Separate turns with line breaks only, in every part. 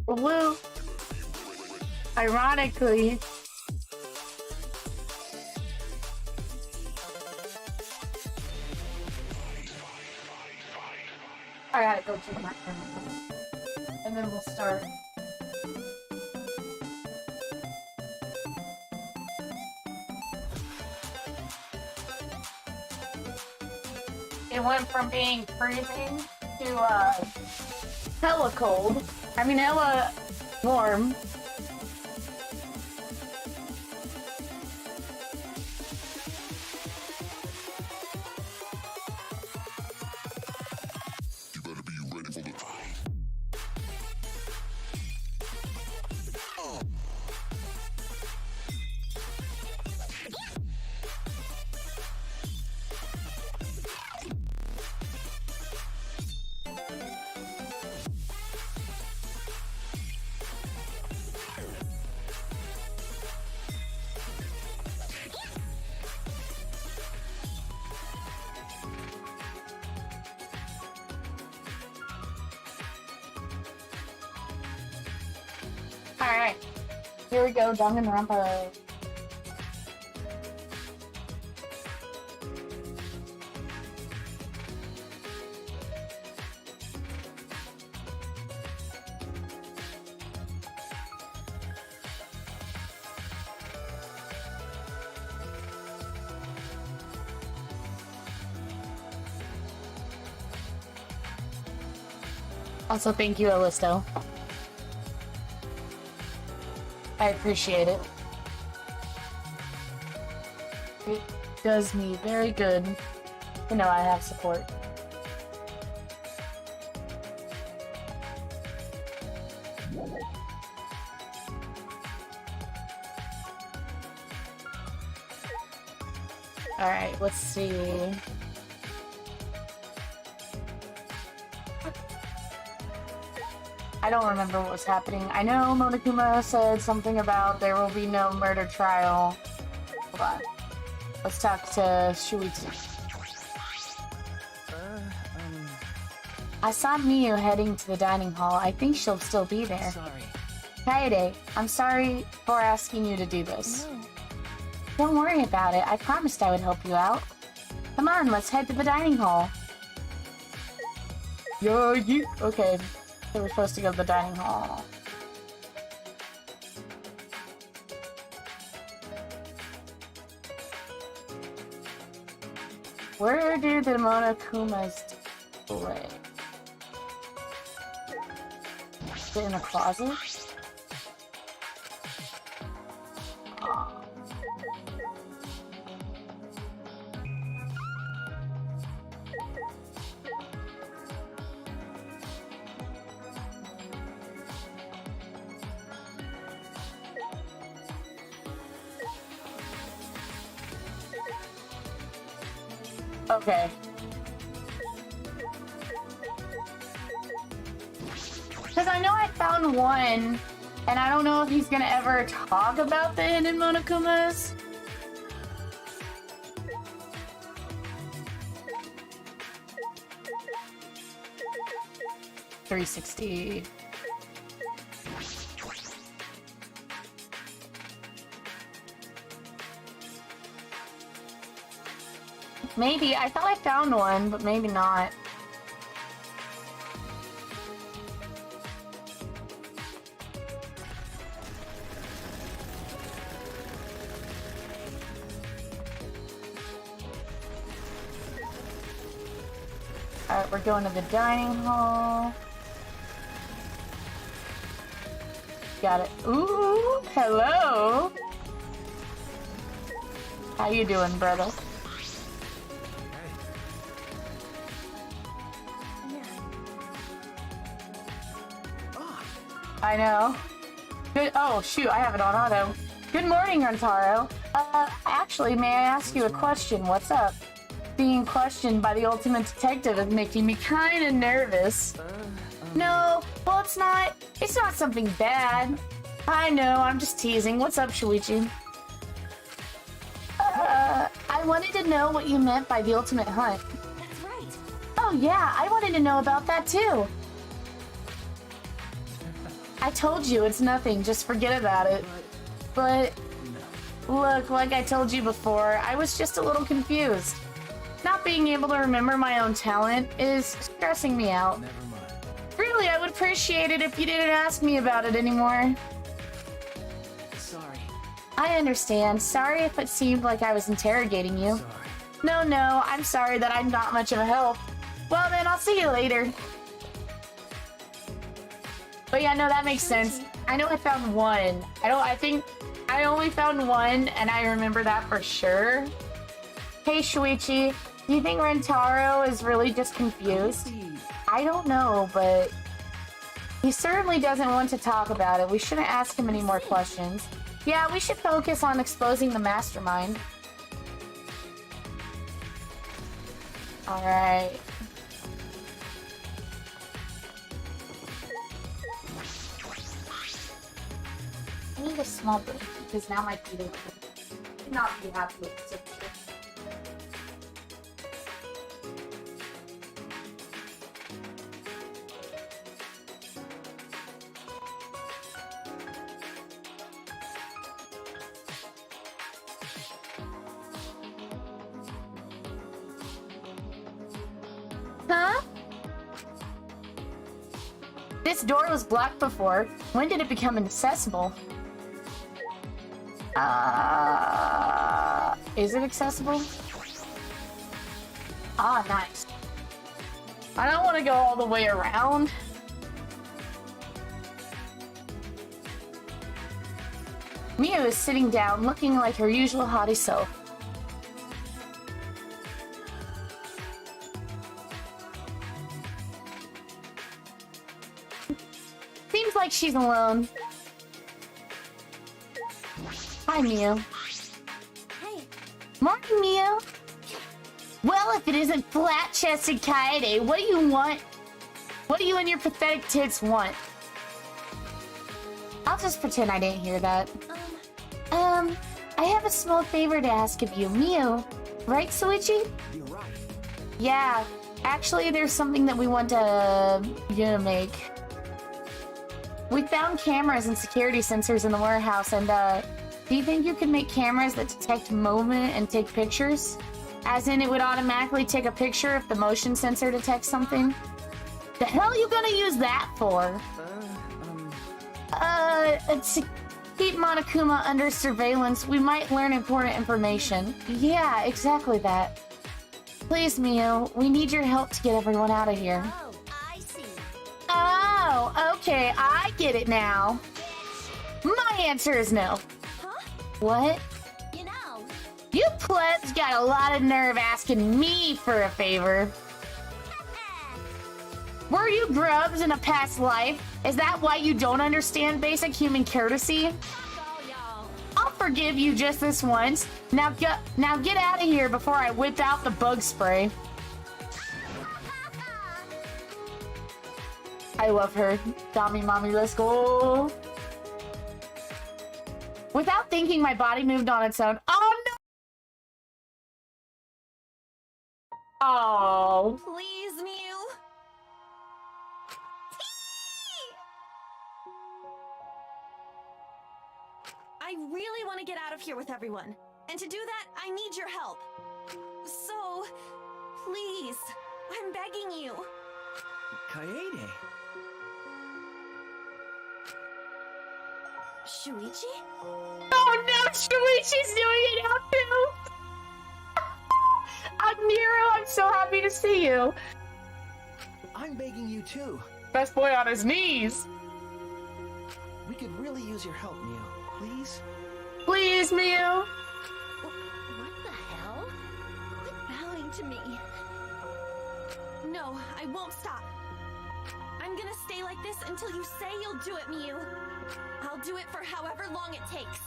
Blue, ironically, I gotta go check my phone, and then we'll start. It went from being freezing to hella cold. I mean, hella warm.
You better be ready for the fight.
Alright, here we go, Danganronpa. Also, thank you, Alisto. I appreciate it. It does me very good. You know, I have support. Alright, let's see. I don't remember what was happening. I know Monokuma said something about there will be no murder trial. Hold on. Let's talk to Shuichi. I saw Miyu heading to the dining hall. I think she'll still be there.
Sorry.
Kaede, I'm sorry for asking you to do this.
No.
Don't worry about it. I promised I would help you out. Come on, let's head to the dining hall. Yo, you. Okay. So we're supposed to go to the dining hall. Where do the Monokumas play? Is it in a closet? Okay. Because I know I found one, and I don't know if he's gonna ever talk about the hidden Monokumas. $360. Maybe. I thought I found one, but maybe not. Alright, we're going to the dining hall. Got it. Ooh, hello. How you doing, brother? I know. Good. Oh, shoot, I have it on auto. Good morning, Rentaro. Actually, may I ask you a question? What's up? Being questioned by the ultimate detective is making me kind of nervous. No, well, it's not something bad. I know, I'm just teasing. What's up, Shuichi? I wanted to know what you meant by the ultimate hunt.
That's right.
Oh, yeah, I wanted to know about that, too. I told you, it's nothing. Just forget about it. But, look, like I told you before, I was just a little confused. Not being able to remember my own talent is stressing me out.
Never mind.
Really, I would appreciate it if you didn't ask me about it anymore.
Sorry.
I understand. Sorry if it seemed like I was interrogating you.
Sorry.
No, I'm sorry that I'm not much of a help. Well then, I'll see you later. But yeah, no, that makes sense. I know I found one. I think I only found one, and I remember that for sure. Hey, Shuichi, do you think Rentaro is really just confused? I don't know, but he certainly doesn't want to talk about it. We shouldn't ask him any more questions. Yeah, we should focus on exposing the mastermind. Alright. I need a small break because now my feet are not be happy with the temperature. Huh? This door was blocked before. When did it become inaccessible? Is it accessible? Ah, nice. I don't want to go all the way around. Miyu is sitting down, looking like her usual haughty self. like she's alone. Hi, Mew.
Hey.
Morning, Mew. Well, if it isn't flat-chested Kaede, what do you want? What do you and your pathetic tits want? I'll just pretend I didn't hear that. I have a small favor to ask of you, Mew. Right, Suichi?
You're right.
Yeah, actually, there's something that we want you to make. We found cameras and security sensors in the warehouse, and do you think you could make cameras that detect movement and take pictures? As in, it would automatically take a picture if the motion sensor detects something? The hell are you gonna use that for? To keep Monokuma under surveillance, we might learn important information. Yeah, exactly that. Please, Mew, we need your help to get everyone out of here.
Oh, I see.
Oh, okay, I get it now. My answer is no.
Huh?
What?
You know.
You plebs got a lot of nerve asking me for a favor. Were you grubs in a past life? Is that why you don't understand basic human courtesy?
All y'all.
I'll forgive you just this once. Now get out of here before I whip out the bug spray. I love her. Dami mommy, let's go. Without thinking, my body moved on its own. Oh no! Oh.
Please, Mew. I really want to get out of here with everyone. And to do that, I need your help. So, please, I'm begging you.
Kaede.
Shuichi?
Oh no, Shuichi's doing it now too! Nero, I'm so happy to see you.
I'm begging you too.
Best boy on his knees.
We could really use your help, Mew. Please?
Please, Mew.
What the hell? Quit bowing to me. No, I won't stop. I'm gonna stay like this until you say you'll do it, Mew. I'll do it for however long it takes.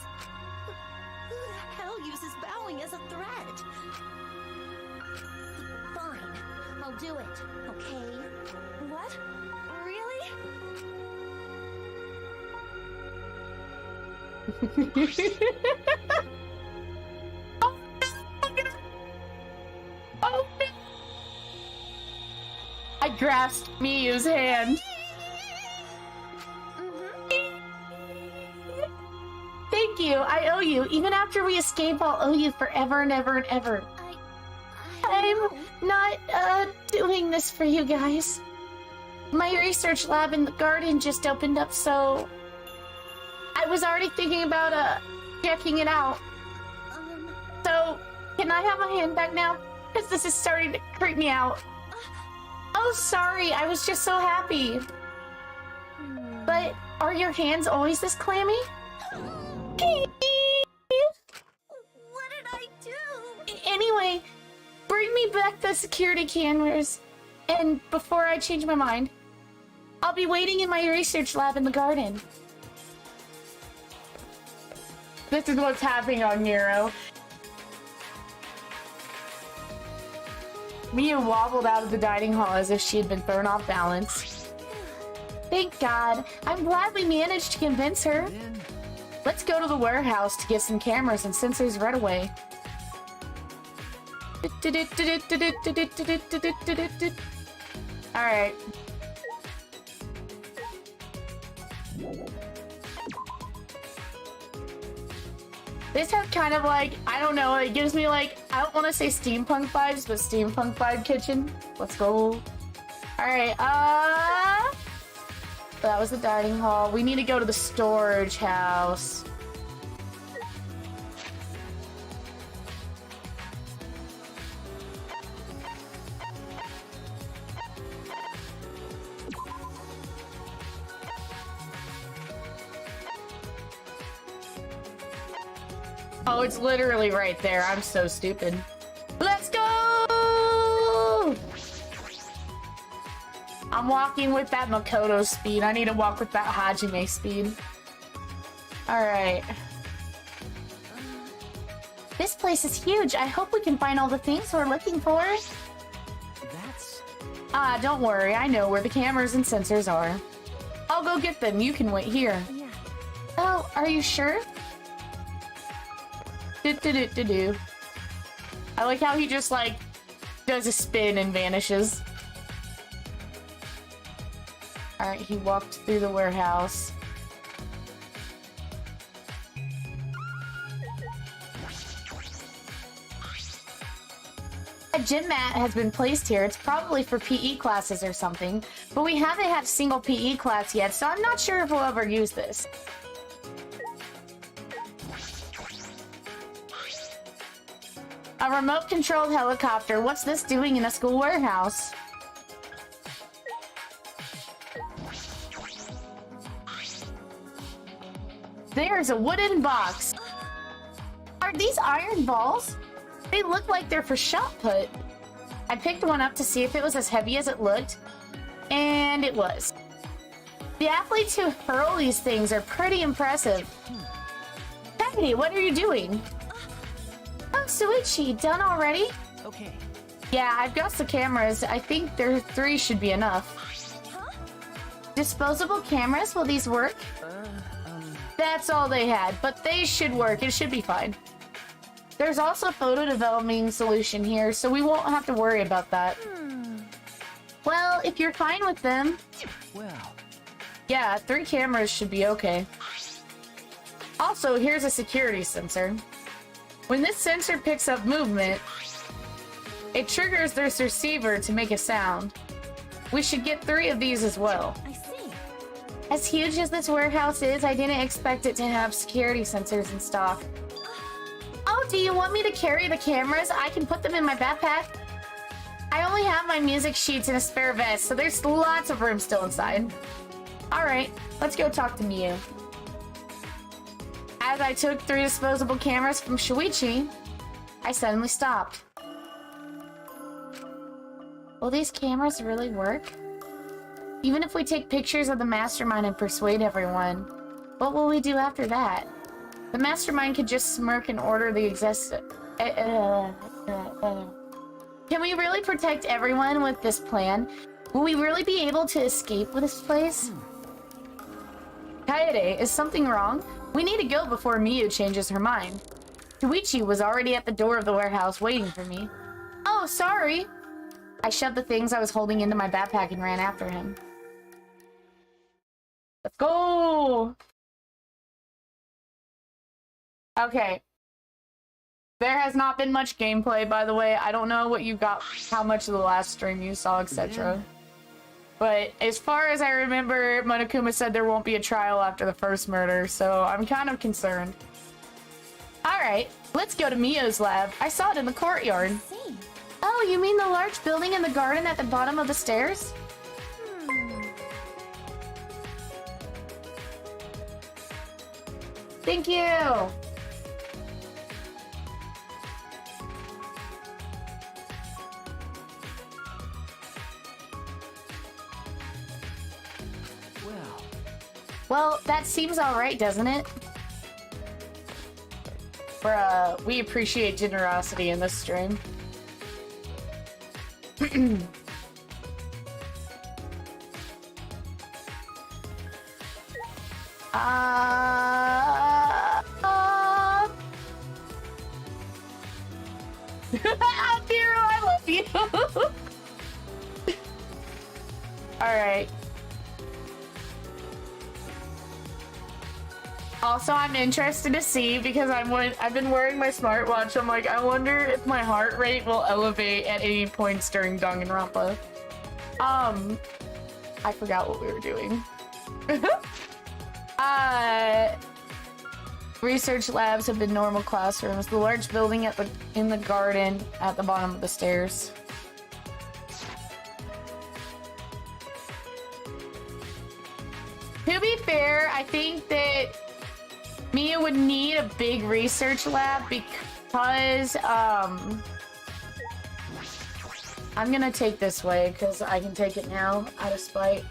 Who the hell uses bowing as a threat? Fine, I'll do it, okay? What? Really?
Oh no! I grasped Miyu's hand. Thank you. I owe you. Even after we escape, I'll owe you forever and ever and ever. I'm not doing this for you guys. My research lab in the garden just opened up, so I was already thinking about checking it out. So can I have my hand back now? Because this is starting to creep me out. Oh, sorry. I was just so happy. But are your hands always this clammy?
What did I do?
Anyway, bring me back the security cameras. And before I change my mind, I'll be waiting in my research lab in the garden. This is what's happening on Nero. Mia wobbled out of the dining hall as if she had been thrown off balance. Thank God. I'm glad we managed to convince her. Let's go to the warehouse to get some cameras and sensors right away. Alright. This has kind of like, I don't know, it gives me like, I don't want to say steampunk vibes, but steampunk vibe kitchen. Let's go. Alright, that was the dining hall. We need to go to the storage house. Oh, it's literally right there. I'm so stupid. Let's go! I'm walking with that Makoto speed. I need to walk with that Hajime speed. Alright.
This place is huge. I hope we can find all the things we're looking for.
That's...
Ah, don't worry. I know where the cameras and sensors are. I'll go get them. You can wait here.
Yeah.
Oh, are you sure?
Do. I like how he just, like, does a spin and vanishes. Alright, he walked through the warehouse. A gym mat has been placed here. It's probably for PE classes or something, but we haven't had a single PE class yet, so I'm not sure if we'll ever use this. A remote-controlled helicopter. What's this doing in a school warehouse? There's a wooden box. Are these iron balls? They look like they're for shot put. I picked one up to see if it was as heavy as it looked, and it was. The athletes who hurl these things are pretty impressive. Hey, what are you doing? Oh, Suichi, done already?
Okay.
Yeah, I've got the cameras. I think there 3 should be enough. Disposable cameras, will these work? That's all they had, but they should work. It should be fine. There's also a photo developing solution here, so we won't have to worry about that. Well, if you're fine with them...
Well...
Yeah, 3 cameras should be okay. Also, here's a security sensor. When this sensor picks up movement, it triggers this receiver to make a sound. We should get 3 of these as well.
I see.
As huge as this warehouse is, I didn't expect it to have security sensors in stock. Oh, do you want me to carry the cameras? I can put them in my backpack. I only have my music sheets and a spare vest, so there's lots of room still inside. Alright, let's go talk to Miu. As I took 3 disposable cameras from Shuichi, I suddenly stopped. Will these cameras really work? Even if we take pictures of the mastermind and persuade everyone, what will we do after that? The mastermind could just smirk and order the Can we really protect everyone with this plan? Will we really be able to escape with this place? Kaede, is something wrong? We need to go before Miu changes her mind. Shuichi was already at the door of the warehouse waiting for me. Oh, sorry. I shoved the things I was holding into my backpack and ran after him. Let's go! Okay. There has not been much gameplay, by the way. I don't know what you got, how much of the last stream you saw, etc. But as far as I remember, Monokuma said there won't be a trial after the first murder, so I'm kind of concerned. Alright, let's go to Mio's lab. I saw it in the courtyard.
I see.
Oh, you mean the large building in the garden at the bottom of the stairs? Thank you! Well, that seems alright, doesn't it? We appreciate generosity in this stream. Hero, I love you! Alright. Also, I'm interested to see, because I've been wearing my smartwatch. I'm like, I wonder if my heart rate will elevate at any points during Danganronpa. I forgot what we were doing. Research labs have been normal classrooms. The large building in the garden at the bottom of the stairs. To be fair, I think that Mia would need a big research lab because, I'm gonna take this way because I can take it now out of spite.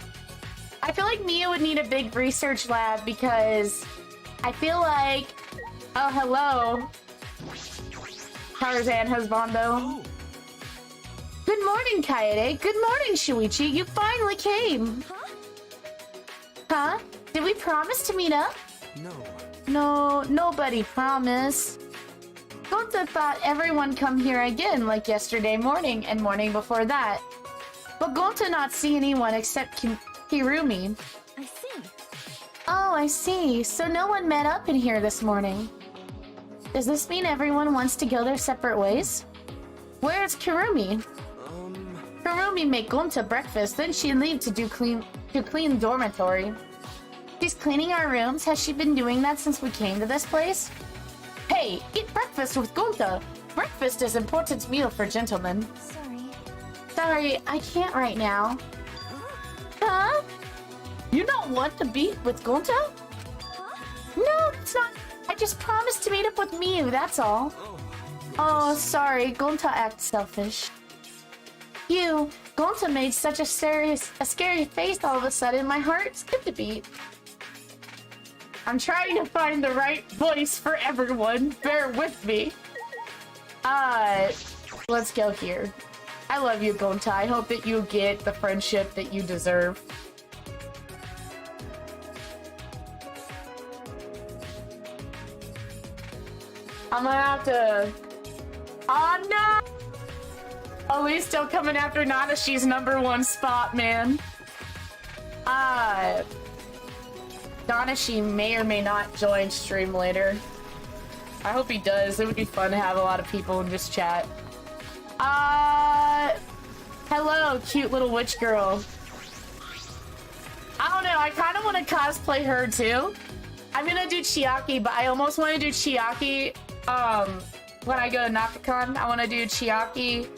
I feel like Mia would need a big research lab because I feel like... Oh, hello. Tarzan husbando. Good morning, Kaede. Good morning, Shuichi. You finally came. Huh? Did we promise to meet up?
No.
No, nobody promised. Gonta thought everyone come here again like yesterday morning and morning before that. But Gonta not see anyone except Kirumi.
I see.
Oh, I see. So no one met up in here this morning. Does this mean everyone wants to go their separate ways? Where's Kirumi? Kirumi make Gonta breakfast, then she leave to clean dormitory. She's cleaning our rooms. Has she been doing that since we came to this place? Hey, eat breakfast with Gonta. Breakfast is important meal for gentlemen.
Sorry.
Sorry, I can't right now. Huh? You don't want to be with Gonta?
Huh?
No, it's not. I just promised to meet up with Miu, that's all. Oh, sorry, Gonta acts selfish. Gonta made such a scary face all of a sudden, my heart skipped a beat. I'm trying to find the right voice for everyone. Bear with me. Let's go here. I love you, Gonta. I hope that you get the friendship that you deserve. I'm gonna have to... Oh, no! Oh, he's still coming after Nadashi's #1 spot, man. Danashi may or may not join stream later. I hope he does. It would be fun to have a lot of people in this chat. Hello, cute little witch girl. I don't know. I kind of want to cosplay her too. I'm gonna do Chiaki, but I almost want to do Chiaki. When I go to Nakakon, I want to do Chiaki,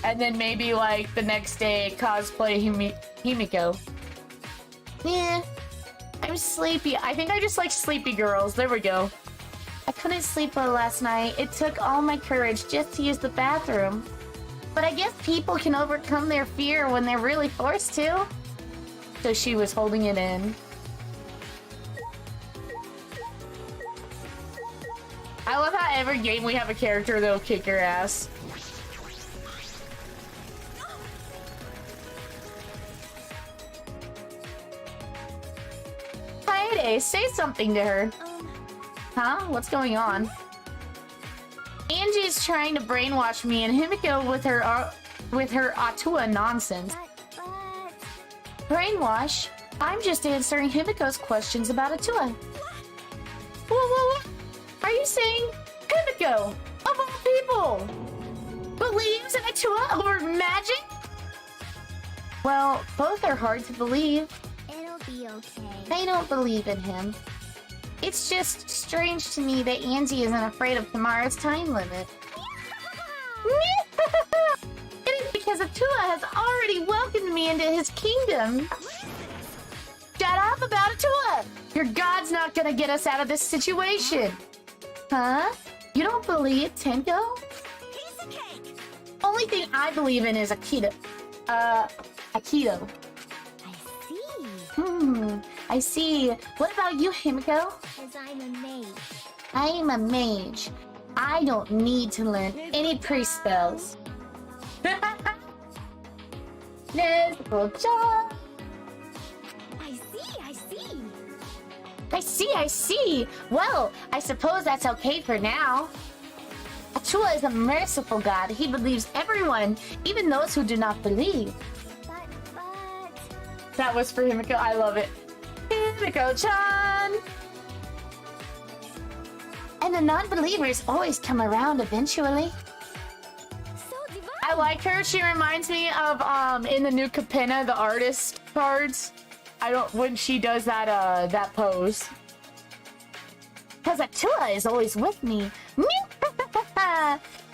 and then maybe like the next day cosplay Himiko. Yeah. I'm sleepy. I think I just like sleepy girls. There we go. I couldn't sleep well last night. It took all my courage just to use the bathroom. But I guess people can overcome their fear when they're really forced to. So she was holding it in. I love how every game we have a character that'll kick your ass. Kaede, say something to her. Huh? What's going on? Angie's trying to brainwash me and Himiko with her Atua nonsense. Brainwash? I'm just answering Himiko's questions about Atua. Whoa. Are you saying Himiko, of all people, believes in Atua over magic? Well, both are hard to believe.
It'll be okay.
I don't believe in him. It's just strange to me that Angie isn't afraid of tomorrow's time limit. It is because Atua has already welcomed me into his kingdom. Shut up about Atua! Your god's not gonna get us out of this situation. Huh? You don't believe Tenko?
Piece of cake.
Only thing I believe in is Aikido. Aikido. I see. What about you, Himiko?
Because I'm a mage.
I am a mage. I don't need to learn any priest spells. Nezuko job. I see. Well, I suppose that's okay for now. Atua is a merciful god. He believes everyone, even those who do not believe.
But...
That was for Himiko. I love it. Himiko-chan! And the non-believers always come around eventually.
So divine.
I like her. She reminds me of in the new Capenna, the artist cards. When she does that that pose. Cause Atua is always with me.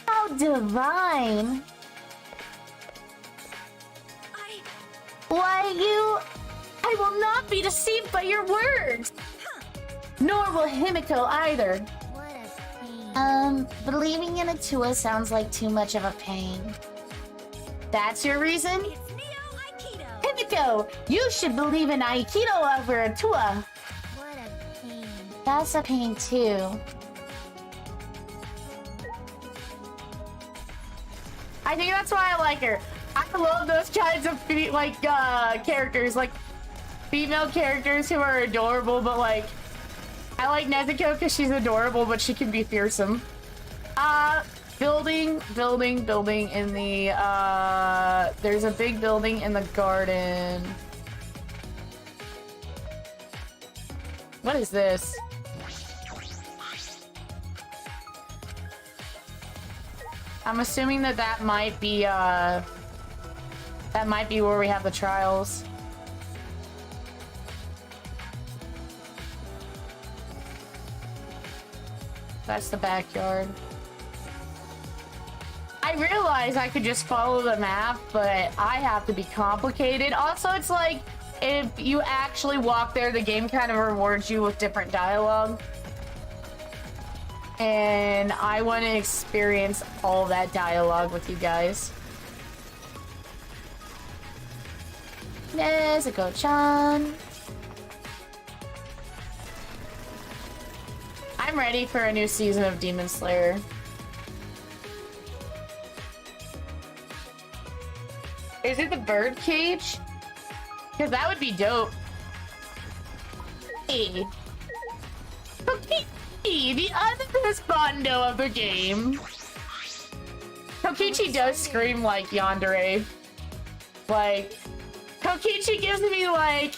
How divine. I will not be deceived by your words. Nor will Himiko either.
What a pain.
Believing in Atua sounds like too much of a pain.
That's your reason?
It's Neo Aikido.
Himiko, you should believe in Aikido over a Tua.
What a pain.
That's a pain too.
I think that's why I like her. I love those kinds of characters, like female characters who are adorable, but like I like Nezuko because she's adorable, but she can be fearsome. Building in the there's a big building in the garden. What is this? I'm assuming that might be where we have the trials. That's the backyard. I realize I could just follow the map, but I have to be complicated. Also, it's like, if you actually walk there, the game kind of rewards you with different dialogue. And I want to experience all that dialogue with you guys. Nezuko-chan. I'm ready for a new season of Demon Slayer. Is it the bird cage? Because that would be dope. Hey. Okay, the other Respondo of the game. Kokichi does scream like Yandere. Like, Kokichi gives me like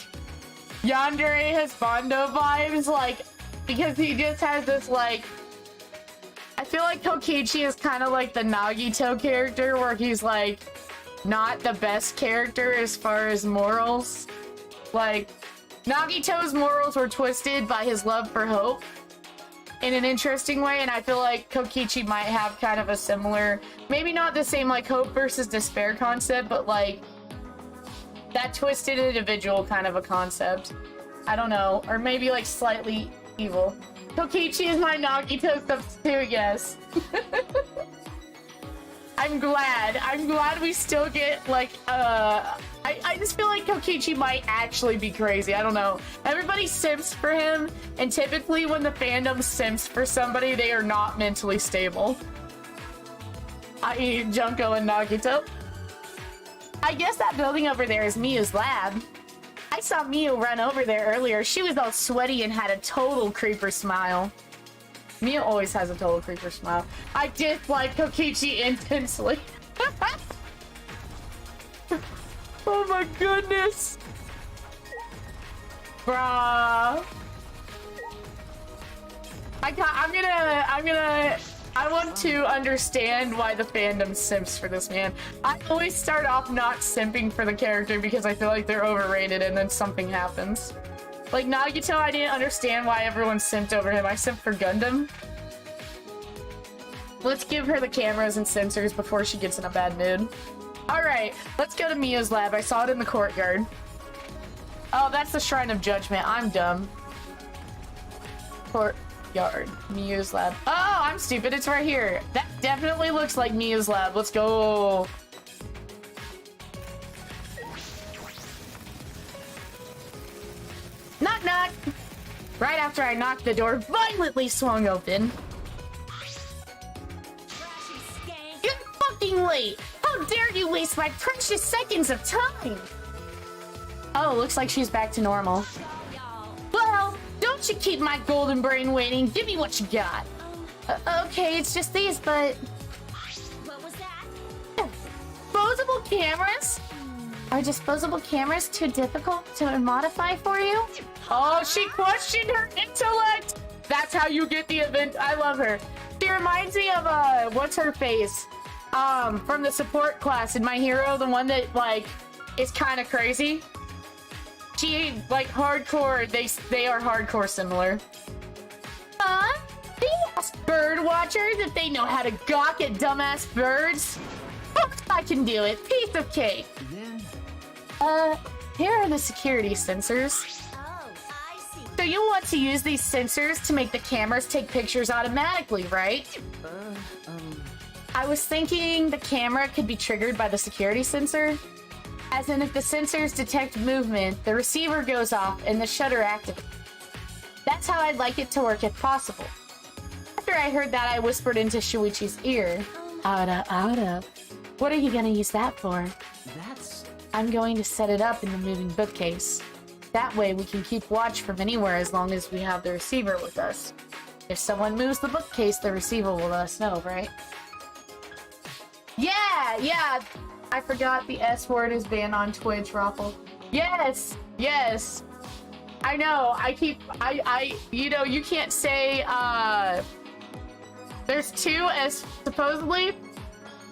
Yandere Respondo vibes, like, because he just has this like, I feel like Kokichi is kind of like the Nagito character where he's like not the best character as far as morals. Like, Nagito's morals were twisted by his love for hope in an interesting way, and I feel like Kokichi might have kind of a similar, maybe not the same like hope versus despair concept, but like that twisted individual kind of a concept. I don't know, or maybe like slightly evil. Kokichi is my Nagito substitute, yes. I'm glad we still get like I just feel like Kokichi might actually be crazy. I don't know. Everybody simps for him, and typically when the fandom simps for somebody, they are not mentally stable. I.e. Junko and Nagito. I guess that building over there is Miu's lab. I saw Miu run over there earlier. She was all sweaty and had a total creeper smile. Miu always has a total creeper smile. I dislike Kokichi intensely. Oh my goodness. Bruh. I want to understand why the fandom simps for this man. I always start off not simping for the character because I feel like they're overrated and then something happens. Like Nagito, I didn't understand why everyone simped over him. I simped for Gundam. Let's give her the cameras and sensors before she gets in a bad mood. Alright, let's go to Miu's lab. I saw it in the courtyard. Oh, that's the Shrine of Judgment. I'm dumb. Courtyard. Miu's lab. Oh, I'm stupid. It's right here. That definitely looks like Miu's lab. Let's go. Knock, knock. Right after I knocked, the door violently swung open. You're fucking late. How dare you waste my precious seconds of time? Oh, looks like she's back to normal. Well, don't you keep my golden brain waiting. Give me what you got. Okay, it's just these, but...
What was that?
Disposable cameras? Are disposable cameras too difficult to modify for you?
Oh, she questioned her intellect. That's how you get the event. I love her. She reminds me of, what's her face? From the support class in My Hero, the one that, like, is kind of crazy. She, like, hardcore, they are hardcore similar.
They ask bird watchers if they know how to gawk at dumbass birds. Of course I can do it. Piece of cake. Here are the security sensors.
Oh, I see.
So you want to use these sensors to make the cameras take pictures automatically, right? I was thinking the camera could be triggered by the security sensor. As in, if the sensors detect movement, the receiver goes off and the shutter activates. That's how I'd like it to work if possible. After I heard that, I whispered into Shuichi's ear. Ada. What are you gonna use that for?
That's...
I'm going to set it up in the moving bookcase. That way we can keep watch from anywhere as long as we have the receiver with us. If someone moves the bookcase, the receiver will let us know, right? Yeah! I forgot the S word is banned on Twitch, Raffle. Yes! I know, you know, you can't say, there's two S, supposedly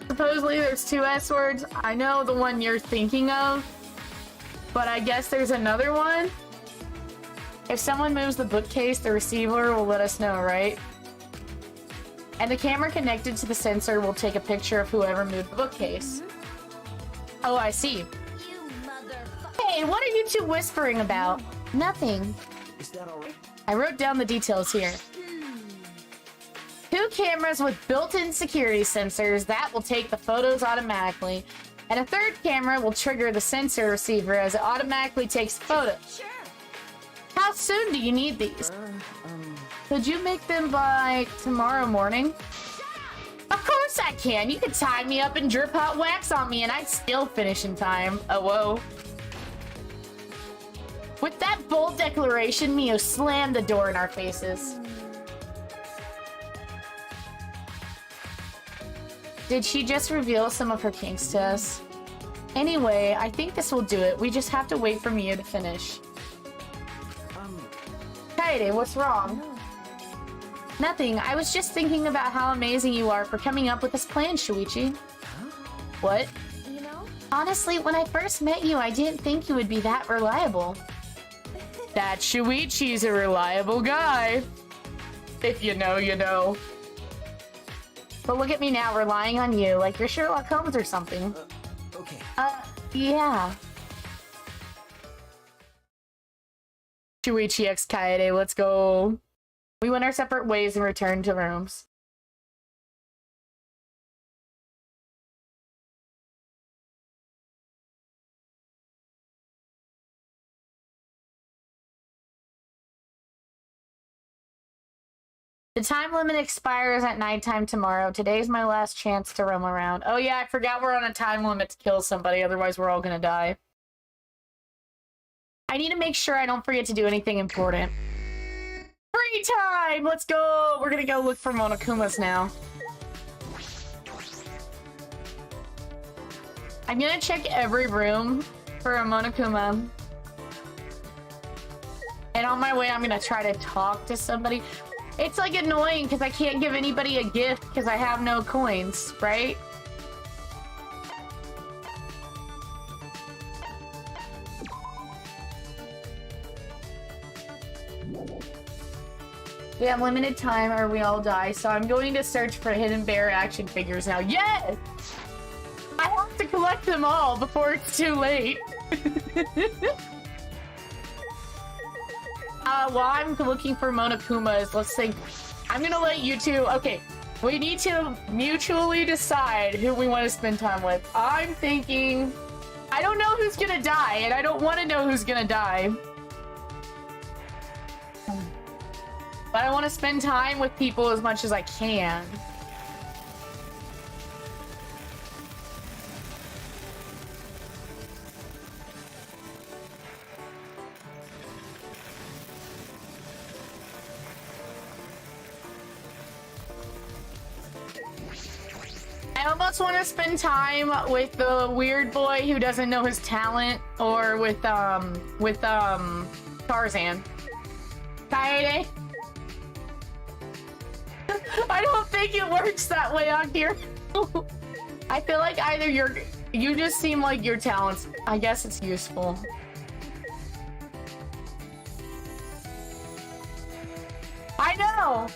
there's two S words. I know the one you're thinking of, but I guess there's another one. If someone moves the bookcase, the receiver will let us know, right? And the camera connected to the sensor will take a picture of whoever moved the bookcase. Oh, I see.
You motherfucker.
Hey, what are you two whispering about? Nothing.
Is that alright?
I wrote down the details here. 2 cameras with built-in security sensors that will take the photos automatically, and a 3rd camera will trigger the sensor receiver as it automatically takes photos.
Sure.
How soon do you need these? Could you make them by tomorrow morning? Of course I can! You could tie me up and drip hot wax on me and I'd still finish in time. Oh, whoa. With that bold declaration, Mio slammed the door in our faces. Did she just reveal some of her kinks to us? Anyway, I think this will do it. We just have to wait for Mio to finish. Kaede, what's wrong? Nothing. I was just thinking about how amazing you are for coming up with this plan, Shuichi. What?
You know?
Honestly, when I first met you, I didn't think you would be that reliable. That Shuichi's a reliable guy. If you know, you know. But look at me now, relying on you, like you're Sherlock Holmes or something.
Okay.
Yeah. Shuichi x Kaede, let's go. We went our separate ways and returned to rooms. The time limit expires at nighttime tomorrow. Today's my last chance to roam around. Oh yeah, I forgot we're on a time limit to kill somebody, otherwise we're all gonna die. I need to make sure I don't forget to do anything important. Free time! Let's go! We're gonna go look for Monokumas now. I'm gonna check every room for a Monokuma. And on my way, I'm gonna try to talk to somebody. It's like annoying because I can't give anybody a gift because I have no coins, right? We have limited time or we all die, so I'm going to search for hidden bear action figures now. Yes! I have to collect them all before it's too late. While I'm looking for Monokumas, let's think. I'm gonna let you two... Okay, we need to mutually decide who we want to spend time with. I'm thinking... I don't know who's gonna die, and I don't want to know who's gonna die. But I want to spend time with people as much as I can. I almost want to spend time with the weird boy who doesn't know his talent, or with Tarzan. Kaede? I don't think it works that way on here. I feel like either you just seem like your talents. I guess it's useful. I know!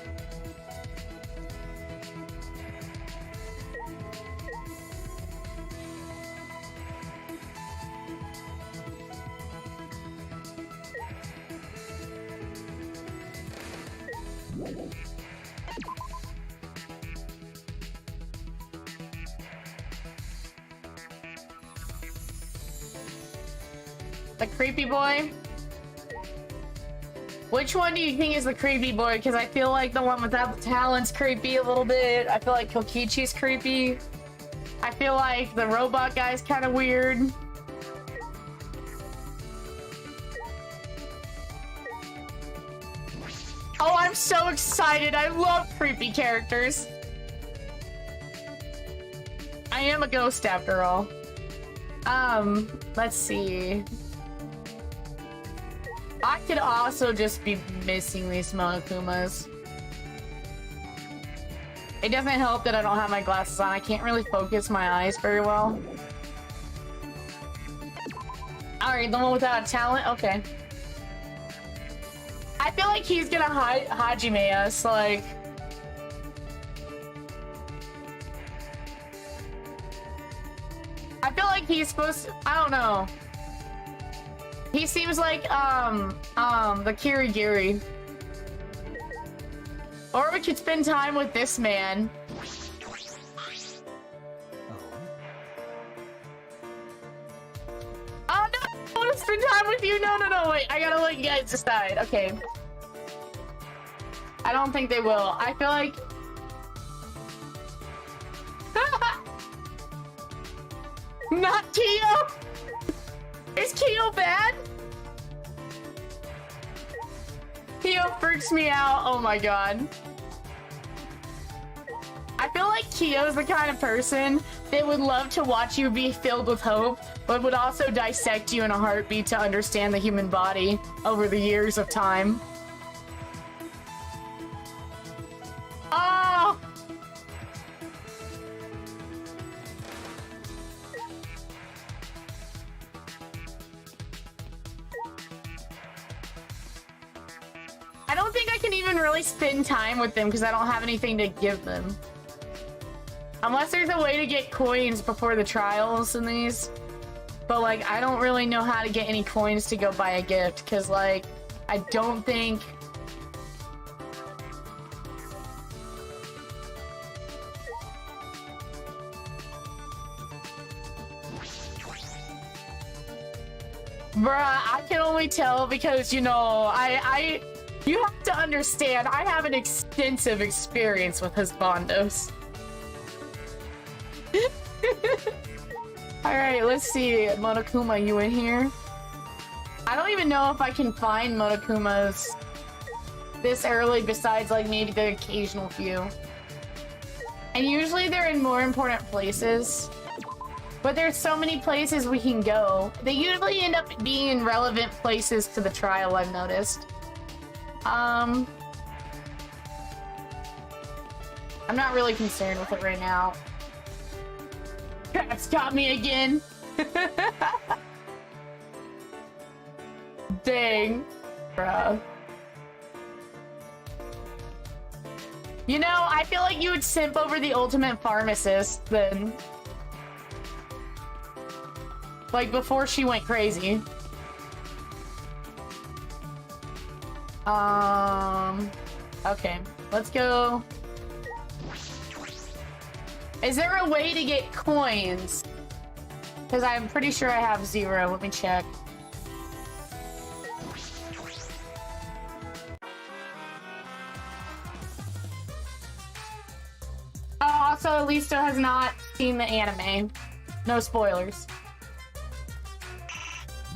The creepy boy? Which one do you think is the creepy boy? Because I feel like the one without the talent's creepy a little bit. I feel like Kokichi's creepy. I feel like the robot guy's kind of weird. Oh, I'm so excited. I love creepy characters. I am a ghost after all. Let's see. I could also just be missing these Monokumas. It doesn't help that I don't have my glasses on. I can't really focus my eyes very well. Alright, the one without talent? Okay. I feel like he's gonna Hajime us, like... I feel like he's supposed to... I don't know. He seems like, the Kirigiri. Or we could spend time with this man. Oh no! I want to spend time with you! No, wait. I gotta let you guys decide. Okay. I don't think they will. I feel like... Not Kyo! Is Kyo bad? Kyo freaks me out. Oh my god. I feel like Kyo's the kind of person that would love to watch you be filled with hope, but would also dissect you in a heartbeat to understand the human body over the years of time. Oh! I don't think I can even really spend time with them because I don't have anything to give them. Unless there's a way to get coins before the trials in these. But, like, I don't really know how to get any coins to go buy a gift because, like, I don't think... Bruh, I can only tell because, you know, you have to understand, I have an extensive experience with husbandos. Alright, let's see. Monokuma, you in here? I don't even know if I can find Monokumas this early besides, like, maybe the occasional few. And usually they're in more important places. But there's so many places we can go. They usually end up being in relevant places to the trial, I've noticed. I'm not really concerned with it right now. That's got me again. Dang. Bruh. You know, I feel like you would simp over the ultimate pharmacist then. Like, before she went crazy. Okay. Let's go. Is there a way to get coins? Because I'm pretty sure I have 0. Let me check. Oh, also, Alisto has not seen the anime. No spoilers.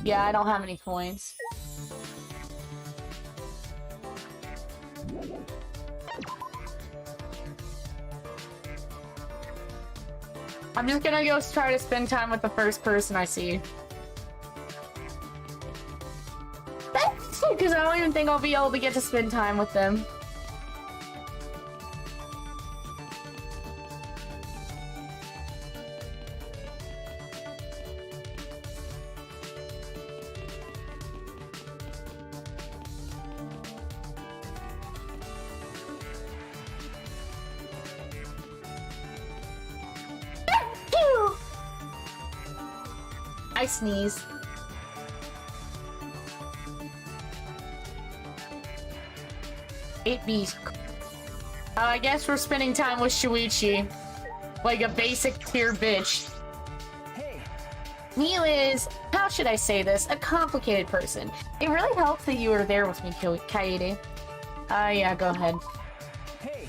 Yeah, I don't have any coins. I'm just gonna go try to spend time with the first person I see. Because I don't even think I'll be able to get to spend time with them. I sneeze. It be. I guess we're spending time with Shuichi. Like a basic tier bitch.
Hey,
Miu is, how should I say this, a complicated person. It really helps that you were there with me, Kaede. Yeah, go ahead.
Hey,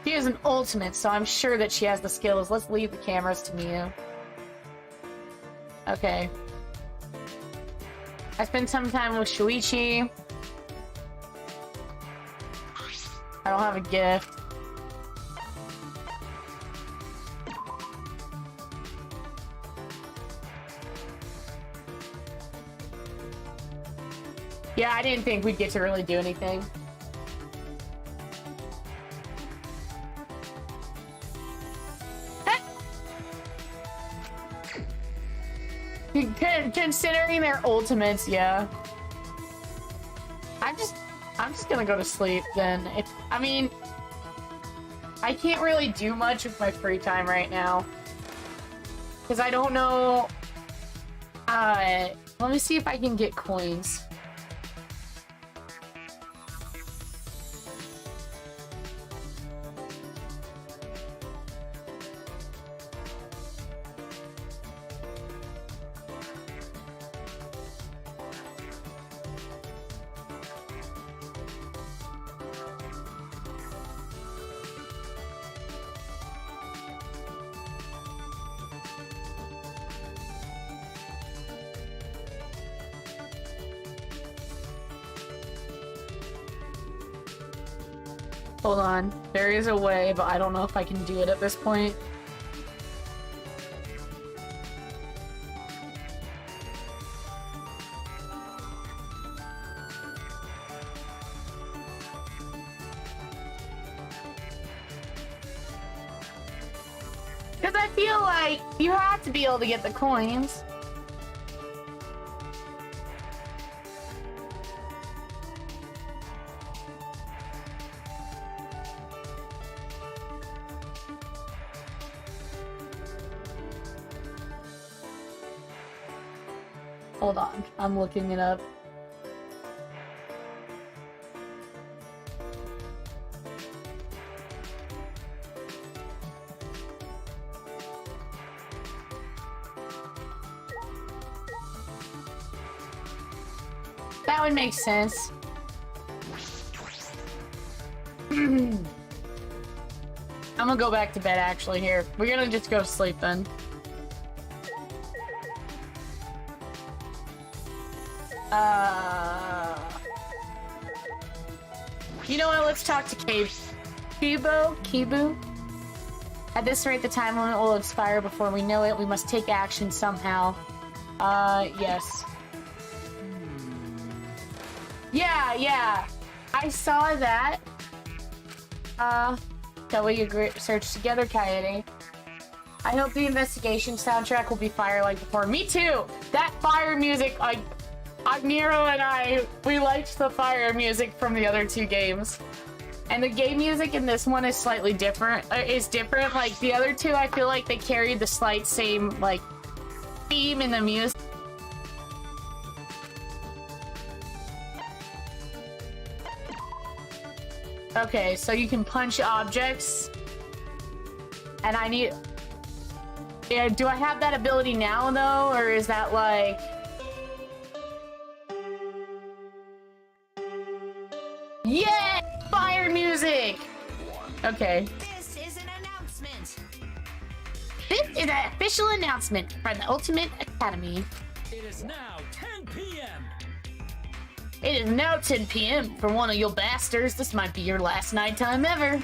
She has an ultimate, so I'm sure that she has the skills. Let's leave the cameras to Miu. Okay. I spent some time with Shuichi. I don't have a gift. Yeah, I didn't think we'd get to really do anything. Considering their ultimates, yeah. I'm just gonna go to sleep then. I mean, I can't really do much with my free time right now. Because I don't know... let me see if I can get coins. Hold on. There is a way, but I don't know if I can do it at this point. Because I feel like you have to be able to get the coins. Hold on, I'm looking it up. That would make sense. I'm gonna go back to bed actually here. We're gonna just go to sleep then. You know what? Let's talk to Kibu. At this rate, the time limit will expire before we know it. We must take action somehow. Yes. Yeah. I saw that. Shall we agree search together, Kaede? I hope the investigation soundtrack will be fire like before. Me too! That fire music, like, Agniro and we liked the fire music from the other two games. And the game music in this one is slightly different. Like, the other two, I feel like they carried the slight same, like, theme in the music. Okay, so you can punch objects. And I need... Yeah, do I have that ability now, though? Or is that, like... Yeah! Fire music! Okay.
This is an announcement.
This is an official announcement from the Ultimate Academy.
It is now 10 p.m.
It is now 10 p.m. For one of you bastards. This might be your last nighttime ever.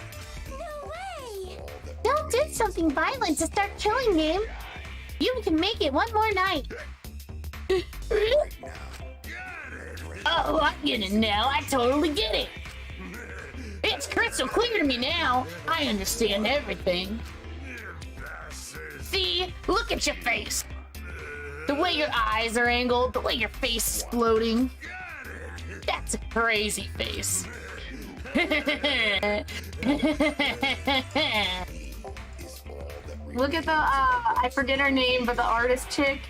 No way!
Don't do something violent to start killing game. You can make it one more night. Oh, I get it now. I totally get it. It's crystal clear to me now. I understand everything. See? Look at your face. The way your eyes are angled, the way your face is floating. That's a crazy face. Look at the, I forget her name, but the artist chick.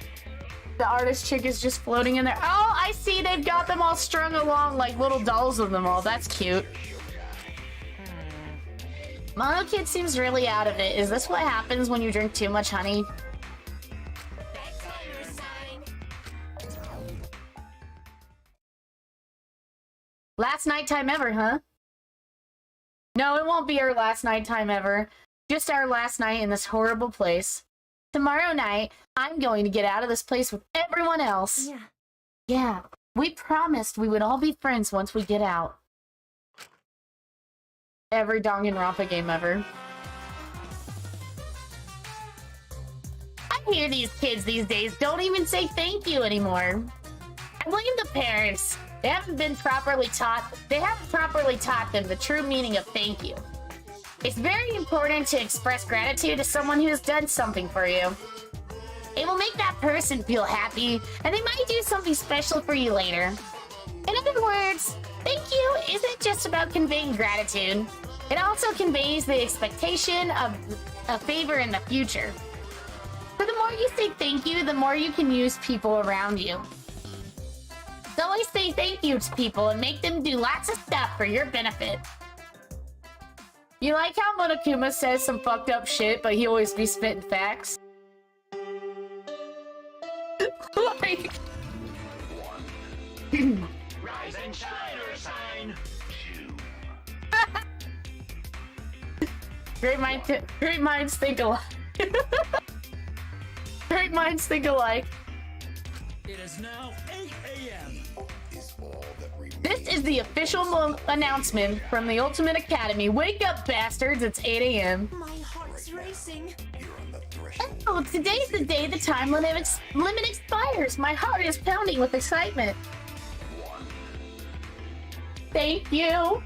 The artist chick is just floating in there. Oh, I see. They've got them all strung along like little dolls of them all. That's cute. Mono Kid seems really out of it. Is this what happens when you drink too much honey? Last nighttime ever, huh? No, it won't be our last nighttime ever. Just our last night in this horrible place. Tomorrow night, I'm going to get out of this place with everyone else.
Yeah.
Yeah, we promised we would all be friends once we get out. Every Danganronpa game ever. I hear these kids these days don't even say thank you anymore. I blame the parents. They haven't properly taught them the true meaning of thank you. It's very important to express gratitude to someone who has done something for you. It will make that person feel happy, and they might do something special for you later. In other words, thank you isn't just about conveying gratitude. It also conveys the expectation of a favor in the future. So the more you say thank you, the more you can use people around you. So always say thank you to people and make them do lots of stuff for your benefit. You like how Monokuma says some fucked up shit, but he always be spitting facts? Like...
Rise and shine or shine.
Great minds think alike. Great minds think alike.
It is now 8 a.m.
Is all that remains.
This is the official announcement from the Ultimate Academy. Wake up, bastards! It's 8 a.m.
My heart's racing.
You're on the threshold.
Oh, today's the day the time limit expires. My heart is pounding with excitement. Thank you.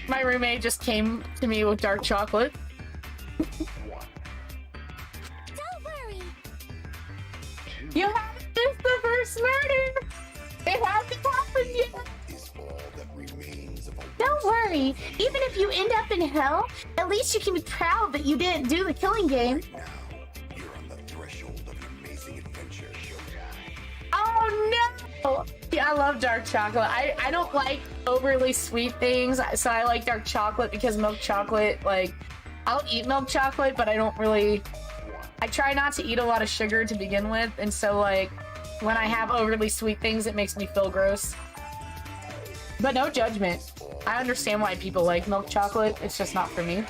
My roommate just came to me with dark chocolate.
Don't worry.
You haven't missed the first murder! It hasn't happened yet!
Is all that remains of a
Don't worry, even if you end up in hell, at least you can be proud that you didn't do the killing game.
now. You're on the threshold of an amazing adventure.
Oh no! Yeah, I love dark chocolate. I don't like overly sweet things, so I like dark chocolate because milk chocolate, like, I'll eat milk chocolate, but I don't really... I try not to eat a lot of sugar to begin with, and so, like, when I have overly sweet things, it makes me feel gross. But no judgment. I understand why people like milk chocolate, it's just not for me.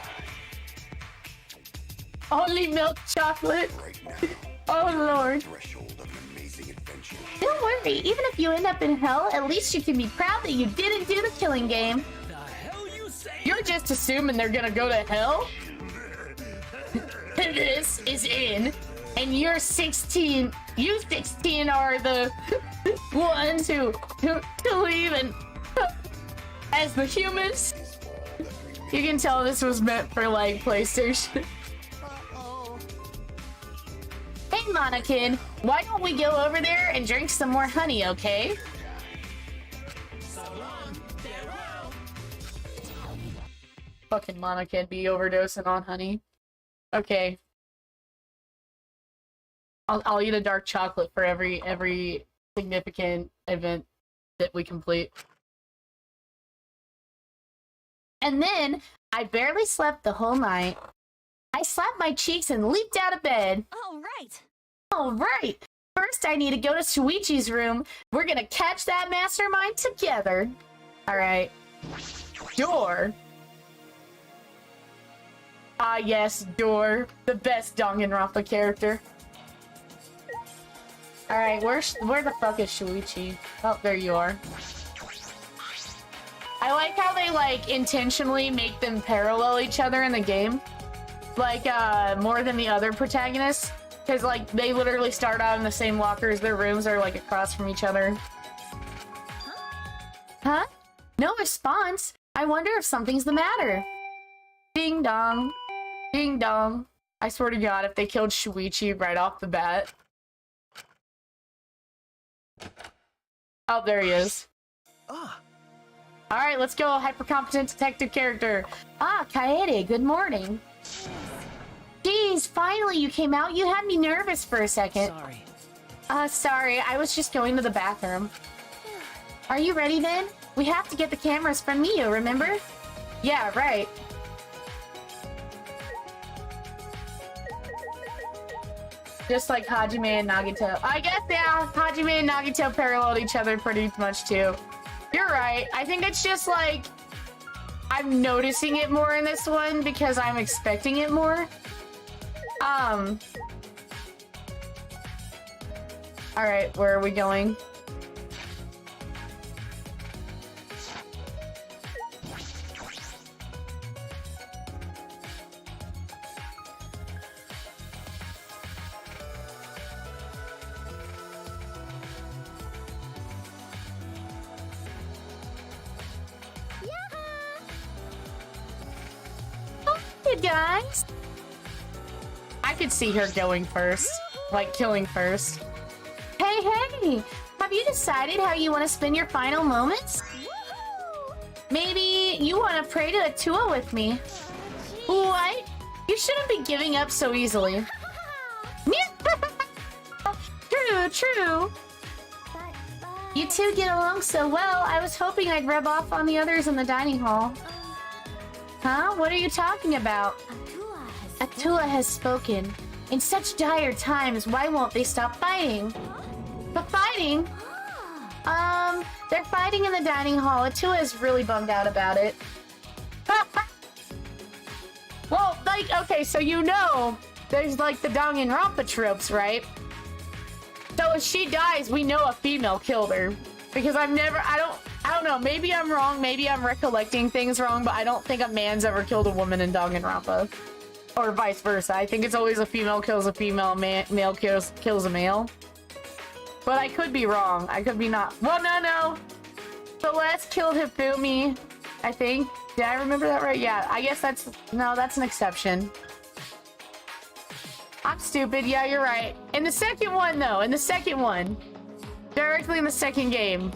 Only milk chocolate?
Right now,
Oh lord.
threshold of an amazing adventure.
Don't worry, even if you end up in hell, at least you can be proud that you didn't do the killing game.
The hell you say?
You're just assuming they're gonna go to hell? This is in, and you're 16. You 16 are the ones who leave and as the humans. You can tell this was meant for like PlayStation.
Uh-oh.
Hey, Monokid, why don't we go over there and drink some more honey, okay? Fucking Monokid be overdosing on honey. Okay. I'll eat a dark chocolate for every significant event that we complete. And then, I barely slept the whole night. I slapped my cheeks and leaped out of bed.
All right.
All right. First, I need to go to Shuichi's room. We're gonna catch that mastermind together. All right. Door. Ah, yes, Door. The best Danganronpa character. All right, where the fuck is Shuichi? Oh, there you are. I like how they, like, intentionally make them parallel each other in the game. Like, more than the other protagonists. Because, like, they literally start out in the same lockers. Their rooms are, like, across from each other. Huh? No response? I wonder if something's the matter. Ding dong. Ding dong. I swear to God, if they killed Shuichi right off the bat. Oh, there he is.
Ah,
Alright, let's go, hyper-competent detective character. Ah, Kaede, good morning. Jeez, finally you came out. You had me nervous for a second.
sorry.
Sorry, I was just going to the bathroom. Are you ready then? We have to get the cameras from Mio, remember? Yeah, right.
Just like Hajime and Nagito. I guess, yeah, Hajime and Nagito paralleled each other pretty much too. You're right. I think it's just like I'm noticing it more in this one because I'm expecting it more. Alright, where are we going? Hey guys! I could see her going first. Like, killing first. Hey, hey! Have you decided how you want to spend your final moments? Maybe you want to pray to Atua with me. What? You shouldn't be giving up so easily. True, true. You two get along so well, I was hoping I'd rub off on the others in the dining hall. Huh? What are you talking about? Atua has spoken. In such dire times, why won't they stop fighting? But fighting? They're fighting in the dining hall. Atua is really bummed out about it. Well, like, okay, so you know, there's like the Danganronpa tropes, right? So if she dies, we know a female killed her. Because I don't know, maybe I'm wrong, maybe I'm recollecting things wrong, but I don't think a man's ever killed a woman in Danganronpa. Or vice versa. I think it's always a female kills a female, male kills a male. But I could be wrong. I could be not. Well, no. Celeste killed Hifumi, I think. Did I remember that right? Yeah, I guess that's an exception. I'm stupid. Yeah, you're right. In the second one, though, directly in the second game,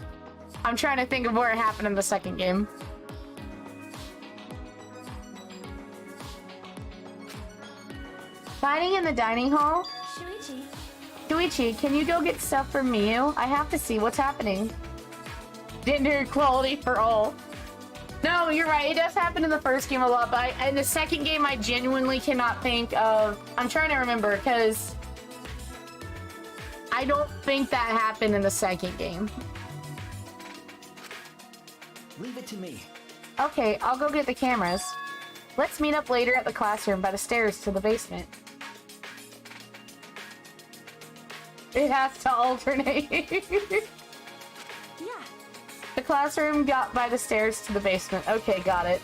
I'm trying to think of where it happened in the second game. Fighting in the dining hall? Shuichi, can you go get stuff for Miyu? I have to see what's happening. Gender equality for all. No, you're right. It does happen in the first game a lot, but in the second game, I genuinely cannot think of... I'm trying to remember, because... I don't think that happened in the second game.
Leave it to me.
Okay, I'll go get the cameras. Let's meet up later at the classroom by the stairs to the basement. It has to alternate.
Yeah.
The classroom got by the stairs to the basement. Okay, got it.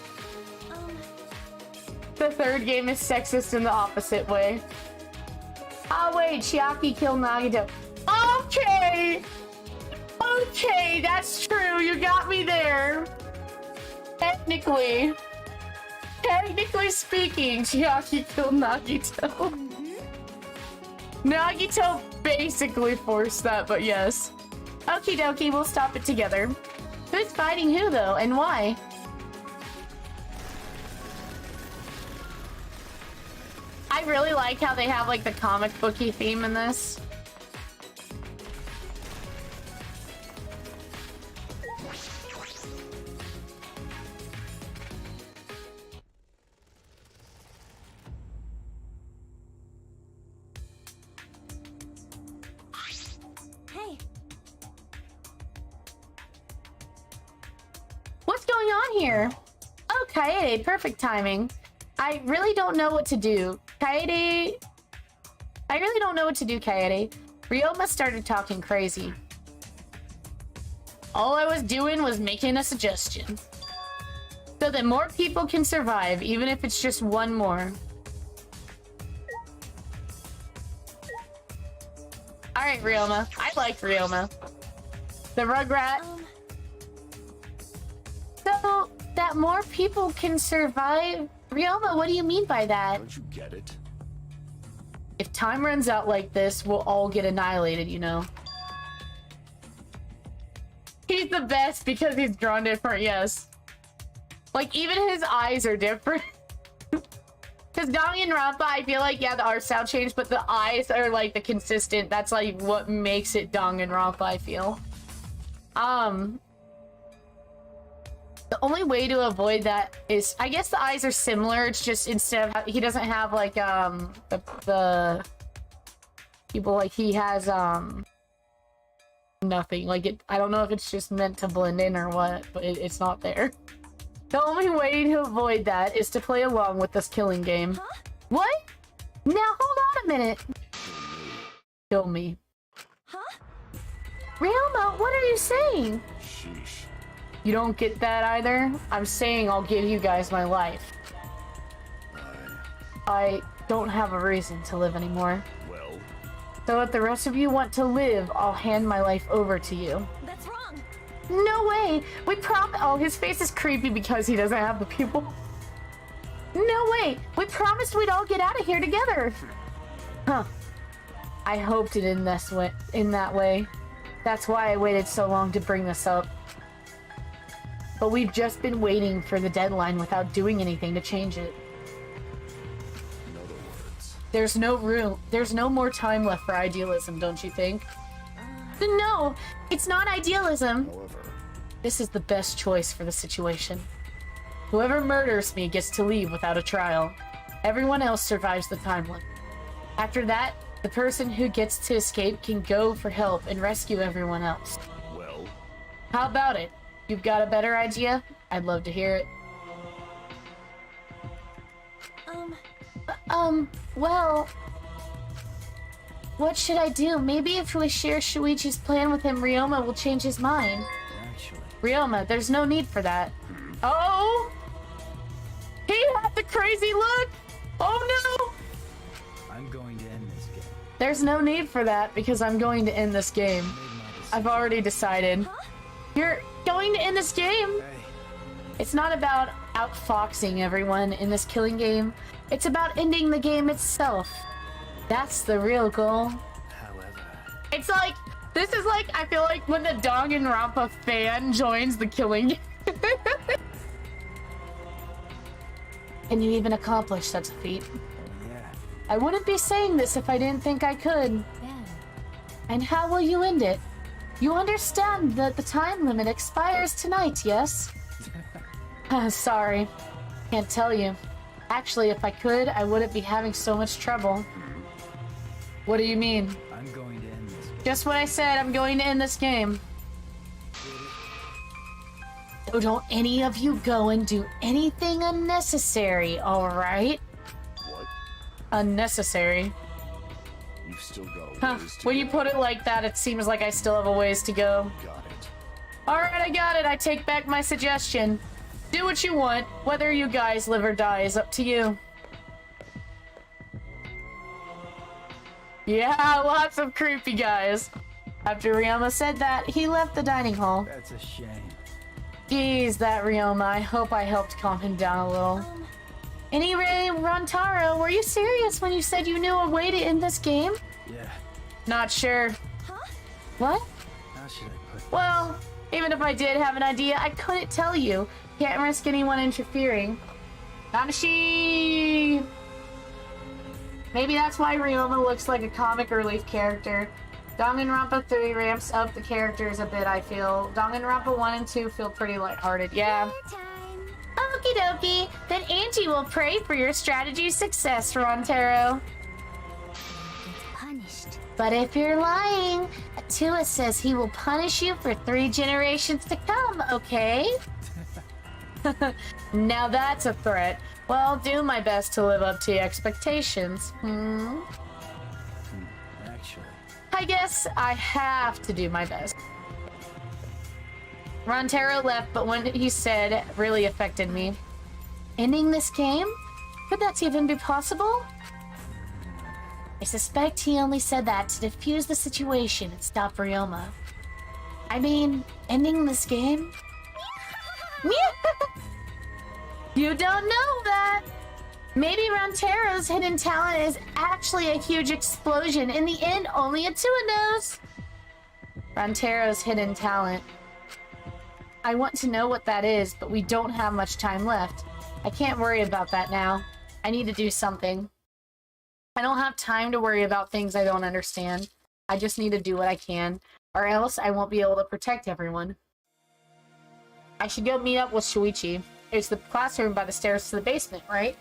The third game is sexist in the opposite way. Oh wait, Chiaki killed Nagito. Okay! Okay, that's true. You got me there. Technically speaking, Chiaki killed Nagito. Nagito basically forced that, but yes. Okie dokie, we'll stop it together. Who's fighting who, though, and why? I really like how they have, like, the comic booky theme in this.
Hey.
What's going on here? Oh, Kaede, perfect timing. I really don't know what to do. Kaede... I really don't know what to do, Kaede. Ryoma started talking crazy. All I was doing was making a suggestion. So that more people can survive, even if it's just one more. Alright, Ryoma. I like Ryoma. The Rugrat. So, that more people can survive? Ryoma, what do you mean by that?
Don't you get it?
If time runs out like this, we'll all get annihilated, you know? He's the best because he's drawn different, yes. Like, even his eyes are different. Because Danganronpa, I feel like, yeah, the art style changed, but the eyes are, like, the consistent. That's, like, what makes it Danganronpa, I feel. The only way to avoid that is, I guess the eyes are similar. It's just instead of, he doesn't have, like, the people, like, he has, nothing. Like, I don't know if it's just meant to blend in or what, but it's not there. The only way to avoid that is to play along with this killing game.
Huh?
What? Now, hold on a minute. Kill me.
Huh?
Ryoma, what are you saying?
Sheesh.
You don't get that either? I'm saying I'll give you guys my life. I don't have a reason to live anymore.
Well,
So if the rest of you want to live, I'll hand my life over to you.
That's wrong.
No way! We Oh, his face is creepy because he doesn't have the pupil. No way! We promised we'd all get out of here together! Huh. I hoped it in that way. That's why I waited so long to bring this up. But we've just been waiting for the deadline without doing anything to change it.
in other words,
There's no more time left for idealism, don't you think? No, it's not idealism.
however,
This is the best choice for the situation. Whoever murders me gets to leave without a trial. Everyone else survives the time limit. After that, the person who gets to escape can go for help and rescue everyone else.
well,
How about it? You've got a better idea? I'd love to hear it. Well... What should I do? Maybe if we share Shuichi's plan with him, Ryoma will change his mind.
Actually,
Ryoma, there's no need for that. Oh! He had the crazy look! Oh no!
I'm going to end this game.
There's no need for that because I'm going to end this game.
Made my decision.
I've already decided. You're going to end this game?
Hey,
It's not about outfoxing everyone in this killing game. It's about ending the game itself. That's the real goal.
however,
It's like, this is like, I feel like when the Danganronpa fan joins the killing game. Can you even accomplish such a feat?
yeah.
I wouldn't be saying this if I didn't think I could. And how will you end it? You understand that the time limit expires tonight, yes? Sorry. Can't tell you. Actually, if I could, I wouldn't be having so much trouble. What do you mean?
I'm going to end this game.
Just what I said, I'm going to end this game. So don't any of you go and do anything unnecessary, alright?
what?
Unnecessary.
You've still got
Huh.
ways to
When you
go.
put it like that, it seems like I still have a ways to go.
Got it.
Alright, I got it. I take back my suggestion. Do what you want. Whether you guys live or die is up to you. Yeah, lots of creepy guys. After Ryoma said that, he left the dining hall.
That's a shame.
Geez, that Ryoma. I hope I helped calm him down a little. Anyway, Rontaro, were you serious when you said you knew a way to end this game?
Yeah.
Not sure. What?
How should I put this?
Well, even if I did have an idea, I couldn't tell you. Can't risk anyone interfering. Nanashi! Maybe that's why Ryoma looks like a comic relief character. Danganronpa 3 ramps up the characters a bit, I feel. Danganronpa 1 and 2 feel pretty lighthearted, yeah.
Time.
Okie dokie, then Angie will pray for your strategy success, Rontaro.
Punished.
But if you're lying, Atua says he will punish you for 3 generations to come, okay? Now that's a threat. Well, I'll do my best to live up to your expectations.
Actually,
I guess I have to do my best. Rontaro left, but what he said really affected me. Ending this game? Could that even be possible? I suspect he only said that to defuse the situation and stop Ryoma. I mean, ending this game? You don't know that! Maybe Rontaro's hidden talent is actually a huge explosion. In the end, only Atua knows. Rontaro's hidden talent. I want to know what that is, but we don't have much time left. I can't worry about that now. I need to do something. I don't have time to worry about things I don't understand. I just need to do what I can, or else I won't be able to protect everyone. I should go meet up with Shuichi. It's the classroom by the stairs to the basement, right?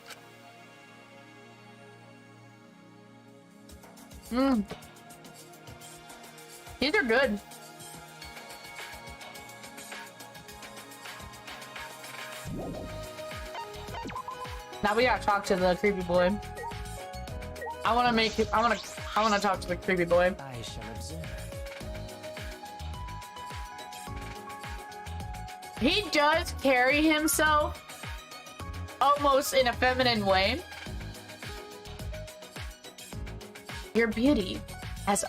These are good. Now we gotta talk to the creepy boy. I wanna talk to the creepy boy.
I shall observe.
He does carry himself almost in a feminine way. Your beauty, as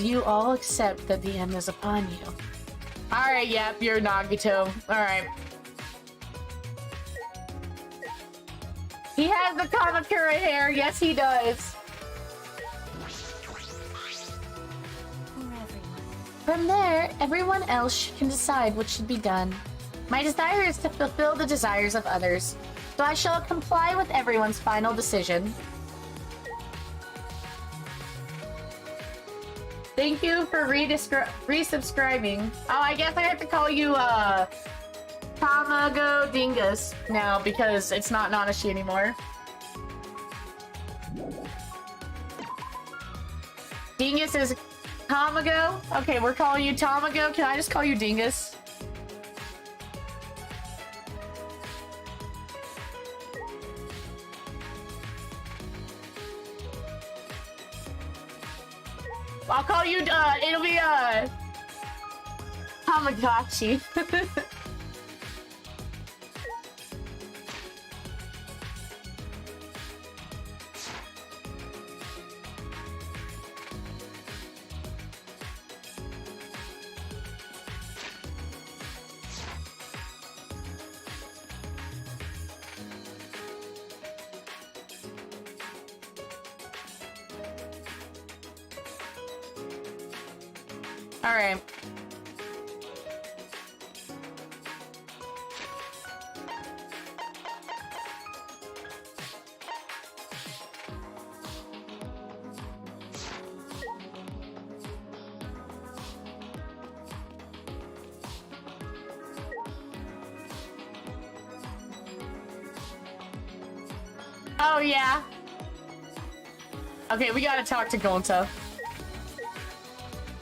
you all accept that the end is upon you. All right, yep, you're Nagito. All right. He has the Kamakura hair. Yes, he does. From there, everyone else can decide what should be done. My desire is to fulfill the desires of others, so I shall comply with everyone's final decision. Thank you for resubscribing. Oh, I guess I have to call you, Tamago Dingus now because it's not Nanashi anymore. Dingus is Tamago? Okay, we're calling you Tamago. Can I just call you Dingus? I'll call you, it'll be, Tamagotchi. All right. Oh, yeah. Okay, we gotta talk to Gonta.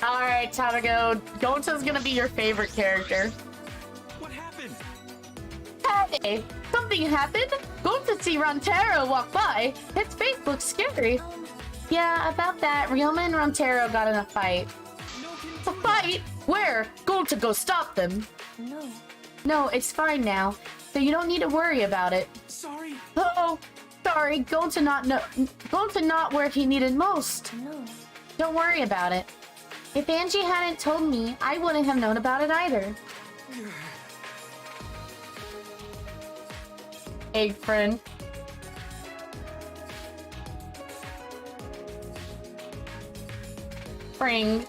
Alright, Tamago. Gonta's gonna be your favorite character.
What happened?
Hey! Something happened? Gonta see Rontero walk by. His face looks scary. Yeah, about that, Ryoma and Rontero got in a fight. A fight? Where? Gonta go stop them.
No.
No, it's fine now. So you don't need to worry about it.
Sorry.
Uh-oh. Sorry, Gonta not where he needed most.
No.
Don't worry about it. If Angie hadn't told me, I wouldn't have known about it either. Egg friend. Frang.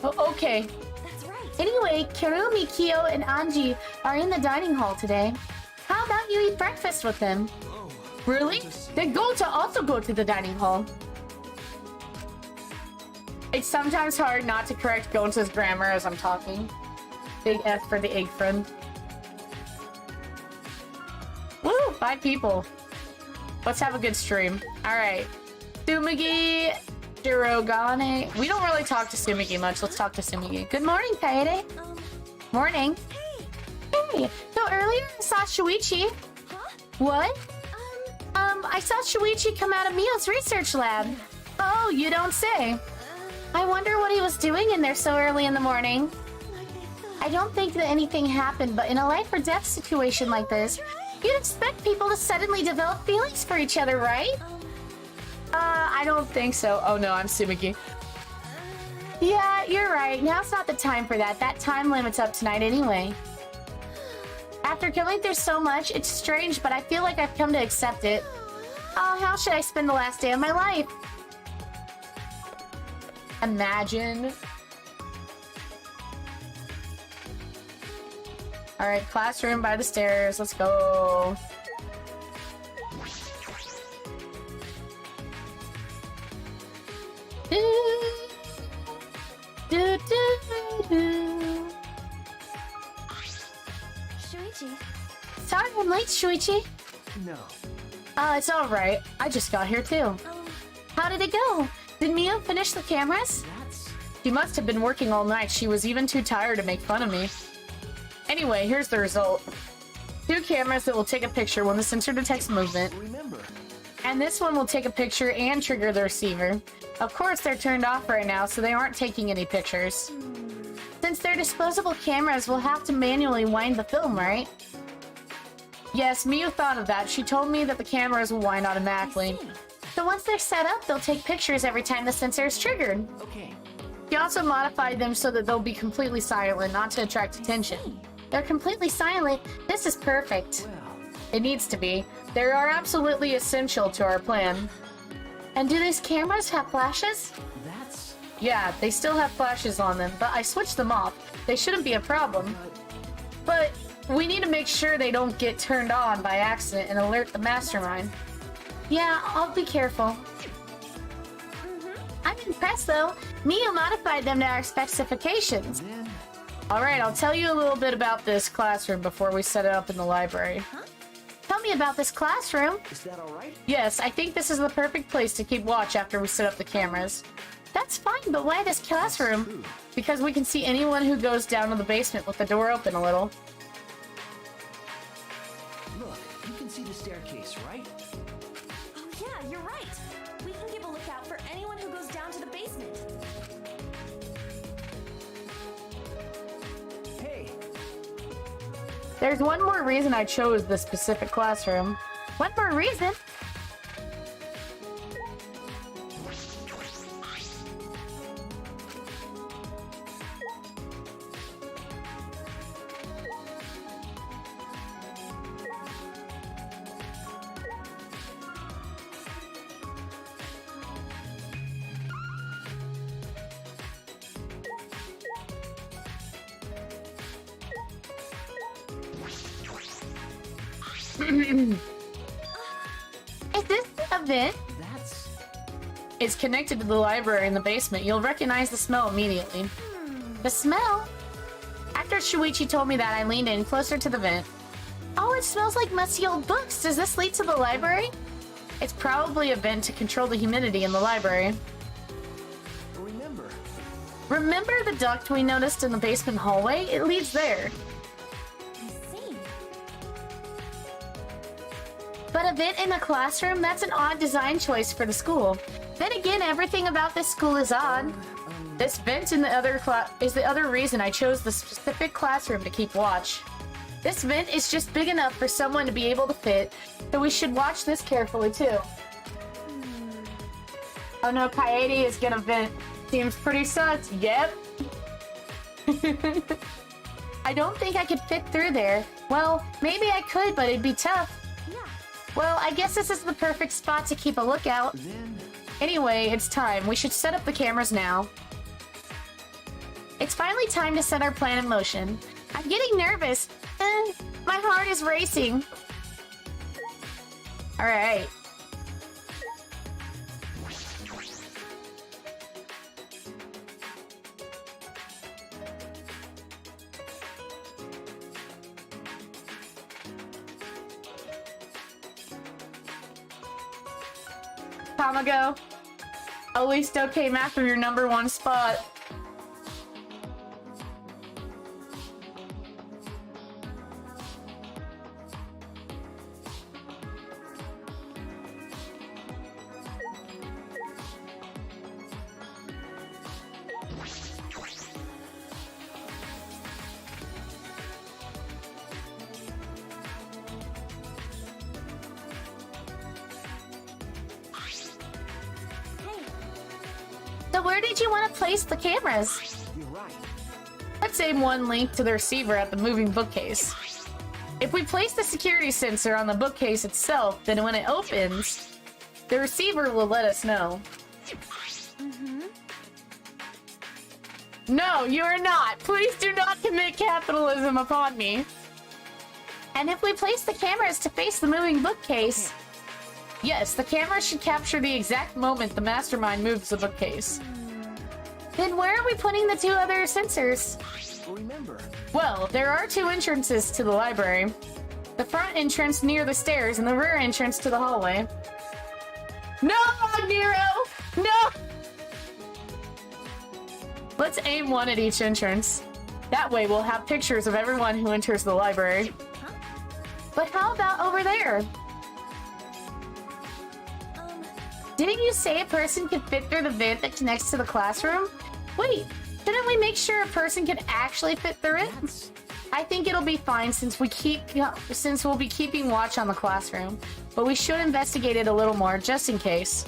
Oh, okay.
That's right.
Anyway, Kirumi, Kyo, and Angie are in the dining hall today. How about you eat breakfast with them? Really? Then Gonta also go to the dining hall. It's sometimes hard not to correct Gonta's grammar as I'm talking. Big F for the egg friend. Woo! 5 people. Let's have a good stream. Alright. Tsumugi, Shirogane. We don't really talk to Tsumugi much. Let's talk to Tsumugi. Good morning, Kaede. Morning. Hey! So earlier I saw Shuichi.
Huh?
What? I saw Shuichi come out of Mio's research lab. Oh, you don't say. I wonder what he was doing in there so early in the morning. I don't think that anything happened, but in a life or death situation like this, you'd expect people to suddenly develop feelings for each other, right? I don't think so. Oh no, I'm Tsumugi. Yeah, you're right. Now's not the time for that. That time limit's up tonight anyway. After going through so much, it's strange, but I feel like I've come to accept it. Oh, how should I spend the last day of my life? Imagine. Alright, classroom by the stairs. Let's go.
Shuichi.
Sorry I'm late, Shuichi.
No.
It's alright. I just got here too. How did it go? Did Mio finish the cameras? She must have been working all night. She was even too tired to make fun of me. Anyway, here's the result. 2 cameras that will take a picture when the sensor detects movement.
Remember.
And this one will take a picture and trigger the receiver. Of course, they're turned off right now, so they aren't taking any pictures. Since they're disposable cameras, we'll have to manually wind the film, right? Yes, Miu thought of that. She told me that the cameras will wind automatically. So once they're set up, they'll take pictures every time the sensor is triggered.
Okay.
She also modified them so that they'll be completely silent, not to attract attention. They're completely silent. This is perfect.
Well,
It needs to be. They are absolutely essential to our plan. And do these cameras have flashes?
that's...
Yeah, they still have flashes on them, but I switched them off. They shouldn't be a problem. But we need to make sure they don't get turned on by accident and alert the mastermind. Yeah, I'll be careful. I'm impressed though. Mia modified them to our specifications.
Then...
Alright, I'll tell you a little bit about this classroom before we set it up in the library. Tell me about this classroom.
Is that alright?
Yes, I think this is the perfect place to keep watch after we set up the cameras. That's fine, but why this classroom? Because we can see anyone who goes down to the basement with the door open a little.
Look, you can see the staircase, right?
Oh yeah, you're right. We can keep a lookout for anyone who goes down to the basement.
Hey,
There's one more reason I chose this specific classroom. One more reason? Is this a vent?
that's...
It's connected to the library in the basement. You'll recognize the smell immediately. The smell? After Shuichi told me that, I leaned in closer to the vent. Oh, it smells like musty old books. Does this lead to the library? It's probably a vent to control the humidity in the library.
Remember.
Remember the duct we noticed in the basement hallway? It leads there.
I see.
But a vent in a classroom? That's an odd design choice for the school. Then again, everything about this school is odd. This vent in the other is the other reason I chose the specific classroom to keep watch. This vent is just big enough for someone to be able to fit, so we should watch this carefully too. Oh no, Kaede is gonna vent. Seems pretty sus. Yep. I don't think I could fit through there. Well, maybe I could, but it'd be tough.
Yeah.
Well, I guess this is the perfect spot to keep a lookout.
Then...
Anyway, it's time. We should set up the cameras now. It's finally time to set our plan in motion. I'm getting nervous. My heart is racing. Alright. Tamago, Alisto came after your #1 spot. So where did you want to place the cameras?
You're right.
Let's aim one link to the receiver at the moving bookcase. If we place the security sensor on the bookcase itself, then when it opens, the receiver will let us know. No, you are not. Please do not commit capitalism upon me. And if we place the cameras to face the moving bookcase, yes, the camera should capture the exact moment the mastermind moves the bookcase. Then where are we putting the 2 other sensors?
Remember.
Well, there are 2 entrances to the library. The front entrance near the stairs and the rear entrance to the hallway. No, Nero! No! Let's aim one at each entrance. That way we'll have pictures of everyone who enters the library.
Huh?
But how about over there? Didn't you say a person could fit through the vent that connects to the classroom? Wait, didn't we make sure a person could actually fit through it? I think it'll be fine since we'll be keeping watch on the classroom. But we should investigate it a little more, just in case.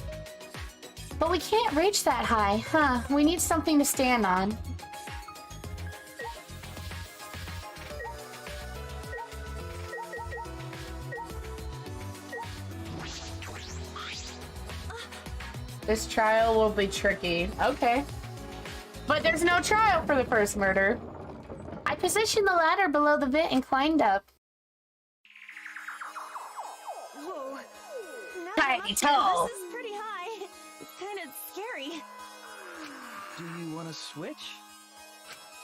But we can't reach that high, huh? We need something to stand on. This trial will be tricky. Okay. But there's no trial for the first murder. I positioned the ladder below the vent and climbed up.
Whoa.
Tiny toe.
This is pretty high. It's kind of scary.
Do you want to switch?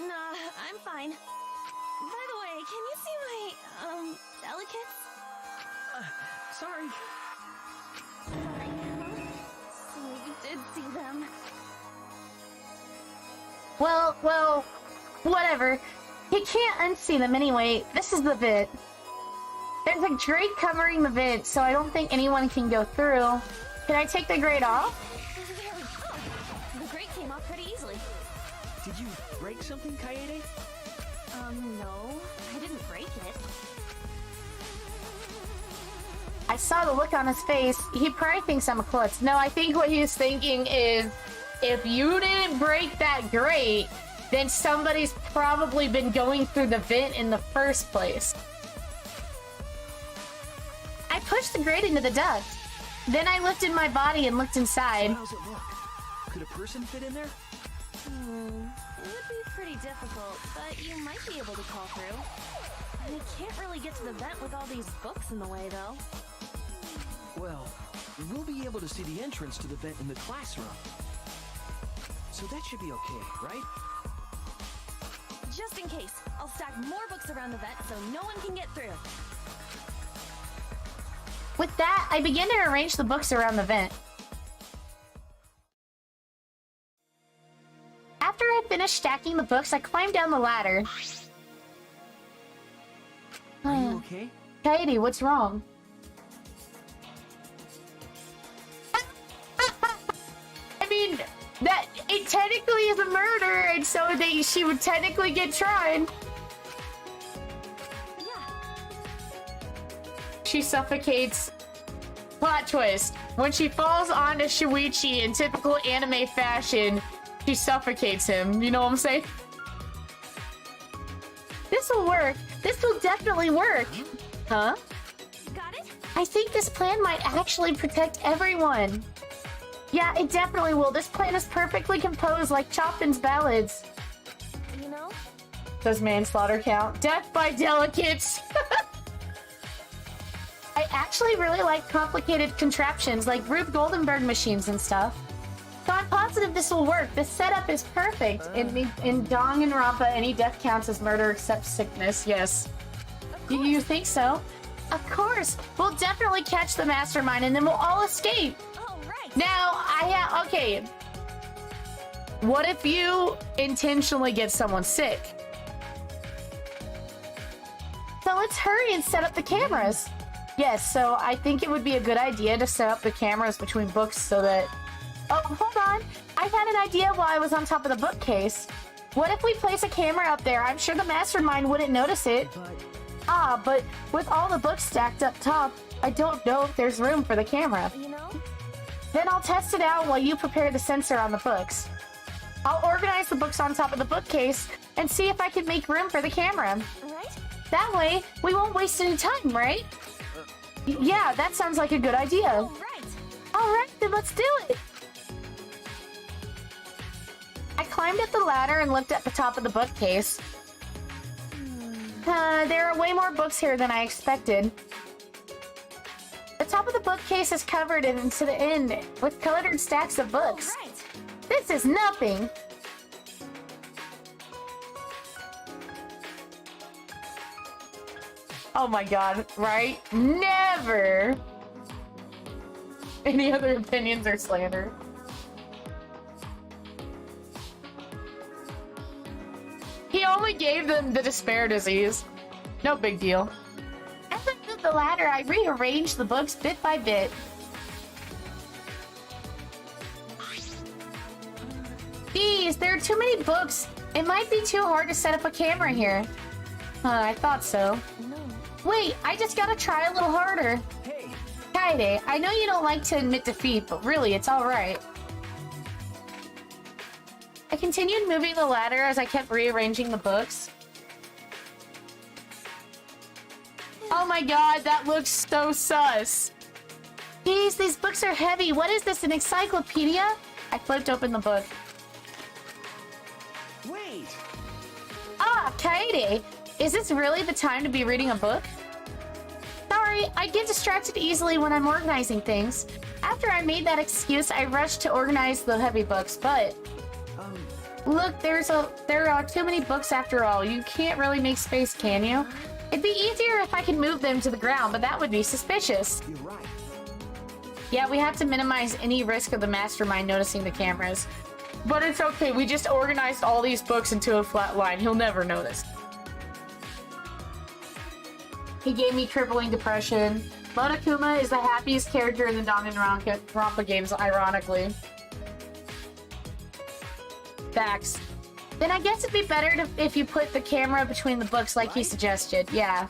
Nah, I'm fine. By the way, can you see my, delicates?
Sorry.
Sorry, huh? So you did see them.
Well, whatever. You can't unsee them anyway. This is the vent. There's a grate covering the vent, so I don't think anyone can go through. Can I take the grate off?
There we go. The grate came off pretty easily.
Did you break something, Kaede?
No. I didn't break it.
I saw the look on his face. He probably thinks I'm a klutz. No, I think what he's thinking is, if you didn't break that grate, then somebody's probably been going through the vent in the first place. I pushed the grate into the duct. Then I lifted my body and looked inside.
How's it look? Could a person fit in there?
It would be pretty difficult, but you might be able to crawl through. We can't really get to the vent with all these books in the way, though.
Well, we'll be able to see the entrance to the vent in the classroom. So that should be okay, right?
Just in case, I'll stack more books around the vent so no one can get through.
With that, I began to arrange the books around the vent. After I finished stacking the books, I climbed down the ladder.
Are you okay?
Katie, what's wrong? I mean, that it technically is a murder, and so she would technically get tried. She suffocates. Plot twist. When she falls onto Shuichi in typical anime fashion, she suffocates him. You know what I'm saying? This'll work. This will definitely work. Huh?
Got it?
I think this plan might actually protect everyone. Yeah, it definitely will. This plan is perfectly composed like Chopin's ballads.
You know?
Does manslaughter count? Death by delicates. I actually really like complicated contraptions like Rube Goldenberg machines and stuff. So I'm positive this will work. This setup is perfect. In Danganronpa, any death counts as murder except sickness. Yes. Do you think so? Of course. We'll definitely catch the mastermind and then we'll all escape.
Oh, right.
Now, okay. What if you intentionally get someone sick? So let's hurry and set up the cameras. Yes, so I think it would be a good idea to set up the cameras between books so that... Oh, hold on. I had an idea while I was on top of the bookcase. What if we place a camera up there? I'm sure the mastermind wouldn't notice it. But with all the books stacked up top, I don't know if there's room for the camera.
You know?
Then I'll test it out while you prepare the sensor on the books. I'll organize the books on top of the bookcase and see if I can make room for the camera.
Right?
That way, we won't waste any time, right? Yeah, that sounds like a good idea.
All right.
Alright, then let's do it! I climbed up the ladder and looked at the top of the bookcase. There are way more books here than I expected. The top of the bookcase is covered into the end with colored stacks of books.
All right.
This is nothing! Oh my god, right? Never! Any other opinions or slander? only gave them the despair disease. No big deal.
As I moved the ladder, I rearranged the books bit by bit. Geez, there are too many books. It might be too hard to set up a camera here. I thought so.
No.
Wait, I just gotta try a little harder.
Hey,
Kaede, I know you don't like to admit defeat, but really, it's alright. I continued moving the ladder as I kept rearranging the books.
Oh my god, that looks so sus.
Geez, these books are heavy. What is this, an encyclopedia? I flipped open the book.
wait!
Ah, Kaede, is this really the time to be reading a book? Sorry, I get distracted easily when I'm organizing things. After I made that excuse, I rushed to organize the heavy books, but... Look, there are too many books after all. You can't really make space, can you? It'd be easier if I could move them to the ground, but that would be suspicious.
You're right.
Yeah, we have to minimize any risk of the mastermind noticing the cameras. But it's okay, we just organized all these books into a flat line. He'll never notice.
He gave me crippling depression.
Monokuma is the happiest character in the Danganronpa games, ironically. Facts.
Then I guess it'd be better if you put the camera between the books like he suggested. Yeah.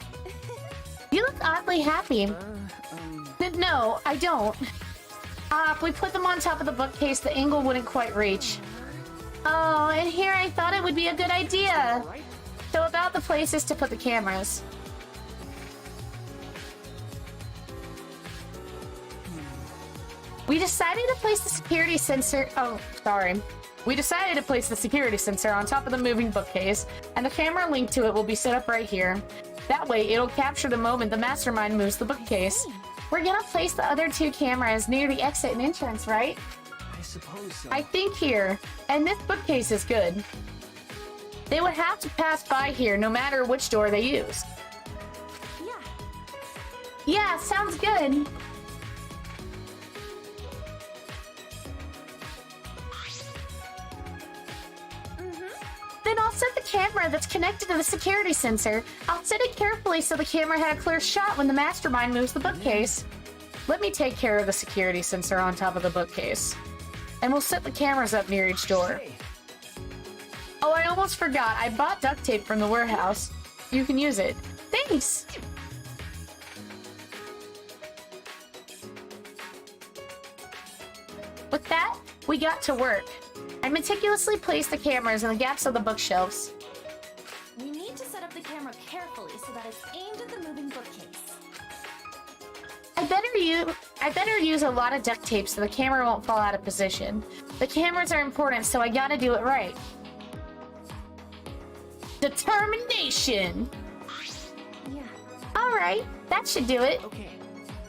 You look oddly happy. No, I don't. If we put them on top of the bookcase, the angle wouldn't quite reach. Oh, and here I thought it would be a good idea. So about the places to put the cameras. We decided to place the security sensor... Oh, sorry.
We decided to place the security sensor on top of the moving bookcase, and the camera linked to it will be set up right here. That way, it'll capture the moment the mastermind moves the bookcase.
We're gonna place the other two cameras near the exit and entrance, right?
I suppose so.
I think here, and this bookcase is good. They would have to pass by here no matter which door they use.
Yeah.
Yeah, sounds good. Then I'll set the camera that's connected to the security sensor. I'll set it carefully so the camera had a clear shot when the mastermind moves the bookcase.
Let me take care of the security sensor on top of the bookcase. And we'll set the cameras up near each door.
Hey,
Oh, I almost forgot. I bought duct tape from the warehouse. You can use it.
Thanks. With that, we got to work. I meticulously placed the cameras in the gaps of the bookshelves.
We need to set up the camera carefully so that it's aimed at the moving bookcase.
I better use a lot of duct tape so the camera won't fall out of position. The cameras are important, so I gotta do it right.
Determination!
Yeah.
Alright, that should do it.
okay.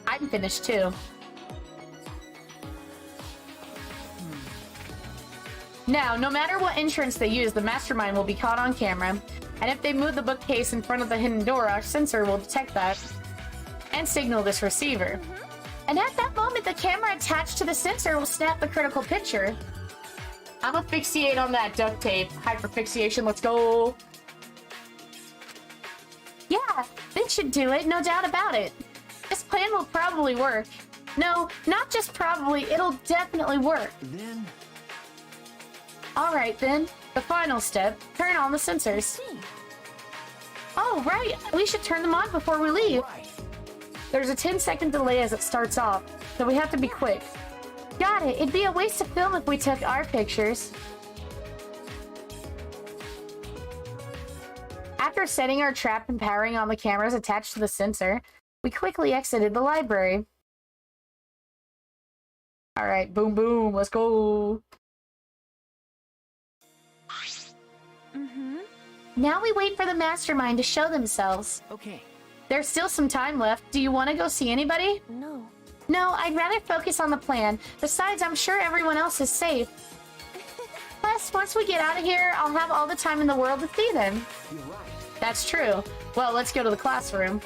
I'm finished too. Now, no matter what entrance they use, the mastermind will be caught on camera. And if they move the bookcase in front of the hidden door, our sensor will detect that and signal this receiver.
And at that moment, the camera attached to the sensor will snap the critical picture.
I'm gonna fixate on that duct tape. Hyperfixation, let's go.
Yeah, this should do it, no doubt about it. This plan will probably work. No, not just probably, it'll definitely work.
Then,
Alright then.
The final step, turn on the sensors.
See.
Oh, right, we should turn them on before we leave.
right.
There's a 10-second delay as it starts off, so we have to be quick.
Got it, it'd be a waste of film if we took our pictures.
After setting our trap and powering on the cameras attached to the sensor, we quickly exited the library. Alright, boom boom, let's go.
Now we wait for the mastermind to show themselves.
Okay.
There's still some time left. Do you want to go see anybody?
No.
No, I'd rather focus on the plan. Besides, I'm sure everyone else is safe. Plus, once we get out of here, I'll have all the time in the world to see them.
You're right.
That's true. Well, let's go to the classroom.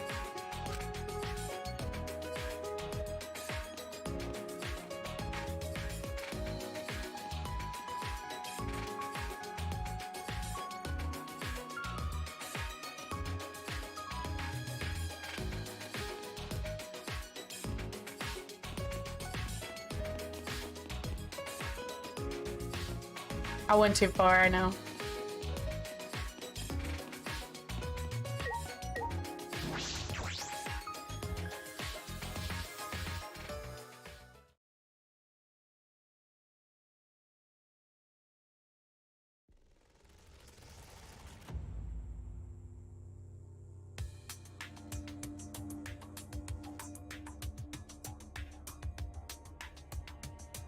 I went too far, I know.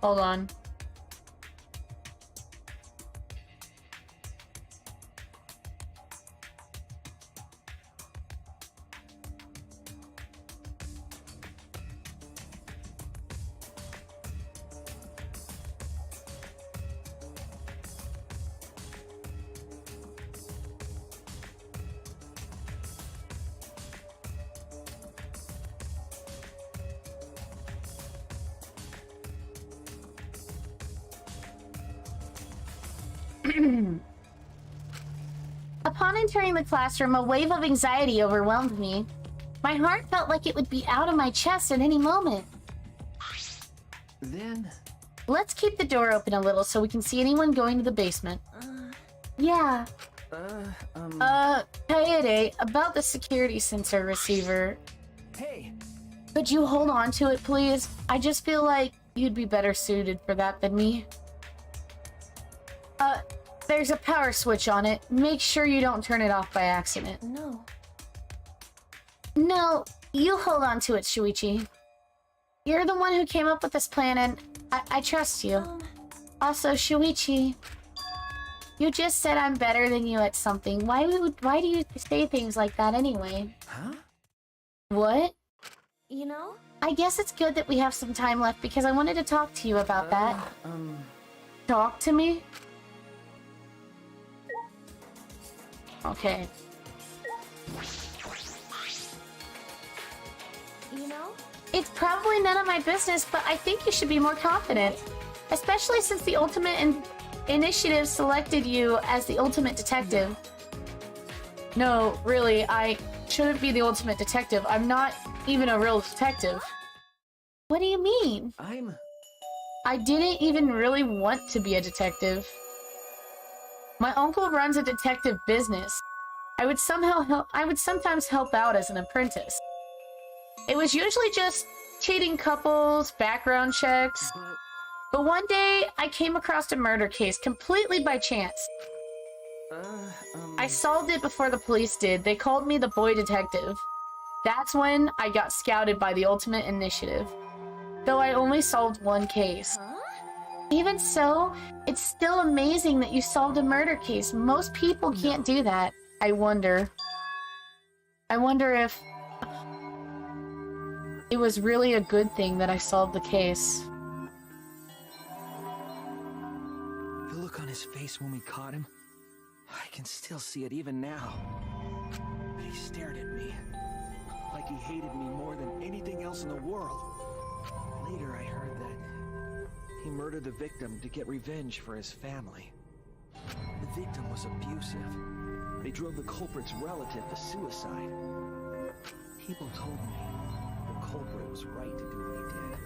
Hold on. Upon entering the classroom, a wave of anxiety overwhelmed me. My heart felt like it would be out of my chest at any moment.
Then...
Let's keep the door open a little so we can see anyone going to the basement. Yeah. Kaede, about the security sensor receiver.
Hey!
Could you hold on to it, please? I just feel like you'd be better suited for that than me. There's a power switch on it. Make sure you don't turn it off by accident.
No.
No, you hold on to it, Shuichi. You're the one who came up with this plan, and I trust you. Also, Shuichi, you just said I'm better than you at something. Why do you say things like that anyway?
Huh?
What?
You know?
I guess it's good that we have some time left because I wanted to talk to you about that. Talk to me? Okay.
You know?
It's probably none of my business, but I think you should be more confident. Especially since the Ultimate Initiative selected you as the Ultimate Detective. No, really, I shouldn't be the Ultimate Detective. I'm not even a real detective. What do you mean? I didn't even really want to be a detective. My uncle runs a detective business. I would sometimes help out as an apprentice. It was usually just cheating couples, background checks. But one day, I came across a murder case completely by chance. I solved it before the police did. They called me the boy detective. That's when I got scouted by the Ultimate Initiative. Though I only solved one case.
Huh?
Even so, it's still amazing that you solved a murder case. Most people can't do that. I wonder if it was really a good thing that I solved the case.
The look on his face when we caught him, I can still see it even now. He stared at me, like he hated me more than anything else in the world. Later I heard that he murdered the victim to get revenge for his family. The victim was abusive. They drove the culprit's relative to suicide. People told me the culprit was right to do what he did.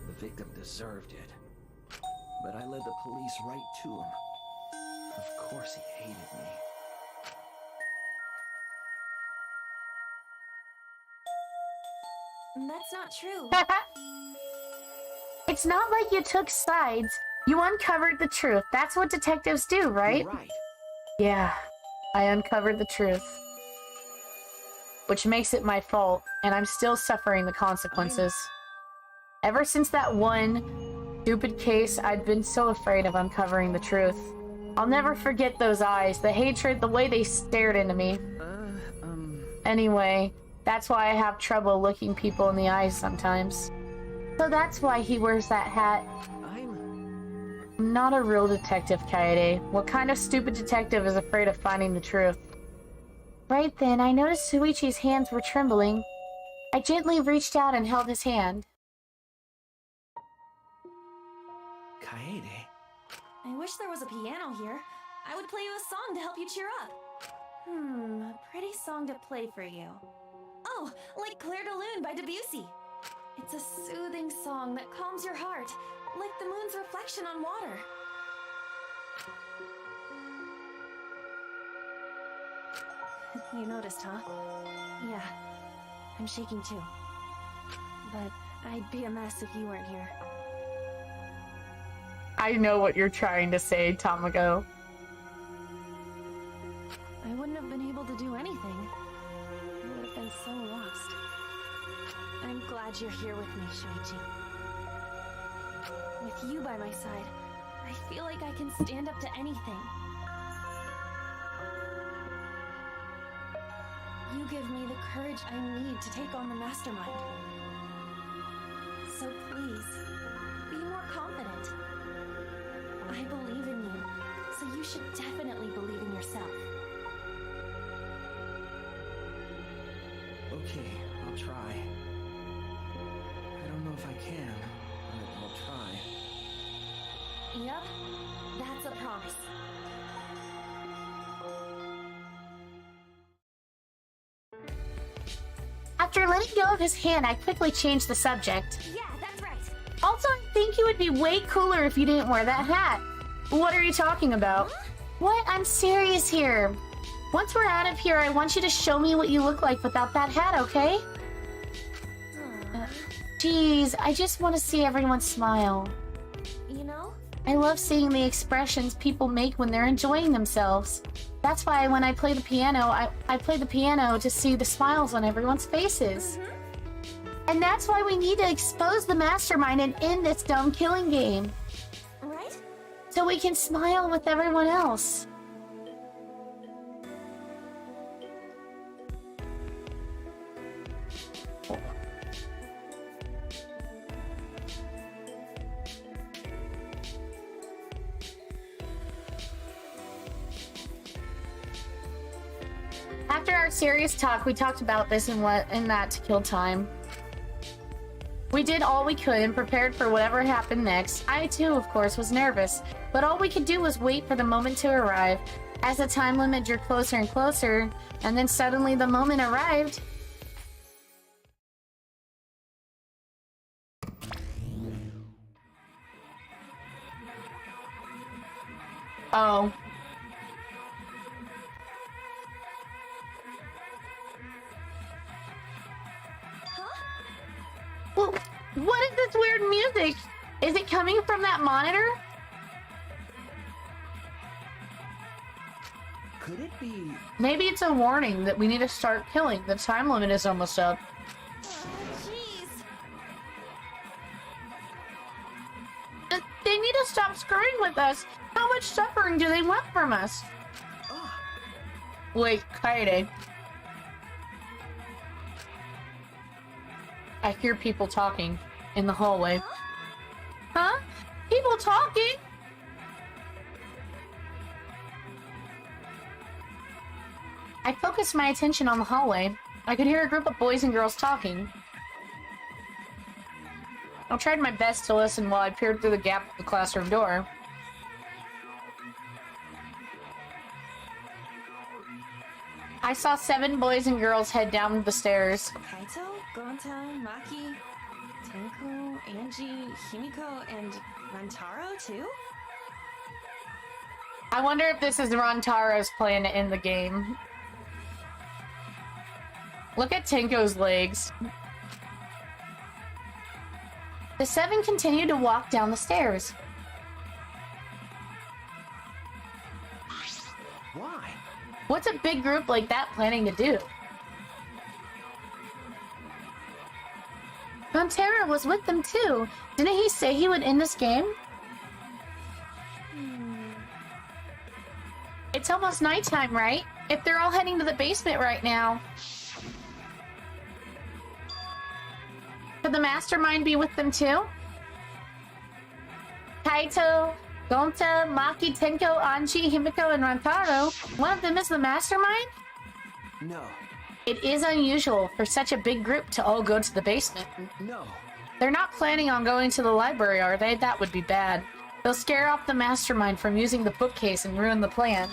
The victim deserved it. But I led the police right to him. Of course he hated me.
That's not true.
It's not like you took sides. You uncovered the truth. That's what detectives do, right?
You're right.
Yeah, I uncovered the truth. Which makes it my fault, and I'm still suffering the consequences. Ever since that one stupid case, I'd been so afraid of uncovering the truth. I'll never forget those eyes, the hatred, the way they stared into me. Anyway, that's why I have trouble looking people in the eyes sometimes. So that's why he wears that hat. I'm not a real detective, Kaede. What kind of stupid detective is afraid of finding the truth? Right then, I noticed Shuichi's hands were trembling. I gently reached out and held his hand.
Kaede?
I wish there was a piano here. I would play you a song to help you cheer up. A pretty song to play for you. Oh, like Clair de Lune by Debussy. It's a soothing song that calms your heart, like the moon's reflection on water. You noticed, huh? Yeah. I'm shaking too. But I'd be a mess if you weren't here.
I know what you're trying to say, Tamako.
I wouldn't have been able to do anything. I would have been so lost. I'm glad you're here with me, Shuichi. With you by my side, I feel like I can stand up to anything. You give me the courage I need to take on the Mastermind. So please, be more confident. I believe in you, so you should definitely believe in yourself.
Okay, I'll try. I don't know if I can, but I'll try.
Yep, that's a promise.
After letting go of his hand, I quickly changed the subject.
Yeah, that's right.
Also, I think you would be way cooler if you didn't wear that hat.
What are you talking about?
What? I'm serious here. Once we're out of here, I want you to show me what you look like without that hat, okay? Geez, I just want to see everyone smile.
You know,
I love seeing the expressions people make when they're enjoying themselves. That's why when I play the piano, I play the piano to see the smiles on everyone's faces. And that's why we need to expose the Mastermind and end this dumb killing game.
right?
So we can smile with everyone else. After our serious talk, we talked about this in that to kill time. We did all we could and prepared for whatever happened next. I too, of course, was nervous, but all we could do was wait for the moment to arrive. As the time limit drew closer and closer, and then suddenly the moment arrived.
Oh.
Well, what is this weird music? Is it coming from that monitor?
Could it be...
Maybe it's a warning that we need to start killing. The time limit is almost up.
Jeez.
They need to stop screwing with us. How much suffering do they want from us? Wait, Kaede. I hear people talking in the hallway. Huh? People talking?
I focused my attention on the hallway.
I could hear a group of boys and girls talking. I tried my best to listen while I peered through the gap of the classroom door.
I saw 7 boys and girls head down the stairs.
Kaito, Gonta, Maki, Tenko, Angie, Himiko, and Rantaro too?
I wonder if this is Rantaro's plan to end the game. Look at Tenko's legs.
The 7 continued to walk down the stairs.
Why?
What's a big group like that planning to do?
Montero was with them too. Didn't he say he would end this game? It's almost nighttime, right? If they're all heading to the basement right now. Could the Mastermind be with them too? Kaito, Gonta, Maki, Tenko, Anji, Himiko, and Rantaro. One of them is the Mastermind?
No.
It is unusual for such a big group to all go to the basement.
No.
They're not planning on going to the library, are they? That would be bad. They'll scare off the Mastermind from using the bookcase and ruin the plan.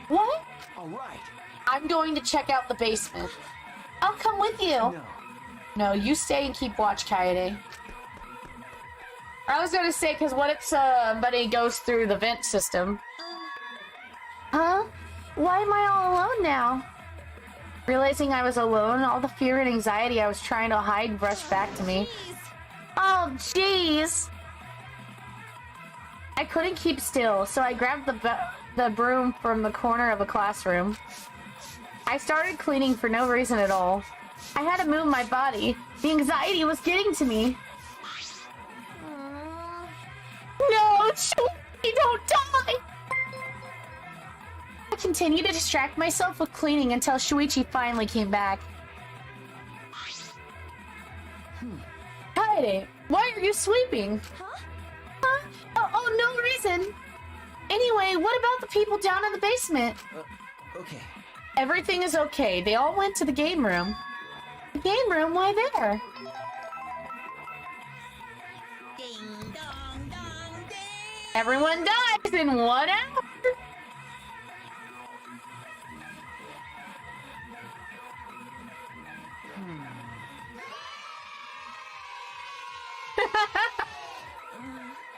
What?
All right.
I'm going to check out the basement.
I'll come with you.
No.
No, you stay and keep watch, Kaede. I was gonna say, because what if somebody goes through the vent system?
Why am I all alone now? Realizing I was alone, all the fear and anxiety I was trying to hide rushed back to me. Oh, jeez! I couldn't keep still, so I grabbed the broom from the corner of a classroom. I started cleaning for no reason at all. I had to move my body. The anxiety was getting to me. No, Shuichi, don't die! I continued to distract myself with cleaning until Shuichi finally came back. Kaede, why are you sweeping? Huh? Oh, no reason. Anyway, what about the people down in the basement?
Okay.
Everything is okay. They all went to the game room. The game room? Why there?
Ding dong dong ding.
Everyone dies in 1 hour.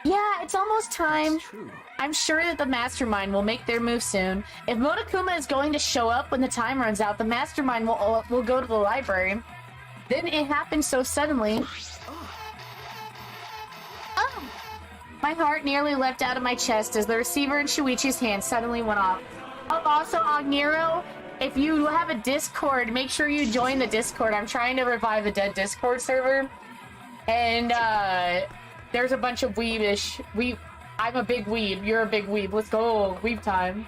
Yeah, it's almost time.
True.
I'm sure that the Mastermind will make their move soon. If Monokuma is going to show up when the time runs out, the Mastermind will go to the library. Then it happened so suddenly. Oh! My heart nearly leapt out of my chest as the receiver in Shuichi's hand suddenly went off. Oh, also, Agniro, if you have a Discord, make sure you join the Discord. I'm trying to revive a dead Discord server. And, there's a bunch of weebish. I'm a big weeb. You're a big weeb. Let's go. Weeb time.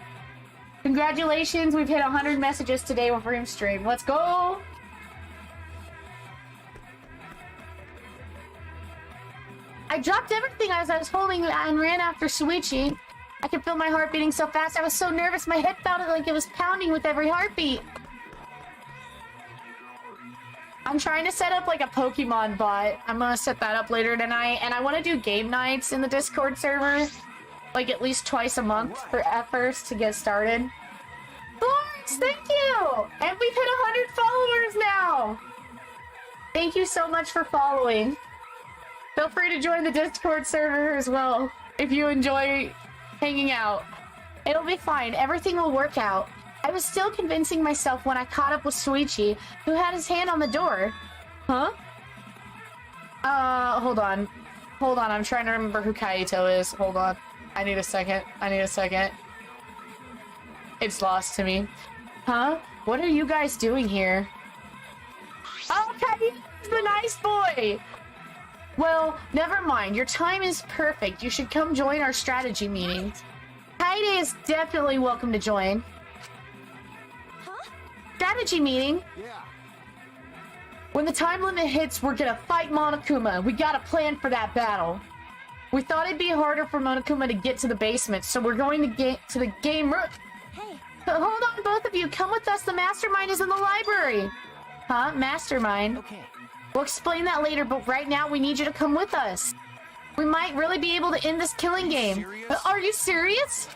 Congratulations. We've hit 100 messages today with Room Stream. Let's go. I dropped everything as I was holding and ran after Shuichi. I could feel my heart beating so fast. I was so nervous. My head felt like it was pounding with every heartbeat. I'm trying to set up like a Pokemon bot. I'm gonna set that up later tonight. And I want to do game nights in the Discord server. Like at least twice a month for efforts to get started. Florence, thank you! And we've hit 100 followers now! Thank you so much for following. Feel free to join the Discord server as well if you enjoy hanging out. It'll be fine. Everything will work out. I was still convincing myself when I caught up with Shuichi, who had his hand on the door. Huh? Hold on. Hold on, I'm trying to remember who Kaito is. Hold on. I need a second. It's lost to me. Huh? What are you guys doing here? Oh, Kaito's the nice boy! Well, never mind. Your time is perfect. You should come join our strategy meeting. Kaede is definitely welcome to join. Strategy meeting?
Yeah.
When the time limit hits, we're gonna fight Monokuma. We got a plan for that battle. We thought it'd be harder for Monokuma to get to the basement, so we're going to get to the game room.
Hey.
Hold on, both of you. Come with us. The Mastermind is in the library. Huh? Mastermind?
Okay.
We'll explain that later, but right now we need you to come with us. We might really be able to end this killing game.
serious?
Are you serious?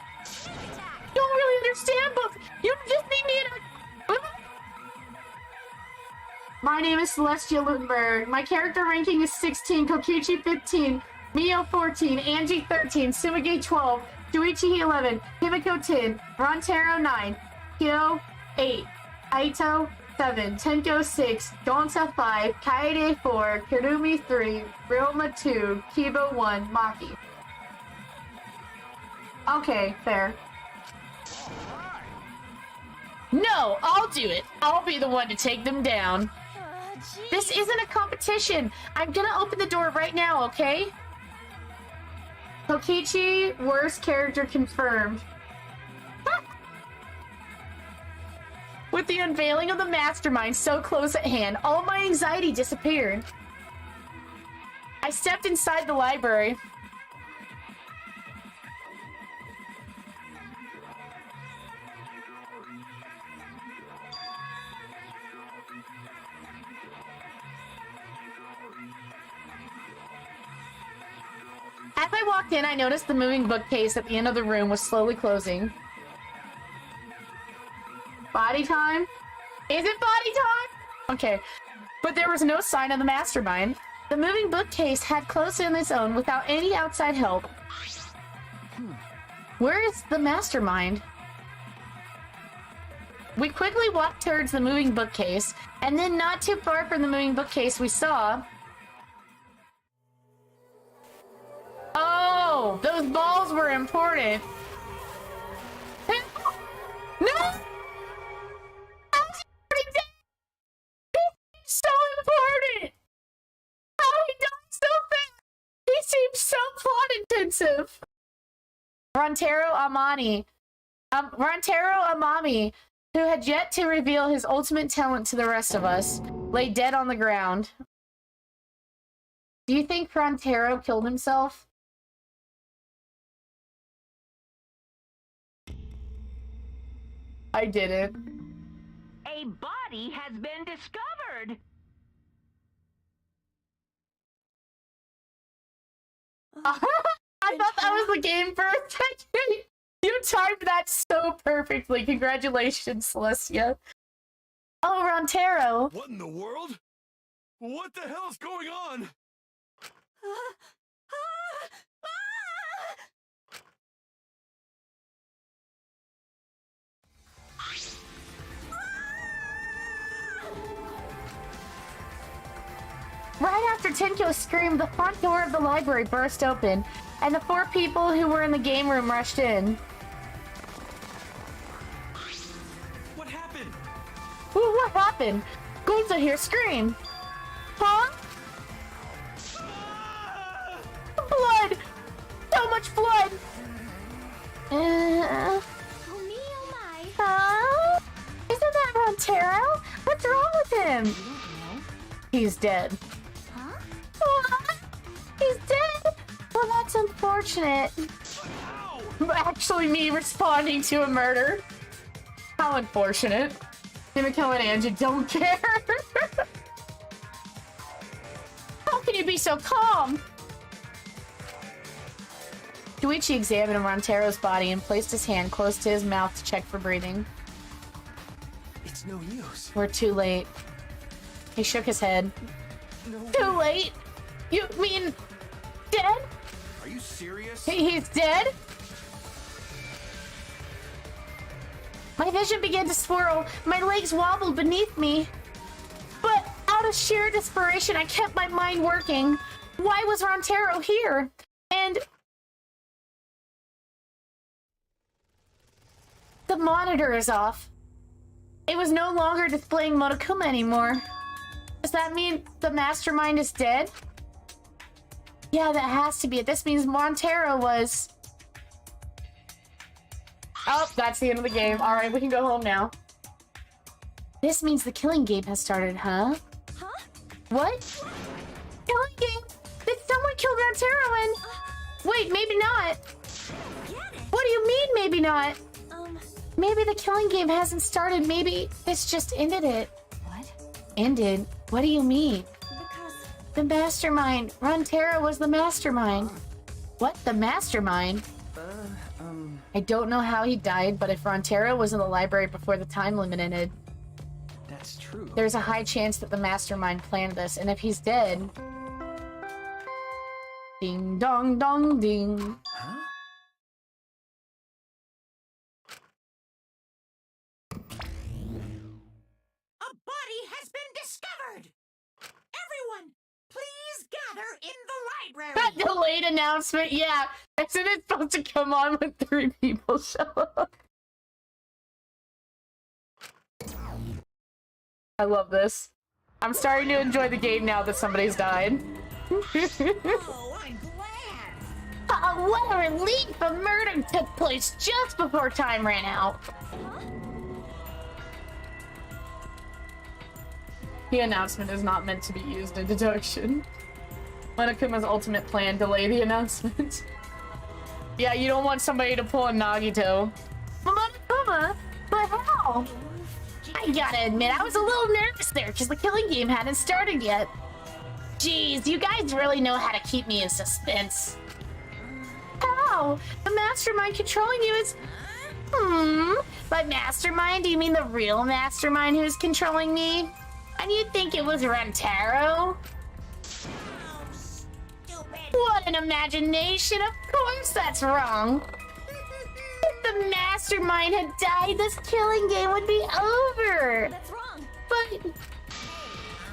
Don't really understand, but you just need me to... My name is Celestia Lutenberg. My character ranking is 16, Kokichi 15, Mio 14, Angie 13, Sumige 12, Shuichi 11, Himiko 10, Rontero 9, Kyo 8, Aito 7, Tenko 6, Gonsa 5, Kaede 4, Kirumi 3, Ryoma 2, Kiba 1, Maki. Okay, fair. No, I'll do it. I'll be the one to take them down. This isn't a competition. I'm gonna open the door right now, okay? Kokichi, worst character confirmed. With the unveiling of the Mastermind so close at hand, all my anxiety disappeared. I stepped inside the library. As I walked in, I noticed the moving bookcase at the end of the room was slowly closing. Body time? Is it body time? Okay. But there was no sign of the Mastermind. The moving bookcase had closed on its own without any outside help. Where is the Mastermind?
We quickly walked towards the moving bookcase, and then not too far from the moving bookcase, we saw... Oh, those balls were important. No! How's he dead? He's so important! How he died so fast? He seems so plot intensive. Rontaro Amami, who had yet to reveal his ultimate talent to the rest of us, lay dead on the ground. Do you think Rontaro killed himself? I didn't.
A body has been discovered.
I thought that was the game for a second. You timed that so perfectly. Congratulations, Celestia. Oh, Rontaro.
What in the world? What the hell's going on?
Right after Tenko screamed, the front door of the library burst open, and the 4 people who were in the game room rushed in.
What happened?
Ooh, what happened? Gonzo here scream. Huh?
Ah!
Blood! So much blood!
Oh me, oh my.
Huh? Isn't that Rontaro? What's wrong with him? He's dead.
Huh?
What? He's dead? Well, that's unfortunate.
Ow!
Actually, me responding to a murder. How unfortunate. Himiko and Angie don't care. How can you be so calm? Shuichi examined Rontaro's body and placed his hand close to his mouth to check for breathing.
It's no use.
We're too late. He shook his head.
No.
Too late? You mean dead?
Are you serious?
He's dead? My vision began to swirl. My legs wobbled beneath me. But out of sheer desperation, I kept my mind working. Why was Rontaro here? And the monitor is off. It was no longer displaying Monokuma anymore. Does that mean the mastermind is dead? Yeah, that has to be it. This means Rontaro was... Oh, that's the end of the game. Alright, we can go home now. This means the killing game has started, huh?
Huh?
What? Killing game? Did someone kill Rontaro and... Wait, maybe not.
Get it?
What do you mean, maybe not? Maybe the killing game hasn't started. Maybe this just ended it.
What?
Ended? What do you mean?
Because...
The mastermind. Rontaro was the mastermind. What? The mastermind? I don't know how he died, but if Rontaro was in the library before the time limit ended,
That's true.
there's a high chance that the mastermind planned this. And if he's dead... Ding dong dong ding.
Huh?
A body has been discovered. Everyone, please gather in the library.
That delayed announcement, yeah. Isn't it supposed to come on when 3 people show up? I love this. I'm starting to enjoy the game now that somebody's died.
Oh, I'm glad.
What a relief! A murder took place just before time ran out. The announcement is not meant to be used in deduction. Monokuma's ultimate plan, delay the announcement. Yeah, you don't want somebody to pull a Nagito. Monokuma? But how? I gotta admit, I was a little nervous there because the killing game hadn't started yet. Jeez, you guys really know how to keep me in suspense. How? The mastermind controlling you is... By mastermind, do you mean the real mastermind who's controlling me? And you think it was Rontaro? What an imagination! Of course that's wrong! If the
the mastermind had died, this killing game would be over.
That's wrong.
But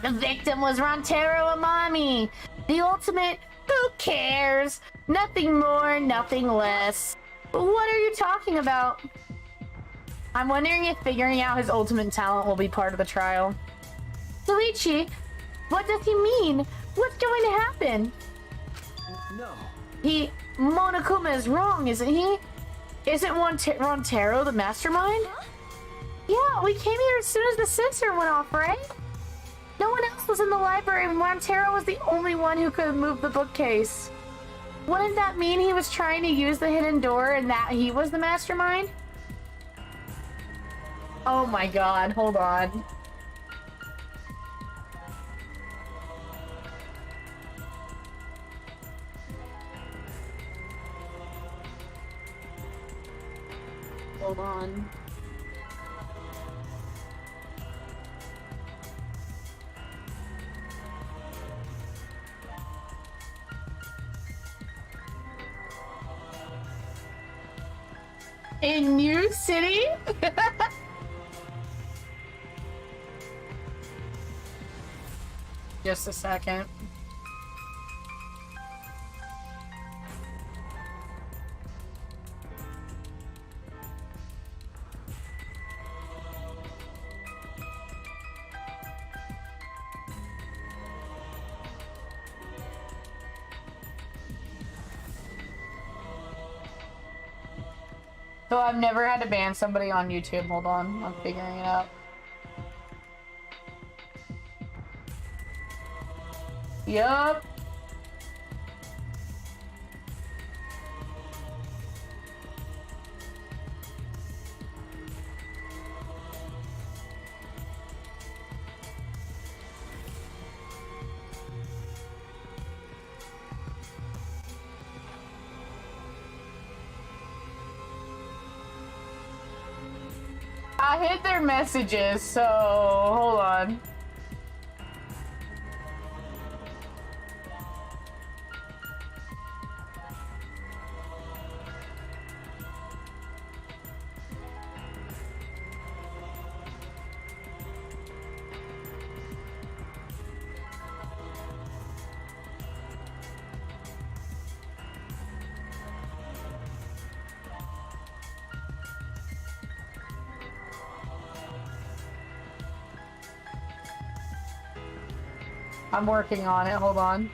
the victim was Rontaro Amami. The ultimate, who cares? Nothing more, nothing less. What are you talking about? I'm wondering if figuring out his ultimate talent will be part of the trial. Soichi, what does he mean? What's going to happen?
No.
Monokuma is wrong, isn't he? Isn't Rontaro the mastermind?
Huh?
Yeah, we came here as soon as the sensor went off, right? No one else was in the library and Rontaro was the only one who could move the bookcase. Wouldn't that mean he was trying to use the hidden door and that he was the mastermind? Oh my god, hold on. Hold on. In New City? Just a second. So I've never had to ban somebody on YouTube. Hold on, I'm figuring it out. Yup. I hid their messages, so hold on. I'm working on it, hold on.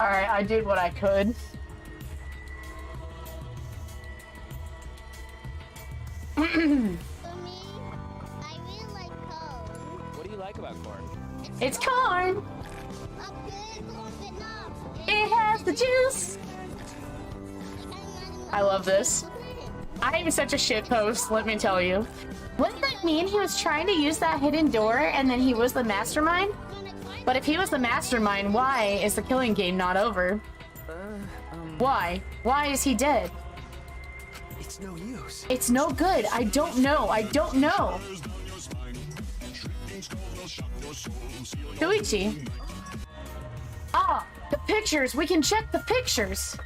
Alright, I did what I could.
For me, I really like corn.
What do you like about corn?
It's corn!
A good corn, but not.
It has the juice! I love this. I am such a shitpost, let me tell you. Wouldn't that mean he was trying to use that hidden door and then he was the mastermind? But if he was the mastermind, why is the killing game not over? Why? Why is he dead?
It's no use.
It's no good. I don't know. I don't know. Koichi. Ah, the pictures. We can check the pictures.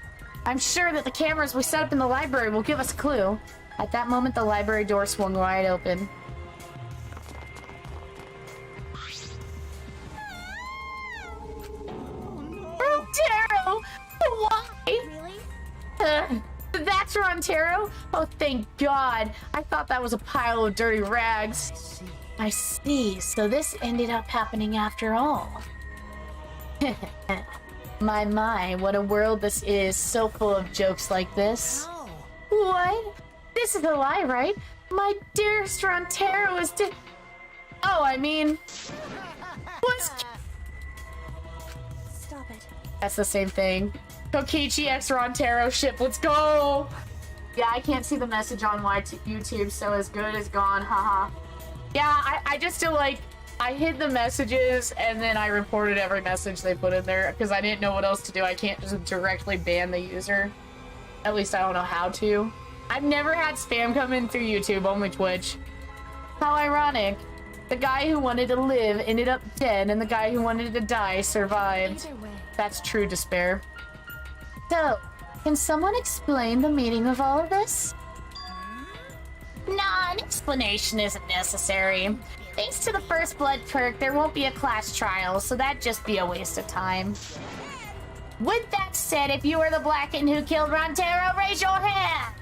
I'm sure that the cameras we set up in the library will give us a clue. At that moment, the library door swung wide open. Rontaro! Why?
Really?
That's Rontaro? Oh, thank God. I thought that was a pile of dirty rags. I see. So this ended up happening after all. My, what a world this is. So full of jokes like this.
No.
What? This is a lie, right? My dearest Rontaro is dead.
Oh, I mean, what's...
Stop it.
That's the same thing. Kokichi X Rontero ship, let's go! Yeah, I can't see the message on YouTube, so as good as gone, haha. Yeah, I just feel like I hid the messages and then I reported every message they put in there because I didn't know what else to do. I can't just directly ban the user. At least I don't know how to. I've never had spam come in through YouTube, only Twitch. How ironic. The guy who wanted to live ended up dead and the guy who wanted to die survived.
Either way.
That's true despair.
So, can someone explain the meaning of all of this? Nah, an explanation isn't necessary. Thanks to the First Blood perk, there won't be a class trial, so that'd just be a waste of time. With that said, if you are the Blacken who killed Rontero, raise your hand!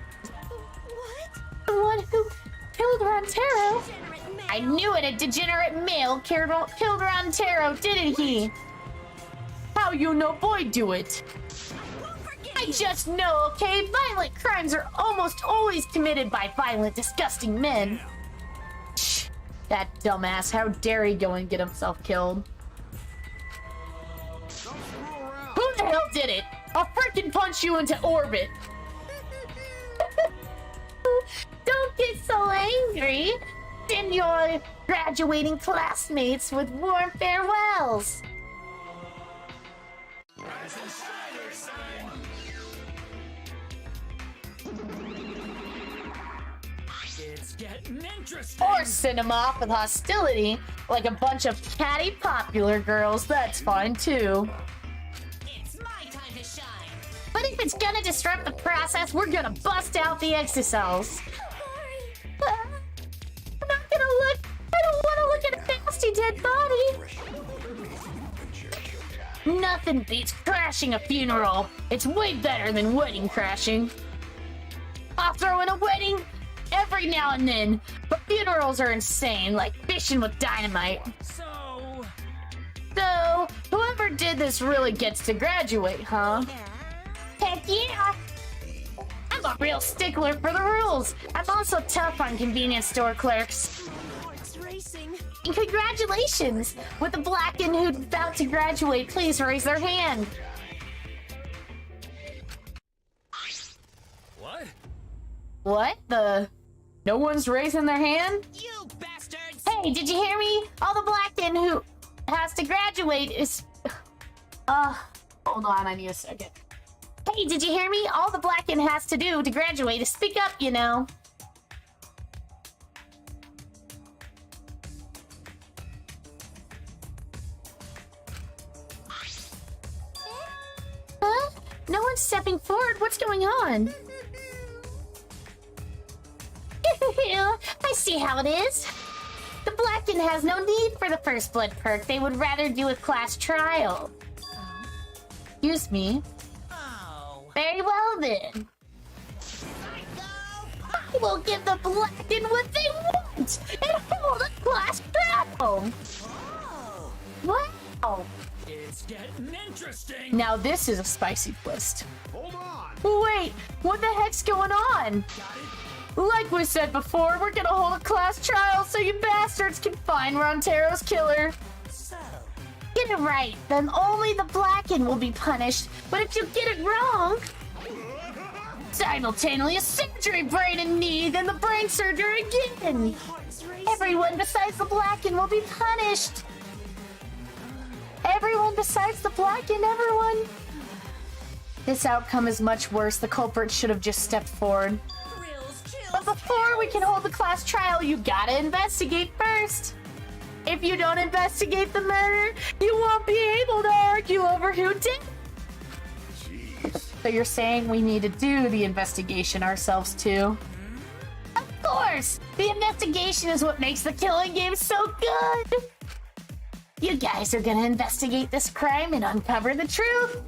What?
The one who killed Rontero?
Degenerate man.
I knew it, a degenerate male killed Rontero, didn't he?
How you know boy do it?
Won't forget
I
you.
just know, okay? Violent crimes are almost always committed by violent, disgusting men.
Shh, that dumbass, how dare he go and get himself killed? Who the hell did it? I'll freaking punch you into orbit!
Don't get so angry. Send your graduating classmates with warm farewells.
It's getting interesting.
Or send him off with hostility, like a bunch of catty popular girls, that's fine too.
It's my time to shine.
But if it's gonna disrupt the process, we're gonna bust out the exocells. I'm not gonna look. I don't wanna look at a nasty dead body.
Threshold of amazing adventure.
Nothing beats crashing a funeral. It's way better than wedding crashing. I'll throw in a wedding every now and then, but funerals are insane, like fishing with dynamite.
So,
So, whoever did this really gets to graduate, huh? Heck yeah! I'm a real stickler for the rules. I'm also tough on convenience store clerks.
Hearts racing.
And congratulations! With the Blacken who's about to graduate, please raise their hand.
what?
What the? No one's raising their hand?
You bastards!
Hey, did you hear me? All the Blacken who has to graduate is...
Hold on, I need a second.
Hey, did you hear me? All the Blacken has to do to graduate is speak up, you know. Huh? No one's stepping forward. What's going on? I see how it is. The Blacken has no need for the First Blood perk. They would rather do a class trial.
Excuse me.
Oh.
Very well then. I will give the Blacken what they want and hold a class trial. Wow.
It's getting interesting.
Now this is a spicy twist.
Hold on.
Wait, what the heck's going on?
Got it?
Like we said before, we're gonna hold a class trial so you bastards can find Rontero's killer.
So,
Get it right, then only the Blacken will be punished. But if you get it wrong, simultaneously a surgery brain and knee, then the brain surgery again.
Hearts racing.
Everyone besides the Blacken will be punished. Everyone besides the Blacken, everyone.
This outcome is much worse. The culprit should have just stepped forward.
Thrills, chills,
But before we can hold the class trial, you gotta investigate first. If you don't investigate the murder, you won't be able to argue over who did.
Jeez.
So you're saying we need to do the investigation ourselves too?
Of course, the investigation is what makes the killing game so good. You guys are gonna investigate this crime and uncover the truth.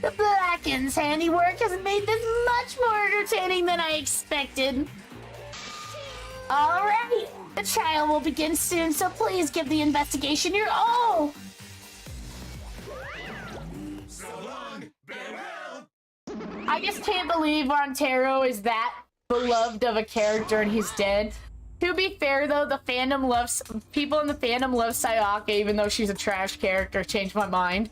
The Blacken's handiwork has made this much more entertaining than I expected. All right, the trial will begin soon, so please give the investigation your all.
So long, farewell.
I just can't believe Rontero is that beloved of a character and he's dead. To be fair though, people in the fandom love Sayaka even though she's a trash character. Changed my mind.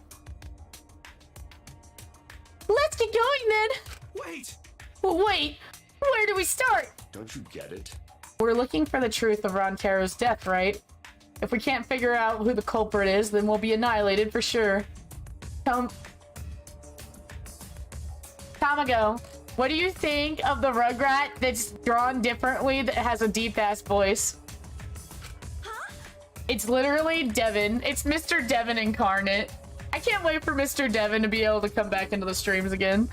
Let's get going then.
Wait!
Wait, where do we start?
Don't you get it?
We're looking for the truth of Rontaro's death, right? If we can't figure out who the culprit is, then we'll be annihilated for sure. Tamago, what do you think of the Rugrat that's drawn differently that has a deep-ass voice?
Huh?
It's literally Devin. It's Mr. Devin incarnate. I can't wait for Mr. Devin to be able to come back into the streams again.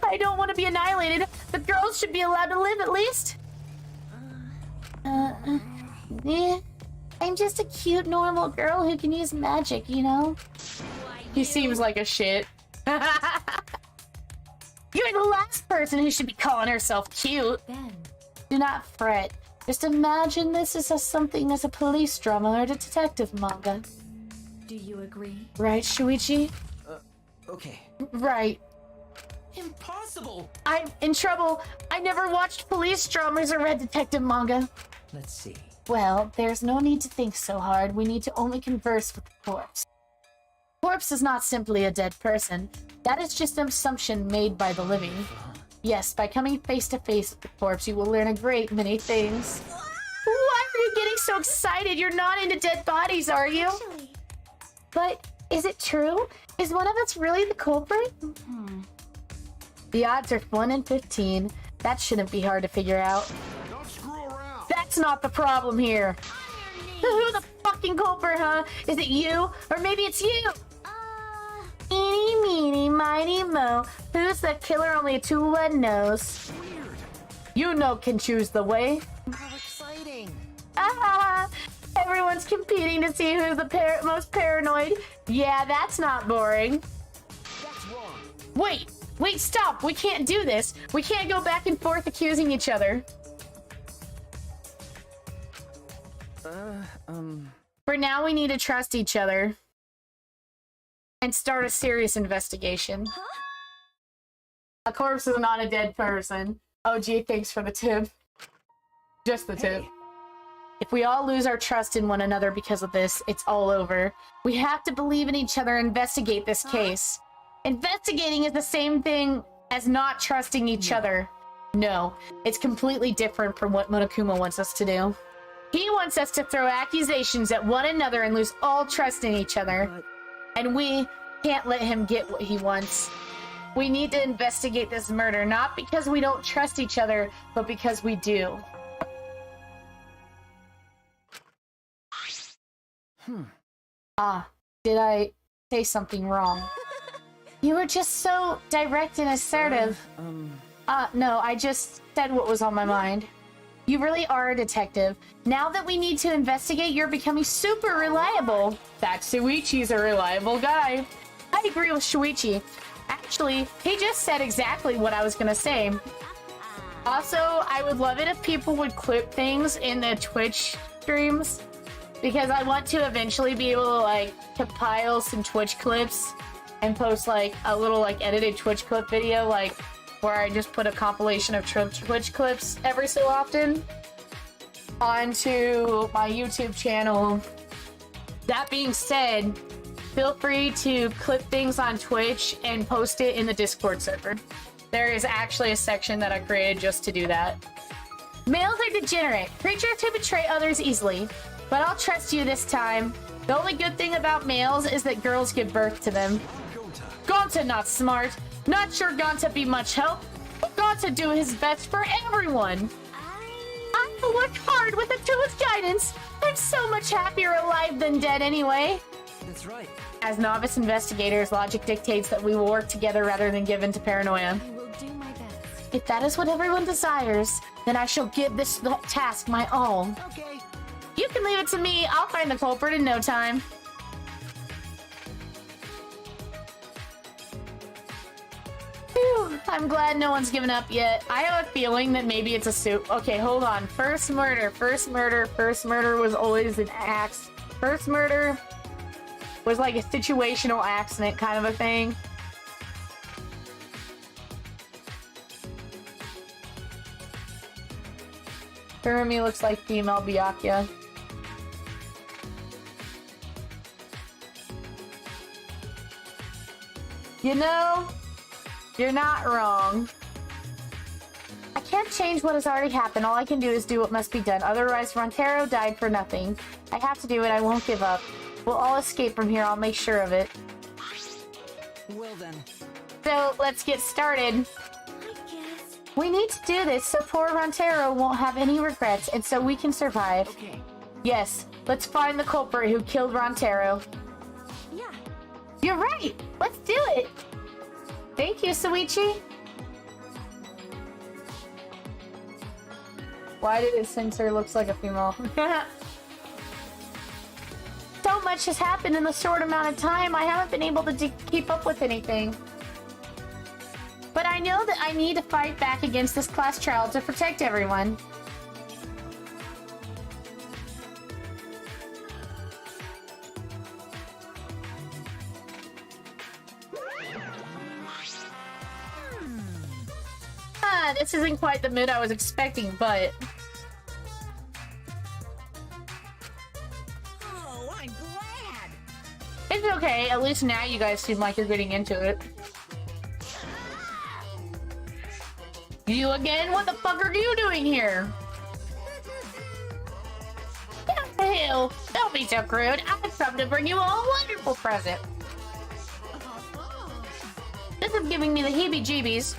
I don't want to be annihilated. The girls should be allowed to live at least. Yeah. I'm just a cute, normal girl who can use magic, you know? He seems like a shit. You're the last person who should be calling herself cute.
Ben.
Do not fret. Just imagine this is something as a police drama or a detective manga.
Do you agree?
Right, Shuichi?
Okay.
Right.
Impossible!
I'm in trouble. I never watched police dramas or read detective manga.
Let's see.
Well, there's no need to think so hard. We need to only converse with the corpse. Corpse is not simply a dead person. That is just an assumption made by the living. Yes, by coming face to face with the corpse, you will learn a great many things. Why are you getting so excited? You're not into dead bodies, are you?
Actually.
But is it true? Is one of us really the culprit? The odds are 1 in 15. That shouldn't be hard to figure out.
Don't screw around!
That's not the problem here. Who the fucking culprit, huh? Is it you? Or maybe it's you? Eeny, meeny, miny, mo. Who's the killer? Only a 2-1 knows.
Weird.
You know can choose the way.
How exciting.
Ah, everyone's competing to see who's the most paranoid. Yeah, that's not boring.
That's wrong.
Wait, stop. We can't do this. We can't go back and forth accusing each other. For now, we need to trust each other. And start a serious investigation.
Huh?
A corpse is not a dead person. Oh, gee, thanks for the tip. Just the tip. If we all lose our trust in one another because of this, it's all over. We have to believe in each other and investigate this case. Investigating is the same thing as not trusting each other. No, it's completely different from what Monokuma wants us to do. He wants us to throw accusations at one another and lose all trust in each other. And we can't let him get what he wants. We need to investigate this murder, not because we don't trust each other, but because we do. Did I say something wrong? You were just so direct and assertive. No, I just said what was on my mind. You really are a detective. Now that we need to investigate, you're becoming super reliable. That Shuichi's a reliable guy. I agree with Shuichi. Actually, he just said exactly what I was gonna say. Also, I would love it if people would clip things in the Twitch streams, because I want to eventually be able to like compile some Twitch clips and post like a little like edited Twitch clip video, like where I just put a compilation of Twitch clips every so often onto my YouTube channel. That being said, feel free to clip things on Twitch and post it in the Discord server. There is actually a section that I created just to do that. Males are degenerate, creatures who betray others easily, but I'll trust you this time. The only good thing about males is that girls give birth to them. Gonta not smart. Not sure Gonta be much help, but Gonta do his best for everyone. I will work hard with Atua's guidance. I'm so much happier alive than dead anyway.
That's right.
As novice investigators, logic dictates that we will work together rather than give in to paranoia.
I will do my best.
If that is what everyone desires, then I shall give this task my all.
Okay.
You can leave it to me. I'll find the culprit in no time. Phew, I'm glad no one's given up yet. I have a feeling that maybe it's a suit. Okay, hold on. First murder was always an axe. First murder was like a situational accident kind of a thing. Kurumi looks like female Byakuya. You know, you're not wrong. I can't change what has already happened. All I can do is do what must be done. Otherwise, Rontero died for nothing. I have to do it. I won't give up. We'll all escape from here. I'll make sure of it.
Well then.
So, let's get started.
I guess.
We need to do this so poor Rontero won't have any regrets, and so we can survive.
Okay.
Yes, let's find the culprit who killed Rontero.
Yeah.
You're right! Let's do it! Thank you, Suichi! Why did it censor looks like a female? So much has happened in a short amount of time, I haven't been able to keep up with anything. But I know that I need to fight back against this class trial to protect everyone. This isn't quite the mood I was expecting, but...
Oh, I'm glad.
It's okay, at least now you guys seem like you're getting into it. You again? What the fuck are you doing here? Get the hell! Don't be so crude. I've come to bring you a wonderful present. This is giving me the heebie-jeebies.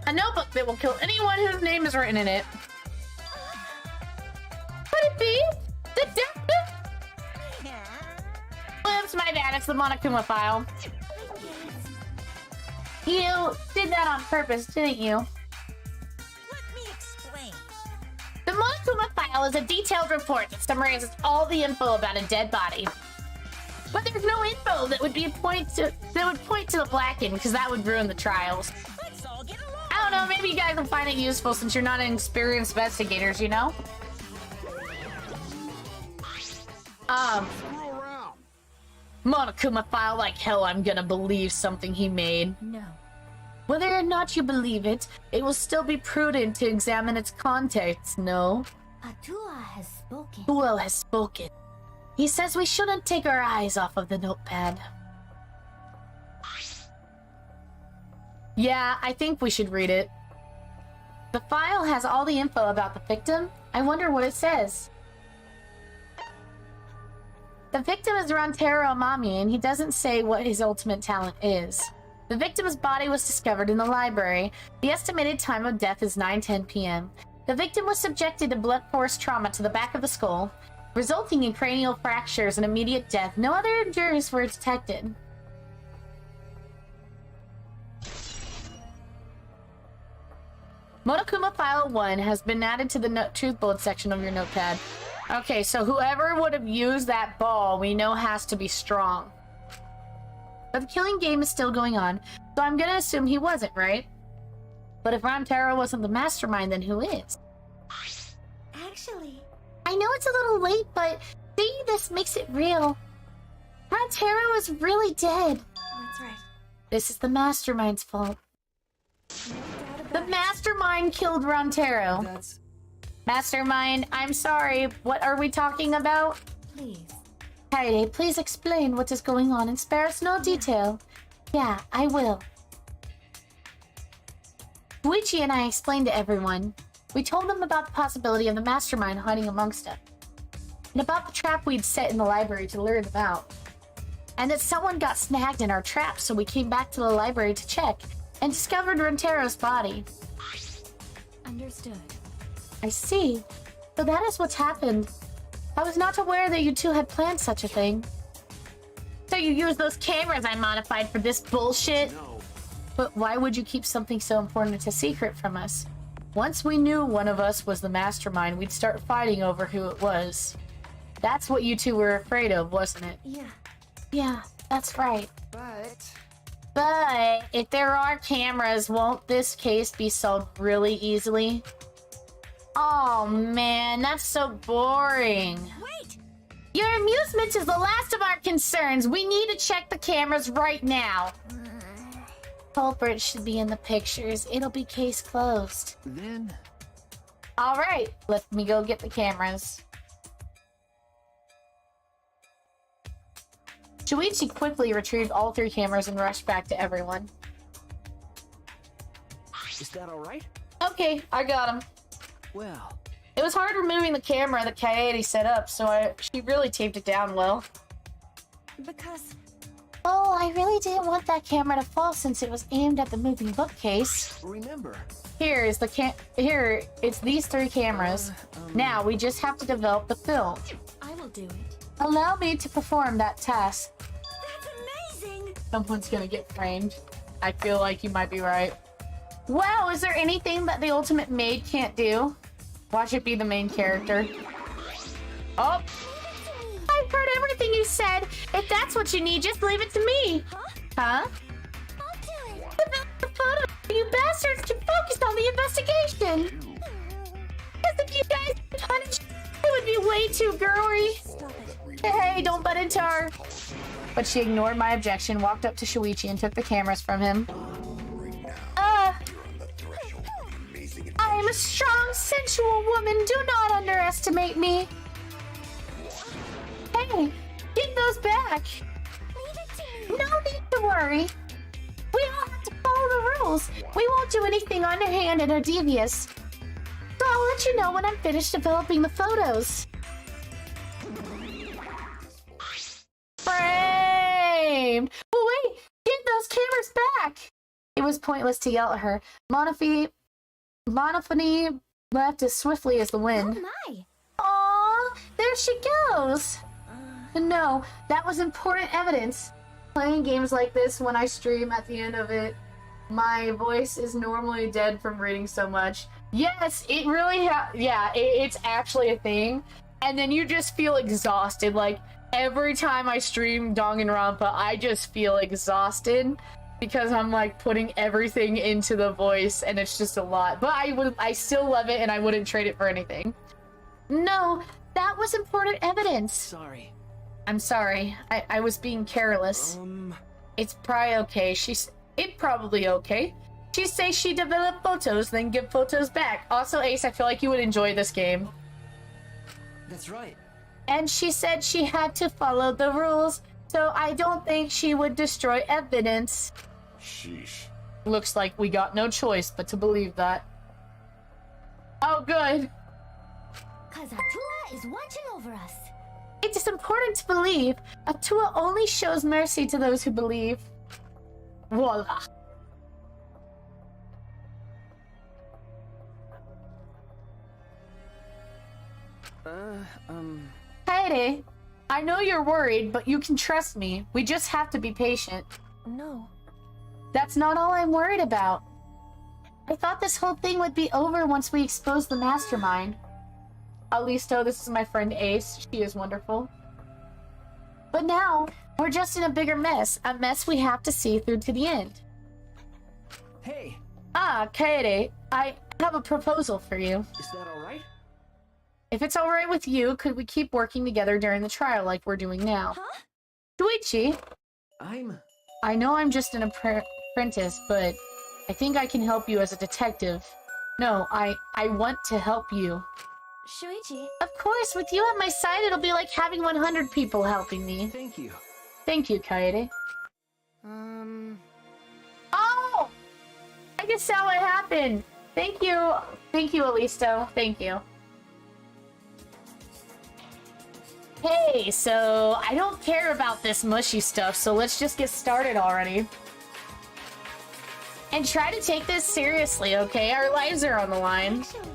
A notebook that will kill anyone whose name is written in it. Could it be the death note? Oops, my bad. It's the Monokuma file. You did that on purpose, didn't you?
Let me explain.
The Monokuma file is a detailed report that summarizes all the info about a dead body. But there's no info that would point to the Blackened, because that would ruin the trials.
Let's all get along.
I don't know, maybe you guys will find it useful since you're not experienced investigators, you know?
Screw around.
Monokuma file like hell I'm gonna believe something he made.
No.
Whether or not you believe it, it will still be prudent to examine its context, no?
Atua has spoken.
Uo has spoken. He says we shouldn't take our eyes off of the notepad. Yeah, I think we should read it. The file has all the info about the victim. I wonder what it says. The victim is Rontero Amami, and he doesn't say what his ultimate talent is. The victim's body was discovered in the library. The estimated time of death is 9:10 p.m. The victim was subjected to blunt force trauma to the back of the skull, resulting in cranial fractures and immediate death. No other injuries were detected. Monokuma File 1 has been added to the truth bullet section of your notepad. Okay, so whoever would have used that ball, we know has to be strong. But the killing game is still going on, so I'm gonna assume he wasn't, right? But if Rontero wasn't the mastermind, then who is?
Actually,
I know it's a little late, but seeing this makes it real. Rontero is really dead.
that's right.
This is the mastermind's fault.
No doubt about
The
it.
mastermind killed Rontero.
That's...
Mastermind, I'm sorry. What are we talking about?
Please.
Kaede, please explain what is going on and spare us no detail. Yeah, I will. Luigi and I explained to everyone. We told them about the possibility of the mastermind hiding amongst us, and about the trap we'd set in the library to lure them out, and that someone got snagged in our trap, so we came back to the library to check, and discovered Rontero's body.
Understood.
I see. So that is what's happened. I was not aware that you two had planned such a thing. So you used those cameras I modified for this bullshit?
No.
But why would you keep something so important a secret from us? Once we knew one of us was the mastermind, we'd start fighting over who it was. That's what you two were afraid of, wasn't it?
Yeah.
Yeah, that's right.
But...
If there are cameras, won't this case be solved really easily?
Oh man, that's so boring.
Wait!
Your amusement is the last of our concerns. We need to check the cameras right now. Culprit should be in the pictures. It'll be case closed.
Then...
All right, let me go get the cameras. Shuichi quickly retrieved all 3 cameras and rushed back to everyone.
Is that alright?
Okay, I got him.
Well...
It was hard removing the camera that Kaede set up, so she really taped it down well.
Because...
Oh, I really didn't want that camera to fall since it was aimed at the moving bookcase.
Remember...
Here, it's these 3 cameras. Now, we just have to develop the film.
I will do it.
Allow me to perform that task.
That's amazing!
Someone's gonna get framed. I feel like you might be right. Wow, is there anything that the ultimate maid can't do? Watch it be the main character. Oh! I've heard everything you said. If that's what you need, just leave it to me. Huh?
I'll do it.
Develop the photo. You bastards can focus on the investigation. Because if you guys get punished, it would be way too girly.
Stop it.
Hey, don't butt into her. But she ignored my objection, walked up to Shuichi, and took the cameras from him.
Right now,
Uh,
you're on the threshold of amazing adventure.
I am a strong, sensual woman. Do not underestimate me. Hey, get those back.
Leave it to me.
No need to worry. We all have to follow the rules. We won't do anything underhanded or devious. So I'll let you know when I'm finished developing the photos. Framed! Oh wait! Get those cameras back! It was pointless to yell at her. Monophony left as swiftly as the
Oh
wind.
my!
Aww, there she goes! No, that was important evidence. Playing games like this when I stream at the end of it, my voice is normally dead from reading so much. Yes, it really it's actually a thing. And then you just feel exhausted. Like, every time I stream Danganronpa, I just feel exhausted because I'm like putting everything into the voice and it's just a lot. But I still love it and I wouldn't trade it for anything. No, that was important evidence.
Sorry.
I'm sorry. I was being careless. It's probably okay. It's probably okay. She says she developed photos, then give photos back. Also, Ace, I feel like you would enjoy this game.
That's right.
And she said she had to follow the rules, so I don't think she would destroy evidence.
Sheesh.
Looks like we got no choice but to believe that. Oh, good.
Cause Atua is watching over us.
It is important to believe. Atua only shows mercy to those who believe. Voila. Kaede, I know you're worried, but you can trust me. We just have to be patient.
No.
That's not all I'm worried about. I thought this whole thing would be over once we exposed the mastermind. Alisto, this is my friend Ace. She is wonderful. But now, we're just in a bigger mess. A mess we have to see through to the end.
Hey,
Ah, Kaede, I have a proposal for you.
is that alright?
If it's alright with you, could we keep working together during the trial like we're doing now?
Huh?
Shuichi, I know I'm just an apprentice, but I think I can help you as a detective. No, I want to help you.
Shuichi.
Of course, with you at my side, it'll be like having 100 people helping me.
Thank you.
Thank you, Kaede. Oh! I just saw what happened. Thank you. Thank you, Alisto. Thank you. Hey, so I don't care about this mushy stuff, so let's just get started already. And try to take this seriously, okay? Our lives are on the line.
Actually,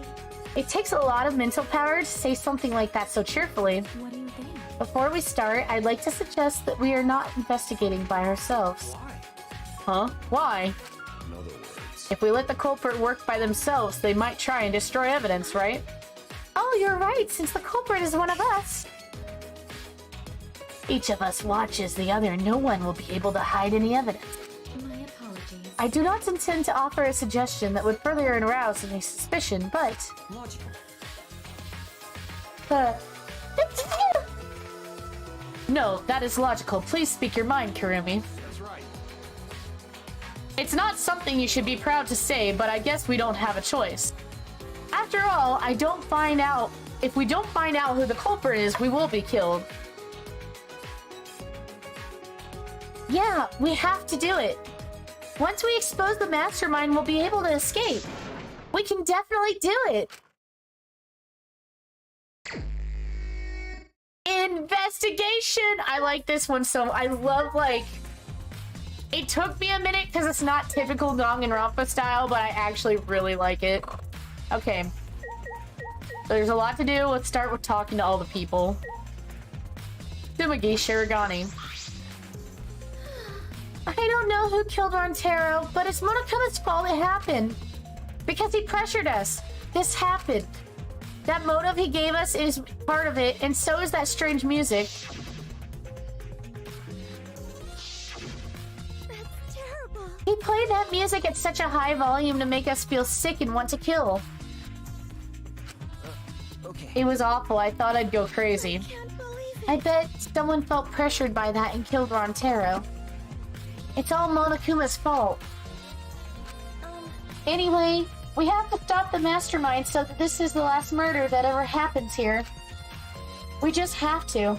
It takes a lot of mental power to say something like that so cheerfully.
What do you think?
Before we start, I'd like to suggest that we are not investigating by ourselves.
Why?
Huh? Why?
In other words,
If we let the culprit work by themselves, they might try and destroy evidence, right? Oh, you're right, since the culprit is one of us. Each of us watches the other. No one will be able to hide any evidence.
My apologies.
I do not intend to offer a suggestion that would further arouse any suspicion, but...
Logical.
No, that is logical. Please speak your mind, Kurumi.
That's right.
It's not something you should be proud to say, but I guess we don't have a choice. After all, if we don't find out who the culprit is, we will be killed. Yeah, we have to do it. Once we expose the mastermind, we'll be able to escape. We can definitely do it. Investigation! I like this one so... I love, like... It took me a minute because it's not typical Danganronpa style, but I actually really like it. Okay. There's a lot to do. Let's start with talking to all the people. Tsumagi Shirogane. I don't know who killed Rantaro, but it's Monokuma's fault it happened. Because he pressured us. This happened. That motive he gave us is part of it, and so is that strange music.
That's terrible.
He played that music at such a high volume to make us feel sick and want to kill.
Okay.
It was awful. I thought I'd go crazy.
Can't believe it.
I bet someone felt pressured by that and killed Rantaro. It's all Monokuma's fault. Anyway, we have to stop the mastermind so that this is the last murder that ever happens here. We just have to.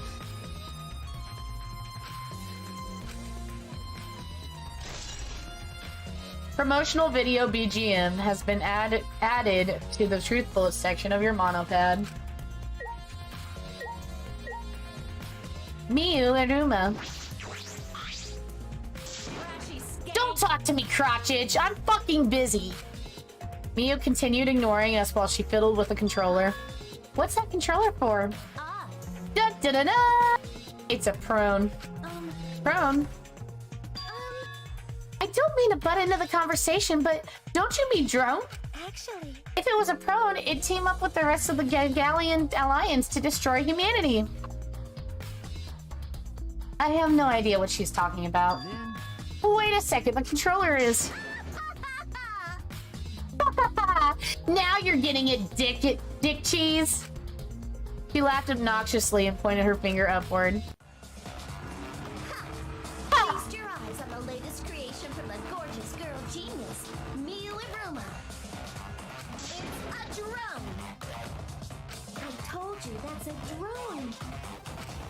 Promotional video BGM has been added to the truth bullet section of your monopad. Miyu and Uma. Don't talk to me, crotchage! I'm fucking busy! Miyu continued ignoring us while she fiddled with the controller. What's that controller for? Da da da da! It's a prone. Prone? I don't mean to butt into the conversation, but don't you mean drone?
Actually,
If it was a prone, it'd team up with the rest of the Gallian Alliance to destroy humanity. I have no idea what she's talking about. Wait a second, the controller is... Now you're getting it, dick cheese. She laughed obnoxiously and pointed her finger upward.
feast your eyes on the latest creation from the gorgeous girl genius, Miyu Iruma. It's a drone. I told you that's a drone.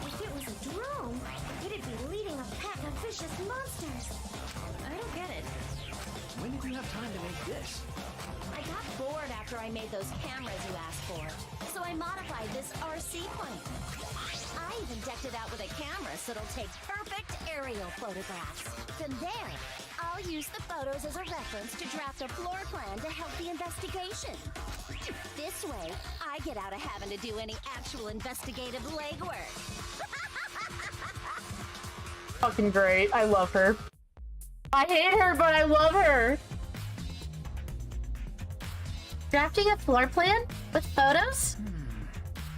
If it was a drone, it'd be leading a pack of vicious monsters. I don't get it.
When did you have time to make this?
I got bored after I made those cameras you asked for, so I modified this RC plane. I even decked it out with a camera so it'll take perfect aerial photographs. From there, I'll use the photos as a reference to draft a floor plan to help the investigation. This way, I get out of having to do any actual investigative legwork.
Fucking great. I love her. I hate her, but I love her. Drafting a floor plan? With photos?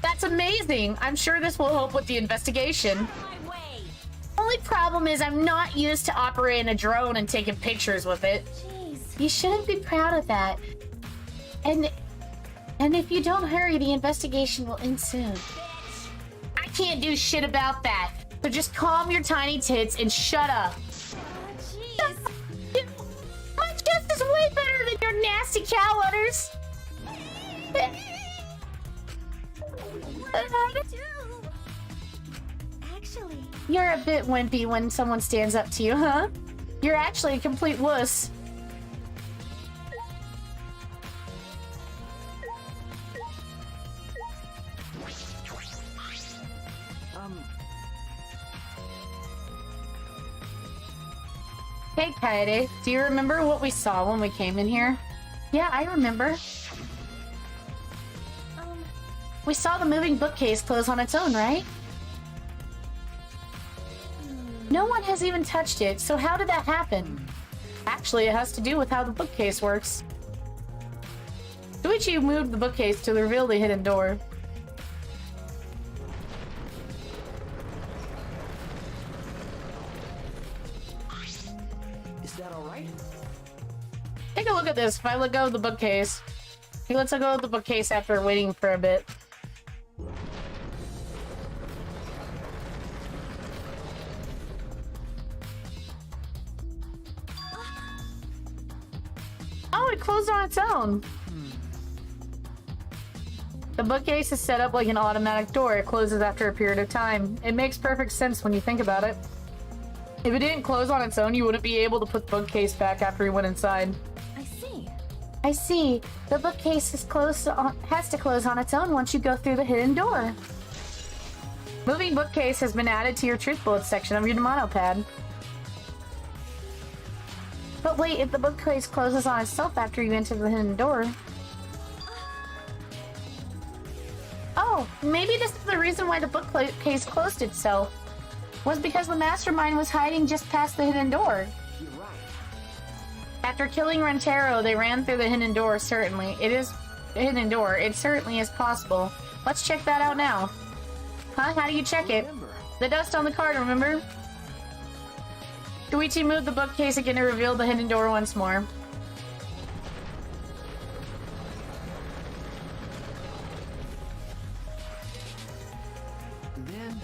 That's amazing. I'm sure this will help with the investigation.
My way.
Only problem is I'm not used to operating a drone and taking pictures with it.
Jeez.
You shouldn't be proud of that. And if you don't hurry, the investigation will end soon.
Bitch.
I can't do shit about that. So just calm your tiny tits and shut up.
Jeez.
My chest is way better than your nasty cow udders.
Actually,
You're a bit wimpy when someone stands up to you, huh? You're actually a complete wuss. Hey, Kaede, do you remember what we saw when we came in here? Yeah, I remember. We saw the moving bookcase close on its own, right? No one has even touched it, so how did that happen? Actually, it has to do with how the bookcase works. Shuichi moved the bookcase to reveal the hidden door.
Is that all right?
at this. If I let go of the bookcase... He lets go of the bookcase after waiting for a bit. Oh, it closed on its own. The bookcase is set up like an automatic door. It closes after a period of time. It makes perfect sense when you think about it. If it didn't close on its own, you wouldn't be able to put the bookcase back after you went inside.
I see. The bookcase has to close on its own once you go through the hidden door.
Moving bookcase has been added to your truth bullet section of your Demano pad.
But wait, if the bookcase closes on itself after you enter the hidden door... Oh, maybe this is the reason why the bookcase closed itself. Was because the mastermind was hiding just past the hidden door.
You're right.
After killing Rentaro, they ran through the hidden door, certainly. It is a hidden door. It certainly is possible. Let's check that out now. Huh? How do you check it? The dust on the card, remember? Koichi moved the bookcase again to reveal the hidden door once more.
Then...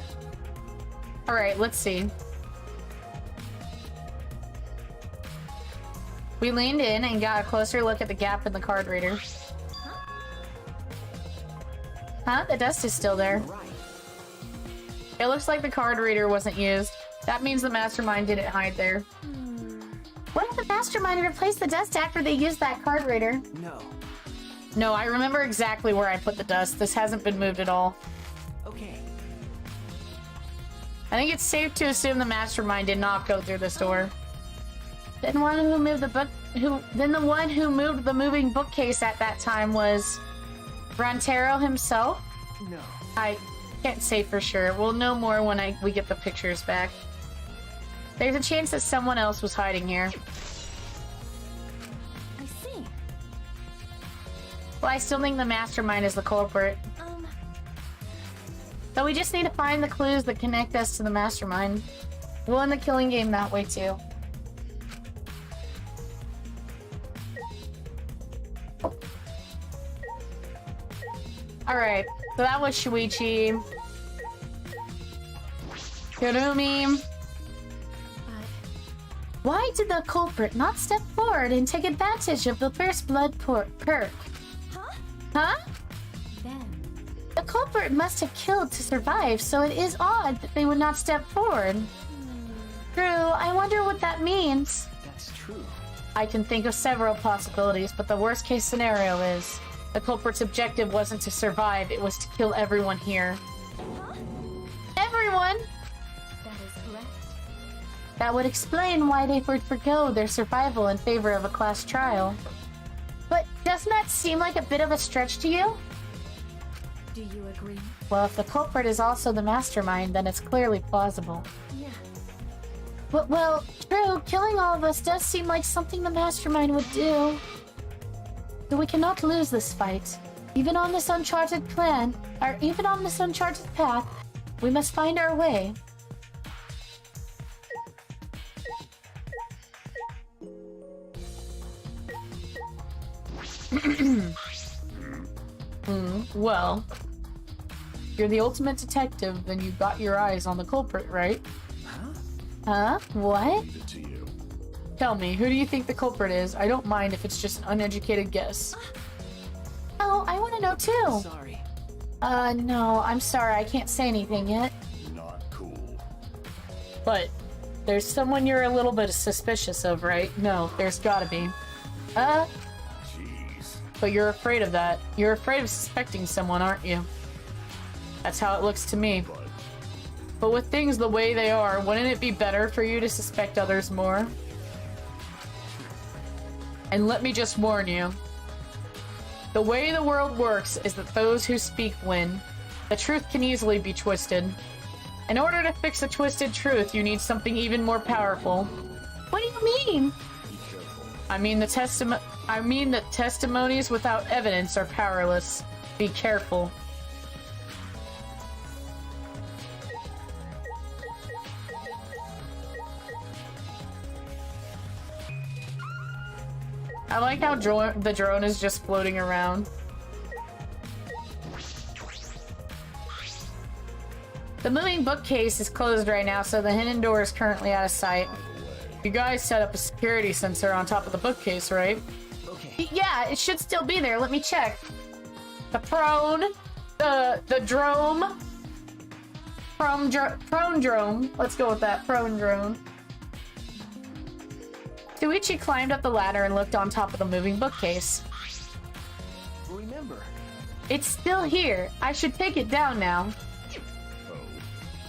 Alright, let's see. We leaned in and got a closer look at the gap in the card reader. Huh? The dust is still there. It looks like the card reader wasn't used. That means the mastermind didn't hide there.
What if the mastermind replaced the dust after they used that card reader?
No.
No, I remember exactly where I put the dust. This hasn't been moved at all.
Okay.
I think it's safe to assume the mastermind did not go through this door.
Then the one who moved the moving bookcase at that time was
Rantaro himself?
No.
I can't say for sure. We'll know more when we get the pictures back. There's a chance that someone else was hiding here.
I see.
Well, I still think the mastermind is the culprit. So we just need to find the clues that connect us to the mastermind. We'll end the killing game that way too. Alright, so that was Shuichi. Hirumi.
Why did the culprit not step forward and take advantage of the first blood perk? Huh?
Then
The culprit must have killed to survive, so it is odd that they would not step forward. True, I wonder what that means.
That's true.
I can think of several possibilities, but the worst case scenario is the culprit's objective wasn't to survive, it was to kill everyone here.
Everyone!
that is correct.
That would explain why they would forgo their survival in favor of a class trial. But doesn't that seem like a bit of a stretch to you?
Do you agree?
Well, if the culprit is also the mastermind, then it's clearly plausible.
Yeah.
But, well, true, killing all of us does seem like something the mastermind would do. So we cannot lose this fight. Even on this uncharted plan, or even on this uncharted path, we must find our way.
Well, you're the ultimate detective, then you've got your eyes on the culprit, right?
Huh? What?
Leave it to you.
Tell me, who do you think the culprit is? I don't mind if it's just an uneducated guess.
Oh, I want to know too.
Sorry.
No, I'm sorry, I can't say anything yet.
Not cool.
But there's someone you're a little bit suspicious of, right? No, there's gotta be.
Jeez.
But you're afraid of that. You're afraid of suspecting someone, aren't you? That's how it looks to me. But with things the way they are, wouldn't it be better for you to suspect others more? And let me just warn you. The way the world works is that those who speak win. The truth can easily be twisted. In order to fix a twisted truth, you need something even more powerful.
What do you mean?
I mean that testimonies without evidence are powerless. Be careful. I like how the drone is just floating around. The moving bookcase is closed right now, so the hidden door is currently out of sight. You guys set up a security sensor on top of the bookcase, right?
Okay.
Yeah, it should still be there. Let me check. The prone, the drone, prone drone. Let's go with that, prone drone. Shuichi climbed up the ladder and looked on top of the moving bookcase.
Remember.
It's still here. I should take it down now.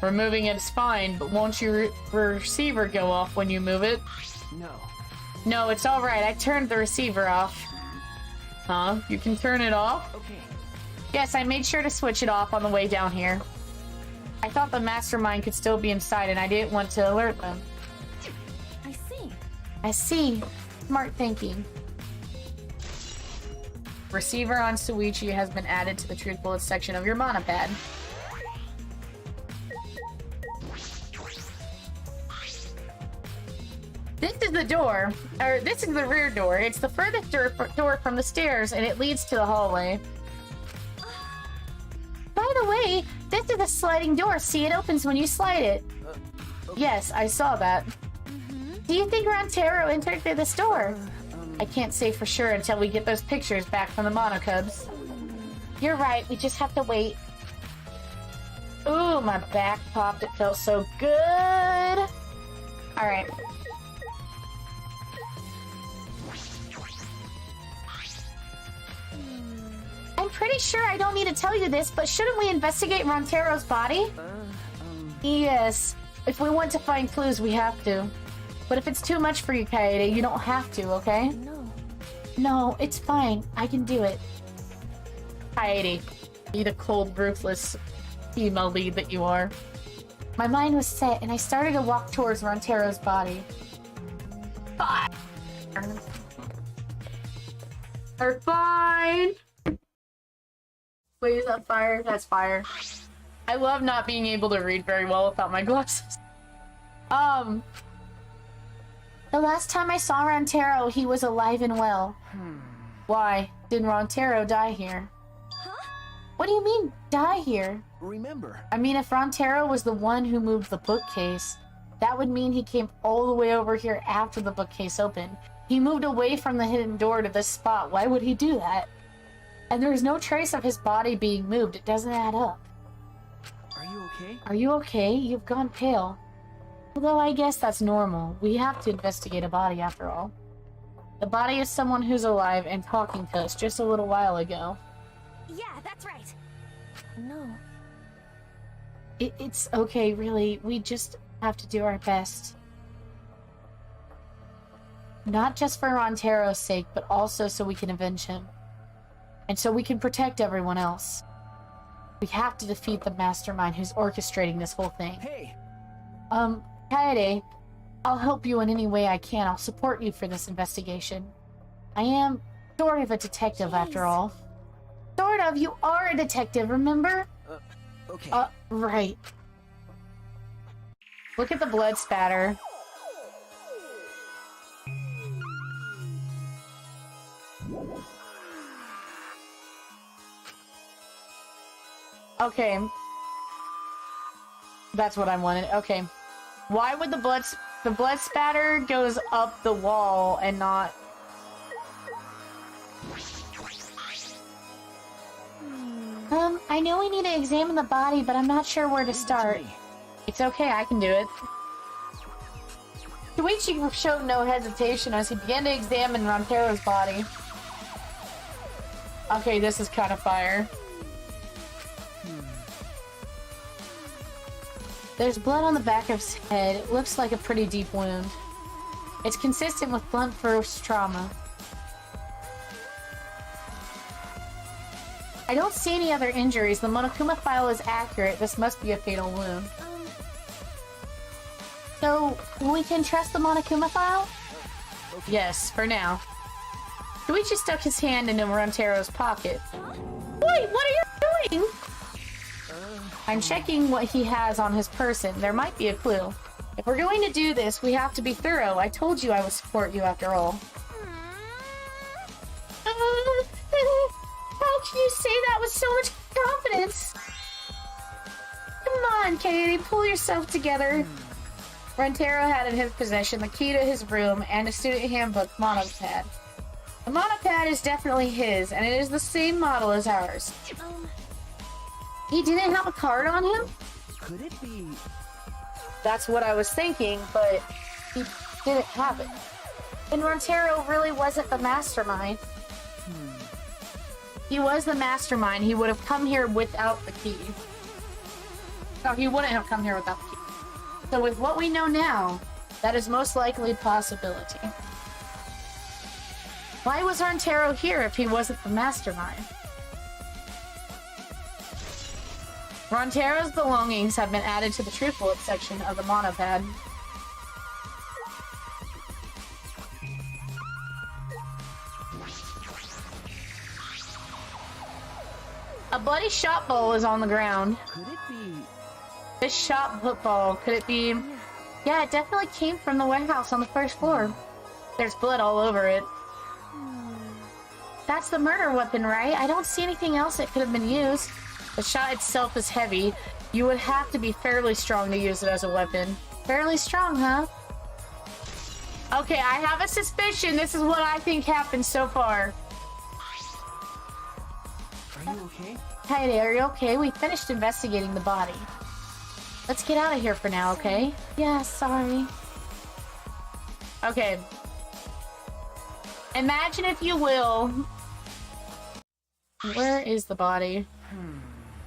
Removing it is fine, but won't your receiver go off when you move it?
No.
No, it's alright. I turned the receiver off. Huh? You can turn it off?
Okay.
Yes, I made sure to switch it off on the way down here. I thought the mastermind could still be inside and I didn't want to alert them.
I see.
I see. Smart thinking. Receiver on Shuichi has been added to the Truth Bullets section of your monopad. This is the door, or this is the rear door. It's the furthest door from the stairs, and it leads to the hallway. By the way, this is a sliding door. See, it opens when you slide it.
Okay.
Yes, I saw that. Do you think Rontero entered through this door? I can't say for sure until we get those pictures back from the Monocubs. You're right, we just have to wait. Ooh, my back popped. It felt so good. Alright. I'm pretty sure I don't need to tell you this, but shouldn't we investigate Rontero's body? Yes. If we want to find clues, we have to. But if it's too much for you, Kaede, you don't have to, okay?
No.
No, it's fine. I can do it. Kaede, be the cold, ruthless female lead that you are. My mind was set, and I started to walk towards Rontero's body. Fine. We're fine. Wait, is that fire? That's fire. I love not being able to read very well without my glasses. The last time I saw Rontero, he was alive and well. Why? Did Rontero die here?
Huh?
What do you mean, die here?
Remember.
I mean, if Rontero was the one who moved the bookcase, that would mean he came all the way over here after the bookcase opened. He moved away from the hidden door to this spot. Why would he do that? And there is no trace of his body being moved. It doesn't add up.
Are you okay?
Are you okay? You've gone pale. Although I guess that's normal. We have to investigate a body after all. The body is someone who's alive and talking to us just a little while ago.
Yeah, that's right. No.
It's okay, really. We just have to do our best. Not just for Rontero's sake, but also so we can avenge him. And so we can protect everyone else. We have to defeat the mastermind who's orchestrating this whole thing.
Hey!
Kaede, I'll help you in any way I can. I'll support you for this investigation. I am sort of a detective after all. Sort of, you are a detective, remember?
Okay.
Right. Look at the blood spatter. Okay. That's what I wanted. Okay. Why would the blood spatter goes up the wall and not... I know we need to examine the body, but I'm not sure where to start. It's okay, I can do it. Shuichi showed no hesitation as he began to examine Rontero's body. Okay, this is kind of fire. There's blood on the back of his head. It looks like a pretty deep wound. It's consistent with blunt force trauma. I don't see any other injuries. The Monokuma file is accurate. This must be a fatal wound. So, we can trust the Monokuma file?
Okay.
Yes, for now. Shuichi stuck his hand into Rontero's pocket. Wait, what are you doing? I'm checking what he has on his person. There might be a clue. If we're going to do this, we have to be thorough. I told you I would support you after all.
How can you say that with so much confidence? Come on, Katie, pull yourself together.
Rentaro had in his possession the key to his room and a student handbook monopad. The monopad is definitely his, and it is the same model as ours.
He didn't have a card on him?
Could it be?
That's what I was thinking, but he didn't have it.
And Rentaro really wasn't the mastermind.
He was the mastermind. He would have come here without the key. No, he wouldn't have come here without the key. So with what we know now, that is most likely a possibility. Why was Rentaro here if he wasn't the mastermind? Rontaro's belongings have been added to the truth bullet section of the monopad. A bloody shot ball is on the ground.
Could it be?
This shot football, could it be?
Yeah, it definitely came from the warehouse on the first floor.
There's blood all over it.
That's the murder weapon, right? I don't see anything else that could have been used.
The shot itself is heavy. You would have to be fairly strong to use it as a weapon.
Fairly strong, huh?
Okay, I have a suspicion. This is what I think happened so far.
Are you okay?
Hey, are you okay? We finished investigating the body. Let's get out of here for now, okay? Yeah, sorry.
Okay. Imagine, if you will... Where is the body?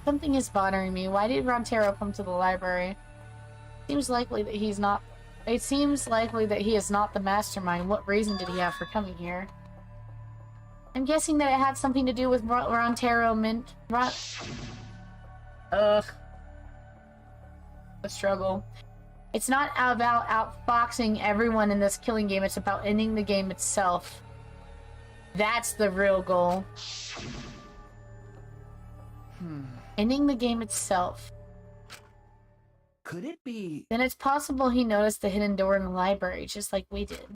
Something is bothering me. Why did Rentaro come to the library? Seems likely that he's not... It seems likely that he is not the mastermind. What reason did he have for coming here?
I'm guessing that it had something to do with Rentaro
Ugh. The struggle. It's not about outfoxing everyone in this killing game. It's about ending the game itself. That's the real goal. Ending the game itself.
Could it be?
Then it's possible he noticed the hidden door in the library, just like we did.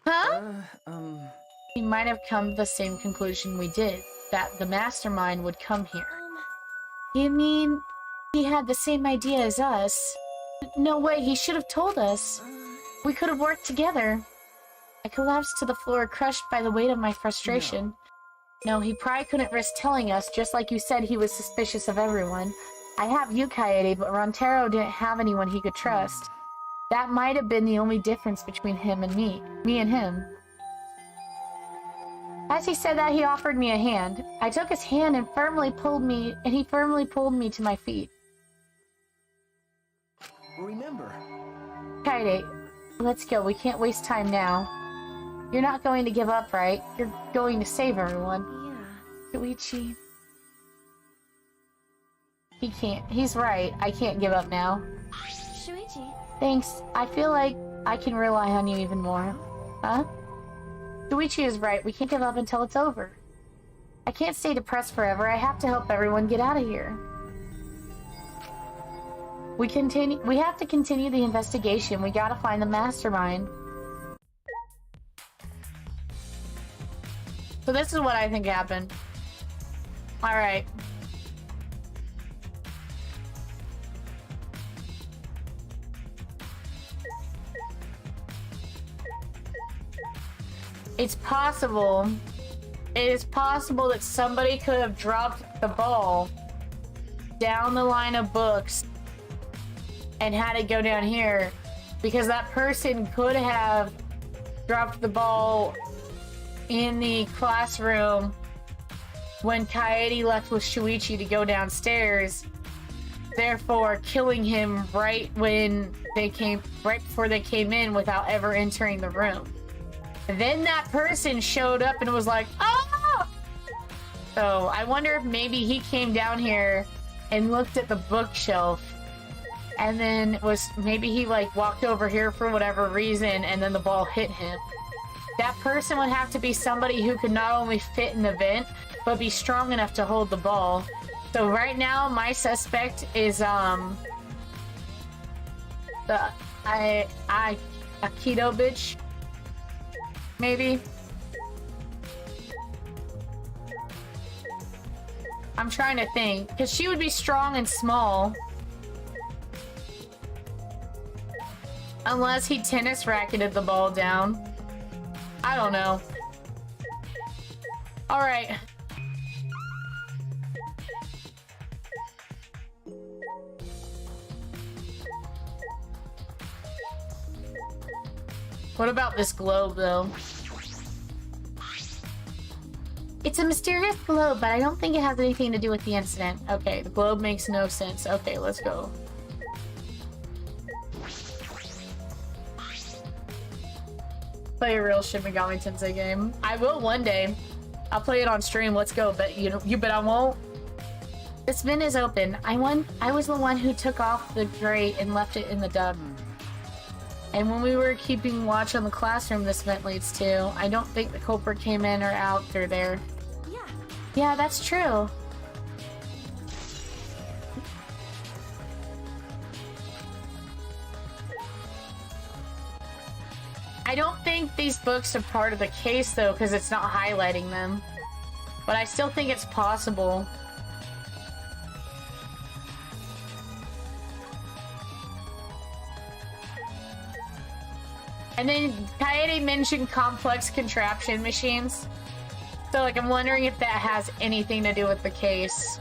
Huh? He might have come to the same conclusion we did, that the mastermind would come here.
You mean he had the same idea as us? No way, he should have told us. We could have worked together. I collapsed to the floor, crushed by the weight of my frustration.
No, he probably couldn't risk telling us, just like you said he was suspicious of everyone.
I have you, Kaede, but Rentaro didn't have anyone he could trust.
That might have been the only difference between him and me and him.
As he said that, he offered me a hand. I took his hand and he firmly pulled me to my feet.
Remember.
Kaede, let's go. We can't waste time now. You're not going to give up, right? You're going to save everyone.
Yeah.
Shuichi. He can't. He's right. I can't give up now.
Shuichi.
Thanks. I feel like I can rely on you even more. Huh? Shuichi is right. We can't give up until it's over. I can't stay depressed forever. I have to help everyone get out of here. We have to continue the investigation. We gotta find the mastermind.
So this is what I think happened. Alright. It's possible. It is possible that somebody could have dropped the ball down the line of books and had it go down here, because that person could have dropped the ball in the classroom when Kaede left with Shuichi to go downstairs, therefore killing him right before they came in without ever entering the room. Then that person showed up and was like, "Oh!" So I wonder if maybe he came down here and looked at the bookshelf, and then maybe he like walked over here for whatever reason, and then the ball hit him. That person would have to be somebody who could not only fit in the vent, but be strong enough to hold the ball. So right now, my suspect is the Aikido bitch. Maybe.
I'm trying to think. Because she would be strong and small. Unless he tennis racketed the ball down. I don't know. Alright. What about this globe, though?
It's a mysterious globe, but I don't think it has anything to do with the incident.
Okay, the globe makes no sense. Okay, let's go. Play a real Shin Megami Tensei game. I will one day. I'll play it on stream. Let's go. But you bet I won't.
This bin is open. I was the one who took off the grate and left it in the dug.
And when we were keeping watch on the classroom this vent leads to, I don't think the culprit came in or out through there.
Yeah.
Yeah, that's true.
I don't think these books are part of the case, though, because it's not highlighting them. But I still think it's possible. And then Kaede mentioned complex contraption machines. So, like, I'm wondering if that has anything to do with the case.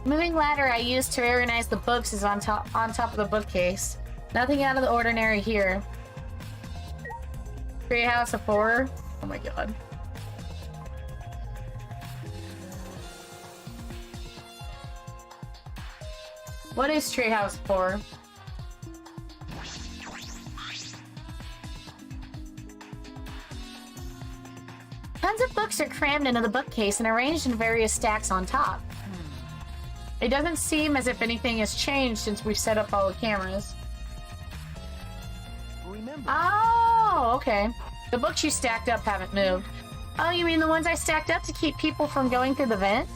Moving ladder I used to organize the books is on top of the bookcase.
Nothing out of the ordinary here. Treehouse of Horror? Oh my god. What is Treehouse of Horror?
Tons of books are crammed into the bookcase and arranged in various stacks on top.
It doesn't seem as if anything has changed since we've set up all the cameras.
Remember,
Oh, okay. The books you stacked up haven't moved.
Oh, you mean the ones I stacked up to keep people from going through the vent?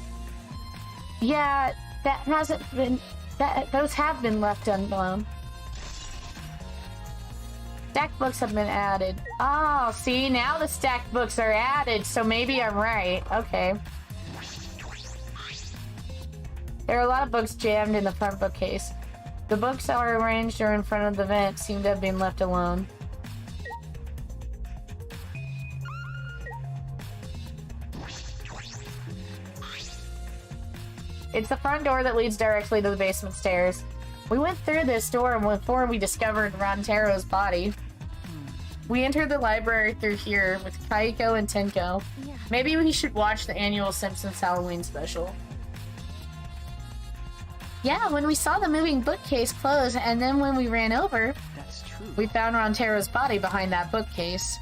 Yeah, that hasn't been... those have been left alone.
Stacked books have been added. Oh, see, now the stacked books are added, so maybe I'm right. Okay. There are a lot of books jammed in the front bookcase. The books that were arranged or in front of the vent seem to have been left alone. It's the front door that leads directly to the basement stairs. We went through this door before we discovered Rantaro's body. We entered the library through here with Kaiko and Tenko.
Yeah.
Maybe we should watch the annual Simpsons Halloween special.
Yeah, when we saw the moving bookcase close, and then when we ran over,
that's true.
We found Rantaro's body behind that bookcase.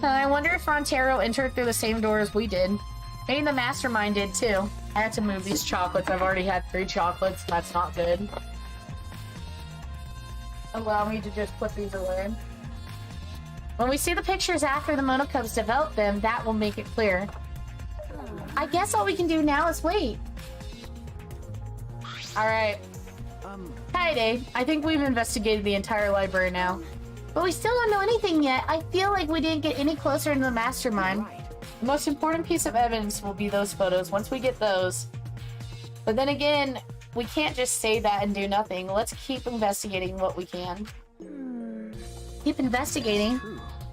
I wonder if Rantaro entered through the same door as we did. Maybe the mastermind did too. I had to move these chocolates. I've already had 3 chocolates. That's not good. Allow me to just put these away. When we see the pictures after the Monokubs develop them, that will make it clear.
I guess all we can do now is wait.
Alright. Kaede, I think we've investigated the entire library now.
But we still don't know anything yet. I feel like we didn't get any closer to the mastermind.
The most important piece of evidence will be those photos once we get those. But then again, we can't just say that and do nothing. Let's keep investigating what we can.
Keep investigating.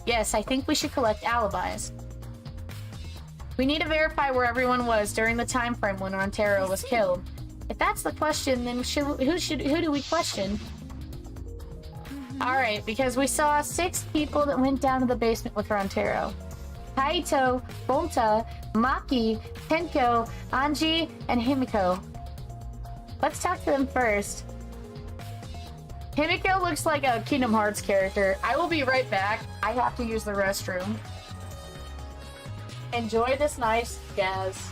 Yes, I think we should collect alibis. We need to verify where everyone was during the time frame when Rantaro was killed. If that's the question, then who do we question? Alright, because we saw 6 people that went down to the basement with Rantaro. Kaito, Bonta, Maki, Tenko, Anji, and Himiko. Let's talk to them first. Himiko looks like a Kingdom Hearts character. I will be right back. I have to use the restroom. Enjoy this nice jazz.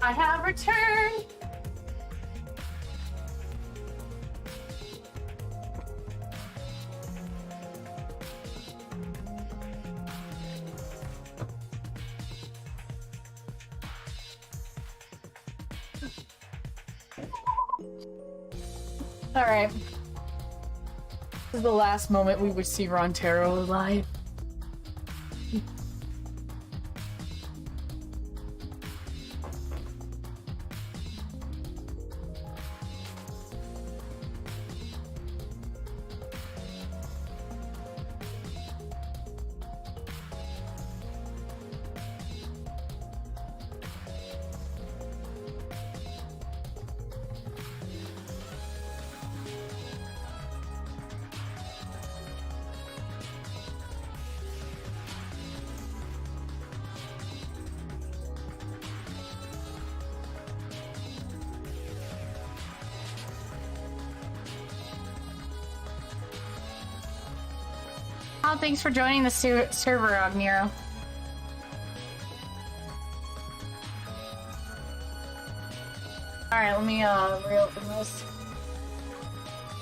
I have returned. All right. This is the last moment we would see Rontero alive. Oh, thanks for joining the server, Ogniro. Alright, let me reopen this.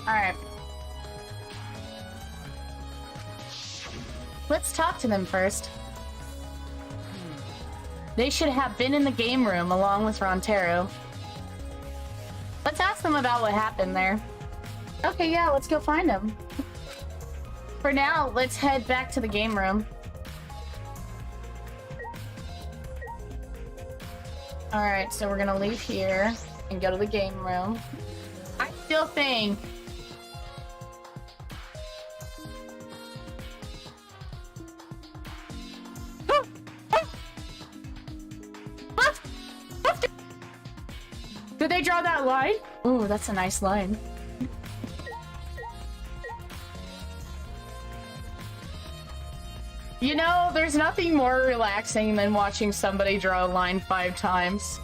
Alright. Let's talk to them first. They should have been in the game room along with Rontero. Let's ask them about what happened there. Okay, yeah, let's go find them. For now, let's head back to the game room. Alright, so we're gonna leave here and go to the game room. I still think... Did they draw that line? Ooh, that's a nice line. You know, there's nothing more relaxing than watching somebody draw a line 5 times.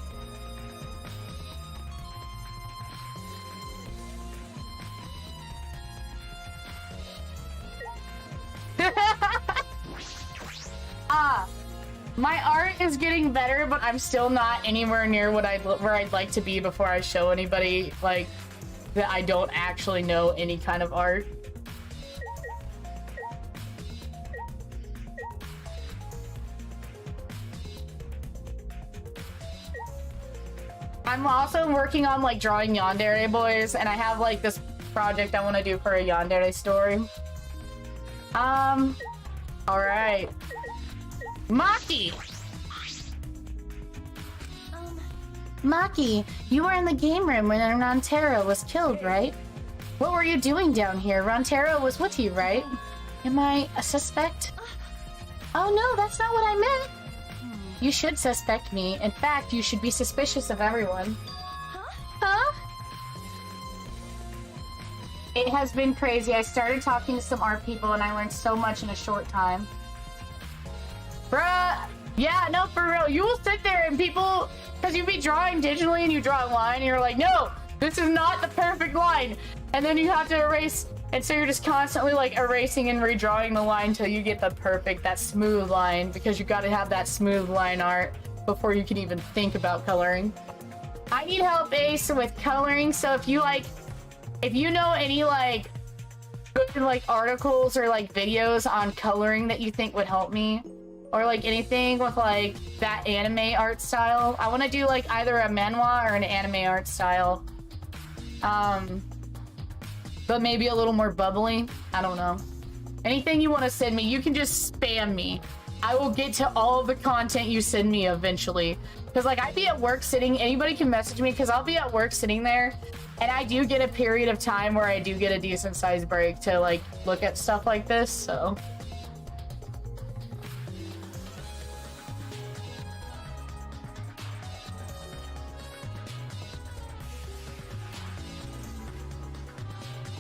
My art is getting better, but I'm still not anywhere near where I'd like to be before I show anybody, like, that I don't actually know any kind of art. I'm also working on, like, drawing Yandere boys, and I have, like, this project I want to do for a Yandere story. Alright. Maki!
Maki, you were in the game room when Rontero was killed, right? What were you doing down here? Rontero was with you, right? Am I a suspect? Oh no, that's not what I meant! You should suspect me. In fact, you should be suspicious of everyone. Huh?
It has been crazy. I started talking to some art people and I learned so much in a short time. Bruh! Yeah, no, for real. You will sit there and people... Because you be drawing digitally and you draw a line and you're like, no! This is not the perfect line! And then you have to erase... And so you're just constantly, like, erasing and redrawing the line till you get the perfect, that smooth line. Because you gotta have that smooth line art before you can even think about coloring. I need help, Ace, with coloring. So if you, like... If you know any, like... good, like, articles or, like, videos on coloring that you think would help me... Or, like, anything with, like, that anime art style. I want to do, like, either a manhwa or an anime art style. But maybe a little more bubbly. I don't know. Anything you want to send me, you can just spam me. I will get to all of the content you send me eventually. Because, like, I'd be at work sitting... Anybody can message me, because I'll be at work sitting there. And I do get a period of time where I do get a decent-sized break to, like, look at stuff like this, so...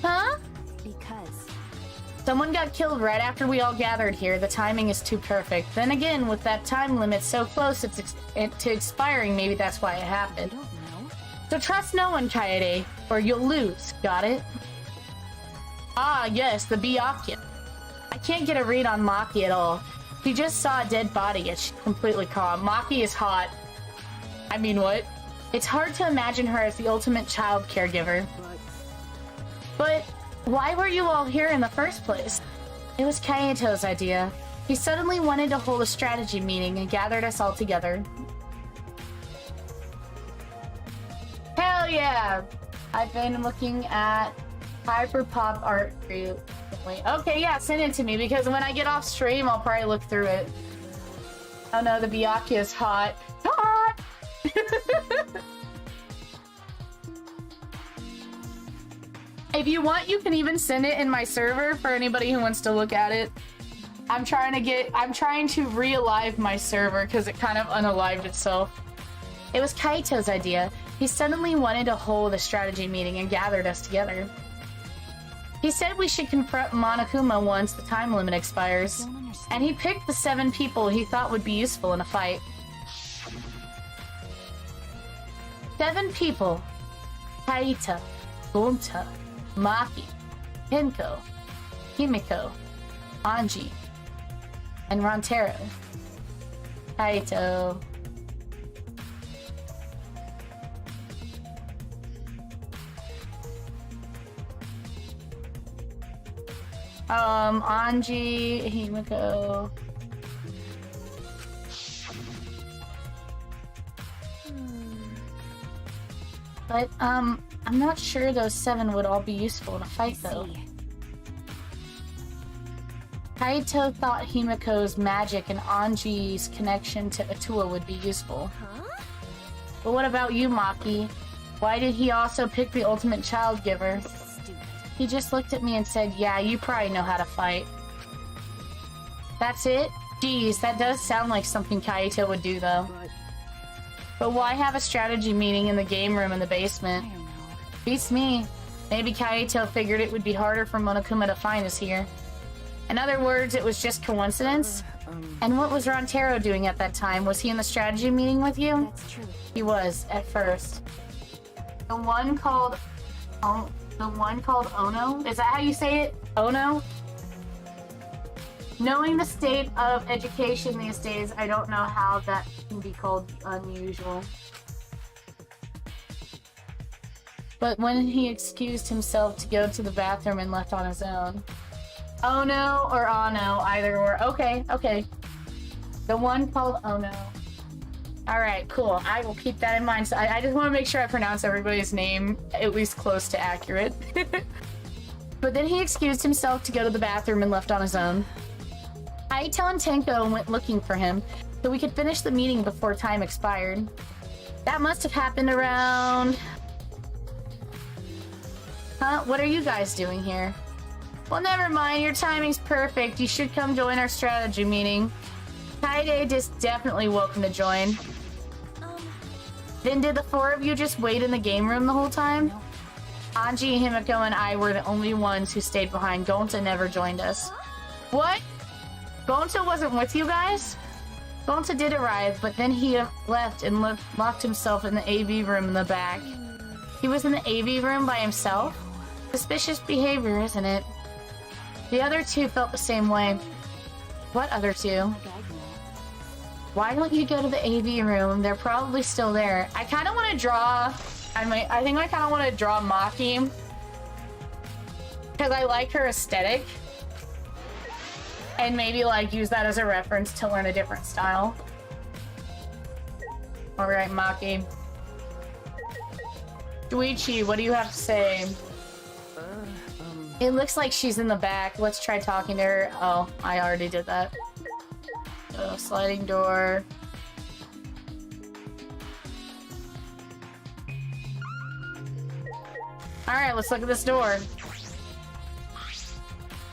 Huh?
Because
Someone got killed right after we all gathered here. The timing is too perfect. Then again, with that time limit so close to expiring, maybe that's why it happened.
I don't know.
So trust no one, Kaede, or you'll lose. Got it? Ah, yes, the Byakuya. I can't get a read on Maki at all. She just saw a dead body, yet she's completely calm. Maki is hot. I mean, what?
It's hard to imagine her as the ultimate child caregiver. But why were you all here in the first place? It was Kaito's idea. He suddenly wanted to hold a strategy meeting and gathered us all together.
Hell yeah! I've been looking at Hyperpop art group. Okay, yeah, send it to me because when I get off stream, I'll probably look through it. Oh no, the Byakuya is hot. Hot! If you want, you can even send it in my server for anybody who wants to look at it. I'm trying to re-alive my server because it kind of unalived itself.
It was Kaito's idea. He suddenly wanted to hold a strategy meeting and gathered us together. He said we should confront Monokuma once the time limit expires, and he picked the 7 people he thought would be useful in a fight. 7 people. Kaito, Gonta, Maki, Kenko, Himiko, Anji, and Rantaro. Kaito.
Anji, Himiko.
But, I'm not sure those 7 would all be useful in a fight, though. Kaito thought Himiko's magic and Anji's connection to Atua would be useful. But what about you, Maki? Why did he also pick the ultimate child giver? He just looked at me and said, yeah, you probably know how to fight. That's it? Geez, that does sound like something Kaito would do, though. But why have a strategy meeting in the game room in the basement? Beats me. Maybe Kaito figured it would be harder for Monokuma to find us here. In other words, it was just coincidence? And what was Rantaro doing at that time? Was he in the strategy meeting with you?
That's true.
He was, at first. The one called Ono? Is that how you say it? Ono? Knowing the state of education these days, I don't know how that can be called unusual. But when he excused himself to go to the bathroom and left on his own. Ono or Ano, either or. Okay, okay. The one called Ono. Alright, cool. I will keep that in mind. So I just want to make sure I pronounce everybody's name at least close to accurate. But then he excused himself to go to the bathroom and left on his own. Kaito and Tenko went looking for him so we could finish the meeting before time expired. That must have happened around... Huh? What are you guys doing here? Well, never mind. Your timing's perfect. You should come join our strategy meeting. Kaide is definitely welcome to join. Then did the 4 of you just wait in the game room the whole time? No. Anji, Himiko, and I were the only ones who stayed behind. Gonta never joined us. What? Gonta wasn't with you guys? Gonta did arrive, but then he left and locked himself in the AV room in the back. He was in the AV room by himself? Suspicious behavior, isn't it? The other 2 felt the same way. What other 2? Why don't you go to the AV room? They're probably still there. I kind of want to draw... I think I kind of want to draw Maki. Because I like her aesthetic. And maybe, like, use that as a reference to learn a different style. Alright, Maki. Shuichi, what do you have to say? It looks like she's in the back. Let's try talking to her. Oh, I already did that. Sliding door. Alright, let's look at this door.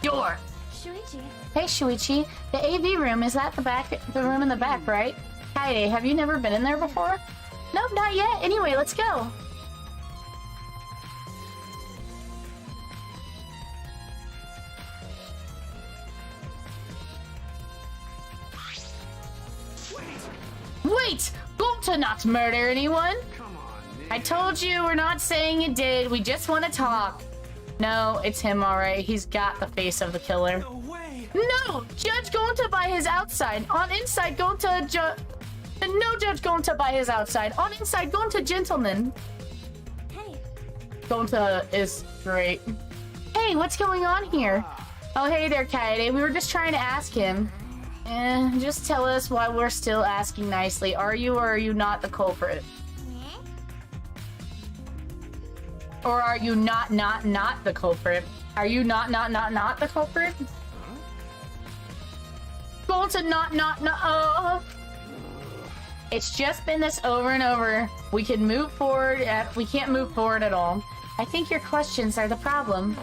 Door!
Shuichi.
Hey, Shuichi. The AV room is at the back, the room in the back, right? Kaide, have you never been in there before? Nope, not yet. Anyway, let's go. Wait! Gonta not murder anyone!
Come on, Nick.
I told you we're not saying you did. We just want to talk. No, it's him, alright. He's got the face of the killer.
No way.
No! Judge Gonta by his outside. On inside, Gonta And no judge Gonta by his outside. On inside, Gonta gentleman.
Hey,
Gonta is great. Hey, what's going on here? Oh, hey there, Kaede. We were just trying to ask him. Just tell us why we're still asking nicely. Are you or are you not the culprit? Or are you not the culprit? Are you not the culprit? Gonta not. It's just been this over and over. We can move forward. We can't move forward at all. I think your questions are the problem.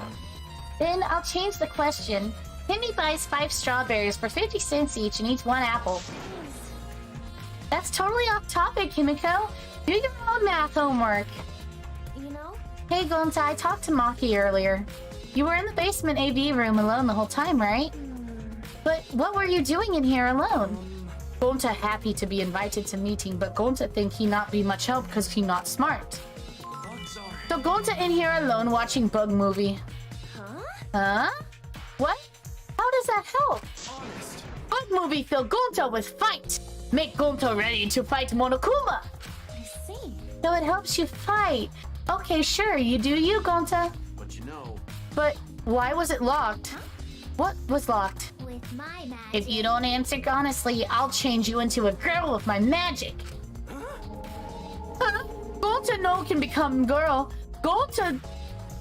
Then I'll change the question. Timmy buys 5 strawberries for 50 cents each and eats 1 apple. That's totally off topic, Himiko. Do your own math homework.
you know?
Hey, Gonta, I talked to Maki earlier. You were in the basement AV room alone the whole time, right? But what were you doing in here alone? Gonta happy to be invited to meeting, but Gonta think he not be much help because he not smart. So Gonta in here alone watching bug movie. Huh? What? How does that help? Bug movie fill Gonta with fight. Make Gonta ready to fight Monokuma.
I see.
So it helps you fight. Okay, sure, you do you, Gonta.
But you know...
But why was it locked? What was locked?
With my magic.
If you don't answer honestly, I'll change you into a girl with my magic. Huh? Gonta no can become girl. Gonta...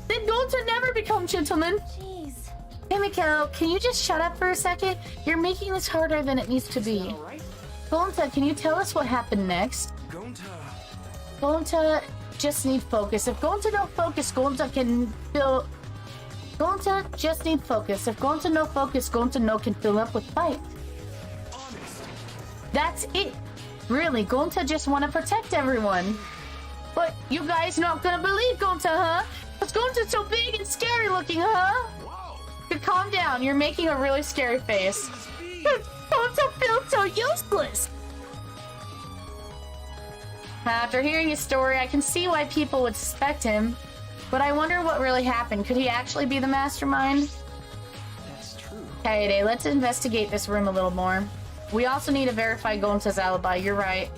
Then Gonta never become gentleman.
Jeez.
Himiko, can you just shut up for a second? You're making this harder than it needs to be. Gonta, can you tell us what happened next? Gonta just need focus. If Gonta don't focus, Gonta can fill... Gonta just need focus. If Gonta no focus, Gonta no can fill up with fight. That's it. Really, Gonta just want to protect everyone. But you guys not gonna believe Gonta, huh? Because Gonta's so big and scary looking, huh? But calm down, you're making a really scary face. Gonta feels so useless. After hearing his story, I can see why people would suspect him. But I wonder what really happened. Could he actually be the mastermind?
That's true.
Kaede, let's investigate this room a little more. We also need to verify Gonta's alibi. You're right.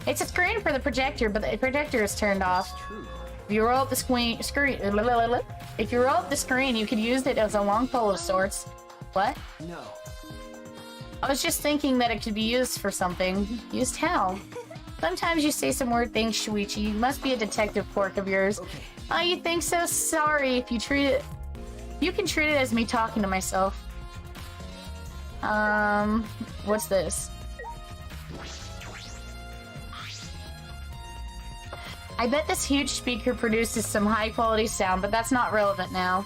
It's a screen for the projector, but the projector is turned off.
True.
If you roll up the if you roll up the screen, you could use it as a long pole of sorts. What?
No.
I was just thinking that it could be used for something. Used how? Sometimes you say some weird things, Shuichi. You must be a detective quirk of yours.
Okay.
Oh, you think so? Sorry if you treat it... You can treat it as me talking to myself. What's this? I bet this huge speaker produces some high-quality sound, but that's not relevant now.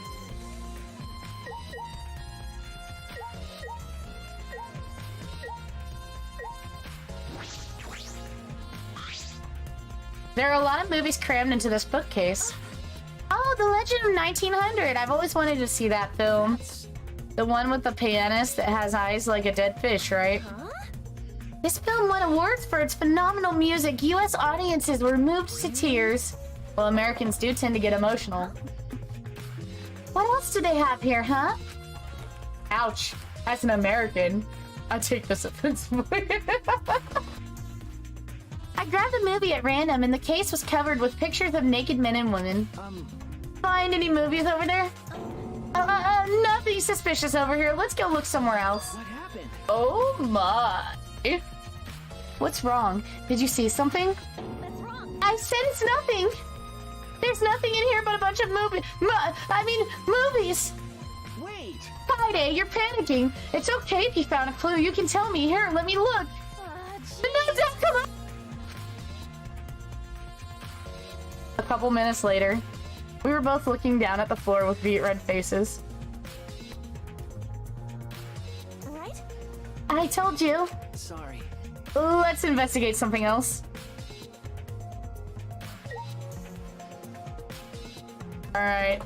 There are a lot of movies crammed into this bookcase. Oh, The Legend of 1900! I've always wanted to see that film. The one with the pianist that has eyes like a dead fish, right?
Huh?
This film won awards for its phenomenal music. U.S. audiences were moved to tears.
Well, Americans do tend to get emotional.
What else do they have here, huh?
Ouch. As an American, I take this offensively.
I grabbed a movie at random, and the case was covered with pictures of naked men and women.
Find any movies over there? Nothing suspicious over here. Let's go look somewhere else.
What happened?
Oh my. What's wrong? Did you see something?
That's wrong.
I said it's nothing.
There's nothing in here but a bunch of movies. Movies.
Wait!
Kaede, you're panicking. It's okay if you found a clue. You can tell me. Here, let me look. No, don't come on. A couple minutes later, we were both looking down at the floor with beet red faces.
Right?
I told you.
Sorry.
Let's investigate something else. Alright,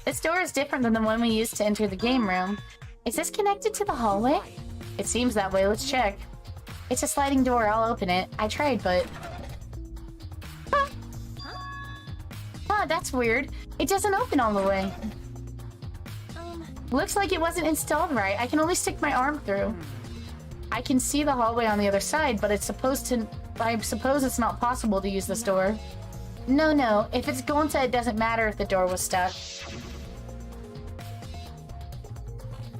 this door is different than the one we used to enter the game room.
Is this connected to the hallway?
It seems that way. Let's check.
It's a sliding door. I'll open it. I tried, but... That's weird. It doesn't open all the way. Looks like it wasn't installed right. I can only stick my arm through. I can see the hallway on the other side, but it's supposed to... I suppose it's not possible to use this door. No. If it's Gonta, it doesn't matter if the door was stuck.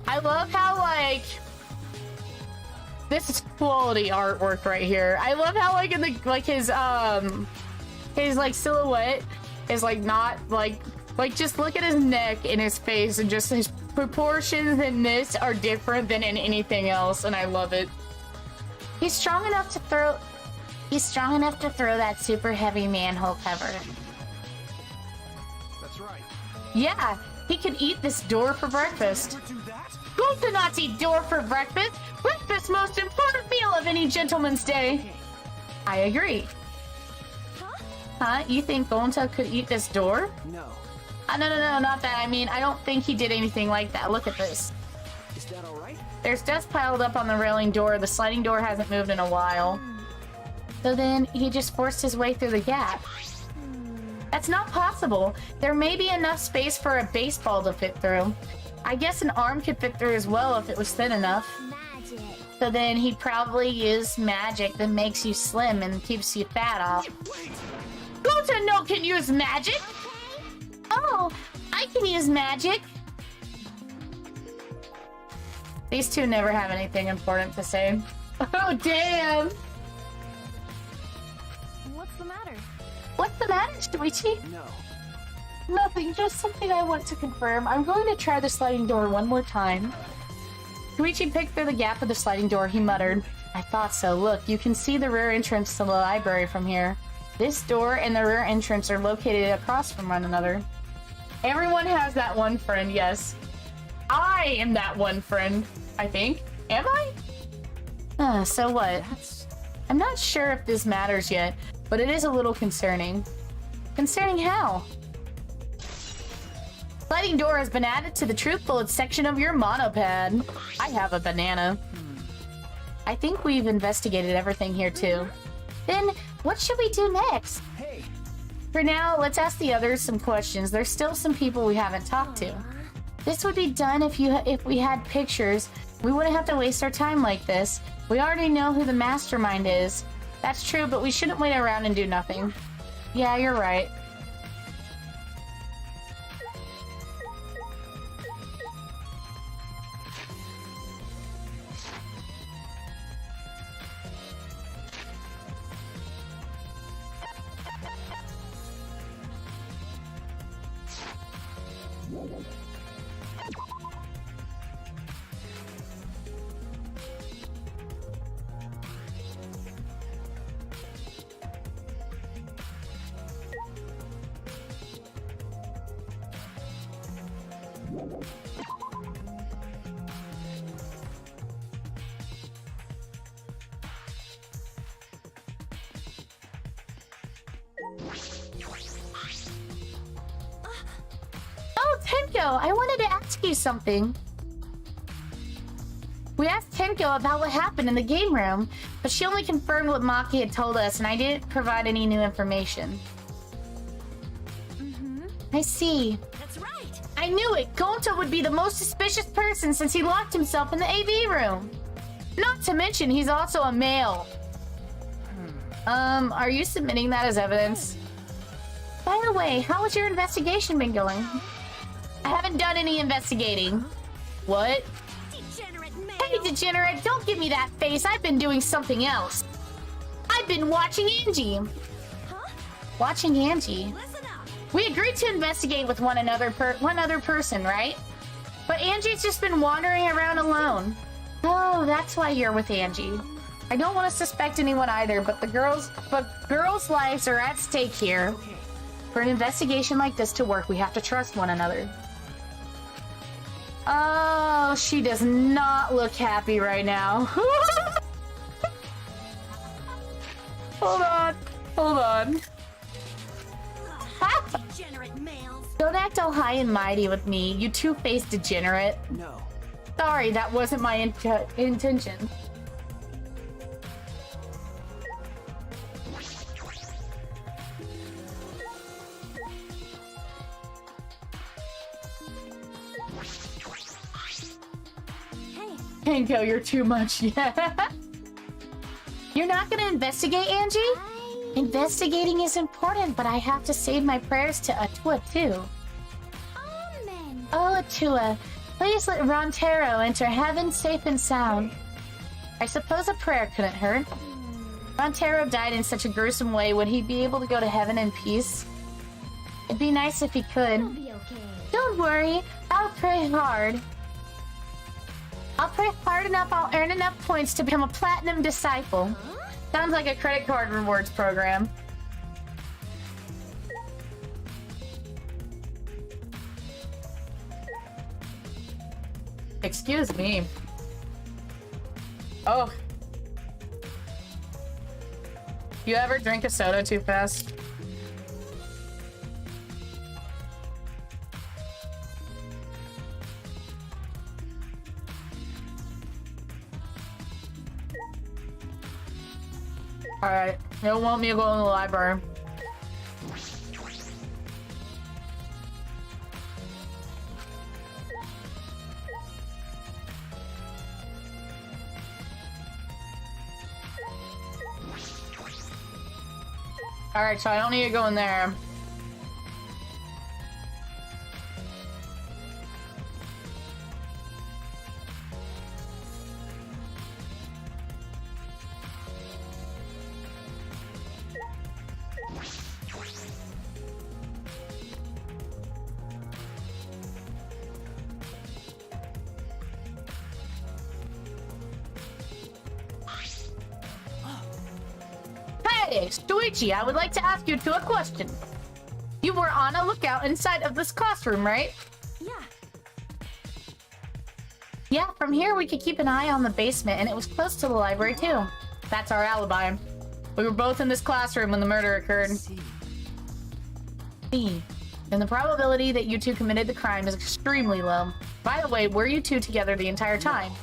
I love how, like... This is quality artwork right here. I love how, like, in the... Like, his, like, silhouette is, like, not, like... Like, just look at his neck and his face, and just his proportions in this are different than in anything else, and I love it. He's strong enough to throw that super heavy manhole cover.
That's right.
Yeah, he could eat this door for breakfast.
Ever do that?
Who cannot eat door for breakfast? Breakfast most important meal of any gentleman's day. I agree. Huh? You think Gonta could eat this door?
No.
No, not that. I mean, I don't think he did anything like that. Look at this.
Is that all right?
There's dust piled up on the railing door. The sliding door hasn't moved in a while. So then he just forced his way through the gap. That's not possible. There may be enough space for a baseball to fit through. I guess an arm could fit through as well if it was thin enough.
Magic.
So then he probably used magic that makes you slim and keeps you fat off. Gonta no can use magic! Oh, I can use magic! These two never have anything important to say. Oh, damn!
What's the matter?
What's the matter, Shuichi?
No.
Nothing, just something I want to confirm. I'm going to try the sliding door one more time. Shuichi picked through the gap of the sliding door. He muttered, I thought so. Look, you can see the rear entrance to the library from here. This door and the rear entrance are located across from one another. Everyone has that one friend, yes. I am that one friend, I think. Am I? So what? I'm not sure if this matters yet, but it is a little concerning. Concerning how? Sliding door has been added to the truth bullets section of your monopad. I have a banana. I think we've investigated everything here too. Then, what should we do next?
Hey.
For now, let's ask the others some questions. There's still some people we haven't talked to. This would be done if we had pictures. We wouldn't have to waste our time like this. We already know who the mastermind is. That's true, but we shouldn't wait around and do nothing. Yeah, you're right. Oh, Tenko, I wanted to ask you something. We asked Tenko about what happened in the game room, but she only confirmed what Maki had told us, and I didn't provide any new information. I see.
That's right.
I knew it! Gonta would be the most suspicious person since he locked himself in the AV room. Not to mention, he's also a male. Are you submitting that as evidence? By the way, how has your investigation been going? I haven't done any investigating. What?
Degenerate male.
Hey, degenerate, don't give me that face. I've been doing something else. I've been watching Angie.
Huh?
Watching Angie?
Listen up.
We agreed to investigate with one other person, right? But Angie's just been wandering around alone. Oh, that's why you're with Angie. I don't want to suspect anyone either, but girls' lives are at stake here. For an investigation like this to work, we have to trust one another. Oh, she does not look happy right now. Hold on.
Degenerate males.
Don't act all high and mighty with me, you two-faced degenerate.
No.
Sorry, that wasn't my intention.
Kenko, you're too much. Yeah.
You're not gonna investigate, Angie? Investigating is important, but I have to save my prayers to Atua too.
Amen.
Oh, Atua, please let Rontero enter heaven safe and sound. I suppose a prayer couldn't hurt. Rontero died in such a gruesome way. Would he be able to go to heaven in peace? It'd be nice if he could.
It'll be okay.
Don't worry, I'll pray hard. I'll pray hard enough, I'll earn enough points to become a platinum disciple.
Sounds like a credit card rewards program. Excuse me. Oh. You ever drink a soda too fast? Alright, you don't want me to go in the library. Alright, so I don't need to go in there. Hey, Shuichi, I would like to ask you a question. You were on a lookout inside of this classroom, right?
Yeah.
Yeah, from here we could keep an eye on the basement, and it was close to the library too.
That's our alibi. We were both in this classroom when the murder occurred.
See.
And the probability that you two committed the crime is extremely low. By the way, were you two together the entire time?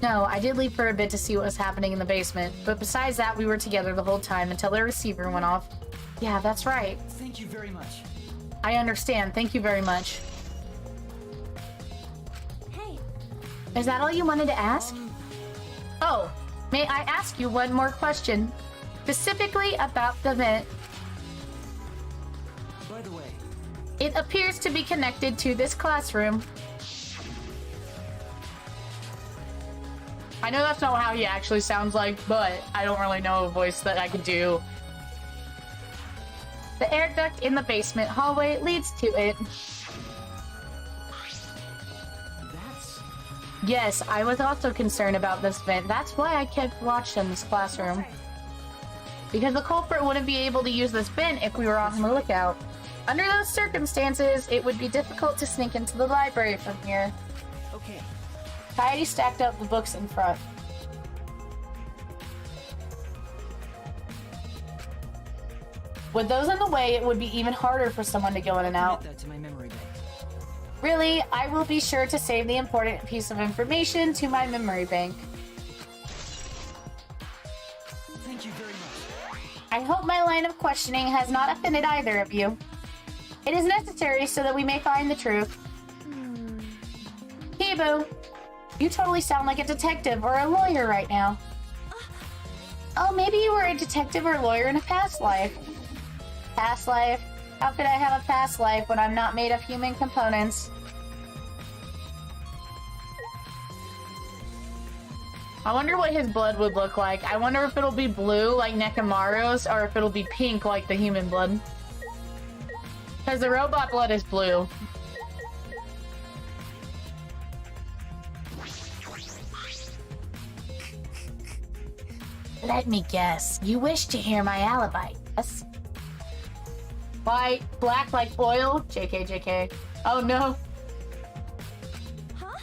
No, I did leave for a bit to see what was happening in the basement, but besides that, we were together the whole time until the receiver went off. Yeah, that's right.
Thank you very much.
I understand. Thank you very much.
Hey,
Is that all you wanted to ask?
Oh, may I ask you one more question? Specifically about the vent.
By the way,
It appears to be connected to this classroom. I know that's not how he actually sounds like, but I don't really know a voice that I could do. The air duct in the basement hallway leads to it.
that's...
Yes, I was also concerned about this vent. That's why I kept watch in this classroom. Because the culprit wouldn't be able to use this vent if we were on the lookout. Under those circumstances, it would be difficult to sneak into the library from here.
Okay.
Heidi stacked up the books in front. With those in the way, it would be even harder for someone to go in and out.
Commit that to my memory bank.
Really, I will be sure to save the important piece of information to my memory bank.
Thank you very much.
I hope my line of questioning has not offended either of you. It is necessary so that we may find the truth. Kibu, you totally sound like a detective or a lawyer right now. Oh, maybe you were a detective or lawyer in a past life. Past life? How could I have a past life when I'm not made of human components? I wonder what his blood would look like. I wonder if it'll be blue like Nekamaru's or if it'll be pink like the human blood. Because the robot blood is blue.
Let me guess. You wish to hear my alibi, yes?
White, black like oil. JK, JK. Oh no.
huh?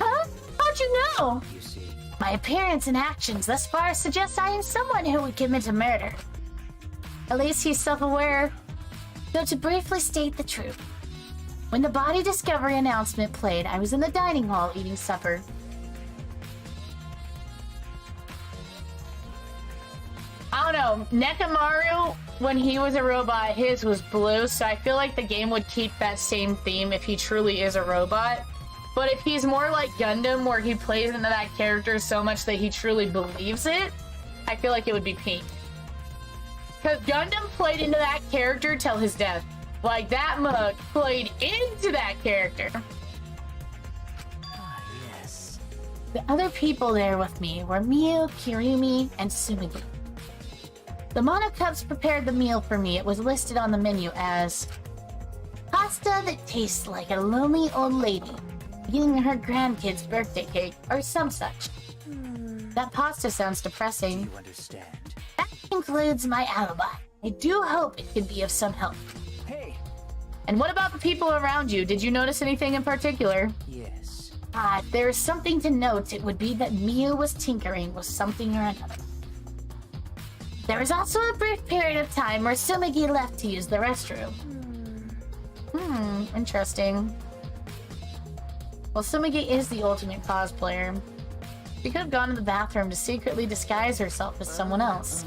Huh? How'd you know?
You see.
My appearance and actions thus far suggest I am someone who would commit a murder. At least he's self-aware. So to briefly state the truth, when the body discovery announcement played, I was in the dining hall eating supper.
I don't know. Nekamaru, when he was a robot, his was blue, so I feel like the game would keep that same theme if he truly is a robot. But if he's more like Gundam, where he plays into that character so much that he truly believes it, I feel like it would be pink. Because Gundam played into that character till his death. Like, that mug played into that character.
Ah, yes.
The other people there with me were Miu, Kirumi, and Sumigi. The Monocubs prepared the meal for me. It was listed on the menu as pasta that tastes like a lonely old lady eating her grandkid's birthday cake or some such. That pasta sounds depressing.
You understand?
That concludes my alibi. I do hope it can be of some help.
Hey!
And what about the people around you? Did you notice anything in particular?
Yes.
If there is something to note, it would be that Miu was tinkering with something or another. There was also a brief period of time where Sumigi left to use the restroom.
Interesting. Well, Sumigi is the ultimate cosplayer. She could have gone to the bathroom to secretly disguise herself as someone else.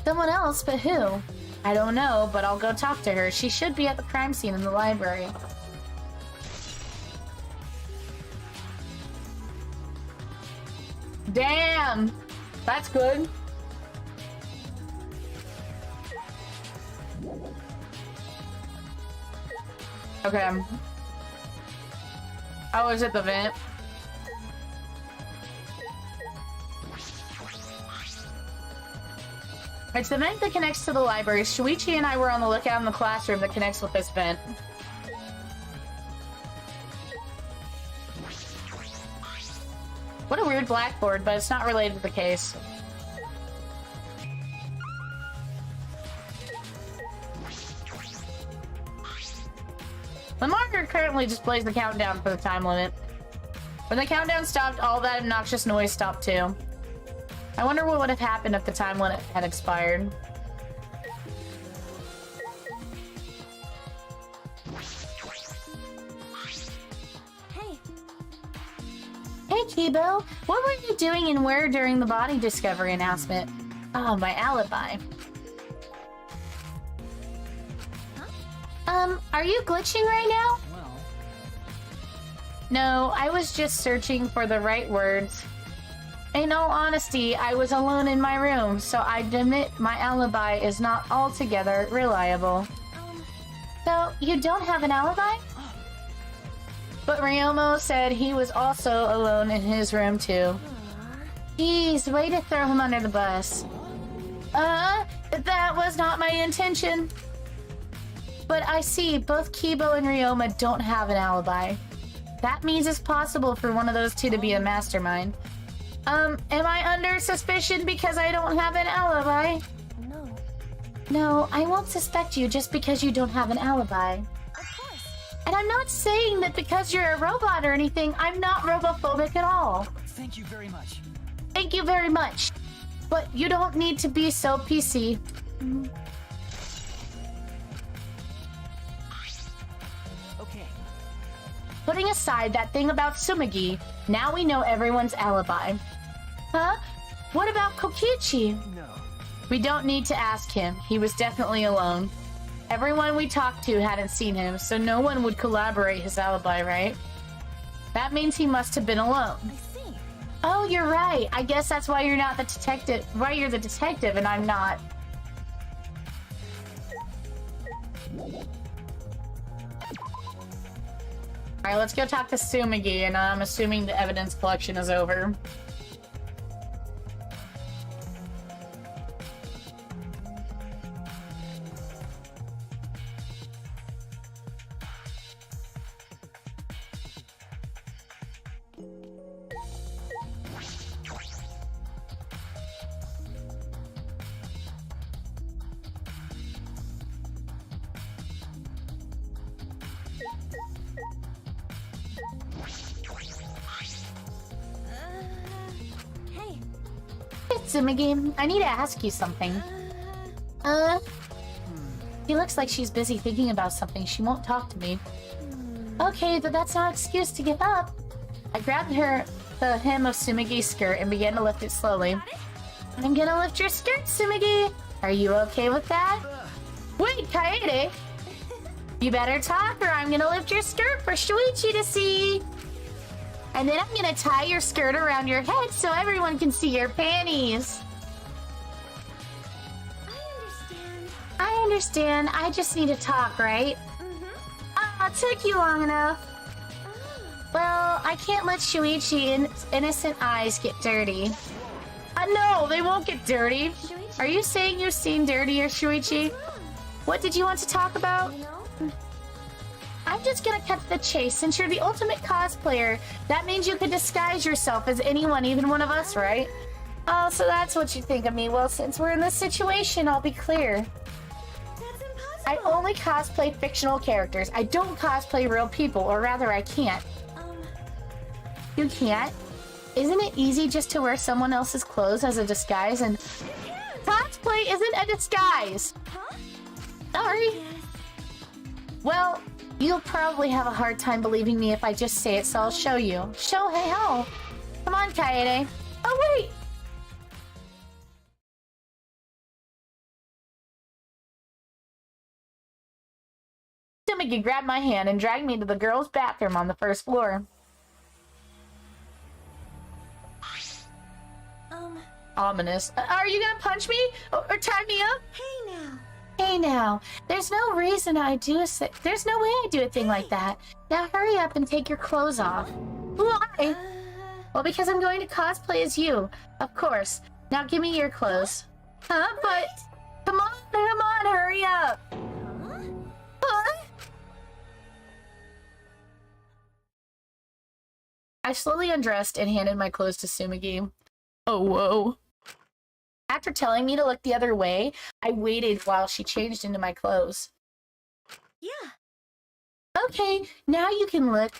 Someone else, but who? I don't know, but I'll go talk to her. She should be at the crime scene in the library. Damn! That's good. Okay. I was at the vent. It's the vent that connects to the library. Shuichi and I were on the lookout in the classroom that connects with this vent. What a weird blackboard, but it's not related to the case. The monitor currently displays the countdown for the time limit. When the countdown stopped, all that obnoxious noise stopped too. I wonder what would have happened if the time limit had expired.
Hey,
Hey, Kibo, what were you doing and where during the body discovery announcement? Oh, my alibi. Are you glitching right now?
Well,
No, I was just searching for the right words. In all honesty, I was alone in my room, so I admit my alibi is not altogether reliable.
So, you don't have an alibi?
But Ryomo said he was also alone in his room too.
Jeez, way to throw him under the bus.
That was not my intention.
But I see both Kibo and Ryoma don't have an alibi.
That means it's possible for one of those two to be a mastermind. Am I under suspicion because I don't have an alibi?
no.
No, I won't suspect you just because you don't have an alibi.
Of course.
And I'm not saying that because you're a robot or anything. I'm not robophobic at all.
thank you very much.
Thank you very much.
But you don't need to be so PC.
Okay.
Putting aside that thing about Sumigi, now we know everyone's alibi.
Huh? What about Kokichi?
No.
We don't need to ask him. He was definitely alone. Everyone we talked to hadn't seen him, so no one would corroborate his alibi, right? That means he must have been alone.
I see.
Oh, you're right. I guess that's why you're not the detective. Why you're the detective and I'm not. Alright, let's go talk to Sumigi, and I'm assuming the evidence collection is over.
Hey,
Sumigi, I need to ask you something. She looks like she's busy thinking about something. She won't talk to me. Okay, but that's no excuse to give up.
I grabbed the hem of Sumigi's skirt and began to lift it slowly.
got it?
I'm gonna lift your skirt, Sumigi. Are you okay with that?
Wait, Kaede!
You better talk or I'm gonna lift your skirt for Shuichi to see. And then I'm gonna tie your skirt around your head so everyone can see your panties. I understand. I just need to talk, right? It took you long enough. Well, I can't let Shuichi's innocent eyes get dirty. No, they won't get dirty. Are you saying you've seen dirtier, Shuichi? What did you want to talk about? I'm just gonna cut to the chase. Since you're the ultimate cosplayer, that means you can disguise yourself as anyone, even one of us, right? Oh, so that's what you think of me. Well, since we're in this situation, I'll be clear. I only cosplay fictional characters. I don't cosplay real people, or rather, I can't. You can't? Isn't it easy just to wear someone else's clothes as a disguise? And cosplay isn't a disguise. Sorry. Well, you'll probably have a hard time believing me if I just say it, so I'll show you. Shohei-ho. Come on, Kaede. Oh, wait! Sumiki grabbed my hand and dragged me to the girls' bathroom on the first floor. Ominous. Are you gonna punch me? Or tie me up? Hey now. There's no reason there's no way I do a thing like that. Now hurry up and take your clothes off. Why? Well, because I'm going to cosplay as you. Of course. Now give me your clothes. Huh? But... Come on, hurry up. Huh? I slowly undressed and handed my clothes to Sumigi. Oh, whoa. After telling me to look the other way, I waited while she changed into my clothes.
Yeah.
Okay, now you can look.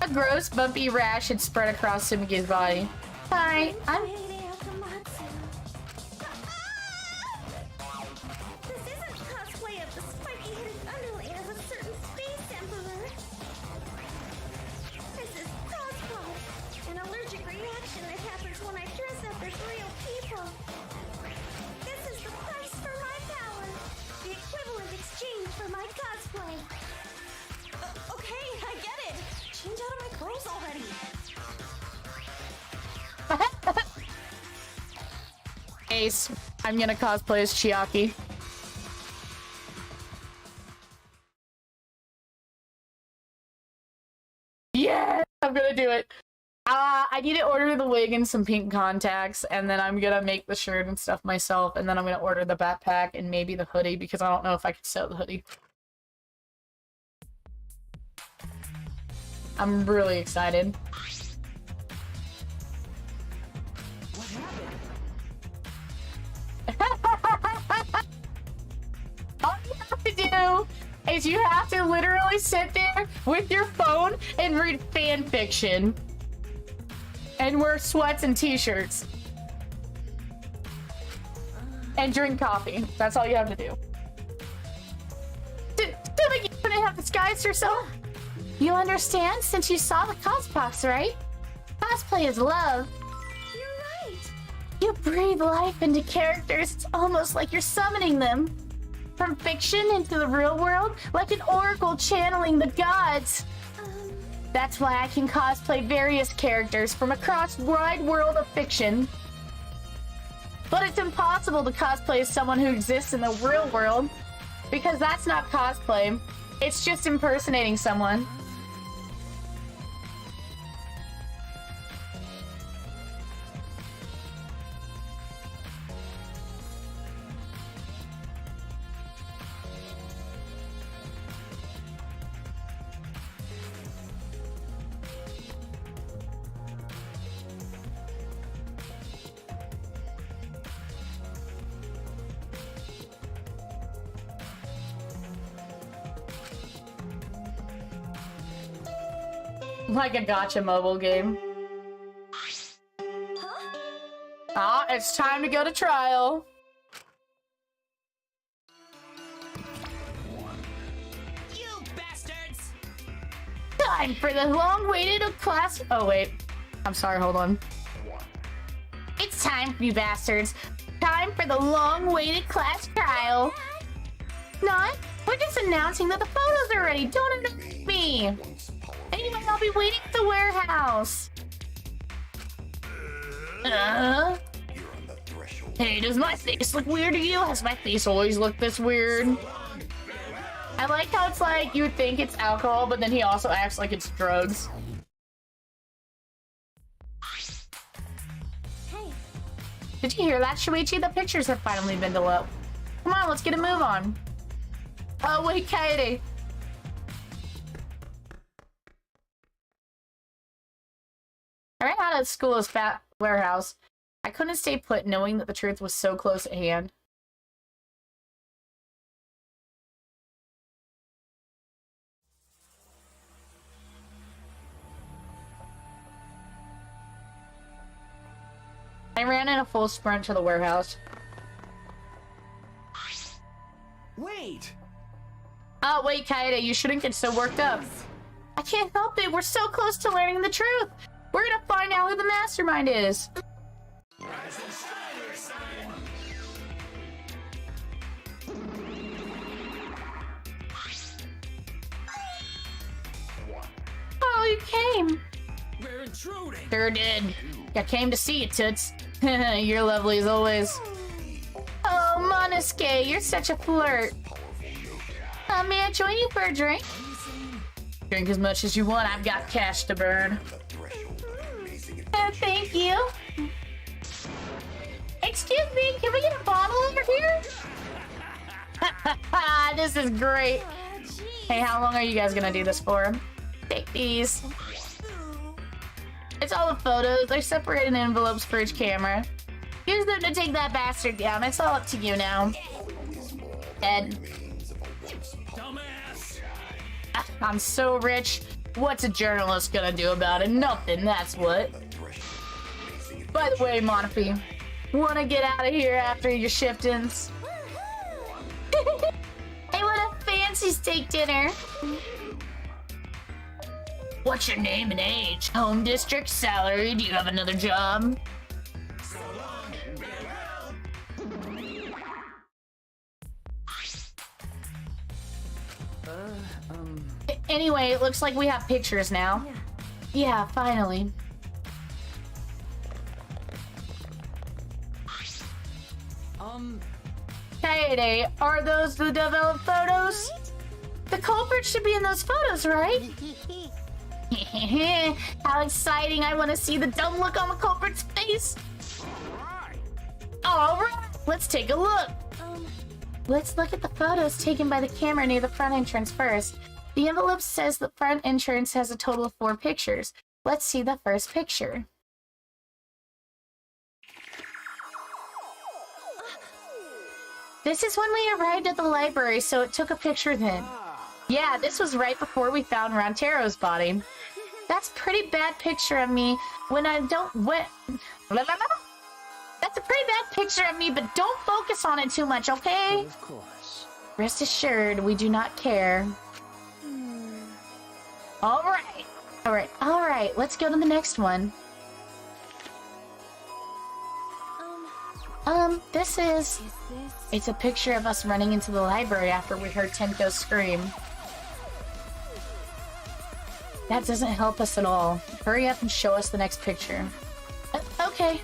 A gross, bumpy rash had spread across Sumigi's body. Hi, I'm...
This isn't cosplay of the spiky-headed underling of a certain space emperor. This is cosplay, an allergic reaction that happens when I dress up as real people. This is the price for my power, the equivalent exchange for my cosplay. Okay, I get it. Change out of my clothes already.
Ace, I'm gonna cosplay as Chiaki. Yeah, I'm gonna do it. I need to order the wig and some pink contacts, and then I'm gonna make the shirt and stuff myself, and then I'm gonna order the backpack and maybe the hoodie, because I don't know if I can sew the hoodie. I'm really excited. All you have to do is you have to literally sit there with your phone and read fan fiction. And wear sweats and t-shirts. And drink coffee. That's all you have to do. You couldn't have disguised yourself?
You understand since you saw the cosbox, right? Cosplay is love.
You're right.
You breathe life into characters. It's almost like you're summoning them. From fiction into the real world, like an oracle channeling the gods. That's why I can cosplay various characters from across wide world of fiction. But it's impossible to cosplay as someone who exists in the real world, because that's not cosplay. It's just impersonating someone. Like a gacha mobile game. Ah, it's time to go to trial.
You bastards!
Time for the long-awaited class. Oh wait, I'm sorry. Hold on. It's time, you bastards. Time for the long-awaited class trial.
not. We're just announcing that the photos are ready. Don't annoy me. Anyway, I'll be waiting at the warehouse.
You're on the threshold.
Hey, does my face look weird to you? Has my face always looked this weird? I like how it's like you would think it's alcohol, but then he also acts like it's drugs.
Hey,
Did you hear that, Shuichi? The pictures have finally been developed. Come on, let's get a move on. Oh, wait, Kaede. I ran out of school's fat warehouse. I couldn't stay put knowing that the truth was so close at hand. I ran in a full sprint to the warehouse.
Wait!
Oh, wait, Kaede, you shouldn't get so worked up. I can't help it. We're so close to learning the truth. We're gonna find out who the mastermind is. Oh, you came.
We're intruding!
Sure did. I came to see you, Toots. You're lovely as always. Oh, Monosuke, you're such a flirt. May I join you for a drink? Drink as much as you want. I've got cash to burn.
The threshold of amazing
Thank you. Excuse me, can we get a bottle over here? This is great. Hey, how long are you guys gonna do this for? Take these. It's all the photos. They're separated in envelopes for each camera. Use them to take that bastard down. It's all up to you now. Ed.
Dumbass!
I'm so rich. What's a journalist gonna do about it? Nothing, that's what. By the way, Monofi, wanna get out of here after your shift ends? Hey, what a fancy steak dinner. What's your name and age? Home district, salary, do you have another job? Anyway, it looks like we have pictures now. Yeah, finally. Kaede, are those the developed photos? The culprit should be in those photos, right? How exciting! I want to see the dumb look on the culprit's face. Alright, let's take a look. Let's look at the photos taken by the camera near the front entrance first. The envelope says the front entrance has a total of 4 pictures. Let's see the first picture. This is when we arrived at the library, so it took a picture then. Yeah, this was right before we found Rantero's body. That's a pretty bad picture of me when I don't That's a pretty bad picture of me, but don't focus on it too much, okay?
Of course.
Rest assured, we do not care. Alright, let's go to the next one. This is... It's a picture of us running into the library after we heard Tenko scream. That doesn't help us at all. Hurry up and show us the next picture. Okay.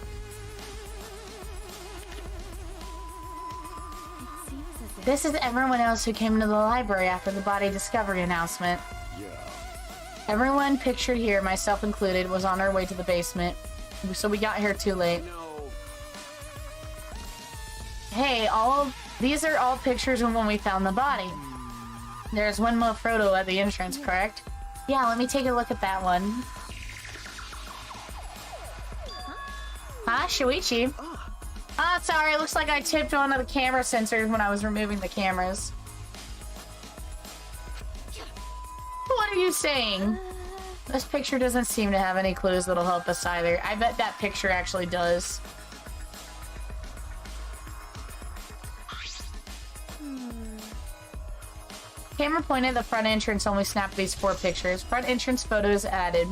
This is everyone else who came into the library after the body discovery announcement. Everyone pictured here, myself included, was on our way to the basement, so we got here too late. Hey, these are all pictures of when we found the body. There's one more photo at the entrance, correct? Yeah, let me take a look at that one. Huh, Shuichi? Ah, sorry, looks like I tipped one of the camera sensors when I was removing the cameras. What are you saying? This picture doesn't seem to have any clues that'll help us either. I bet that picture actually does. Camera pointed at the front entrance, only snapped these 4 pictures. Front entrance photos added.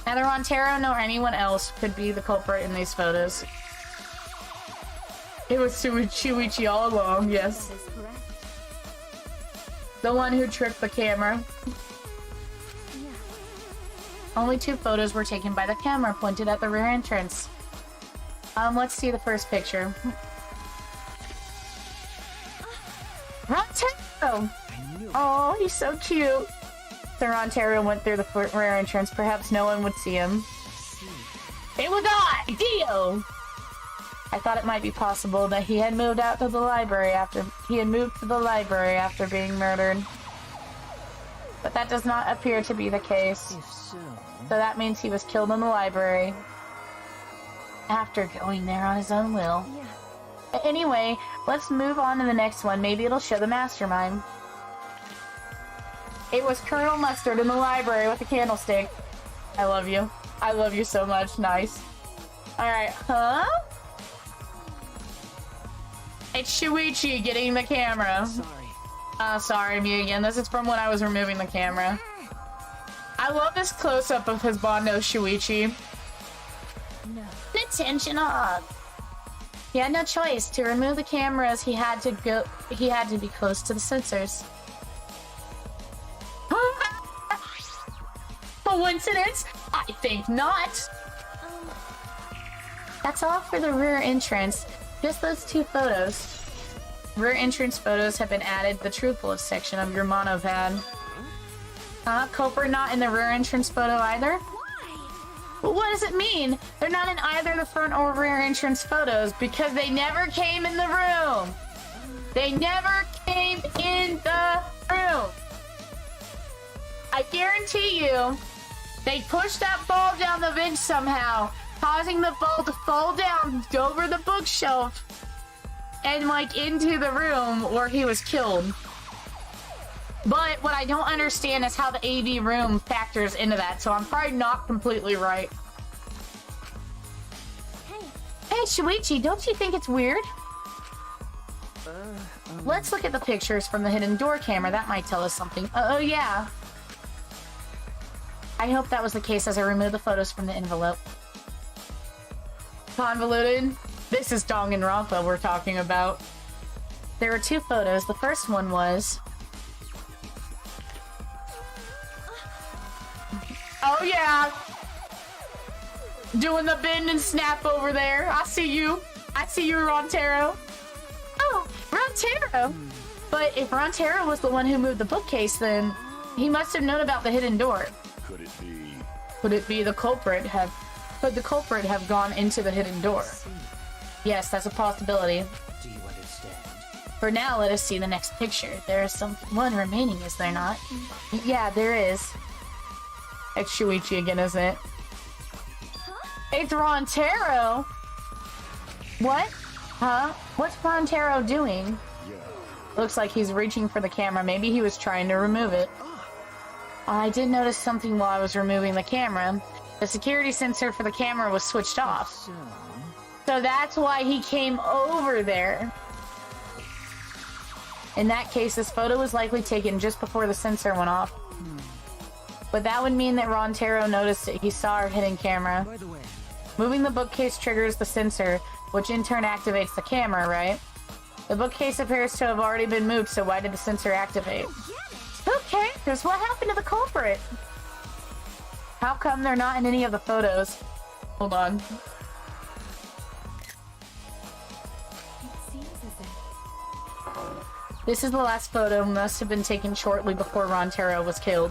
Neither Rantaro nor anyone else could be the culprit in these photos. It was Shuichi all along, yes.
That is correct.
The one who tricked the camera.
Yeah.
Only 2 photos were taken by the camera pointed at the rear entrance. Let's see the first picture. Rontero! Oh, he's so cute. So Rontero went through the rear entrance. Perhaps no one would see him. It was I, Dio! I thought it might be possible that he had moved out to the library after being murdered. But that does not appear to be the case.
If so...
So that means he was killed in the library after going there on his own will.
Yeah.
Anyway, let's move on to the next one. Maybe it'll show the mastermind. It was Colonel Mustard in the library with a candlestick. I love you. I love you so much. Nice. Alright, huh? It's Shuichi getting the camera.
Sorry.
Sorry, me again. This is from when I was removing the camera. I love this close-up of his Bondo Shuichi.
No.
Attention off. He had no choice. To remove the cameras, he had to be close to the sensors. Coincidence? I think not. That's all for the rear entrance. Just those 2 photos. Rear entrance photos have been added to the truthful section of your monopad. Culprit not in the rear entrance photo either? But what does it mean? They're not in either the front or rear entrance photos because they never came in the room. They never came in the room. I guarantee you, they pushed that ball down the bench somehow, causing the ball to fall down, go over the bookshelf, and like into the room where he was killed. But what I don't understand is how the AV room factors into that, so I'm probably not completely right. Hey, Shuichi, don't you think it's weird? Let's look at the pictures from the hidden door camera. That might tell us something. Oh, yeah. I hope that was the case as I removed the photos from the envelope. Convoluted? This is Danganronpa we're talking about. There were 2 photos. The first one was... Oh, yeah. Doing the bend and snap over there. I see you. I see you, Rontero. Oh, Rontero. But if Rontero was the one who moved the bookcase, then he must have known about the hidden door.
Could it be?
Could it be the culprit have... Could the culprit have gone into the hidden door? Yes, that's a possibility.
Do you understand?
For now, let us see the next picture. There is one remaining, is there not? Yeah, there is. It's Shuichi again, isn't it? It's Rontero! What? Huh? What's Rontero doing?
Yeah.
Looks like he's reaching for the camera. Maybe he was trying to remove it. I did notice something while I was removing the camera. The security sensor for the camera was switched off. So that's why he came over there. In that case, this photo was likely taken just before the sensor went off. But that would mean that Rontero noticed it. He saw our hidden camera.
By the way,
Moving the bookcase triggers the sensor, which in turn activates the camera, right? The bookcase appears to have already been moved, so why did the sensor activate? Who cares? What happened to the culprit? How come they're not in any of the photos? Hold on.
It seems as if...
This is the last photo, must have been taken shortly before Rontero was killed.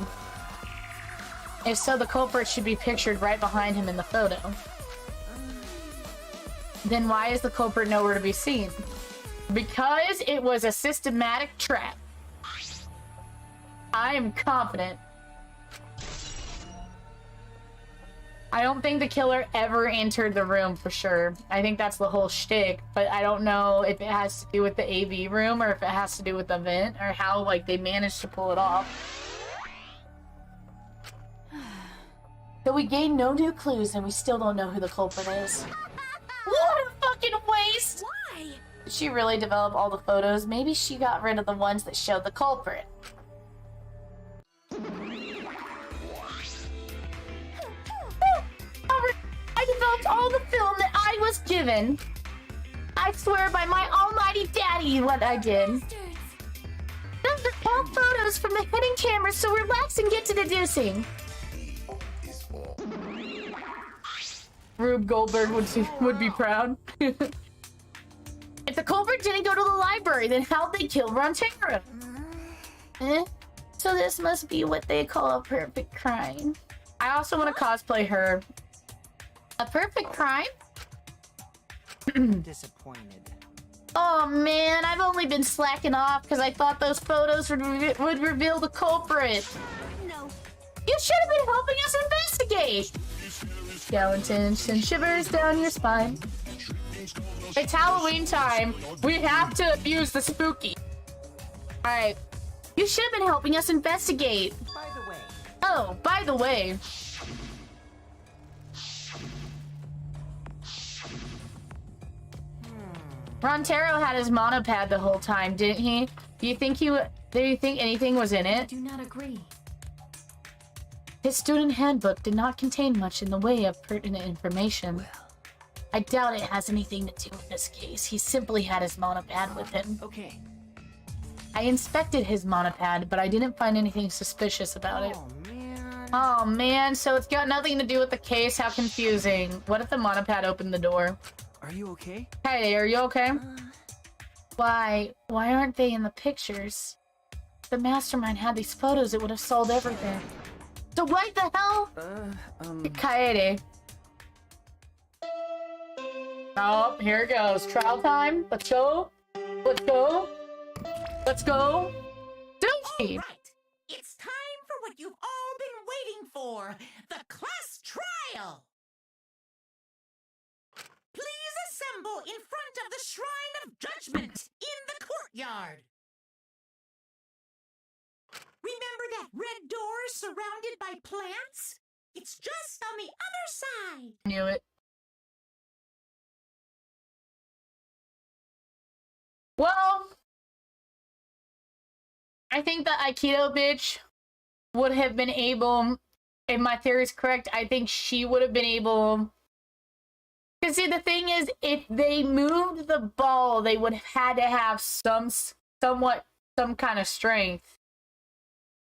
If so, the culprit should be pictured right behind him in the photo. Then why is the culprit nowhere to be seen? Because it was a systematic trap. I am confident. I don't think the killer ever entered the room for sure. I think that's the whole shtick, but I don't know if it has to do with the AV room or if it has to do with the vent or how like they managed to pull it off. So we gained no new clues and we still don't know who the culprit is. What a fucking waste!
Why?
Did she really develop all the photos? Maybe she got rid of the ones that showed the culprit. I developed all the film that I was given.
I swear by my almighty daddy what I did. Those are all photos from the hidden cameras, so relax and get to deducing.
Is all.
Rube Goldberg would be proud.
If the culprit didn't go to the library, then how'd they kill Rontero? So this must be what they call a perfect crime.
I also want to cosplay her.
A perfect crime?
Disappointed.
Oh man, I've only been slacking off because I thought those photos would reveal the culprit.
No.
You should have been helping us investigate!
Skeleton and shivers down your spine. It's Halloween time. We have to abuse the spooky. Alright.
You should have been helping us investigate.
By the way,
Oh, by the way. Rontero had his monopad the whole time, didn't he? Do you think anything was in it?
Do not agree.
His student handbook did not contain much in the way of pertinent information. I doubt it has anything to do with this case. He simply had his monopad with him.
okay.
I inspected his monopad, but I didn't find anything suspicious about it.
Oh man.
Oh man, so it's got nothing to do with the case. How confusing. What if the monopad opened the door?
Are you okay?
Hey, are you okay?
Why aren't they in the pictures? If the mastermind had these photos, it would have solved everything. So why the hell?
Kaede. Oh, here it goes. Trial time. Let's go. Let's go. Let's go. Sushi.
Right. It's time for what you've all been waiting for. The class trial. Please assemble in front of the Shrine of Judgment in the courtyard. Remember that red door surrounded by plants? It's just on the other side.
Knew it. Well, I think the Aikido bitch would have been able, if my theory is correct, I think she would have been able. Because see, the thing is, if they moved the ball, they would have had to have some kind of strength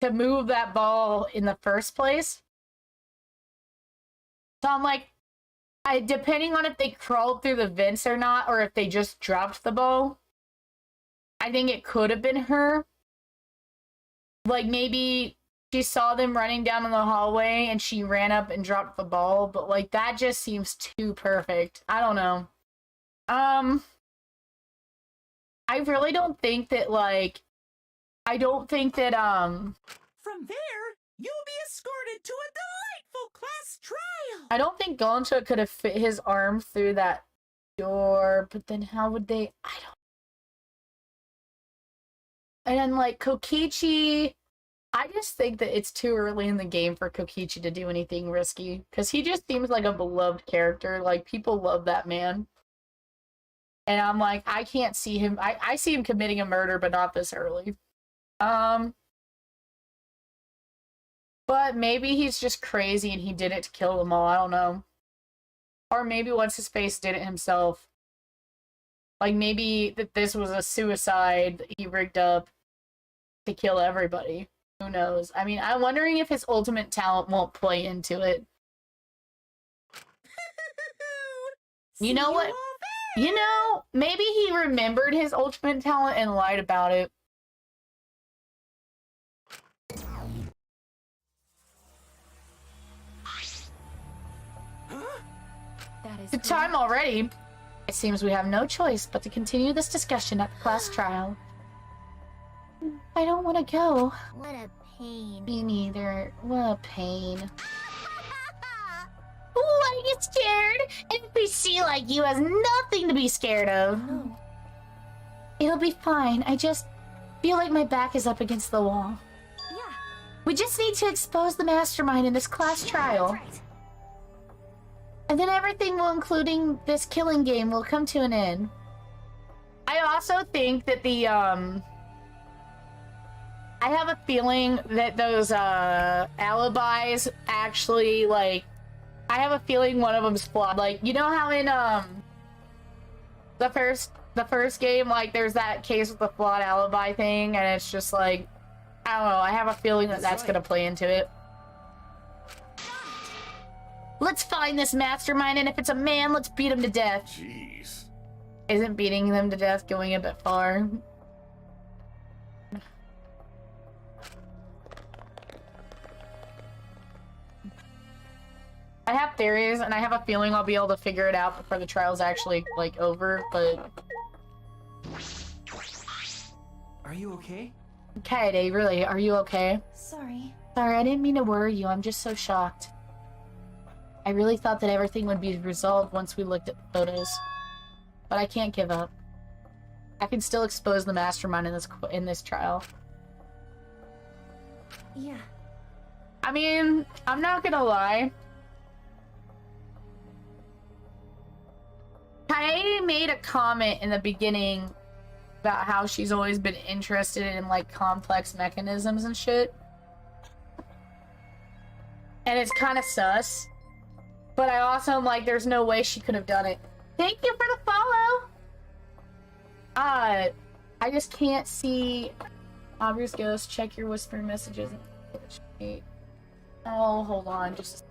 to move that ball in the first place. So I'm like, depending on if they crawled through the vents or not, or if they just dropped the ball, I think it could have been her. Like, maybe she saw them running down in the hallway and she ran up and dropped the ball, but like, that just seems too perfect. I don't know. I really don't think that, like, I don't think that,
From there, you'll be escorted to a delightful class trial.
I don't think Goncha could have fit his arm through that door, but then how would they? I don't. And then, like, Kokichi, I just think that it's too early in the game for Kokichi to do anything risky, because he just seems like a beloved character. Like, people love that man. And I'm like, I can't see him. I see him committing a murder, but not this early. But maybe he's just crazy and he did it to kill them all. I don't know. Or maybe what's his face did it himself. Like, maybe that this was a suicide that he rigged up to kill everybody. Who knows? I mean, I'm wondering if his ultimate talent won't play into it. You know what? You know, maybe he remembered his ultimate talent and lied about it.
That is
Good time already. It seems we have no choice but to continue this discussion at the class trial.
I don't want to go.
What a pain.
Me neither. What a pain. Why are you scared? NPC like you has nothing to be scared of.
Oh.
It'll be fine. I just feel like my back is up against the wall.
Yeah,
We just need to expose the mastermind in this class trial.
right.
And then everything, including this killing game, will come to an end.
I also think that I have a feeling that those alibis actually, like, I have a feeling one of them's flawed. Like, you know how in the first game, like, there's that case with the flawed alibi thing, and it's just like, I don't know, I have a feeling that that's gonna play into it. Let's find this mastermind, and if it's a man, let's beat him to death.
Jeez.
Isn't beating them to death going a bit far? I have theories, and I have a feeling I'll be able to figure it out before the trial's actually, like, over, but...
Are you okay?
Kaede, really, are you okay?
Sorry.
Sorry, I didn't mean to worry you. I'm just so shocked. I really thought that everything would be resolved once we looked at the photos.
But I can't give up. I can still expose the mastermind in this trial.
Yeah.
I mean, I'm not gonna lie. Kaede made a comment in the beginning about how she's always been interested in, like, complex mechanisms and shit. And it's kind of sus. But I also am like, there's no way she could have done it. Thank you for the follow! I just can't see... Aubrey's Ghost, check your whisper messages. Oh, hold on, just...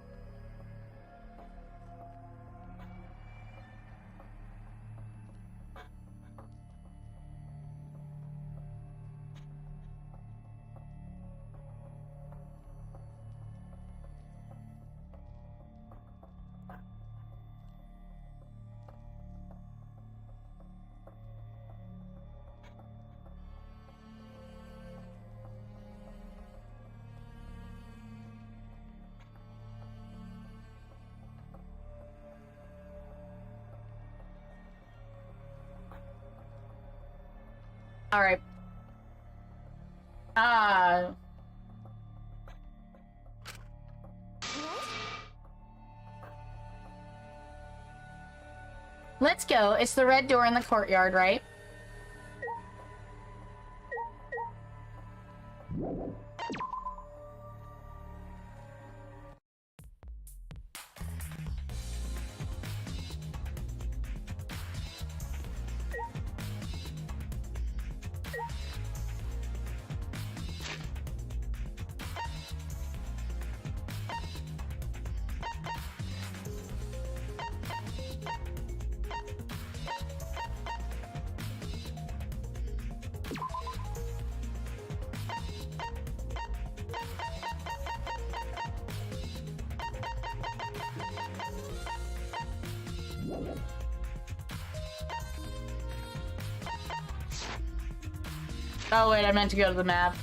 Alright. Let's go. It's the red door in the courtyard, right? Oh wait, I meant to go to the map.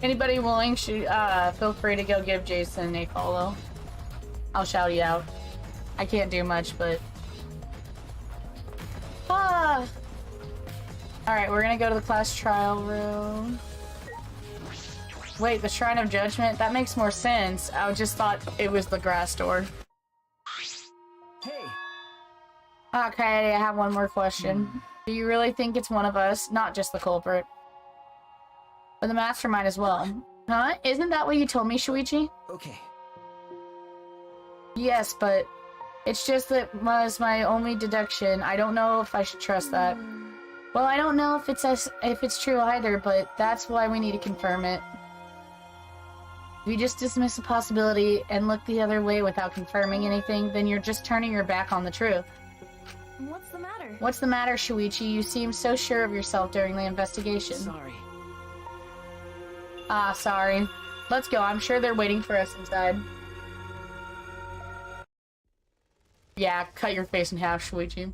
Anybody willing, feel free to go give Jason a follow. I'll shout you out. I can't do much, but... Alright, we're gonna go to the class trial room. Wait, the Shrine of Judgment? That makes more sense. I just thought it was the grass door.
Hey!
Okay, I have one more question. Do you really think it's one of us? Not just the culprit. But the mastermind as well. Huh? Isn't that what you told me, Shuichi?
Okay.
Yes, but It's just that was my only deduction. I don't know if I should trust that. Well, I don't know if it's true either, but that's why we need to confirm it. If you just dismiss a possibility and look the other way without confirming anything, then you're just turning your back on the truth.
What's the matter?
What's the matter, Shuichi? You seemed so sure of yourself during the investigation.
Sorry.
Ah, sorry. Let's go. I'm sure they're waiting for us inside. Yeah, cut your face in half, Shuichi.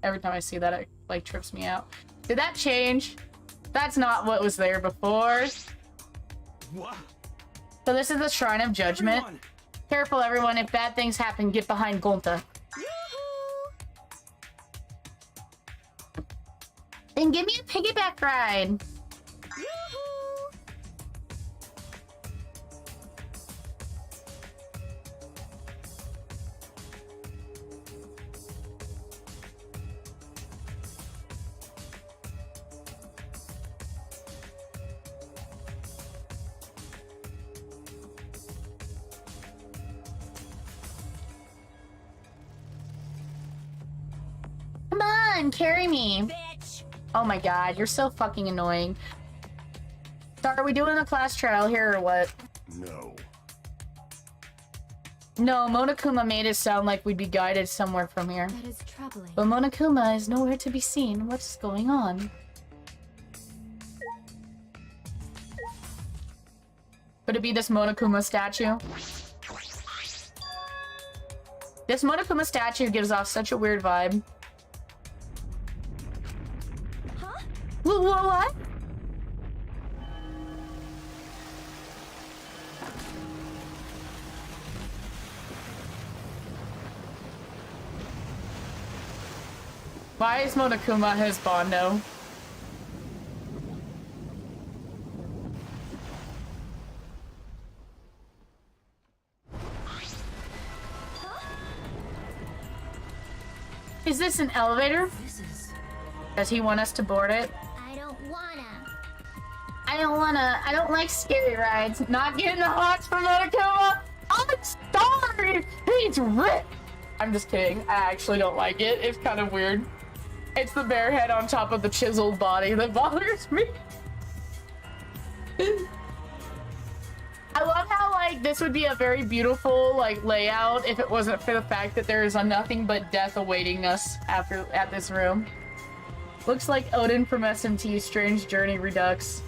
Every time I see that, it, like, trips me out. Did that change? That's not what was there before.
What?
So this is the Shrine of Judgment.
Everyone!
Careful, everyone. If bad things happen, get behind Gonta. And give me a piggyback ride. Come on, carry me.
Bitch!
Oh my god, you're so fucking annoying. So are we doing a class trial here or what?
No.
No, Monokuma made it sound like we'd be guided somewhere from here.
That is troubling.
But Monokuma is nowhere to be seen. What's going on? Could it be this Monokuma statue? This Monokuma statue gives off such a weird vibe.
Huh?
What? Why is Monokuma his Bondo? Is this an elevator? Does he want us to board it?
I don't wanna.
I don't like scary rides. Not getting the hots from Monokuma. I'm sorry. He's ripped. I'm just kidding. I actually don't like it. It's kind of weird. It's the bear head on top of the chiseled body that bothers me. I love how, like, this would be a very beautiful, like, layout if it wasn't for the fact that there is a nothing but death awaiting us at this room. Looks like Odin from SMT Strange Journey Redux.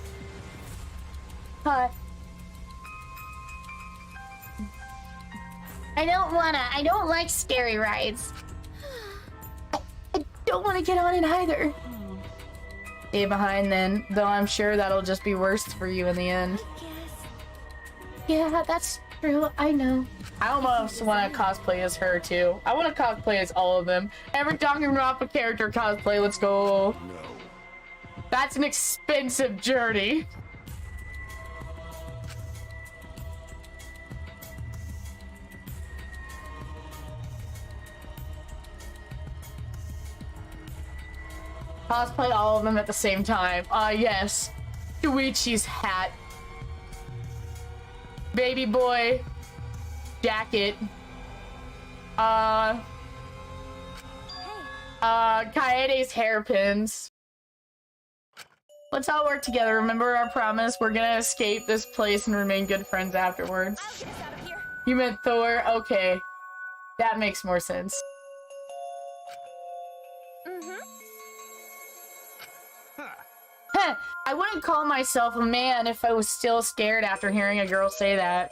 Hi. I don't like scary rides. I don't want to get on it either. Stay behind then, though I'm sure that'll just be worse for you in the end. Yeah, that's true. I know. I almost want to cosplay as her too. I want to cosplay as all of them. Every Danganronpa character cosplay. Let's go.
No.
That's an expensive journey. Cosplay all of them at the same time. Yes. Shuichi's hat. Baby boy. Jacket. Kaede's hairpins. Let's all work together. Remember our promise? We're gonna escape this place and remain good friends afterwards.
I'll get us out of here.
You meant Thor? Okay. That makes more sense. Heh, I wouldn't call myself a man if I was still scared after hearing a girl say that.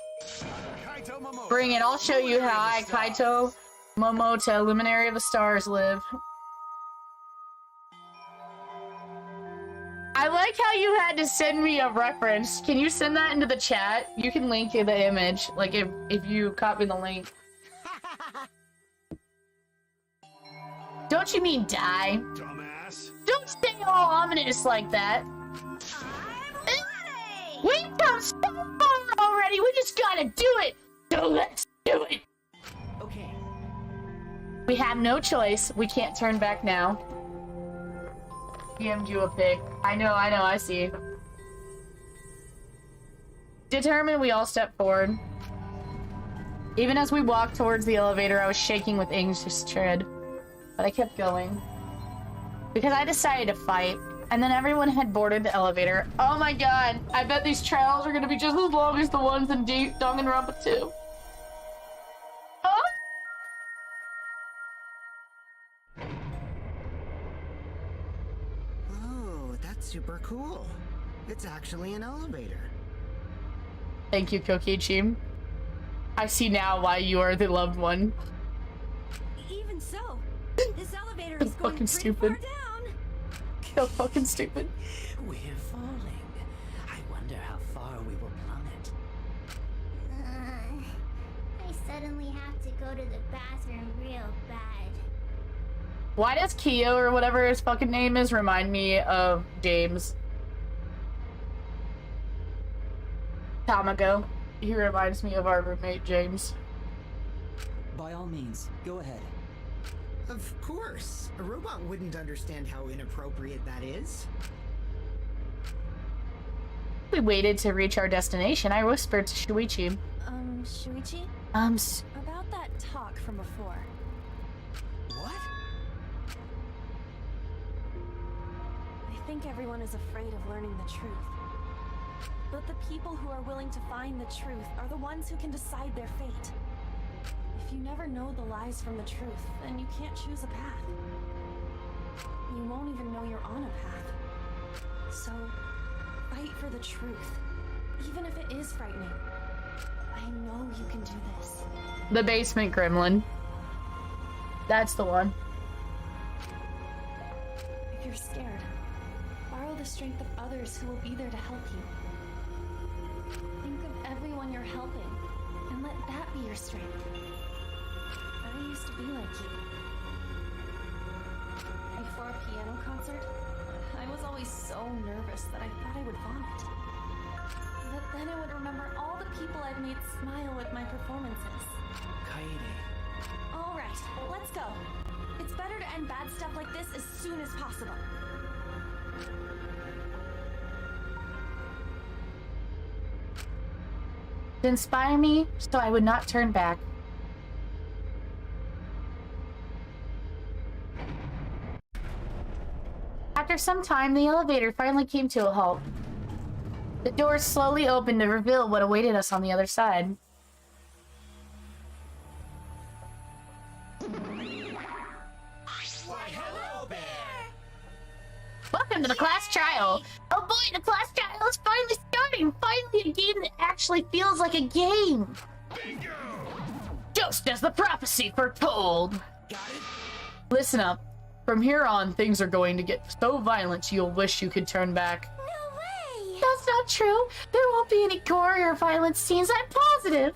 Kaito Momoto.
Bring it, I'll show you how I, Kaito Momoto, Luminary of the Stars, live. I like how you had to send me a reference. Can you send that into the chat? You can link to the image, like if you copy the link. Don't you mean die?
Dumbass.
Don't stay all ominous like that. We've come so far already. We just gotta do it. So let's do it.
Okay.
We have no choice. We can't turn back now. DM'd you a pic. I know, I see. Determined, we all step forward. Even as we walked towards the elevator, I was shaking with anxious tread. But I kept going. Because I decided to fight. And then everyone had boarded the elevator. Oh my god! I bet these trials are gonna be just as long as the ones in Danganronpa 2. Oh!
Oh, that's super cool. It's actually an elevator.
Thank you, Kokichi. I see now why you are the loved one.
Even so, this elevator
That's
is going
fucking
pretty
stupid.
far down.
So fucking stupid.
We're falling. I wonder how far we will plummet.
I suddenly have to go to the bathroom real bad.
Why does Kyo or whatever his fucking name is remind me of James? Tamago. He reminds me of our roommate James.
By all means, go ahead.
Of course. A robot wouldn't understand how inappropriate that is.
We waited to reach our destination. I whispered to Shuichi.
Shuichi? About that talk from before.
What?
I think everyone is afraid of learning the truth. But the people who are willing to find the truth are the ones who can decide their fate. If you never know the lies from the truth, then you can't choose a path. You won't even know you're on a path. So, fight for the truth, even if it is frightening. I know you can do this.
The basement gremlin. That's the one.
If you're scared, borrow the strength of others who will be there to help you. Think of everyone you're helping, and let that be your strength. I used to be like you. Before a piano concert, I was always so nervous that I thought I would vomit. But then I would remember all the people I've made smile with my performances.
Kaede.
All right, let's go. It's better to end bad stuff like this as soon as possible.
To inspire me so I would not turn back. After some time, the elevator finally came to a halt. The doors slowly opened to reveal what awaited us on the other side. Welcome to the class trial! Oh boy, the class trial is finally starting! Finally a game that actually feels like a game! Just as the prophecy foretold!
Got it?
Listen up. From here on, things are going to get so violent you'll wish you could turn back.
No way!
That's not true. There won't be any gore or violent scenes, I'm positive.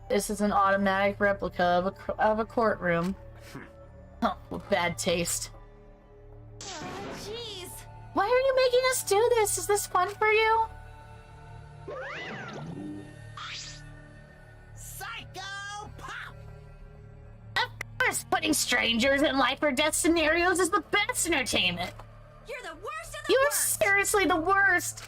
This is an automatic replica of a courtroom. Huh, with bad taste.
Jeez!
Why are you making us do this? Is this fun for you?
Psycho Pop!
Of course, putting strangers in life or death scenarios is the best entertainment.
You're the worst of the
You're
worst!
seriously the worst.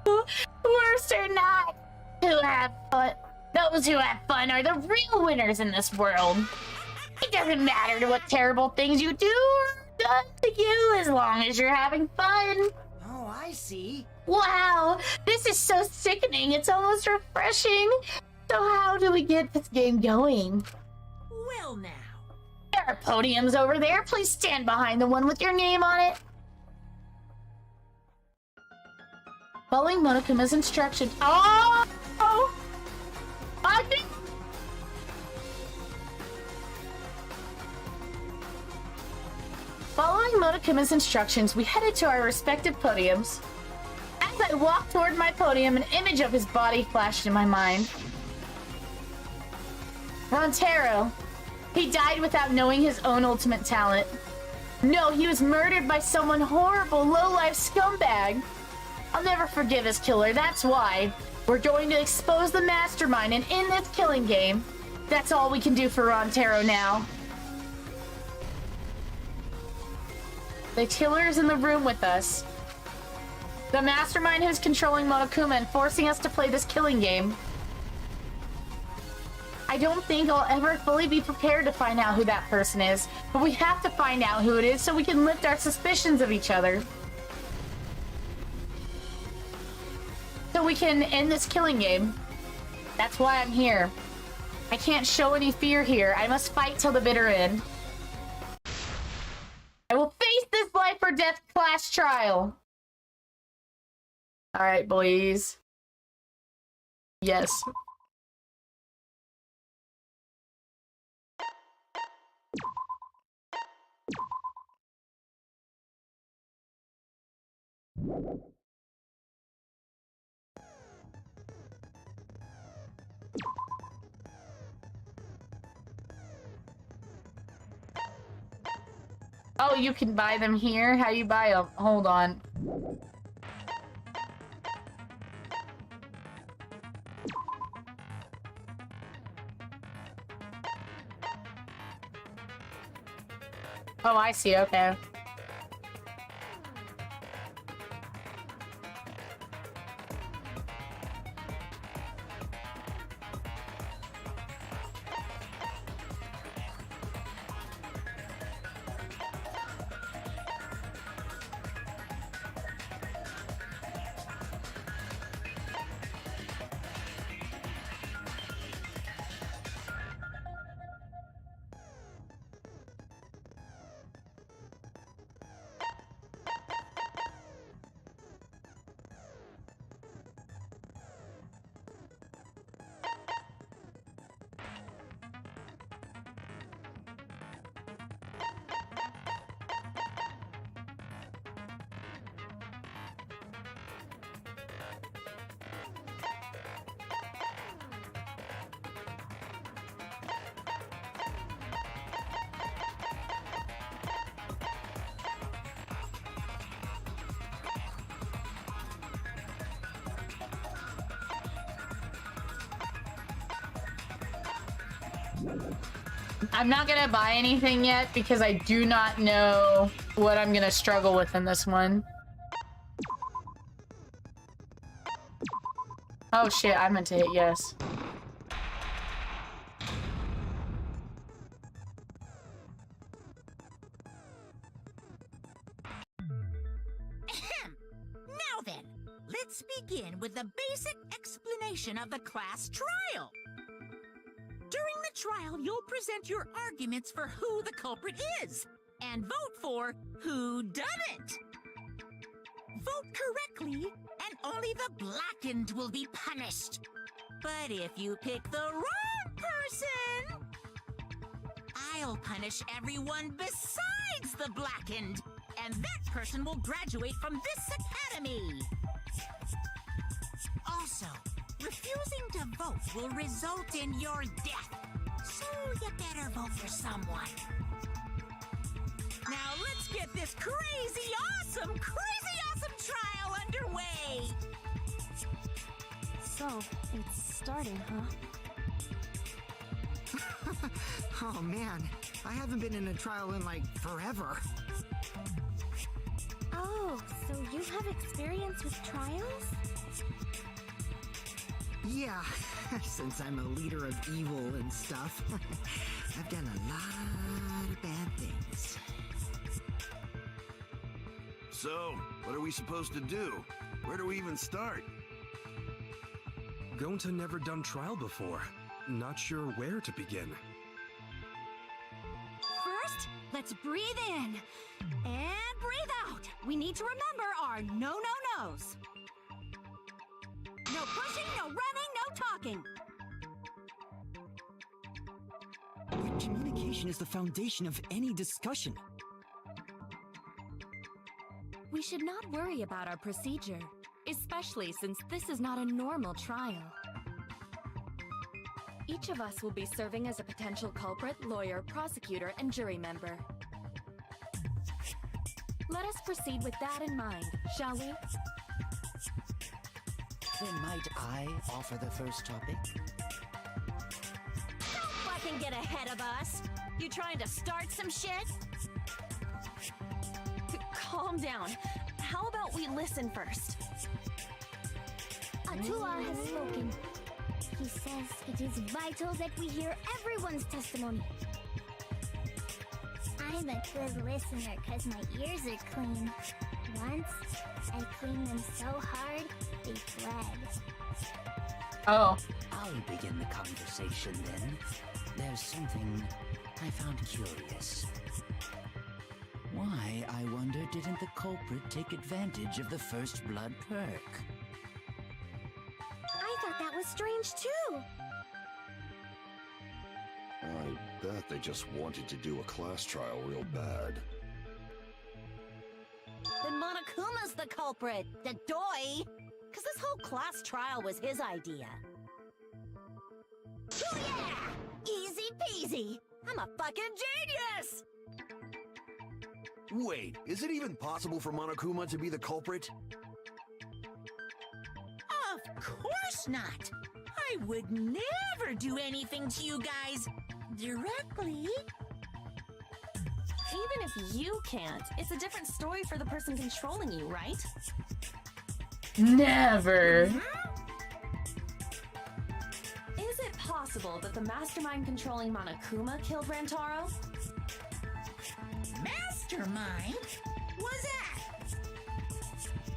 Worst or not, who have fun. Those who have fun are the real winners in this world. It doesn't matter to what terrible things you do or done to you as long as you're having fun.
Oh, I see.
Wow, this is so sickening. It's almost refreshing. So how do we get this game going?
Well now.
There are podiums over there. Please stand behind the one with your name on it. Following Monokuma's instructions. Oh! I think. Following Monokuma's instructions, we headed to our respective podiums. As I walked toward my podium, an image of his body flashed in my mind. Rontero. He died without knowing his own ultimate talent. No, he was murdered by someone horrible, low-life scumbag. I'll never forgive his killer, that's why. We're going to expose the mastermind and end this killing game. That's all we can do for Rontero now. The killer is in the room with us. The mastermind who's controlling Monokuma and forcing us to play this killing game. I don't think I'll ever fully be prepared to find out who that person is, but we have to find out who it is so we can lift our suspicions of each other. So we can end this killing game. That's why I'm here. I can't show any fear here. I must fight till the bitter end. I will face this life or death class trial. Alright, boys. Yes. Oh, you can buy them here? How you buy them? Hold on. Oh, I see. Okay. I'm not gonna buy anything yet because I do not know what I'm gonna struggle with in this one. Oh shit, I meant to hit yes.
Now then, let's begin with the basic explanation of the class trial. During the trial, you'll present your arguments for who the culprit is, and vote for who done it. Vote correctly, and only the blackened will be punished. But if you pick the wrong person, I'll punish everyone besides the blackened, and that person will graduate from this academy. Also, refusing to vote will result in your death, so you better vote for someone. Now let's get this crazy awesome trial underway!
So, it's starting, huh?
Oh man, I haven't been in a trial in like forever.
Oh, so you have experience with trials?
Yeah, since I'm a leader of evil and stuff, I've done a lot of bad things.
So, what are we supposed to do? Where do we even start?
Gonta never done trial before. Not sure where to begin.
First, let's breathe in and breathe out. We need to remember our no-no-nos. No pushing, no running, no talking.
But communication is the foundation of any discussion.
We should not worry about our procedure, especially since this is not a normal trial. Each of us will be serving as a potential culprit, lawyer, prosecutor, and jury member. Let us proceed with that in mind, shall we?
Then might I offer the first topic?
Don't fucking get ahead of us! You trying to start some shit? Calm down. how about we listen first?
Atula has spoken. He says it is vital that we hear everyone's testimony. I'm a good listener because my ears are clean. Once, I cleaned them so hard, they bled.
Oh.
I'll begin the conversation then. There's something I found curious. Why, I wonder, didn't the culprit take advantage of the first blood perk?
I thought that was strange too.
I bet they just wanted to do a class trial real bad.
Then Monokuma's the culprit, the doy! Because this whole class trial was his idea. Oh yeah! Easy peasy! I'm a fucking genius!
Wait, is it even possible for Monokuma to be the culprit?
Of course not. I would never do anything to you guys directly.
Even if you can't, it's a different story for the person controlling you, right?
Never.
Is it possible that the mastermind controlling Monokuma killed Rantaro?
Mastermind? What's that?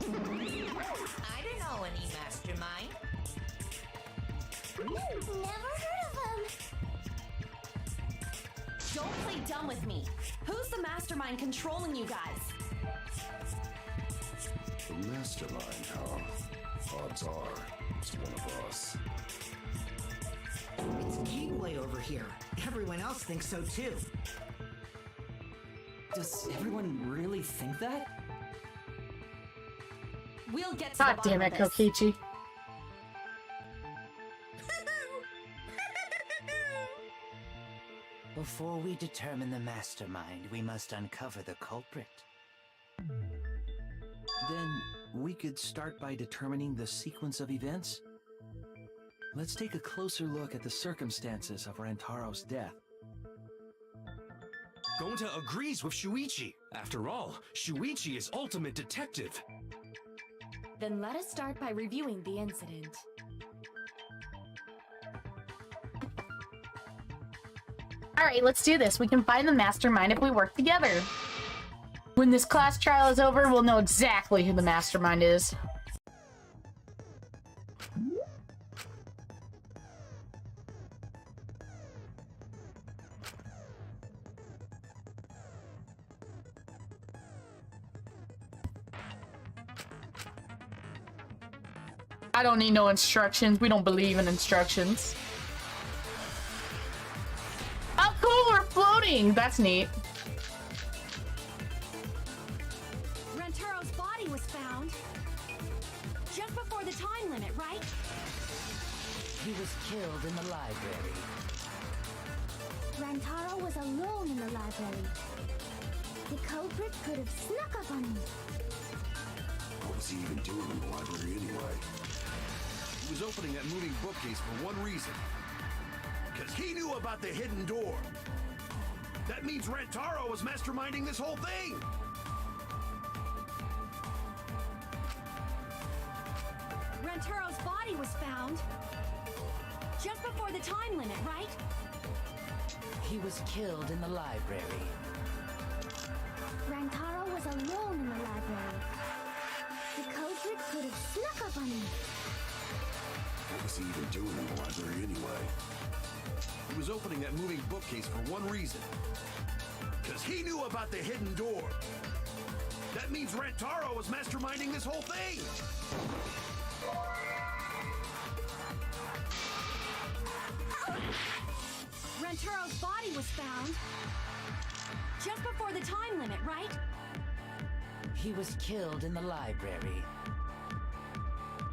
I don't know any mastermind.
Never heard of him.
Don't play dumb with me. Who's the mastermind controlling you guys?
The mastermind, huh? Odds are, it's one of us.
It's Gateway over here. Everyone else thinks so too.
Does everyone really think that?
We'll get to
God
the
damn
bottom
it,
of this.
Kokichi.
Before we determine the mastermind, we must uncover the culprit.
Then we could start by determining the sequence of events. Let's take a closer look at the circumstances of Rantaro's death.
Gonta agrees with Shuichi. After all, Shuichi is ultimate detective.
Then let us start by reviewing the incident.
Alright, let's do this. We can find the mastermind if we work together. When this class trial is over, we'll know exactly who the mastermind is. I don't need no instructions. We don't believe in instructions. Oh, cool, we're floating. That's neat.
Rantaro's body was found just before the time limit, right?
He was killed in the library.
Rantaro was alone in the library. The culprit could have snuck up on him.
What was he even doing in the library anyway?
He was opening that moving bookcase for one reason. Because he knew about the hidden door. That means Rantaro was masterminding this whole thing!
Rantaro's body was found just before the time limit, right?
He was killed in the library.
Rantaro was alone in the library. The culprit could have snuck up on him.
What was he even doing in the library anyway?
He was opening that moving bookcase for one reason. Because he knew about the hidden door. That means Rantaro was masterminding this whole thing!
Rantaro's body was found just before the time limit, right?
He was killed in the library.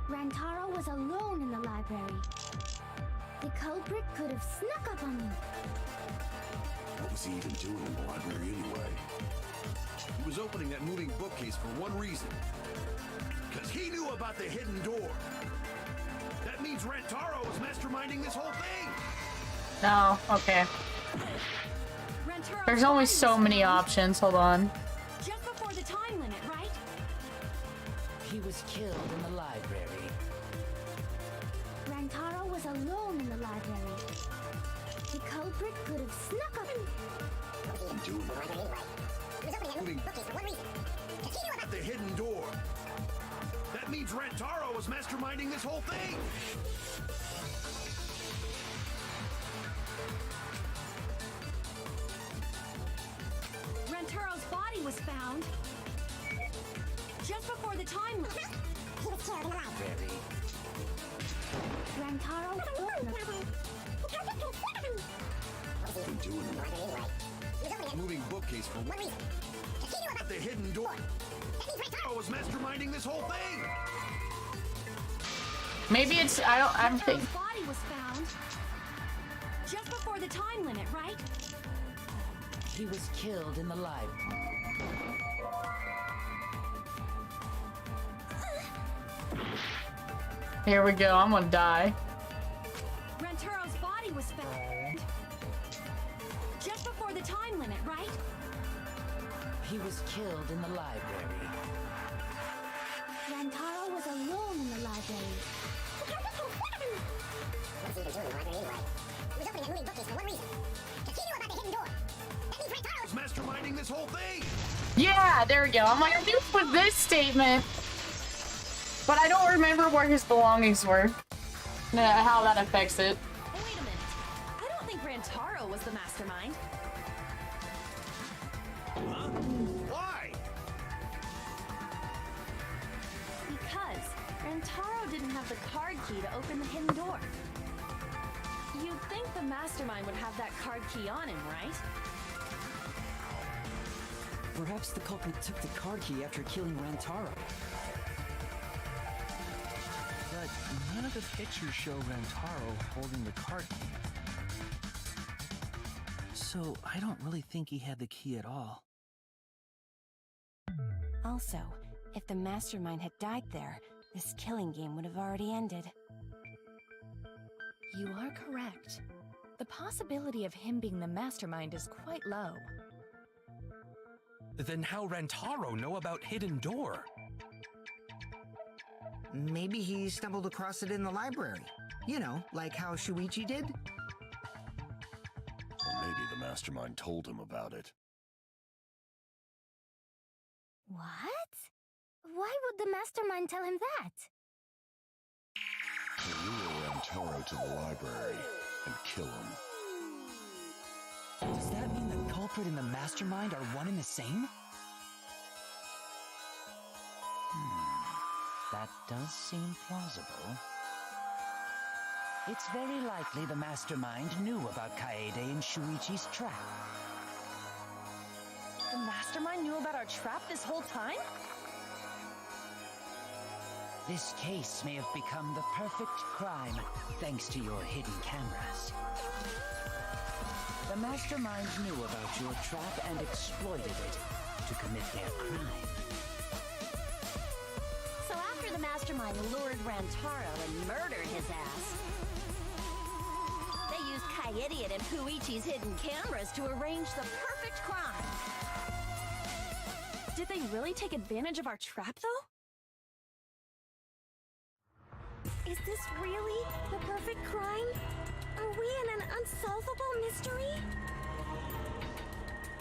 Rantaro was alone in the library. The culprit could have snuck up on him.
What was he even doing in the library anyway?
He was opening that moving bookcase for one reason. Because he knew about the hidden door. That means Rantaro was masterminding this whole thing!
No, okay. There's only so many options. Hold on.
Just before the time limit, right?
He was killed in the library.
Rantaro was alone in the library. The culprit could have snuck up.
Moving bookcase for one reason. Because he knew about the hidden door. That means Rantaro was masterminding this whole thing.
Rantaro's body was found just before the time.
He was killed in the library. Rantaro.
What are you doing?
Moving bookcase for one reason. Because he knew about the hidden door. That means Rantaro was masterminding this whole thing.
Maybe it's I'm
Rantaro's
thinking.
body was found just before the time limit, right?
He was killed in the library.
Here we go. I'm gonna die.
Rantaro's body was found just before the time limit, right?
He was killed in the library.
Rantaro was alone in the library. What's he even doing in the library anyway? He was opening a moving bookcase for one reason. Because he knew about the hidden door. That means Rantaro
Was masterminding this whole thing.
Yeah, there we go. I'm like, I knew it was this statement, but I don't remember where his belongings were. How that affects it.
Oh, wait a minute. I don't think Rantaro was the mastermind.
Huh? Why?
Because Rantaro didn't have the card key to open the hidden door. You'd think the mastermind would have that card key on him, right?
Perhaps the culprit took the card key after killing Rantaro.
But none of the pictures show Rantaro holding the card key. So I don't really think he had the key at all.
Also, if the mastermind had died there, this killing game would have already ended.
You are correct. The possibility of him being the mastermind is quite low.
Then how Rantaro know about Hidden Door?
Maybe he stumbled across it in the library. You know, like how Shuichi did?
Or maybe the mastermind told him about it.
What? Why would the mastermind tell him that?
To lure Rantaro to the library and kill him.
Does that mean the culprit and the mastermind are one and the same?
That does seem plausible. It's very likely the mastermind knew about Kaede and Shuichi's trap.
The mastermind knew about our trap this whole time?
This case may have become the perfect crime thanks to your hidden cameras. The mastermind knew about your trap and exploited it to commit their crime.
So after the mastermind lured Rantaro and murdered his ass, they used Kaede and Puichi's hidden cameras to arrange the perfect crime. Did they really take advantage of our trap, though? Is this really the perfect crime? Are we in an unsolvable mystery?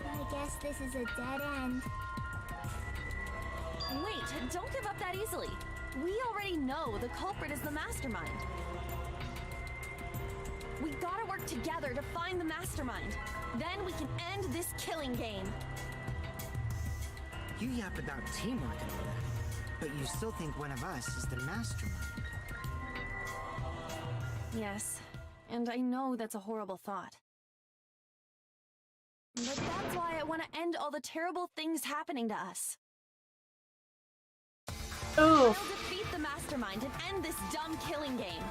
I guess this is a dead end.
Wait, don't give up that easily. We already know the culprit is the mastermind. We gotta work together to find the mastermind. Then we can end this killing game.
You yap about teamwork and all that, but you still think one of us is the mastermind.
Yes, and I know that's a horrible thought. But that's why I want to end all the terrible things happening to us.
Ooh.
I'll defeat the mastermind and end this dumb killing game.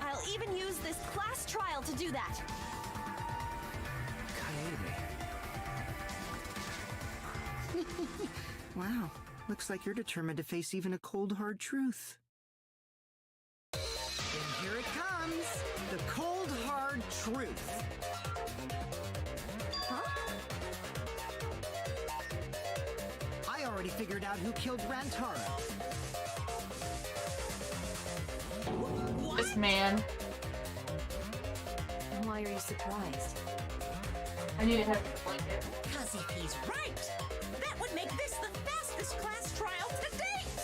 I'll even use this class trial to do that.
Wow, looks like you're determined to face even a cold, hard truth. And here it comes, the cold, hard truth.
Huh?
already figured out who killed Rantaro.
This man.
Why are you surprised?
I need to have a blanket.
Because if he's right, that would make this the fastest class trial to date!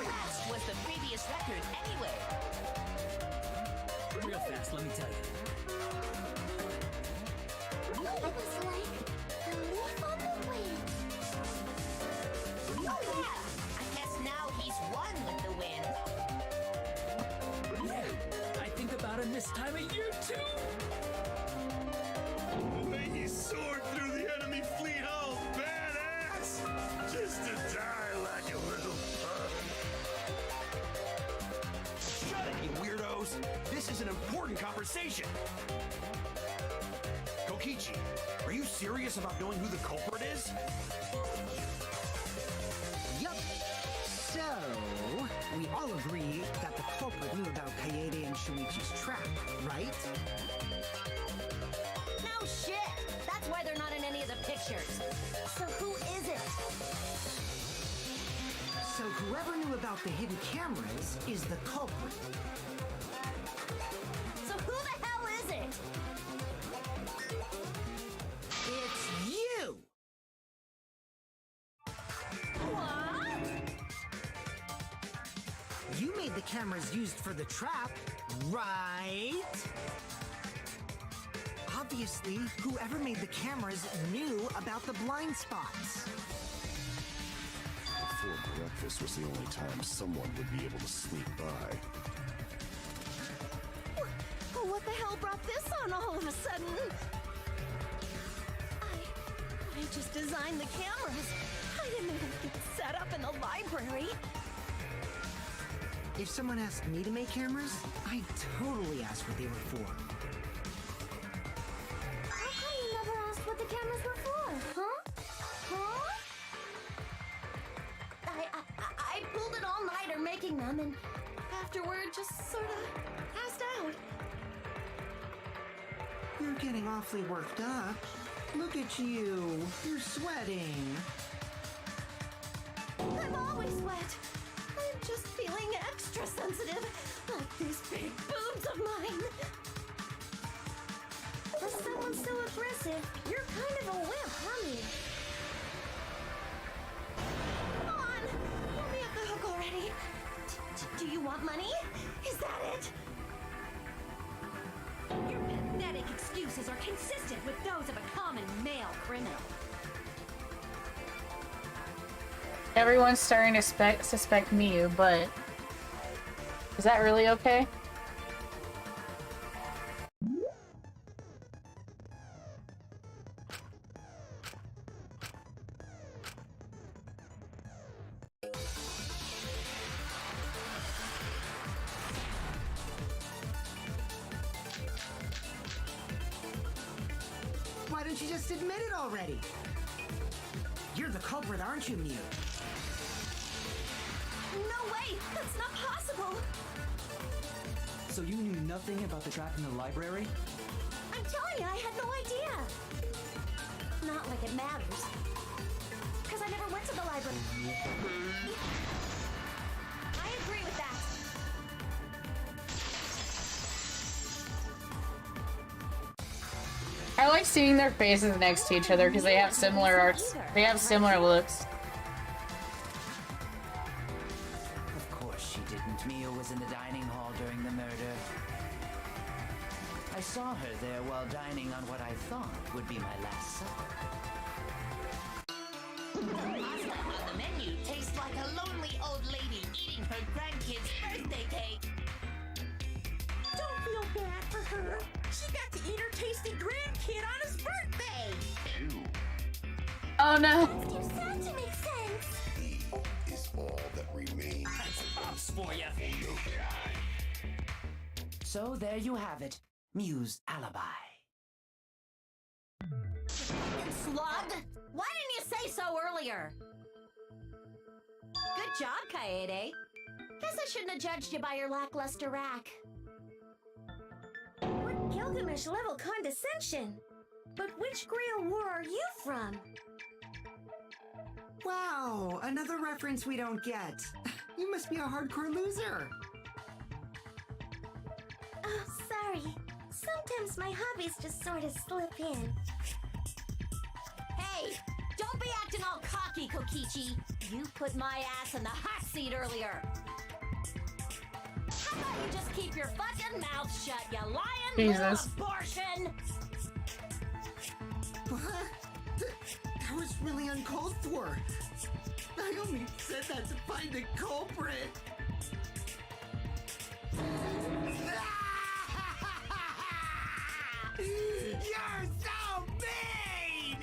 Fast was the previous record anyway.
Real fast, let me tell you.
It was like a leaf on the wind.
Oh yeah! I guess now he's one with the wind.
Yeah, I think about him this time of year too.
The way he soared through the enemy fleet, oh, badass! Just to die like a little pug.
Shut it, you weirdos! This is an important conversation! Kokichi, are you serious about knowing who the culprit is?
Yup. So, we all agree that the culprit knew about Kaede and Shuichi's trap, right?
No shit! That's why they're not in any of the pictures. So who is it?
So whoever knew about the hidden cameras is the culprit.
So who the hell is it?
It's you!
What?
You made the cameras used for the trap, right? Obviously, whoever made the cameras knew about the blind spots.
Before breakfast was the only time someone would be able to sneak by.
What the hell brought this on all of a sudden? I just designed the cameras. I didn't know they'd get set up in the library.
If someone asked me to make cameras, I'd totally ask what they were for.
How come you never asked what the cameras were for, huh? Huh?
I pulled an all-nighter making them, and afterward just sort of passed out.
You're getting awfully worked up. Look at you. You're sweating.
I'm always wet. I'm just feeling extra sensitive, like these big boobs of mine.
For someone so aggressive, you're kind of a wimp, honey.
Come on, let me off the hook already. Do you want money? Is that it? Your pathetic excuses are consistent with those of a common male criminal.
Everyone's starting to suspect Miyu, but is that really okay?
Why don't you just admit it already? You're the culprit, aren't you, Miyu?
No way! That's not possible!
So you knew nothing about the trap in the library?
I'm telling you, I had no idea! Not like it matters. Because I never went to the library. I agree with that.
I like seeing their faces next to each other because they have similar arts. They have similar looks.
Of course she didn't. Mia was in the dining hall during the murder. I saw her there while dining on what I thought would be my last supper.
Pasta on the menu tastes like a lonely old lady eating her grandkid's birthday cake.
Don't feel bad for her. She got to eat her tasty grandkid on his birthday.
Oh no.
Too sad to make sense.
He is all that remains.
That's Bob's for ya.
So there you have it. Mew's alibi.
Slug! Why didn't you say so earlier? Good job, Kaede. Guess I shouldn't have judged you by your lackluster rack.
What Gilgamesh level condescension? But which Grail War are you from?
Wow, another reference we don't get. You must be a hardcore loser.
Oh, sorry. Sometimes my hobbies just sort of slip in.
Hey, don't be acting all cocky, Kokichi. You put my ass in the hot seat earlier. How about you just keep your fucking mouth shut, you lying
Jesus.
little abortion?
That was really uncalled for. I only said that to find the culprit. You're so mean!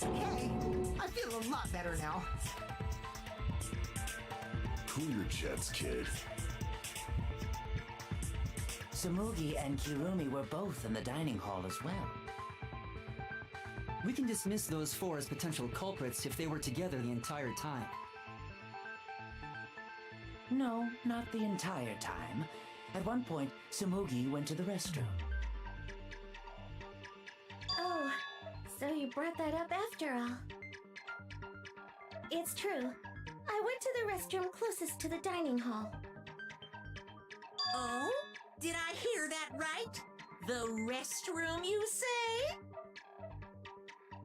Hey, I feel a lot better now.
Cool your jets, kid.
Tsumugi and Kirumi were both in the dining hall as well.
We can dismiss those four as potential culprits if they were together the entire time.
No, not the entire time. At one point, Tsumugi went to the restroom.
Oh, so you brought that up after all. It's true. I went to the restroom closest to the dining hall.
Oh? Did I hear that right? The restroom, you say?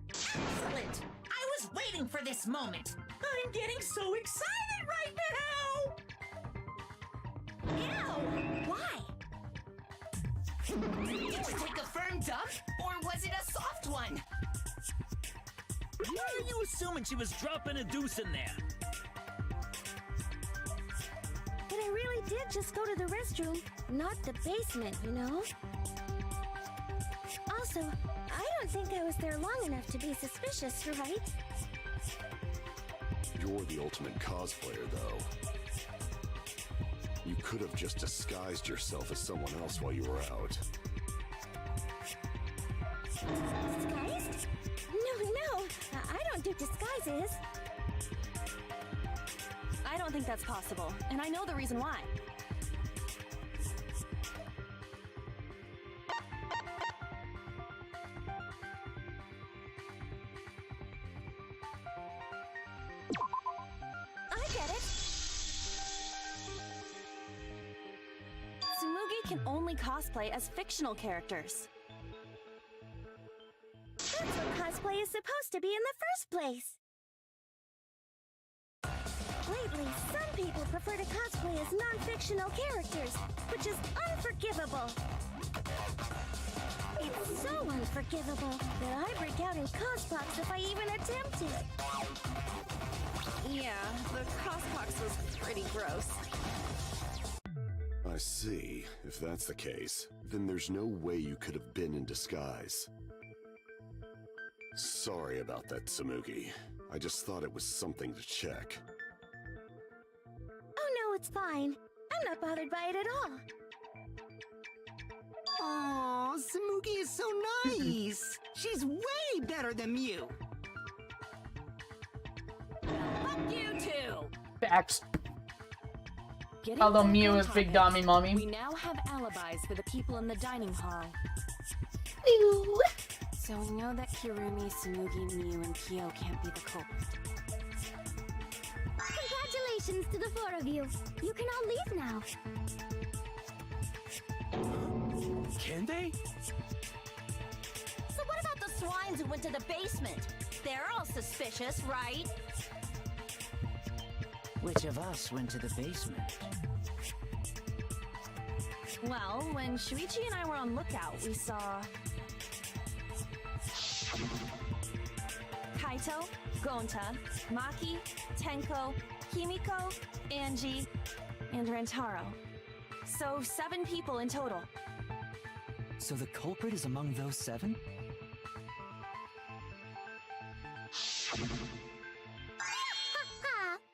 Excellent! I was waiting for this moment. I'm getting so excited right now! Ew! Why?
Did you take a firm dump, or was it a soft one?
Why are you assuming she was dropping a deuce in there?
But I really did just go to the restroom, not the basement, you know? Also, I don't think I was there long enough to be suspicious, right?
You're the ultimate cosplayer, though. You could have just disguised yourself as someone else while you were out.
Disguised? No, I don't do disguises.
I don't think that's possible, and I know the reason why.
I get it.
Tsumugi can only cosplay as fictional characters.
That's what cosplay is supposed to be in the first place. Lately, some people prefer to cosplay as non-fictional characters, which is unforgivable. It's so unforgivable that I break out in cospox if I even attempt it.
Yeah, the cospox was pretty gross.
I see. If that's the case, then there's no way you could have been in disguise. Sorry about that, Tsumugi. I just thought it was something to check.
Oh no, it's fine. I'm not bothered by it at all.
Aw, Tsumugi is so nice. She's way better than Mew.
Fuck you too!
Facts.
Getting
Although
back
Mew
on
is Big
topic,
Dummy Mommy.
We now have alibis for the people in the dining hall.
Mew.
So we know that Kirumi, Tsumugi, Mew, and Kyo can't be the culprit.
Congratulations to the four of you. You can all leave now.
Can they?
So what about the swines who went to the basement? They're all suspicious, right?
Which of us went to the basement?
Well, when Shuichi and I were on lookout, we saw Kaito, Gonta, Maki, Tenko, Himiko, Angie, and Rantaro. So 7 people in total.
So the culprit is among those 7?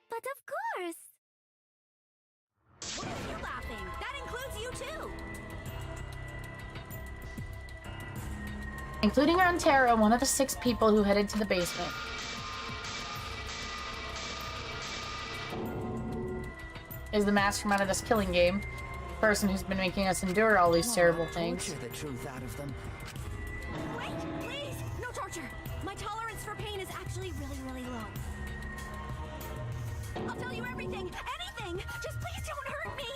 But of course.
Why are you laughing? That includes you too!
Including Rantaro, one of the 6 people who headed to the basement. Is the mastermind of this killing game. Person who's been making us endure all these terrible things.
Torture the truth out of them.
Wait, please! No torture! My tolerance for pain is actually really, really low. I'll tell you everything, anything! Just please don't hurt me!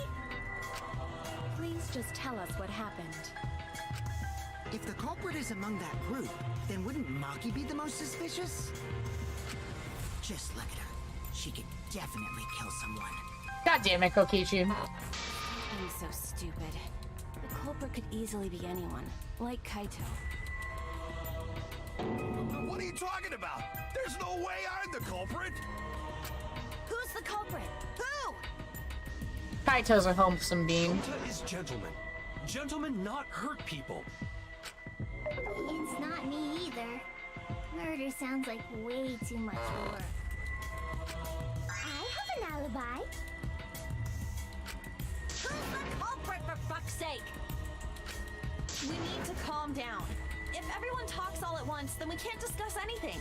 Please just tell us what happened.
If the culprit is among that group, then wouldn't Maki be the most suspicious? Just look at her. She could definitely kill someone.
God damn it, Kokichi.
I'm so stupid. The culprit could easily be anyone, like Kaito.
What are you talking about? There's no way I'm the culprit!
Who's the culprit? Who?
Kaito's a wholesome being.
Gonta is gentleman. Gentlemen not hurt people.
It's not me either. Murder sounds like way too much work. I have an alibi.
Who's the culprit, for fuck's sake? We need to calm down. If everyone talks all at once, then we can't discuss anything.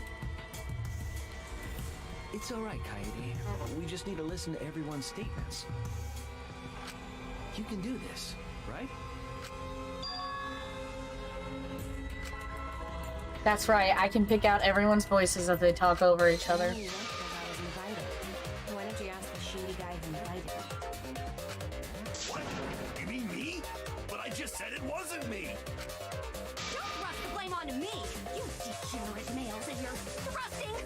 It's alright, Kaede. We just need to listen to everyone's statements. You can do this, right?
That's right, I can pick out everyone's voices as they talk over each other.
I was invited. Why don't you ask the shady guy who invited me?
What? You mean me? But I just said it wasn't me!
Don't thrust the blame onto me! You degenerate males and you're thrusting!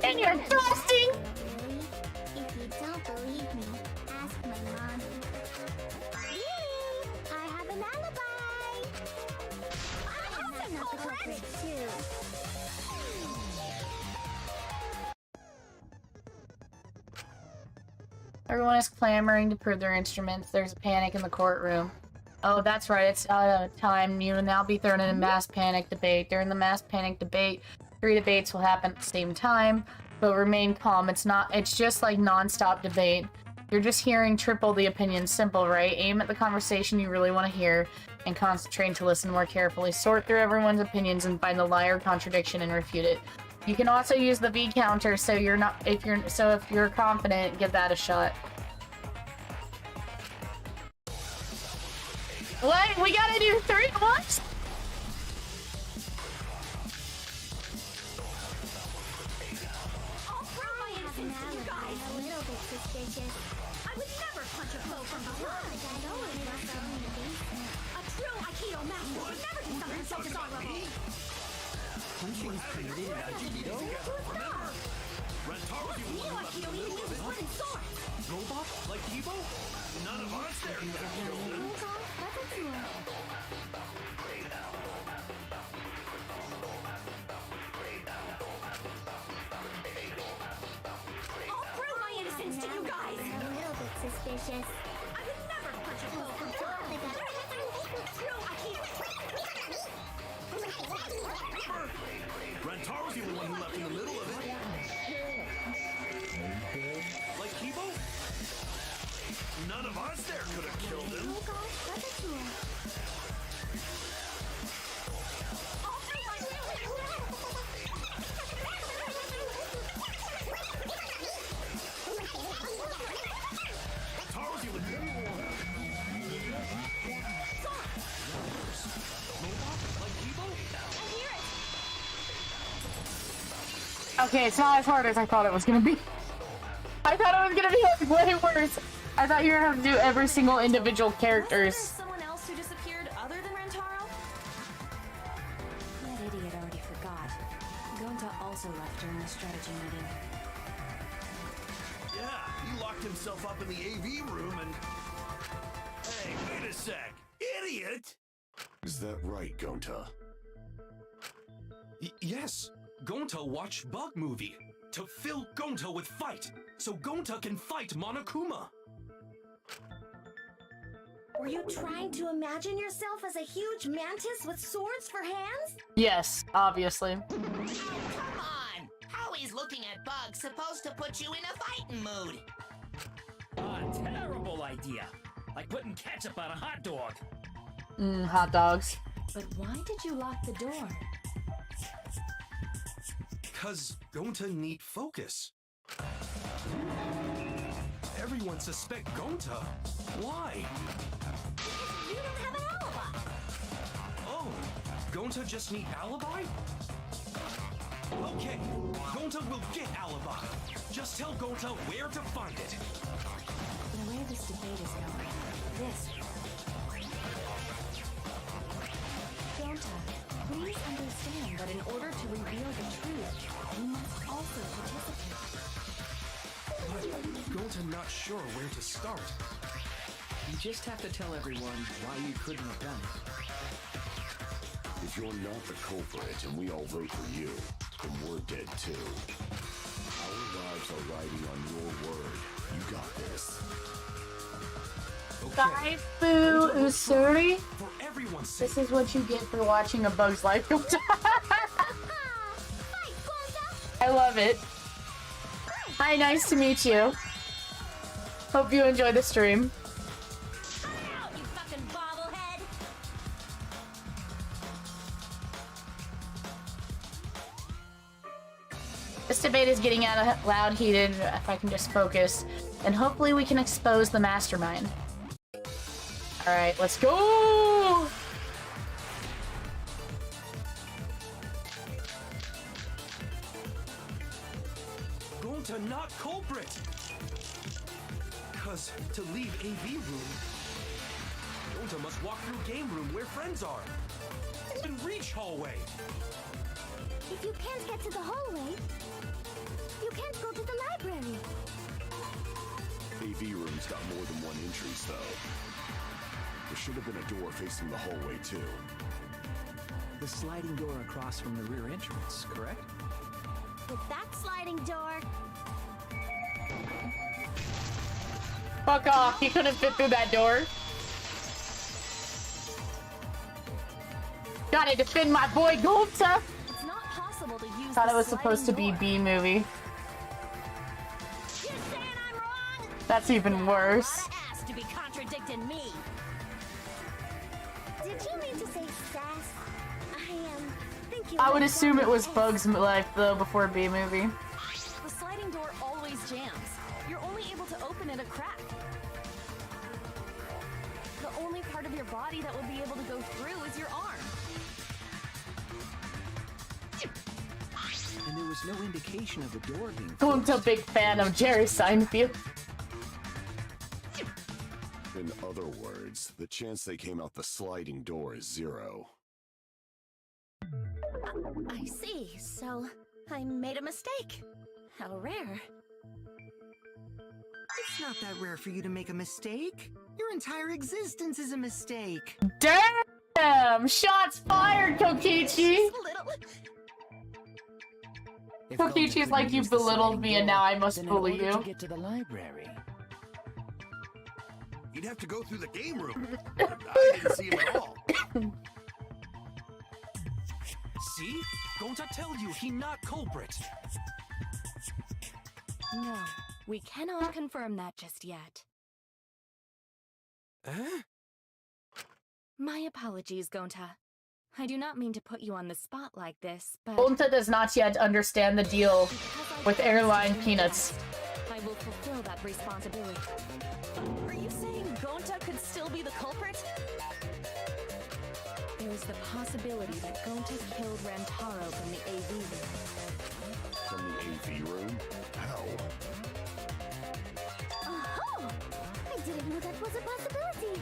And you're thrusting!
Really? If you don't believe me, ask my mom. Really? I have an alibi. I'm not the culprit too.
Everyone is clamoring to prove their instruments. There's a panic in the courtroom. Oh, that's right, it's time. You will now be thrown in a mass panic debate. During the mass panic debate, 3 debates will happen at the same time, but remain calm. It's just like non-stop debate. You're just hearing triple the opinions. Simple, right? Aim at the conversation you really want to hear and concentrate to listen more carefully. Sort through everyone's opinions and find the lie or contradiction and refute it. You can also use the V counter so if you're confident, give that a shot. What? We gotta do 3 at once?
I'll prove my innocence to you guys!
A little bit suspicious.
I would never punch a foe from behind! A true Aikido master would never do something so dishonorable!
Punching is permitted in Aikido?
Remember, Rentaro's the one who left in the middle of it.
Wooden sword!
Robot? Like Kibo?
None of us there could have killed him.
I'll prove my innocence to you guys!
A little bit suspicious.
I would never punch a foe from behind! True Aikido!
Rentaro's the only one who left in the middle of it.
Like Kibo?
None of us there could have killed him. Rentaro's the only
Okay, it's not as hard as I thought it was gonna be. I thought it was gonna be like way worse. I thought you were gonna have to do every single individual characters.
Someone else who disappeared other than Rentaro?
That idiot already forgot. Gonta also left during the strategy meeting.
Yeah, he locked himself up in the AV room and... Hey, wait a sec. Idiot!
Is that right, Gonta?
Yes. Gonta watched Bug Movie to fill Gonta with fight, so Gonta can fight Monokuma.
Were you trying to imagine yourself as a huge mantis with swords for hands?
Yes, obviously.
Oh, come on! How is looking at bugs supposed to put you in a fighting mood?
A terrible idea. Like putting ketchup on a hot dog.
Hot dogs.
But why did you lock the door?
Cause Gonta need focus. Everyone suspect Gonta. Why?
You don't have an alibi!
Oh, Gonta just need alibi? Okay, Gonta will get alibi. Just tell Gonta where to find it.
The way this debate is going, this... Gonta, please understand that in order to reveal the truth, you must also participate.
But Gonta not sure where to start.
You just have to tell everyone why you couldn't have done it.
If you're not the culprit and we all vote for you, then we're dead too. Our lives are riding on your word. You got this.
Bye, Boo Usuri.
For everyone's sake.
This is what you get for watching A Bug's Life. I love it. Hi, nice to meet you. Hope you enjoy the stream.
You fucking bobblehead!
This debate is getting out of loud heated. If I can just focus, and hopefully we can expose the mastermind. All right, let's go.
Gonta not culprit. Cause to leave AV room, Gonta must walk through game room where friends are. And reach hallway.
If you can't get to the hallway, you can't go to the library.
AV room's got more than one entrance, though. There should have been a door facing the hallway, too.
The sliding door across from the rear entrance, correct?
With that sliding door,
Fuck off! He couldn't fit through that door. Gotta defend my boy Gonta.
It's not possible to use
Thought
the
it was supposed to be
sliding
B movie.
You're saying I'm wrong?
That's even worse.
Gotta ask to be contradicting me.
did you mean to say sass? Think you
I would
meant
assume it was
sass.
Bug's Life though before B movie.
The sliding door always jams. You're only able to open it a crack. The only part of your body that would be able to go through is your arm.
And there was no indication of the door being
Gonta, big fan of Jerry Seinfeld.
In other words, the chance they came out the sliding door is 0.
I see. So, I made a mistake. How rare.
It's not that rare for you to make a mistake. Your entire existence is a mistake.
Damn! Shots fired, Kokichi! Kokichi's like, you belittled me and now I must bully you.
To get to the library.
You'd have to go through the game room. I didn't see him at all.
See? Gonta tell you he not culprit.
No, we cannot confirm that just yet.
Huh?
My apologies, Gonta. I do not mean to put you on the spot like this, but...
Gonta does not yet understand the deal with airline peanuts.
I will fulfill that responsibility.
Are you saying Gonta could still be the culprit?
There is the possibility that Gonta killed Rantaro from the AV room.
From the AV room? How?
Oh, I didn't know that was a possibility.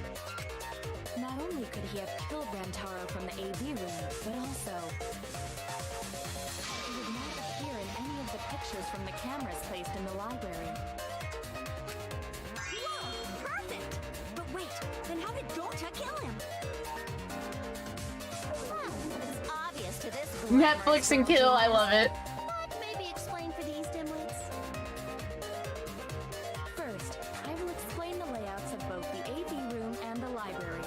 Not only could he have killed Rantaro from the AV room, but also... he would not appear in any of the pictures from the cameras placed in the library.
Whoa, perfect! But wait, then how did Gonta kill him? It's obvious to this
Netflix and kill, I love it.
But maybe explain for these dimwits.
First, I will explain the layouts of both the AV room and the library.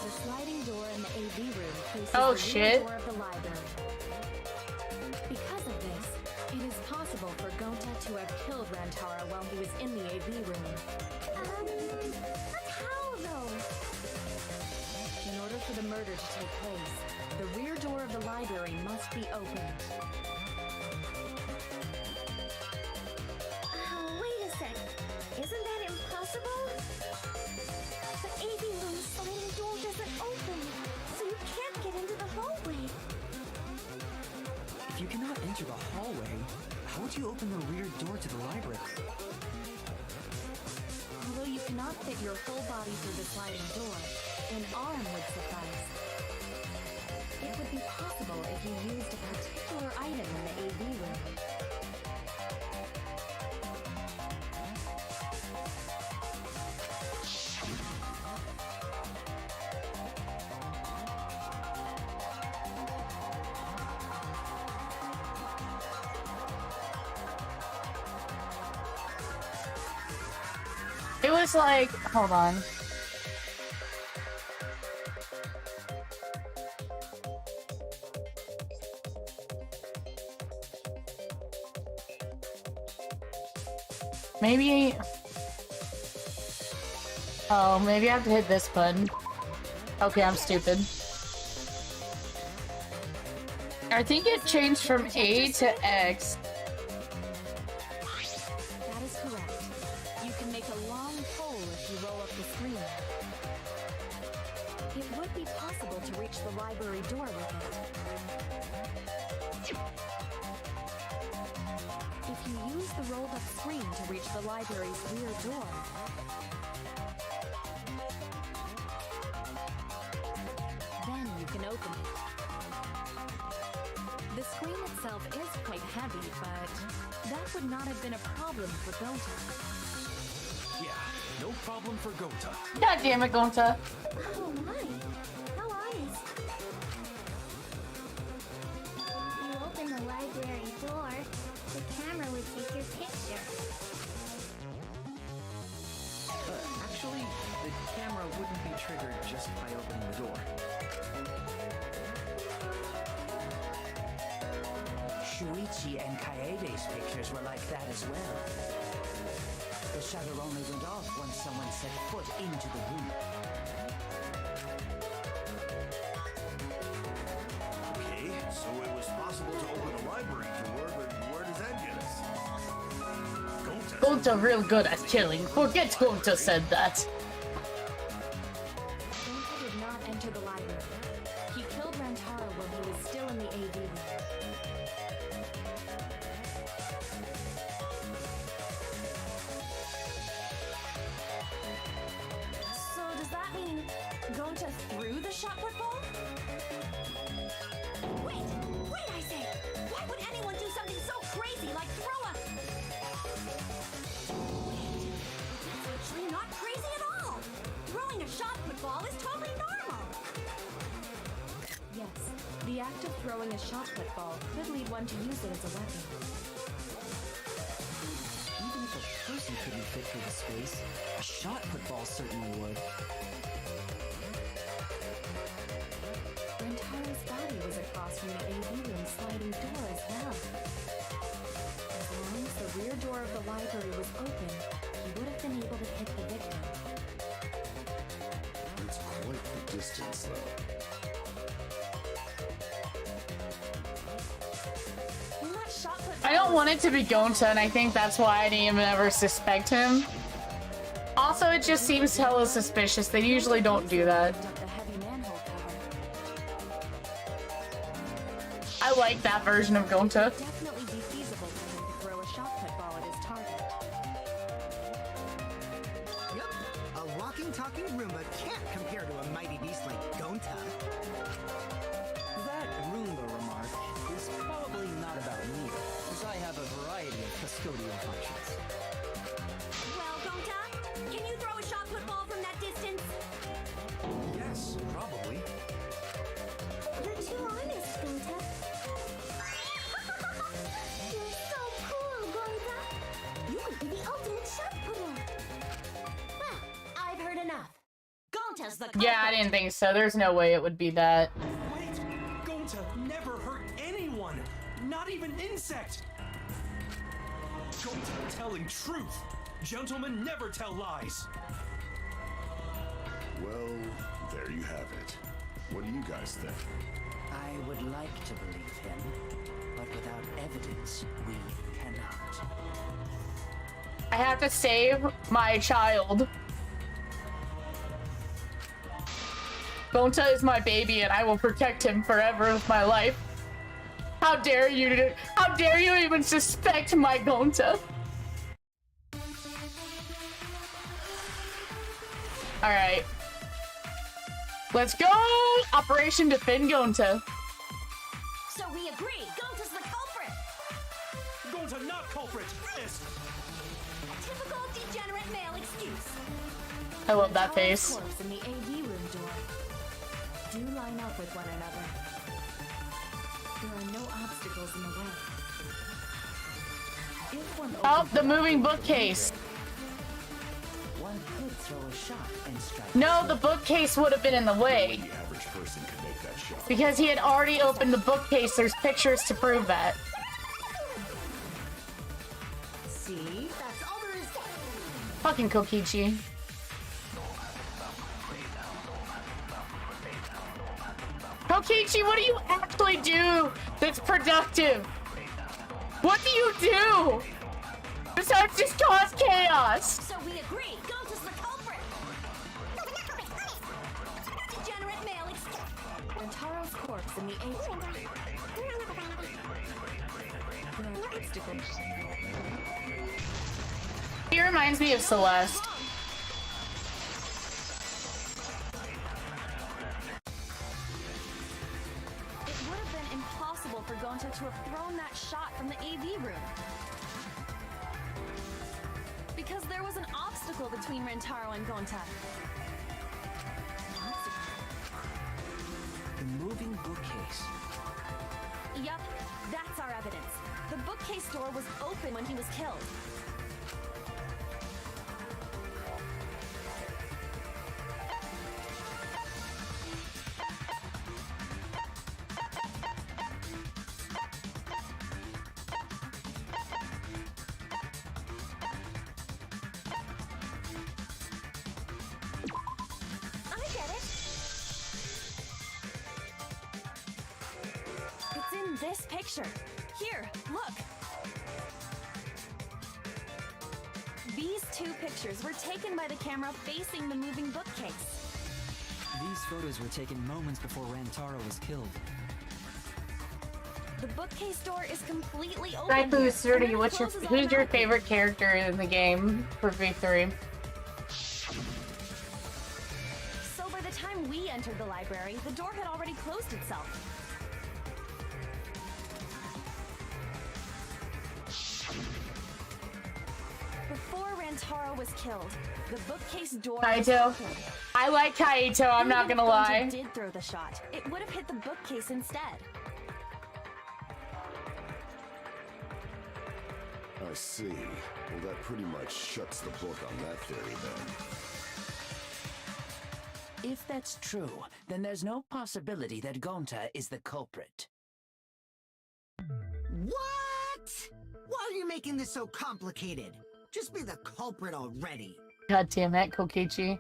The sliding door in the AV room faces
Oh,
the
shit.
rear door of the library. Because of this, it is possible for Gonta to have killed Rantaro while he was in the AV room.
But how though?
In order for the murder to take place, the rear door of the library must be opened.
Wait a sec. Isn't that impossible? The AV room sliding door doesn't open, so you can't get
enter the hallway, how would you open the rear door to the library?
Although you cannot fit your whole body through the sliding door, an arm would suffice. It would be possible if you used a particular item in the AV room.
It was like, hold on. Maybe... Oh, maybe I have to hit this button. Okay, I'm stupid. I think it changed from A to X.
That is correct. You can make a long pole if you roll up the screen. It would be possible to reach the library door with it. If you use the rolled up screen to reach the library's rear door, then you can open it. The screen itself is quite heavy, but that would not have been a problem for Gonta.
Yeah, no problem for Gonta.
God damn it, Gonta.
Oh my, how honest. You open the library door, the camera would take your picture.
Actually, the camera wouldn't be triggered just by opening the door.
Shuichi and Kaede's pictures were like that as well. The shutter only went off once someone set foot into the room.
Okay, so it was possible to open the library door, but where does that get us?
Gonta real good at killing. Forget Gonta said that.
Gonta did not enter the library. He killed Rantaro when he was still in the AV room.
So does that mean Gonta threw the shot put ball? Wait, I say! Why would anyone do something so crazy like throw a... Wait, that's actually not crazy at all! Throwing a shot put ball is totally normal!
Yes, the act of throwing a shot put ball could lead one to use it as a weapon.
Even if a person couldn't fit through the space, a shot put ball certainly would.
Rantaro's body was across from the AV room sliding door as well. As long as the rear door of the library was open, he would have been able to hit the victim.
It's quite the distance, though.
I don't want it to be Gonta, and I think that's why I didn't even ever suspect him. Also, it just seems hella suspicious. They usually don't do that. I like that version of Gonta.
Definitely be feasible for him to throw a shot put ball at his target.
Yep, a walking, talking Roomba can't compare to a mighty beast like Gonta.
That Roomba remark is probably not about me, as I have a variety of custodial functions.
Well, Gonta, can you throw a shot put ball from that distance?
Yes, probably.
You're too honest, Gonta. You're so cool, Gonta. You could be the ultimate shot putter.
Well, I've heard enough. Gonta's the
Yeah, I didn't think so. There's no way it would be that.
Wait! Gonta never hurt anyone! Not even insect! Gonta telling truth! Gentlemen never tell lies!
Well, there you have it. What do you guys think?
I would like to believe him, but without evidence, we cannot.
I have to save my child. Gonta is my baby, and I will protect him forever with my life. How dare you? How dare you even suspect my Gonta? All right. Let's go! Operation Defend Gonta.
So we agree, Gonta's the culprit!
Gonta not culprit! Yes!
A typical degenerate male excuse.
I love that face.
Corpse in the AV room door. Do line up with one another. There are no obstacles in the way. If one
Oh, the moving bookcase.
One could throw a shot and strike.
No, the bookcase would have been in the way.
The average person could make that shot.
Because he had already opened the bookcase. There's pictures to prove that.
See? That's all there is.
Fucking Kokichi. Kokichi, what do you actually do that's productive? What do you do? Besides just cause chaos.
So we agree, Gonta's the culprit! Degenerate male excuse.
Rentaro's corpse in the AV room. There are obstacles.
He reminds me of Celeste.
It would have been impossible for Gonta to have thrown that shot from the AV room. Because there was an obstacle between Rentaro and Gonta.
The moving bookcase.
Yup, that's our evidence. The bookcase door was open when he was killed. I get it. It's in this picture. Here, look. These two pictures were taken by the camera facing the moving bookcase.
These photos were taken moments before Rantaro was killed.
The bookcase door is completely open.
Saifu
here,
30,
and it
who's
closes
your
automatically.
favorite character in the game for V3?
So by the time we entered the library, the door had already closed itself. Before Rantaro was killed, the bookcase door was
Kaito.
open.
I like Kaito, I'm not
Even
gonna
if Gonta
lie.
did throw the shot, it would have hit the bookcase instead.
I see. Well, that pretty much shuts the book on that theory then.
If that's true, then there's no possibility that Gonta is the culprit.
What? Why are you making this so complicated? Just be the culprit already.
God damn it, Kokichi.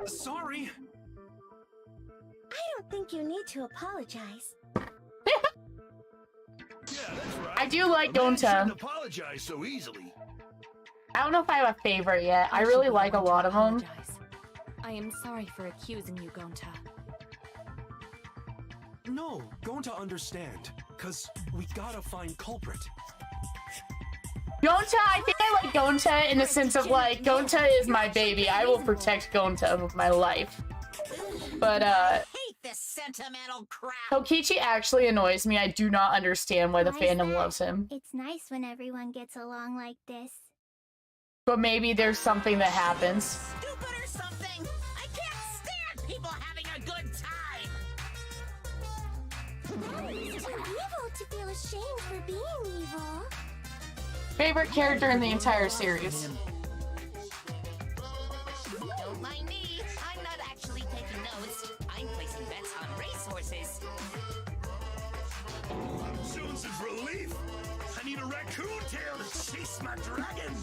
Sorry.
I don't think you need to apologize.
Yeah, that's right.
I do like
A man
Gonta.
shouldn't apologize so easily.
I don't know if I have a favorite yet. I really like a lot of them.
I am sorry for accusing you, Gonta.
No, Gonta understand. Cause we gotta find culprit.
Gonta, I think I like Gonta in the sense of like, Gonta is my baby. I will protect Gonta with my life. But,
hate this sentimental crap.
Kokichi actually annoys me. I do not understand why the fandom loves him.
It's nice when everyone gets along like this.
But maybe there's something that happens.
Stupid or something? I can't stand people having a good time.
It's too evil to feel ashamed for being evil.
Favorite character in the entire series.
Don't mind me. I'm not actually taking notes. I'm placing bets on racehorses.
Soon as relief. I need a raccoon tail to chase my dragon.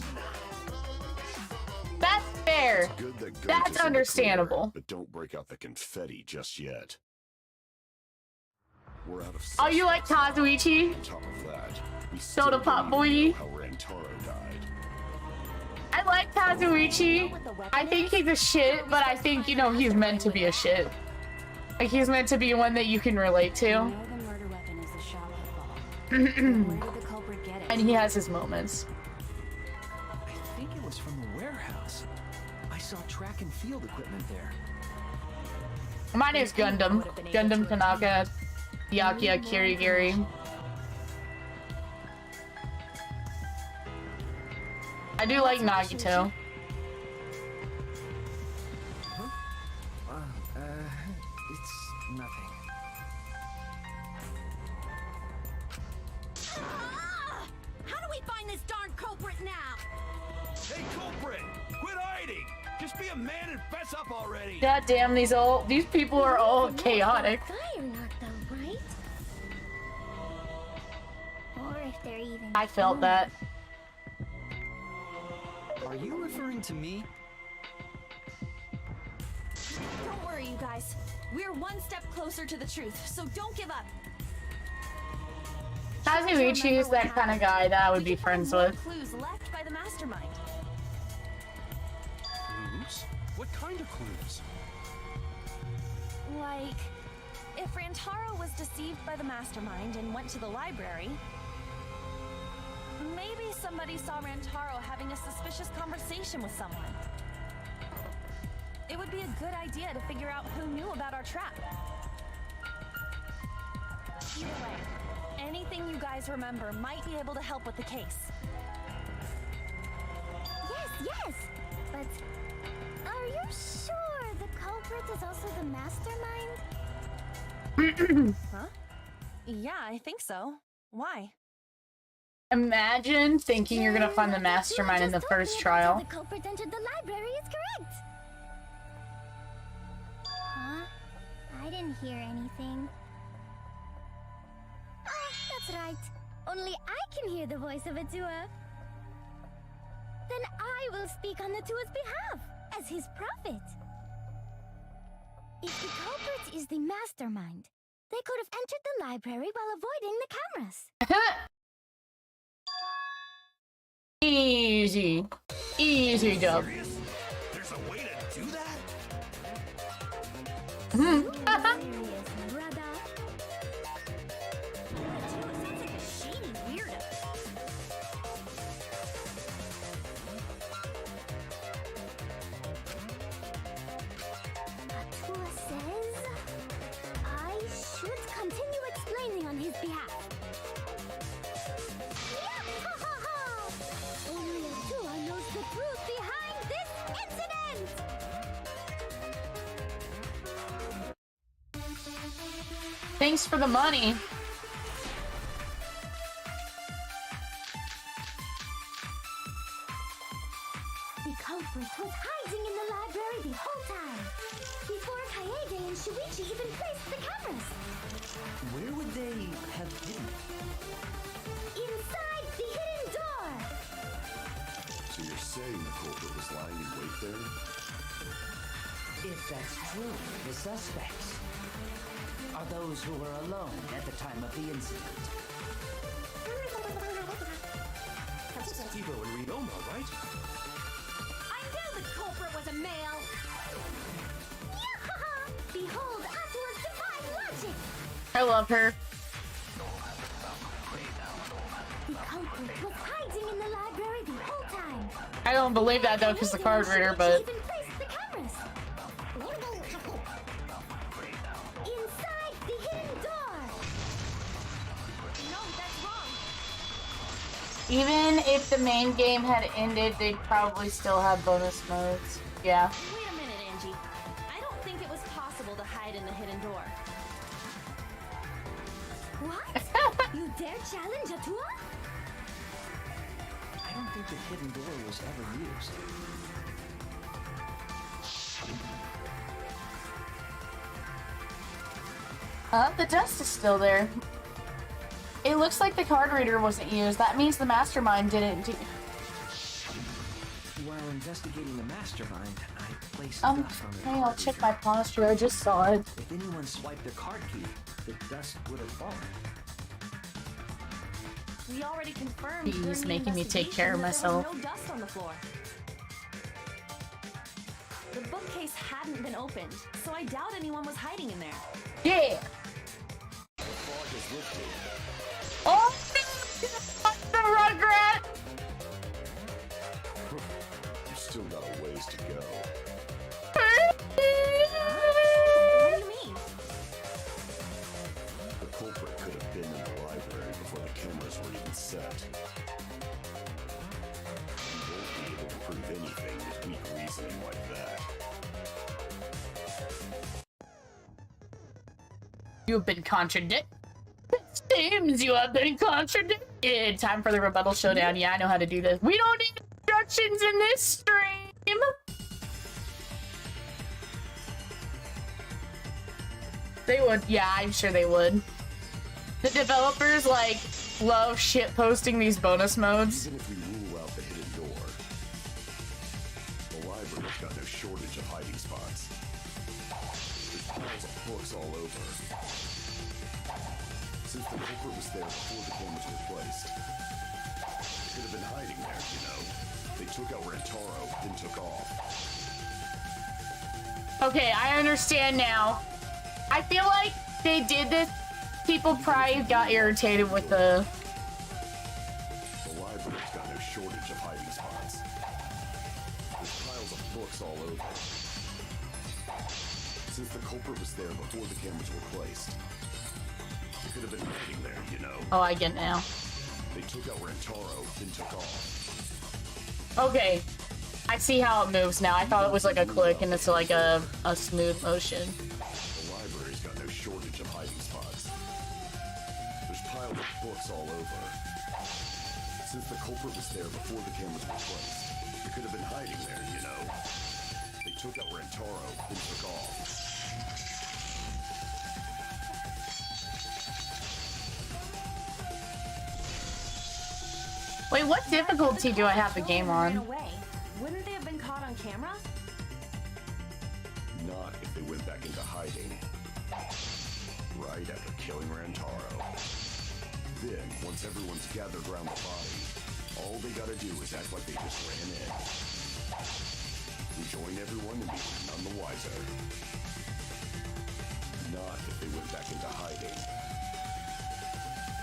That's fair.
Good that Gonta's
That's
in the
understandable.
clear, but don't break out the confetti just yet. We're out of
Oh, you like Kazuichi?
On top of that, we
Soda
still
Pop
don't even
Boy?
know how Rantaro died.
I like Kazuichi. I think he's a shit, but I think, you know, he's meant to be a shit. Like, he's meant to be one that you can relate to.
You know the murder weapon is a shot football. Where did the culprit get it?
And he has his moments.
I think it was from the warehouse. I saw track and field equipment there.
My name's Gundam. Gundam Tanaka. Yakia Kirigiri. I do like Nagito.
It's nothing.
How do we find this darn culprit now?
Hey, culprit! Quit hiding! Just be a man and fess up already!
God damn, these people are all chaotic.
Guy or not, though, right? Or if they're even.
I felt that.
Are you referring to me?
Don't worry, you guys. We're one step closer to the truth, so don't give up.
Kazuichi is that kind of guy that I would be friends with.
Clues left by the mastermind.
Clues? What kind of clues?
Like, if Rantaro was deceived by the mastermind and went to the library, maybe somebody saw Rantaro having a suspicious conversation with someone. It would be a good idea to figure out who knew about our trap. Either way, anything you guys remember might be able to help with the case.
Yes! But are you sure the culprit is also the mastermind?
Huh? Yeah, I think so. Why?
Imagine thinking you're gonna find the mastermind in the first trial.
The culprit entered the library is correct. Huh? I didn't hear anything. Oh, that's right. Only I can hear the voice of Atua. Then I will speak on Atua's behalf, as his prophet. If the culprit is the mastermind, they could have entered the library while avoiding the cameras.
Easy. Easy dub.
Serious? There's a way to do that?
Serious, brother.
Atua sounds like a shady weirdo.
Atua says I should continue explaining on his behalf. Only Atua knows the truth behind this incident!
Thanks for the money.
The culprit was hiding in the library the whole time, before Kaede and Shuichi even placed the cameras.
Where would they have hidden?
Inside the hidden door!
So you're saying the culprit was lying in wait there?
If that's true, the suspects are those who were alone at the time of the incident.
That's Steve and Ryoma, right?
I knew the culprit was a male!
Yahaha! Behold Atua's divine logic!
I love her.
The culprit was hiding in the library the whole time.
I don't believe that though, because the card reader, but
Even placed the cameras. Inside the hidden door.
No, that's wrong.
even if the main game had ended, they'd probably still have bonus modes. Yeah.
Wait a minute, Angie. I don't think it was possible to hide in the hidden door.
What? You dare challenge Atua?
I don't think the hidden door was ever used.
The dust is still there. It looks like the card reader wasn't used. That means the mastermind didn't do...
While investigating the mastermind, I placed dust on their
hey, I'll
card
check
reader.
my posture. I just saw it.
If anyone swiped their card key, the dust would have fallen.
We already confirmed
He's
during the
making me take care of
investigation that
myself.
there was no dust on the floor. The bookcase hadn't been opened, so I doubt anyone was hiding in there.
Yeah.
Fog is lifted.
Oh!
to go.
What do you mean?
The culprit could have been in the library before the cameras were even set. You won't be able to prove anything with weak reasoning like that.
You've been contradicted. It seems you have been contradicted. Time for the rebuttal showdown. Yeah, I know how to do this. We don't need instructions in this stream. They would. Yeah, I'm sure they would. The developers, like, love shit posting these bonus modes.
Even if we rule out the hidden door, the library's got no shortage of hiding spots. There's piles of books all over. Since the culprit was there before the cameras were placed, they could have been hiding there, you know. They took out Rantaro, then took off.
Okay, I understand now. I feel like they did this. People probably got irritated with the...
The library's got no shortage of hiding spots. There's piles of books all over. Since the culprit was there before the cameras were placed, they could have been hiding there, you know.
Oh, I get it now.
They took out Rantaro, then took off.
Okay. I see how it moves now. I thought it was like a click and it's like a smooth motion.
The library's got no shortage of hiding spots. There's piles of books all over. Since the culprit was there before the cameras were placed, they could have been hiding there, you know. They took out Rantaro, then took off.
Wait, what difficulty do I have the game
Ran
on?
away. Wouldn't they have been caught on camera?
Not if they went back into hiding. Right after killing Rantaro. Then, once everyone's gathered around the body, all they gotta do is act like they just ran in. Rejoin everyone and be none the wiser. Not if they went back into hiding.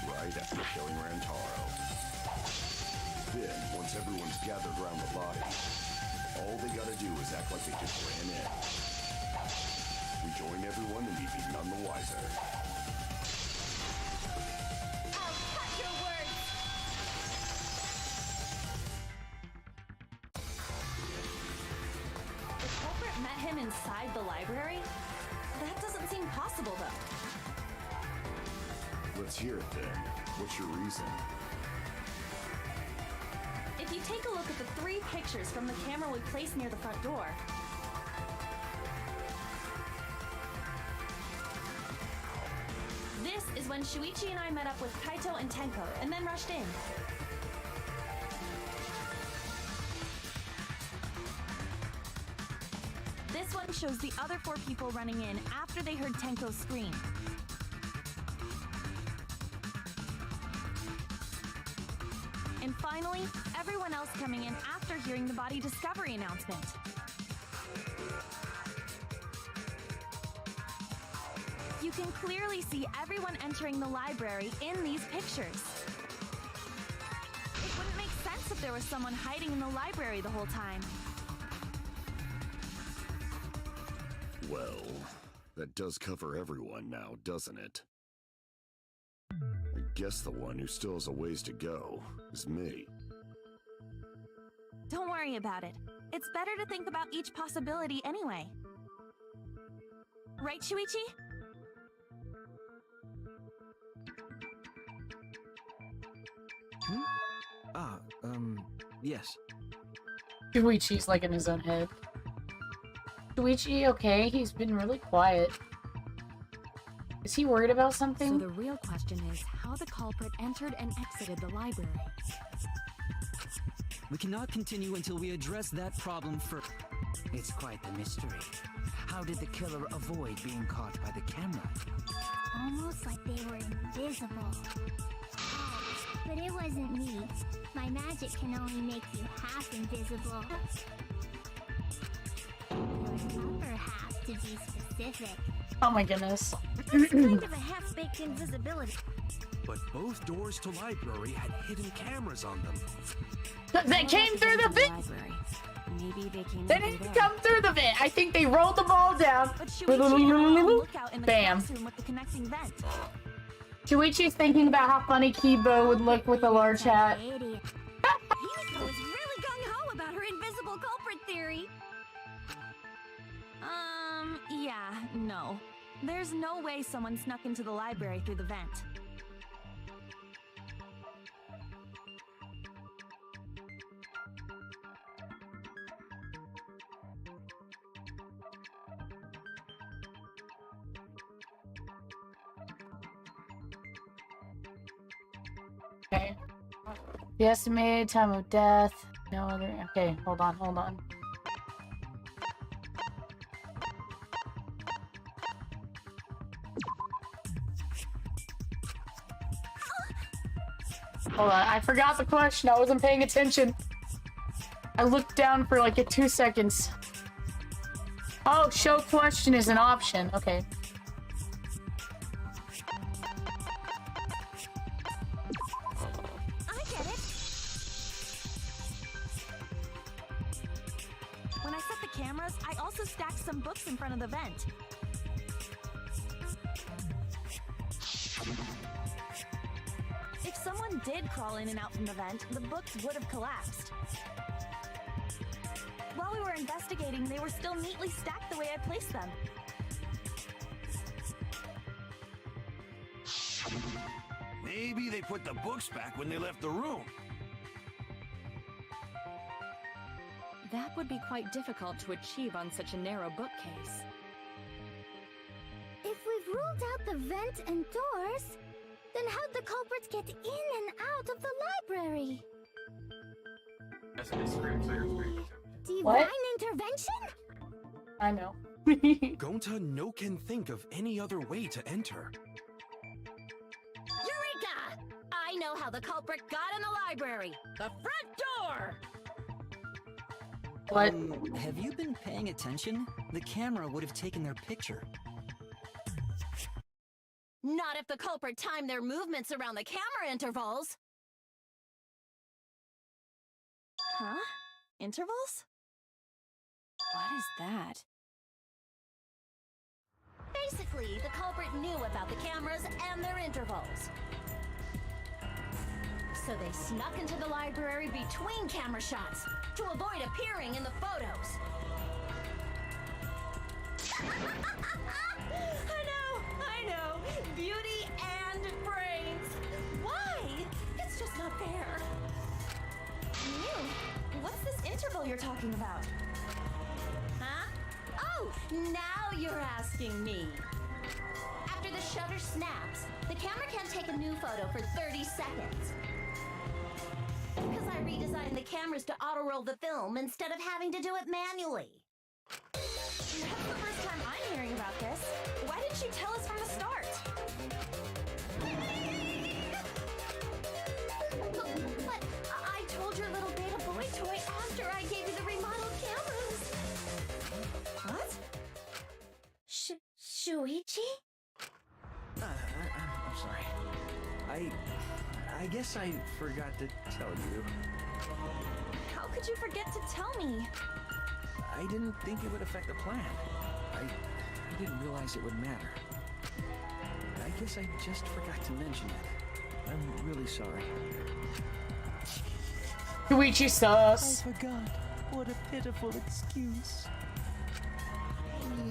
Right after killing Rantaro. Then, once everyone's gathered around the body, all they gotta do is act like they just ran in. Rejoin everyone and you'd be none the wiser.
I'll cut your words! The culprit met him inside the library? That doesn't seem possible, though.
Let's hear it then. What's your reason?
If you take a look at the 3 pictures from the camera we placed near the front door, this is when Shuichi and I met up with Kaito and Tenko and then rushed in. This one shows the other 4 people running in after they heard Tenko scream. And finally, everyone else coming in after hearing the body discovery announcement. You can clearly see everyone entering the library in these pictures. It wouldn't make sense if there was someone hiding in the library the whole time.
Well, that does cover everyone now, doesn't it? I guess the one who still has a ways to go is me.
Don't worry about it. It's better to think about each possibility anyway. Right, Shuichi?
Yes.
Shuichi's like in his own head. Shuichi, okay, he's been really quiet. Is he worried about something?
So the real question is how the culprit entered and exited the library.
We cannot continue until we address that problem first.
It's quite the mystery. How did the killer avoid being caught by the camera?
Almost like they were invisible. But it wasn't me. My magic can only make you half invisible. Or upper half, to be specific.
Oh my goodness.
It's kind of a half-baked invisibility.
But both doors to library had hidden cameras on them.
That came through the thing!
Maybe they came
They
in
didn't
through there.
come through the vent. I think they rolled the ball down.
But Shuichi had a lookout in the
Bam.
classroom with the connecting vent.
Shuichi's thinking about how funny Kibo would look with a large hat.
Himiko is really gung-ho about her invisible culprit theory.
Yeah, no. There's no way someone snuck into the library through the vent.
Okay. The estimated time of death. No other. Okay, hold on. Hold on. I forgot the question. I wasn't paying attention. I looked down for like 2 seconds. Oh, show question is an option. Okay.
I get it. When I set the cameras, I also stacked some books in front of the vent. If someone did crawl in and out from the vent, the books would have collapsed. While we were investigating, they were still neatly stacked the way I placed them.
Maybe they put the books back when they left the room.
That would be quite difficult to achieve on such a narrow bookcase.
If we've ruled out the vent and doors, then how'd the culprits get in and out of the library? Divine intervention?
I know.
Gonta no can think of any other way to enter.
Eureka! I know how the culprit got in the library. The front door!
What?
Have you been paying attention? The camera would have taken their picture.
Not if the culprit timed their movements around the camera intervals.
Huh? Intervals? What is that?
Basically, the culprit knew about the cameras and their intervals. So they snuck into the library between camera shots to avoid appearing in the photos. I know! Beauty and brains! Why? It's just not fair.
Mew, what's this interval you're talking about?
Huh? Oh, now you're asking me. After the shutter snaps, the camera can't take a new photo for 30 seconds. Because I redesigned the cameras to auto-roll the film instead of having to do it manually.
That's the first time I'm hearing about this. Why didn't you tell us from the start?
But I told your little beta boy toy after I gave you the remodeled cameras.
What?
Shuichi?
I'm sorry. I guess I forgot to tell you.
How could you forget to tell me?
I didn't think it would affect the plan. I didn't realize it would matter. I guess I just forgot to mention it. I'm really sorry.
Shuichi sus.
I forgot. What a pitiful excuse.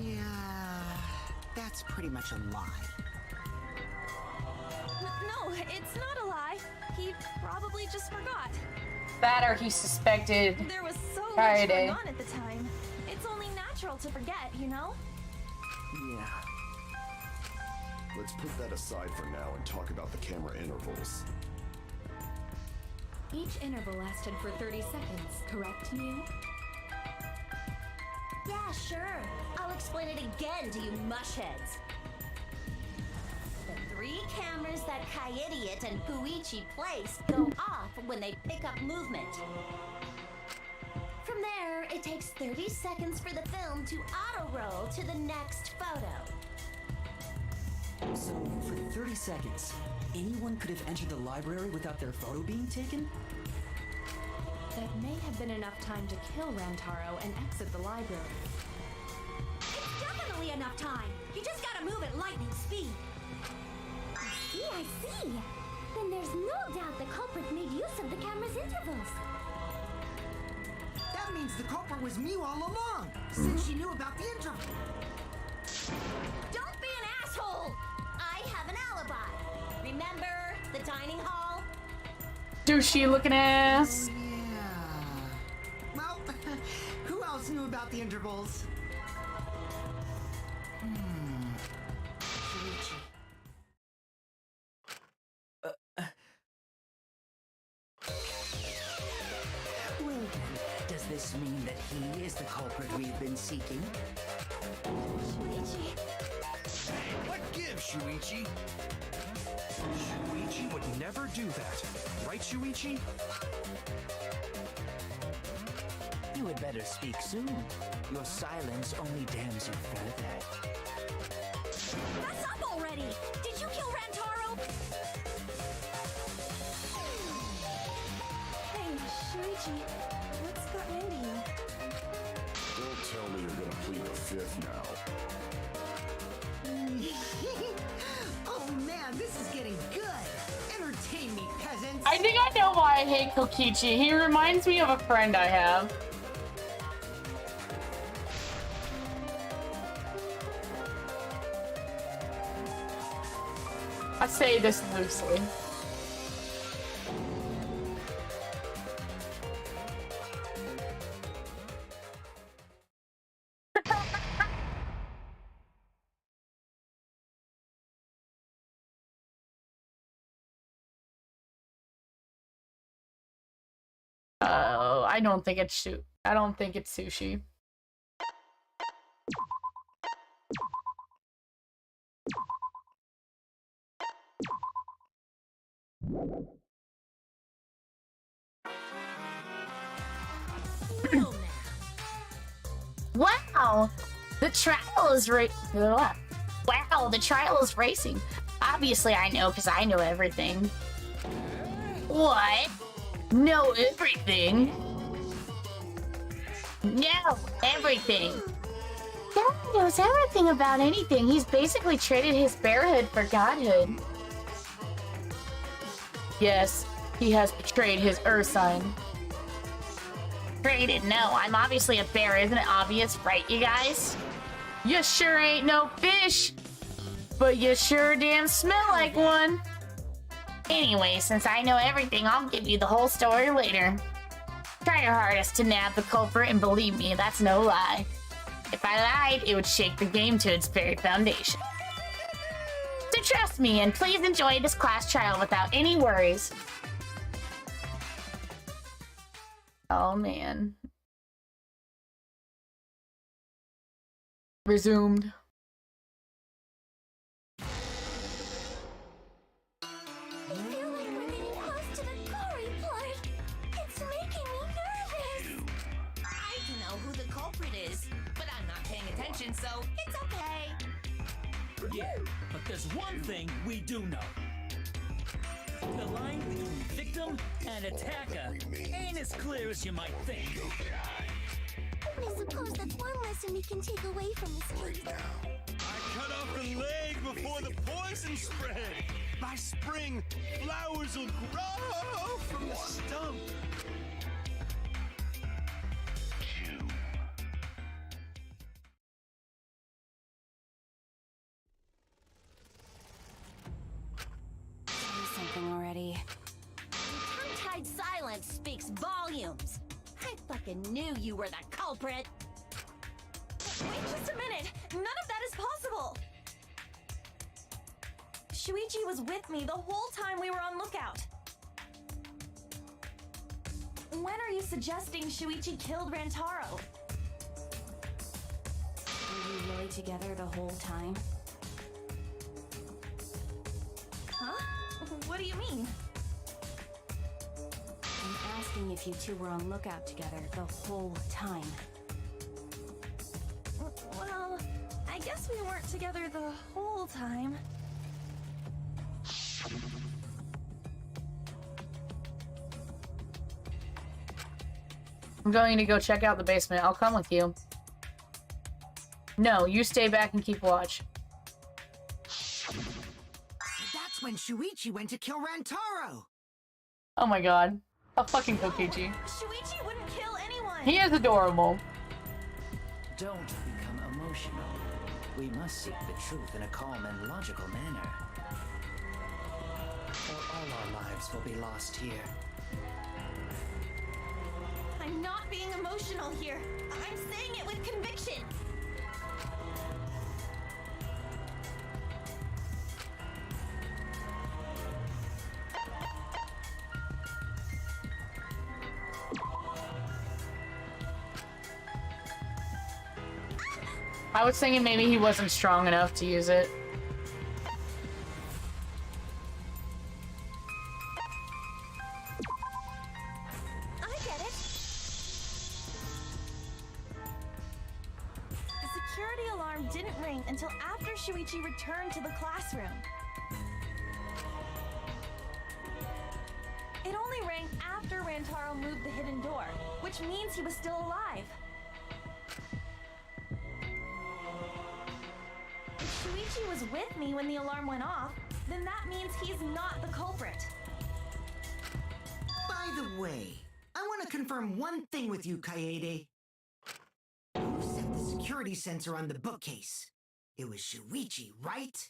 Yeah, that's pretty much a lie.
No, it's not a lie. He probably just forgot.
That or he suspected.
There was so much
Friday.
going on at the time. It's only natural to forget, you know?
Yeah.
Let's put that aside for now and talk about the camera intervals.
Each interval lasted for 30 seconds, correct, Mew?
Yeah, sure. I'll explain it again to you mushheads. The 3 cameras that Kaiidiot and Puichi placed go off when they pick up movement. From there, it takes 30 seconds for the film to auto-roll to the next photo.
So, for 30 seconds, anyone could have entered the library without their photo being taken?
That
may have been enough time to kill Rantaro and exit the library.
It's definitely enough time. You just gotta move at lightning speed.
I see. Then there's no doubt the culprit made use of the camera's intervals.
That means the culprit was Mew all along, since she knew about the interval.
Don't be an asshole! I have an alibi. Remember the dining hall?
Douchey looking ass.
Yeah. Well, who else knew about the intervals? Shuichi.
Well then, does this mean that he is the culprit we've been seeking?
Shuichi.
What gives, Shuichi? Shuichi would never do that. Right, Shuichi?
You had better speak soon. Your silence only damns you further.
That's up already! Did you kill Rantaro?
Hey, Shuichi, what's gotten into you?
Don't tell me you're gonna plead the fifth now.
Oh man, this is getting good. Entertain me, peasants.
I think I know why I hate Kokichi. He reminds me of a friend I have. I say this loosely. I don't think it's I don't think it's sushi.
Wow! The trial is Wow, the trial is racing. Obviously I know because I know everything. What? Know everything? No, everything. Dad knows everything about anything. He's basically traded his bearhood for godhood.
Yes, he has betrayed his Earth sign.
Traded? No, I'm obviously a bear. Isn't it obvious, right, you guys?
You sure ain't no fish, but you sure damn smell like one.
Anyway, since I know everything, I'll give you the whole story later. Try your hardest to nab the culprit, and believe me, that's no lie. If I lied, it would shake the game to its very foundation. So trust me, and please enjoy this class trial without any worries.
Oh man. Resumed.
So it's okay.
Yeah, but there's one thing we do know. The line between victim and attacker ain't as clear as you might think.
I suppose that's one lesson we can take away from this case.
I cut off the leg before the poison spread. By spring, flowers will grow from the stump.
Something already.
Tongue-tied silence speaks volumes. I fucking knew you were the culprit.
Wait just a minute! None of that is possible! Shuichi was with me the whole time we were on lookout. When are you suggesting Shuichi killed Rantaro? Were you really together the whole time? Huh? What do you mean? I'm asking if you two were on lookout together the whole time. Well, I guess we weren't together the whole time.
I'm going to go check out the basement. I'll come with you. No, you stay back and keep watch.
So that's when Shuichi went to kill Rantaro.
Oh my god. A fucking Kokichi.
Shuichi wouldn't kill anyone.
He is adorable.
Don't become emotional. We must seek the truth in a calm and logical manner. Or all our lives will be lost here.
I'm not being emotional here. I'm saying it with conviction.
I was thinking maybe he wasn't strong enough to use it.
I get it. The security alarm didn't ring until after Shuichi returned to the classroom. It only rang after Rantaro moved the hidden door, which means he was still alive. If Shuichi was with me when the alarm went off, then that means he's not the culprit.
By the way, I want to confirm one thing with you, Kaede. Who set the security sensor on the bookcase? It was Shuichi, right?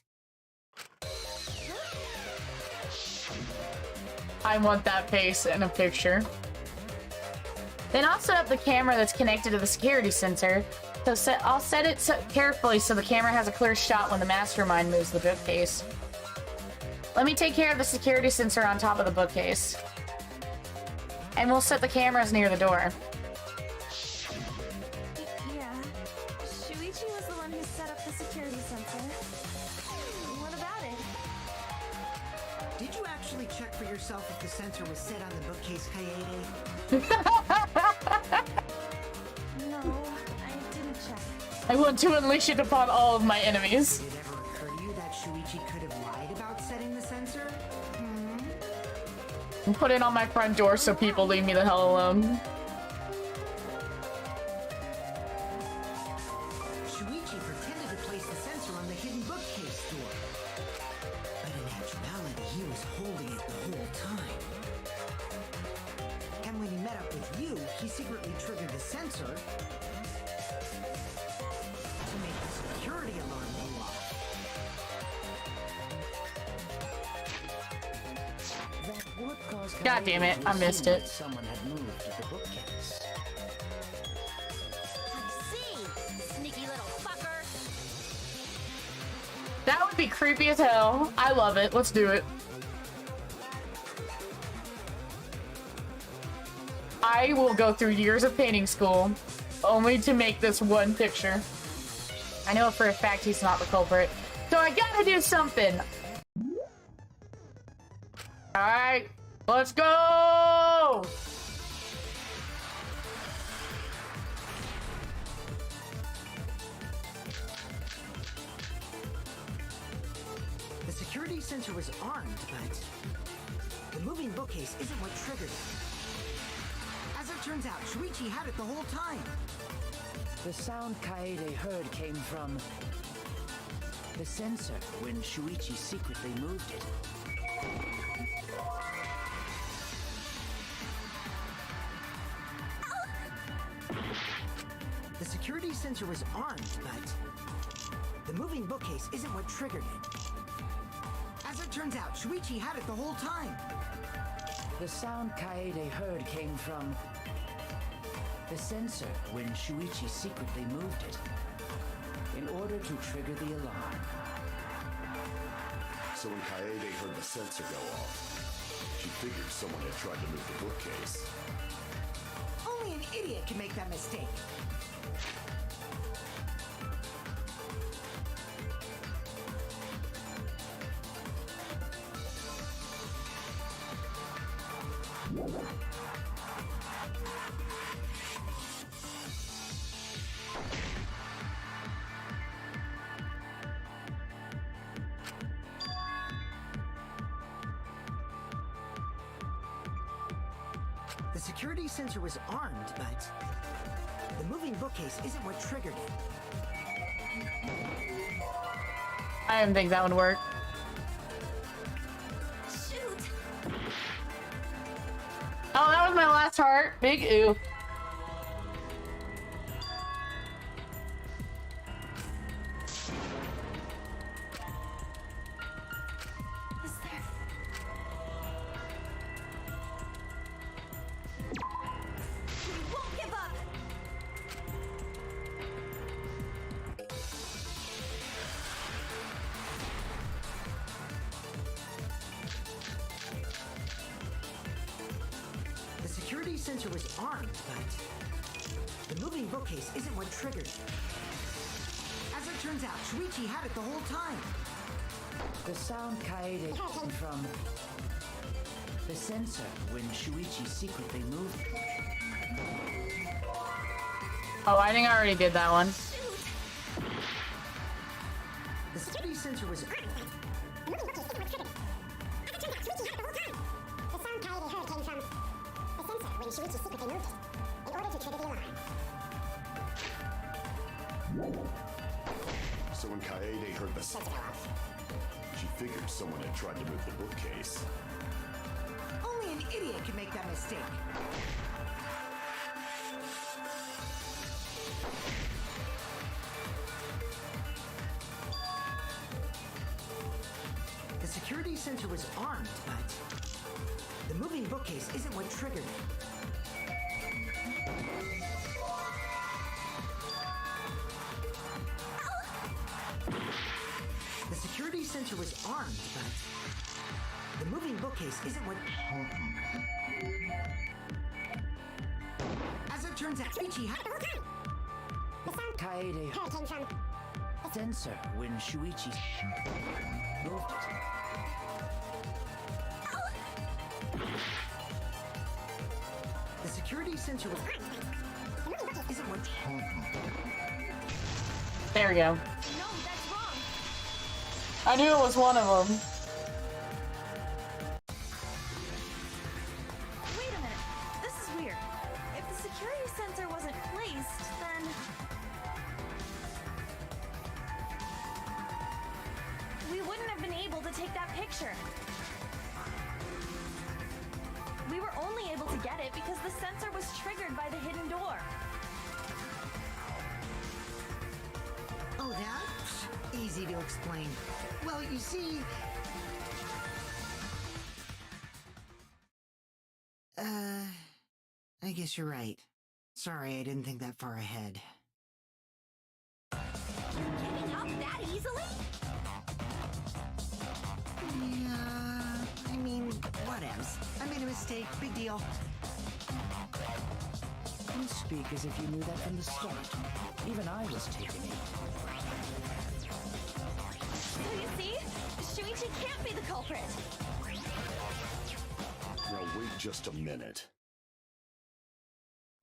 I want that face in a picture. Then I'll set up the camera that's connected to the security sensor. So I'll set it carefully so the camera has a clear shot when the mastermind moves the bookcase. Let me take care of the security sensor on top of the bookcase. And we'll set the cameras near the door.
Yeah. Shuichi was the one who set up the security sensor. What about it?
Did you actually check for yourself if the sensor was set on the bookcase, Kaede?
No, I didn't check.
I want to unleash it upon all of my enemies.
Did it ever occur to you that Shuichi could have lied about setting the sensor?
And put it on my front door so people leave me the hell alone.
Shuichi pretended to place the sensor on the hidden bookcase door. But in actuality, he was holding it the whole time. And when he met up with you, he secretly triggered the sensor to make the security alarm go off.
That would cause
God damn it, I missed it.
Someone had moved to the bookcase.
I see, sneaky little fucker.
That would be creepy as hell. I love it. Let's do it. I will go through years of painting school only to make this one picture. I know for a fact he's not the culprit, so I gotta do something. Alright, let's go!
The security sensor was armed, but the moving bookcase isn't what triggered it. As it turns out, Shuichi had it the whole time.
The sound Kaede heard came from the sensor when Shuichi secretly moved it.
The security sensor was armed, but the moving bookcase isn't what triggered it. As it turns out, Shuichi had it the whole time.
The sound Kaede heard came from the sensor when Shuichi secretly moved it in order to trigger the alarm.
So when Kaede heard the sensor go off, she figured someone had tried to move the bookcase.
Only an idiot can make that mistake. The security sensor was armed, but the moving bookcase isn't what triggered it.
I didn't think that would work.
Shoot!
Oh, that was my last heart. Big oof.
Is there... We won't give up!
The security sensor was armed, but the moving bookcase isn't what triggered it. As it turns out, Shuichi had it the whole time.
The sound Kaede came from the sensor when Shuichi secretly moved.
Oh, I think I already did that one.
The security sensor was
So when Kaede heard the sensor go off, she figured someone had tried to move the bookcase.
Only an idiot can make that mistake. The security sensor was armed, but the moving bookcase isn't what triggered it. The security sensor was armed, but the moving bookcase isn't what... As it turns out, Shuichi had...
Kaede sensor when Shuichi moved it.
The security sensor was... Isn't what...
There we go.
No, that's wrong!
I knew it was one of them.
Wait a minute. This is weird. If the security sensor wasn't placed, then... we wouldn't have been able to take that picture. We were only able to get it because the sensor was triggered by the hidden door.
Oh, that? Easy to explain. Well, you see... I guess you're right. Sorry, I didn't think that far ahead.
Giving up that easily?
Yeah, I mean, whatevs. I made a mistake. Big deal.
You speak as if you knew that from the start. Even I was taking it.
So you see? Shuichi can't be the culprit!
Now wait just a minute.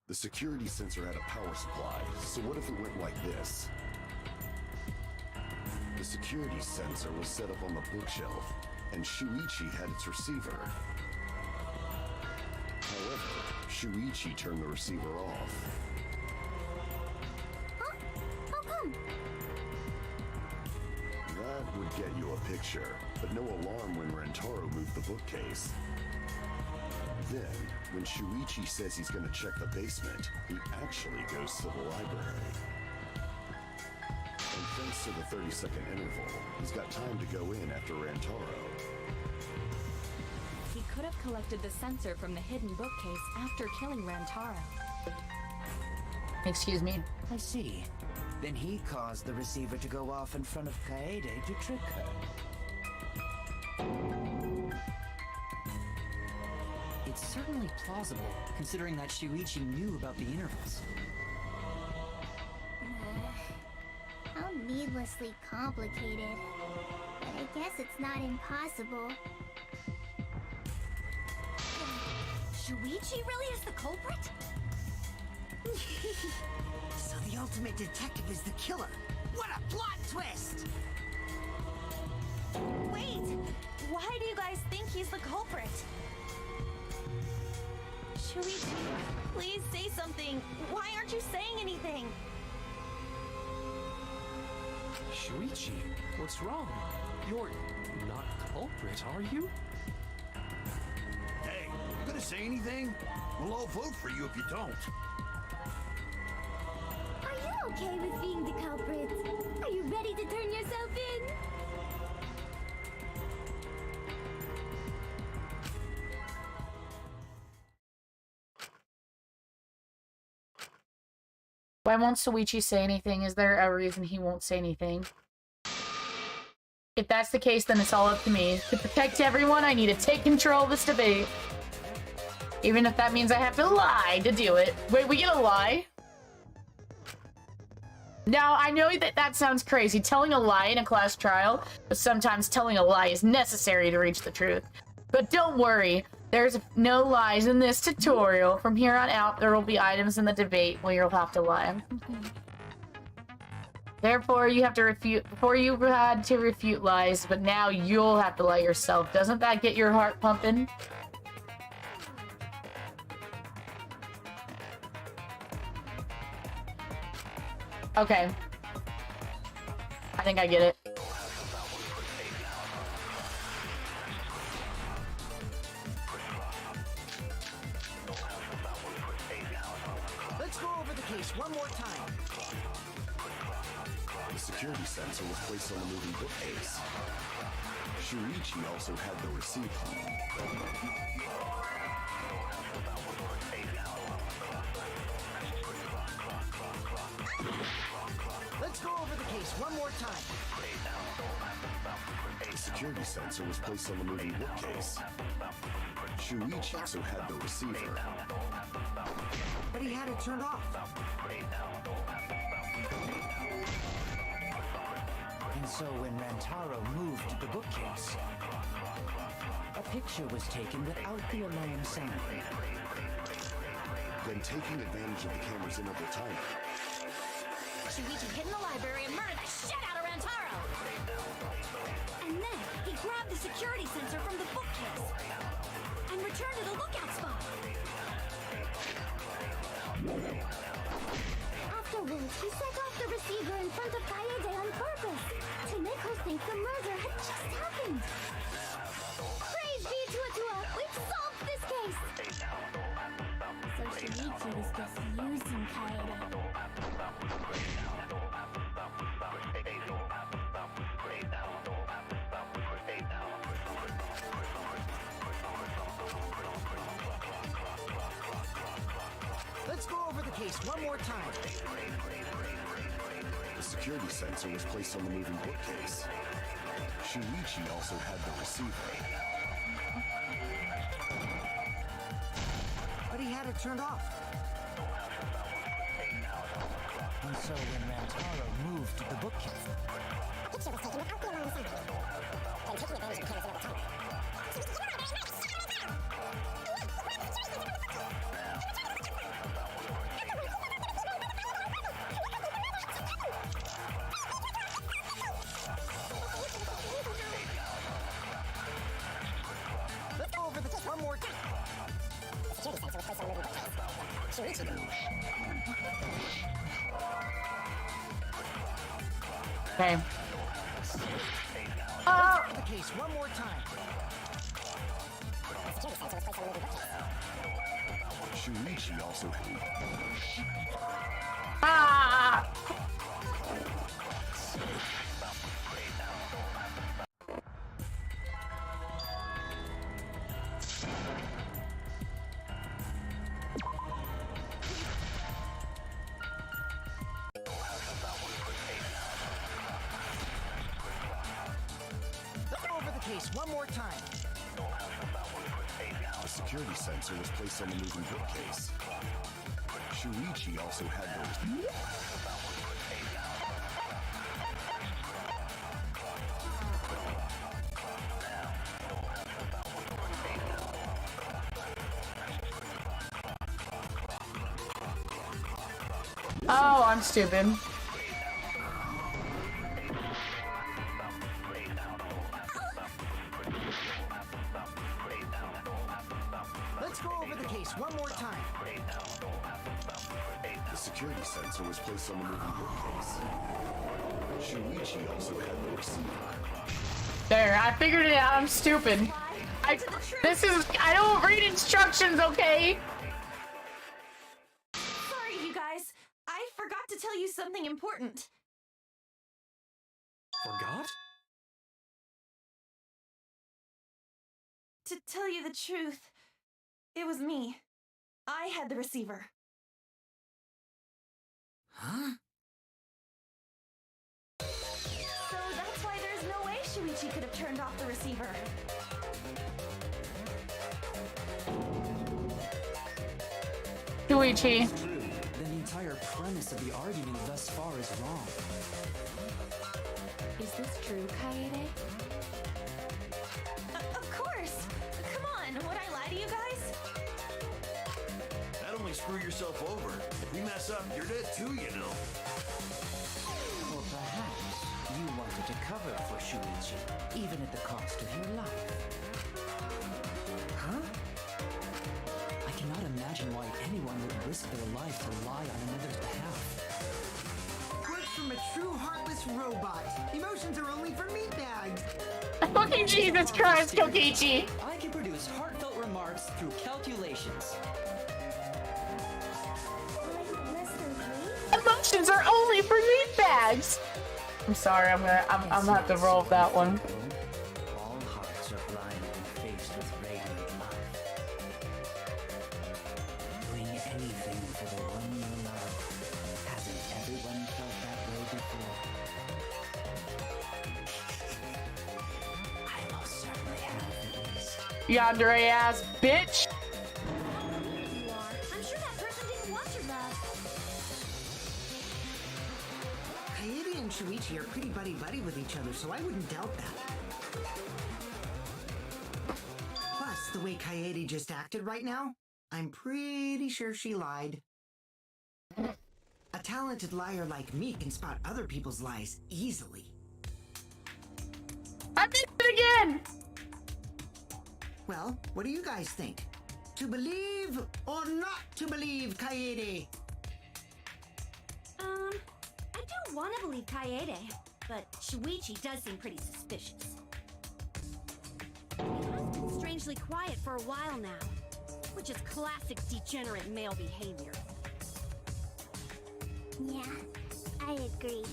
The security sensor had a power supply, so what if it went like this? The security sensor was set up on the bookshelf, and Shuichi had its receiver. However, Shuichi turned the receiver off.
Huh? How come?
That would get you a picture, but no alarm when Rentaro moved the bookcase. Then, when Shuichi says he's going to check the basement, he actually goes to the library. And thanks to the 30-second interval, he's got time to go in after Rantaro.
He could have collected the sensor from the hidden bookcase after killing Rantaro.
Excuse me.
I see. Then he caused the receiver to go off in front of Kaede to trick her.
It's certainly plausible, considering that Shuichi knew about the intervals.
How needlessly complicated. But I guess it's not impossible.
Shuichi really is the culprit?
So the ultimate detective is the killer. What a plot twist!
Wait! Why do you guys think he's the culprit? Shuichi, please say something. Why aren't you saying anything?
Shuichi, what's wrong? You're not the culprit, are you?
Hey, you gonna say anything? We'll all vote for you if you don't.
Are you okay with being the culprit? Are you ready to turn yourself in?
Why won't Shuichi say anything? Is there a reason he won't say anything? If that's the case, then it's all up to me. To protect everyone, I need to take control of this debate. Even if that means I have to lie to do it. Wait, we get a lie? Now, I know that that sounds crazy, telling a lie in a class trial, but sometimes telling a lie is necessary to reach the truth. But don't worry, there's no lies in this tutorial. From here on out, there will be items in the debate where you'll have to lie. Therefore, you have to refute. Before you had to refute lies, but now you'll have to lie yourself. Doesn't that get your heart pumping? Okay. I think I get it.
Let's go over the case one more time.
The security sensor was placed on the moving bookcase. Shuichi also had the receipt.
Let's go over the case one more time.
The security sensor was placed on the moving bookcase. Shuichi also had the receiver.
But he had it turned off.
And so when Rantaro moved the bookcase, a picture was taken without the alarm sounding.
Then taking advantage of the camera's integral timing,
Shuichi hid in the library and murdered the shit out of Rantaro! And then he grabbed the security sensor from the bookcase and returned to the lookout spot.
Afterwards, he set off the receiver in front of Kaede on purpose to make her think the murder had just happened. Praise be to Atua! We've solved this case! So Shuichi was just using Kaede.
Let's go over the case one more time.
the security sensor was placed on the moving bookcase. Shuichi also had the receiver.
But he had it turned off.
And so when Rantaro moved the bookcase,
A picture was taken without the alarm sounding. Then taking advantage of the camera's integral timing.
Let's go over the case one more time.
The security sensor was placed on the moving bookcase. Shuichi.
Okay.
Let's go over the case one more time.
The security sensor was placed on the moving bookcase.
Shuichi also had.
Ah!
Let's go over the case one more time.
The security sensor was placed on the moving bookcase. Shuichi also had the.
Oh, I'm stupid.
Let's go over the case one more time.
security sensor was placed on the moving bookcase. Shuichi also had the receiver.
There, I figured it out. I'm stupid. I don't read instructions, okay?
Sorry, you guys. I forgot to tell you something important.
Forgot?
To tell you the truth, it was me. I had the receiver.
Huh?
So that's why there's no way Shuichi could have turned off the receiver.
Shuichi.
It's true. Then the entire premise of the argument thus far is wrong.
Is this true, Kaede?
Of course! Come on, would I lie to you guys?
That'd only screw yourself over. If we mess up, you're dead too, you know.
Or perhaps you wanted to cover for Shuichi, even at the cost of your life.
Huh? I cannot imagine why anyone would risk their life to lie on another's behalf.
Words from a true heartless robot. Emotions are only for meatbags.
Fucking Jesus Christ, Kokichi!
I can produce heartfelt remarks through calculations.
Emotions are only for meatbags! I'm sorry, I'm gonna have to roll that one.
All hearts are blind when faced with radiant life. Doing anything for the one you love. Hasn't everyone felt that way before? I most certainly have, at least.
Yandere ass bitch!
You are. I'm sure that person didn't want your love.
Kaede and Shuichi are pretty buddy-buddy with each other, so I wouldn't doubt that. Plus, the way Kaede just acted right now, I'm pretty sure she lied. A talented liar like me can spot other people's lies easily.
I did it again!
Well, what do you guys think? To believe or not to believe, Kaede?
I do want to believe Kaede, but Shuichi does seem pretty suspicious. He has been strangely quiet for a while now, which is classic degenerate male behavior.
Yeah, I agree.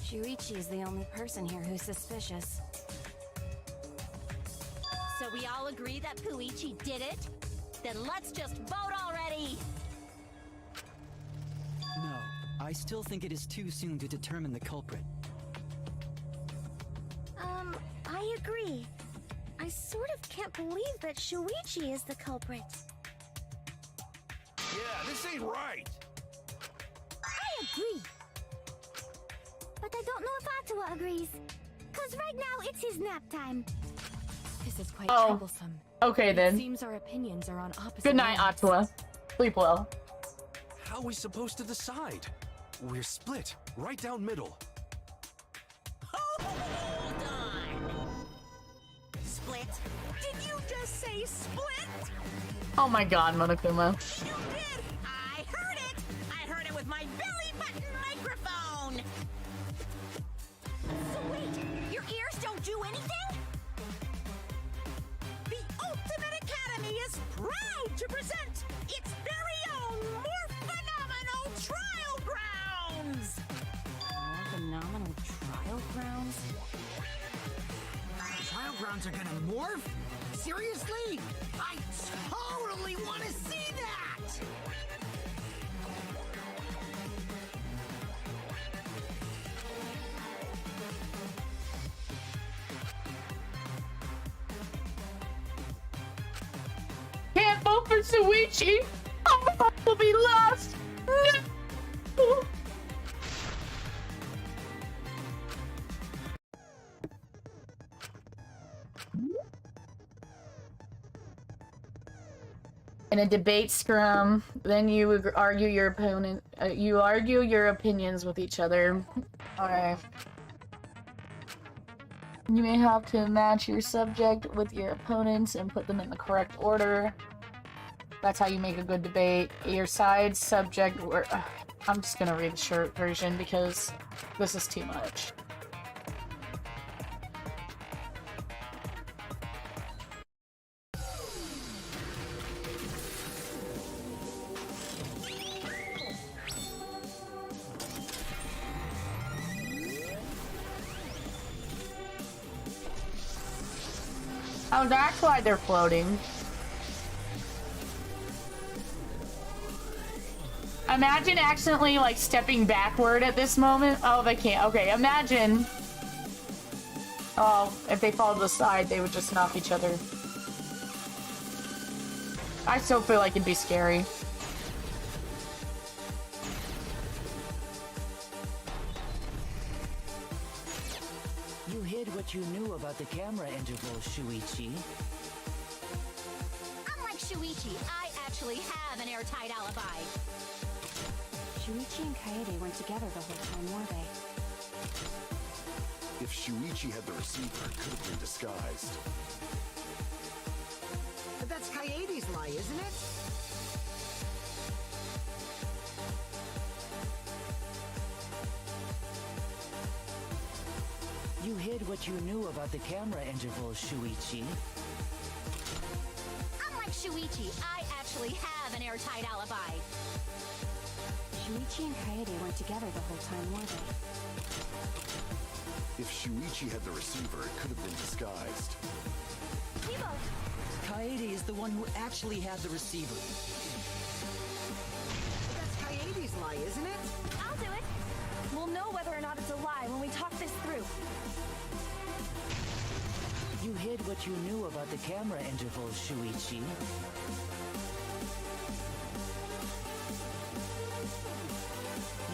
Shuichi is the only person here who's suspicious.
So we all agree that Puichi did it? Then let's just vote already!
No, I still think it is too soon to determine the culprit.
I agree. I sort of can't believe that Shuichi is the culprit.
Yeah, this ain't right.
I agree. But I don't know if Atua agrees. Cause right now it's his nap time.
This is quite
Oh.
troublesome.
Okay then.
It seems our opinions are on opposite
Good night,
ends.
Atua. Sleep well.
How are we supposed to decide? We're split, right down middle.
Hold on! Split? Did you just say split?
Oh my god, Monokuma.
You did! I heard it! I heard it with my belly button microphone! So wait, your ears don't do anything? The Ultimate Academy is proud to present its very own more phenomenal trial grounds!
More phenomenal trial grounds?
Trial grounds are gonna morph? Seriously? I totally want to see that!
Can't vote for Shuichi! I will be lost! No! In a debate scrum, then you argue your opponent. You argue your opinions with each other. Alright. You may have to match your subject with your opponents and put them in the correct order. That's how you make a good debate. Your side, subject, or... I'm just gonna read the short version because this is too much. Oh, that's why they're floating. Imagine accidentally, like, stepping backward at this moment. Oh, they can't. Okay, imagine. Oh, if they fall to the side, they would just knock each other. I still feel like it'd be scary.
You hid what you knew about the camera interval, Shuichi.
Unlike Shuichi, I actually have an airtight alibi.
Shuichi and Kaede weren't together the whole time, were they?
If Shuichi had the receiver, it could have been disguised.
But that's Kaede's lie, isn't it?
You hid what you knew about the camera interval, Shuichi.
Unlike Shuichi, I actually have an airtight alibi.
Shuichi and Kaede weren't together the whole time, were they?
If Shuichi had the receiver, it could have been disguised.
Kibo!
Kaede is the one who actually had the receiver.
But that's Kaede's lie, isn't it?
I'll do it. We'll know whether or not it's a lie when we talk this through.
You hid what you knew about the camera interval, Shuichi.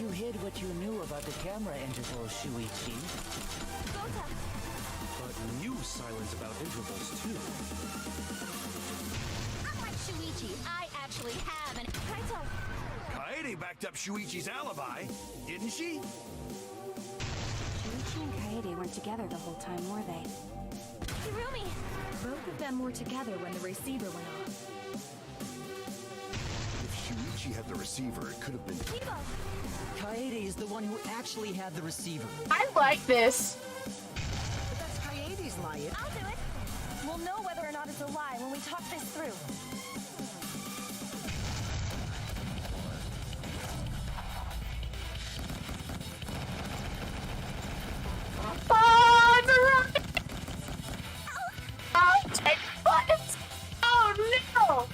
You hid what you knew about the camera interval, Shuichi.
Gota!
But you silence about intervals too.
Unlike Shuichi, I actually have an...
Kaito!
Kaede backed up Shuichi's alibi, didn't she?
Shuichi and Kaede weren't together the whole time, were they?
Hirumi! Both of them were together when the receiver went off.
If Shuichi had the receiver, it could have been...
Kibo!
Kaede is the one who actually had the receiver.
I like this.
But that's Kaede's lie.
I'll do it. We'll know whether or not it's a lie when we talk this through.
Oh, it's a rocket! Oh, take bullets! Oh, no!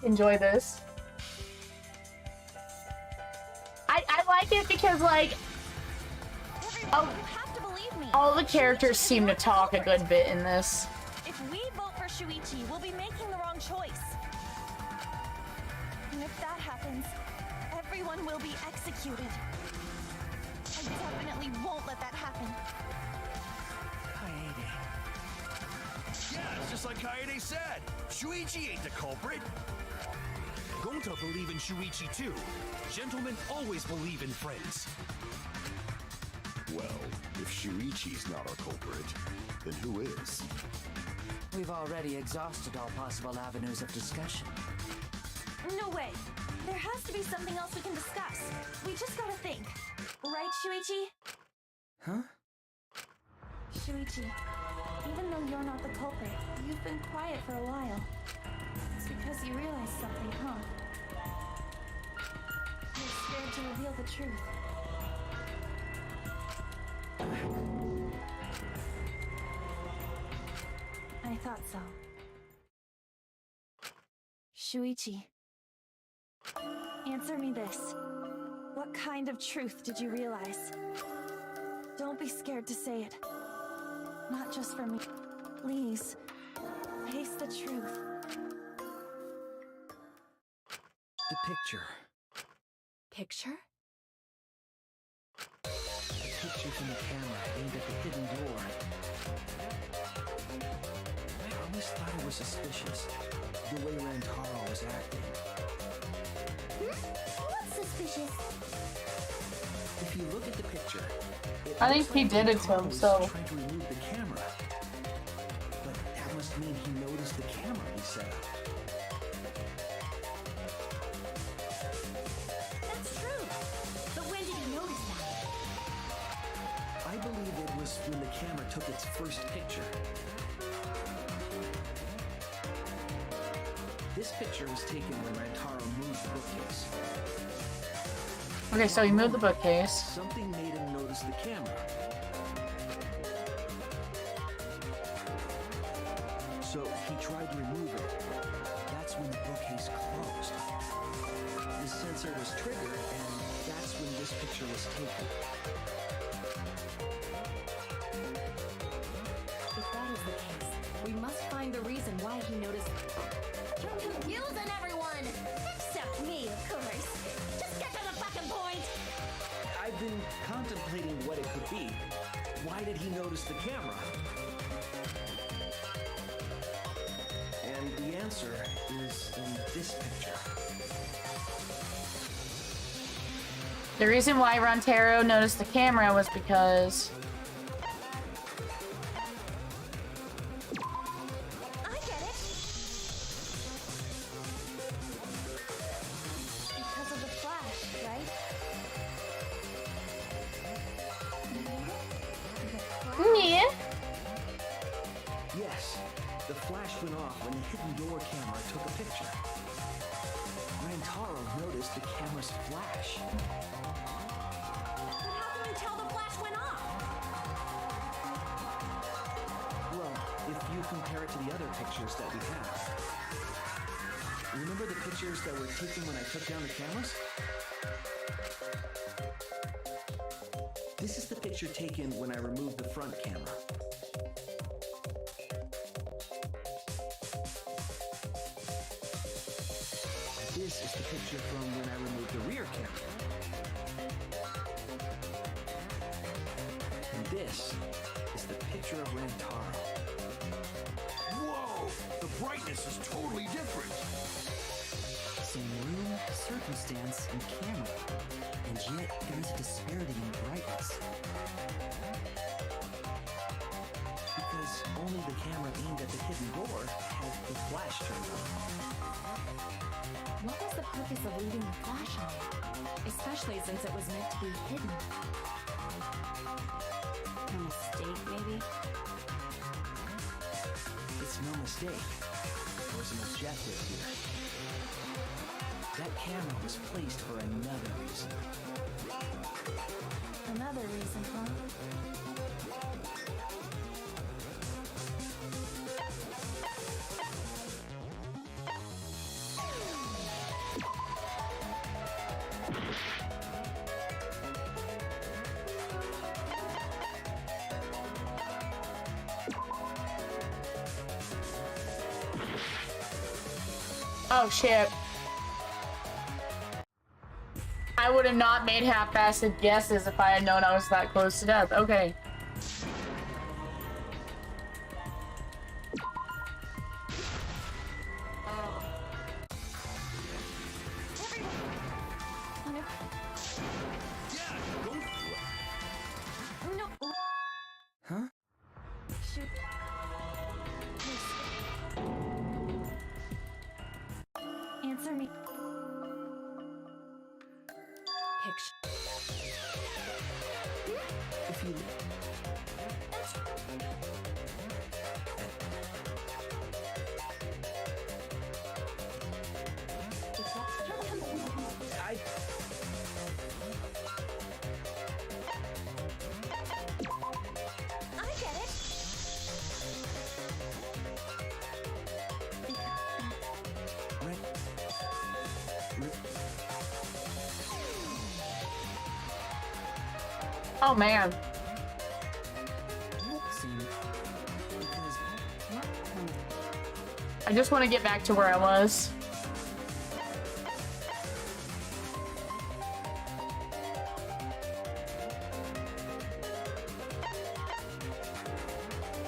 Enjoy this. I like it because, like,
Everyone, you have to believe me.
all the characters seem to talk a good bit in this.
If we vote for Shuichi, we'll be making the wrong choice. And if that happens, everyone will be executed. I definitely won't let that happen.
Kaede.
Yeah, it's just like Kaede said. Shuichi ain't the culprit.
Gonta believe in Shuichi too. Gentlemen always believe in friends.
Well, if Shuichi's not our culprit, then who is?
We've already exhausted all possible avenues of discussion.
No way. There has to be something else we can discuss. We just gotta think. Right, Shuichi?
Huh?
Shuichi, even though you're not the culprit, you've been quiet for a while. It's because you realized something, huh? You're scared to reveal the truth. I thought so. Shuichi, answer me this. What kind of truth did you realize? Don't be scared to say it. Not just for me. Please, face the truth.
the picture.
Picture?
A picture from the camera aimed at the hidden door. I always thought it was suspicious, the way Rantaro was acting.
What's suspicious?
If you look at the picture, it
I think
looks
he
like
did it to
Rantaro was
himself.
trying to remove the camera. But that must mean he noticed the camera he set up.
That's true. But when did he notice that?
I believe it was when the camera took its first picture. This picture was taken when Rantaro moved the bookcase.
Okay, so he moved the bookcase.
Something made him notice the camera. So he tried to remove it. That's when the bookcase closed. The sensor was triggered, and that's when this picture was taken.
If that is the case, we must find the reason why he noticed.
You're confusing everyone! Except me, of course. Just get to the fucking point!
I've been contemplating what it could be. Why did he notice the camera? And the answer is in this picture.
The reason why Rantaro noticed the camera was because
I get it!
Because of the flash, right?
yeah.
Yes, the flash went off when the hidden door camera took a picture. Rantaro noticed the camera's flash.
But how can you tell the flash went off?
Well, if you compare it to the other pictures that we have. Remember the pictures that were taken when I took down the cameras? This is the picture taken when I removed the front camera. This is the picture from when I removed the rear camera. And this is the picture of Rantaro.
Whoa! The brightness is totally different.
Same room, circumstance, and camera. And yet, there is a disparity in brightness.
Because only the camera aimed at the hidden door had the flash turned on.
What was the purpose of leaving the flash on? Especially since it was meant to be hidden. A mistake, maybe?
It's no mistake. There's an objective here. That camera was placed for another reason.
Another reason, huh?
Oh shit. I would have not made half-assed guesses if I had known I was that close to death. Okay.
Huh?
Shoot. Answer me.
Picture.
If you... I...
I get it!
Oh man. I just want to get back to where I was.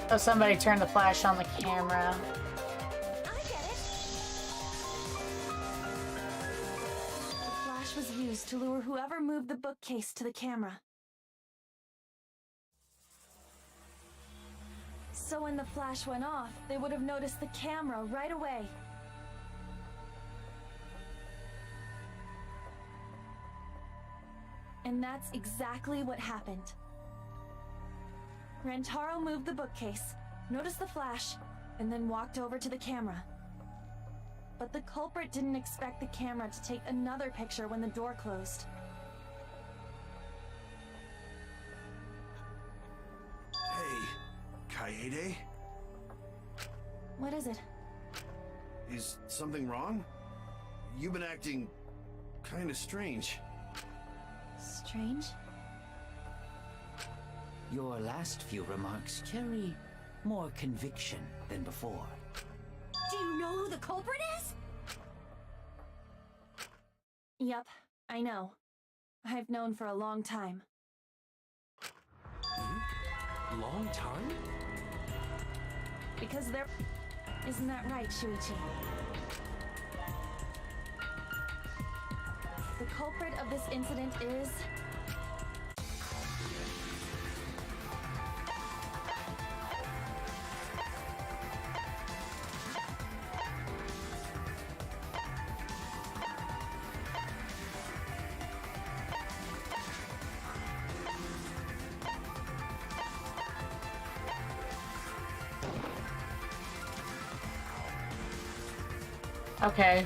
Oh, somebody turned the flash on the camera.
I get it.
The flash was used to lure whoever moved the bookcase to the camera. So when the flash went off, they would have noticed the camera right away. And that's exactly what happened. Rantaro moved the bookcase, noticed the flash, and then walked over to the camera. But the culprit didn't expect the camera to take another picture when the door closed.
Hey, Kaede?
What is it?
Is something wrong? You've been acting kind of strange.
Strange?
Your last few remarks carry more conviction than before.
Do you know who the culprit is?
Yep, I know. I've known for a long time.
Long time?
Because there... Isn't that right, Shuichi? The culprit of this incident is...
Okay.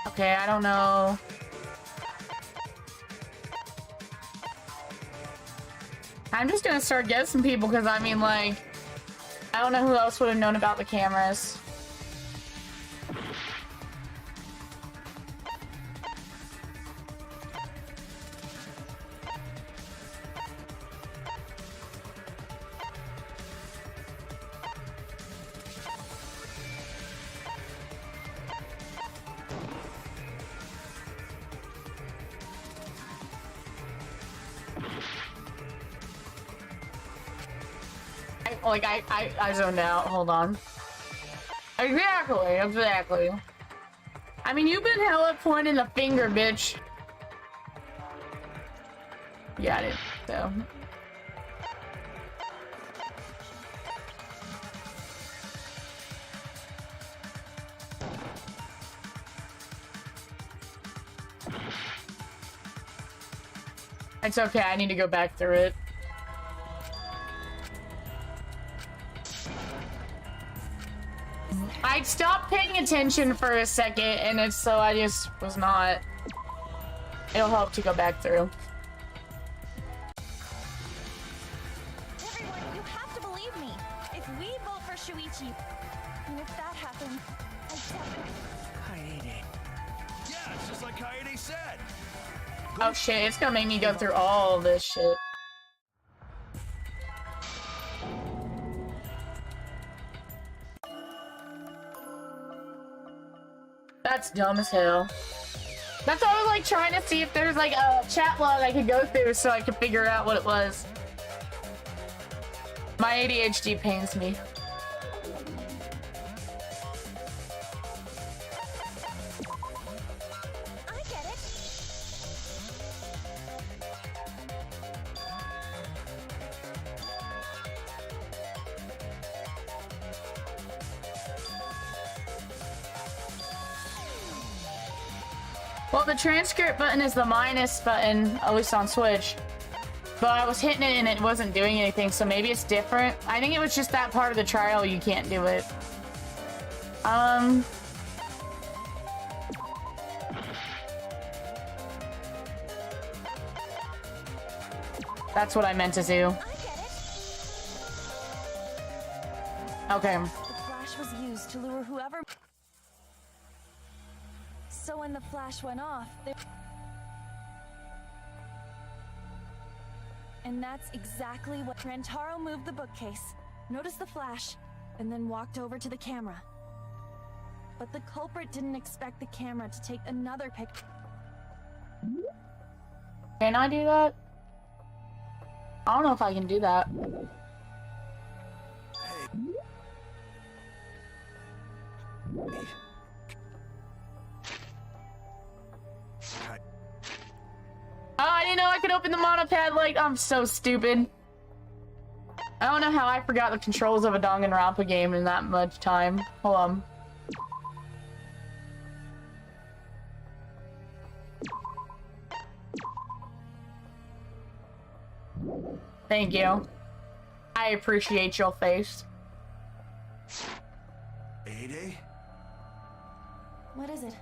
Okay, I don't know. I'm just gonna start guessing people because I mean, like, I don't know who else would have known about the cameras. I zoned out. Hold on. Exactly. I mean, you've been hella pointing the finger, bitch. Got it. So. It's okay. I need to go back through it. I stopped paying attention for a second, and it's so I just was not. It'll help to go back through.
Everyone, you have to believe me. If we vote for Shuichi, and if that happens, I definitely...
Kaede. Yeah, it's just like Kaede said.
Oh shit, it's gonna make me go through all this shit. That's dumb as hell. That's why I was like trying to see if there's like a chat log I could go through so I could figure out what it was. My ADHD pains me.
I get it.
Well, the transcript button is the minus button, at least on Switch. But I was hitting it and it wasn't doing anything, so maybe it's different. I think it was just that part of the trial you can't do it. That's what I meant to do. Okay.
The flash was used to lure whoever... So when the flash went off, and that's exactly what Rantaro moved the bookcase, noticed the flash, and then walked over to the camera. But the culprit didn't expect the camera to take another picture.
Can I do that? I don't know if I can do that. Oh, I didn't know I could open the monopad. Like, I'm so stupid. I don't know how I forgot the controls of a Danganronpa game in that much time. Hold on. Thank you. I appreciate your face.
Ade?
What is it?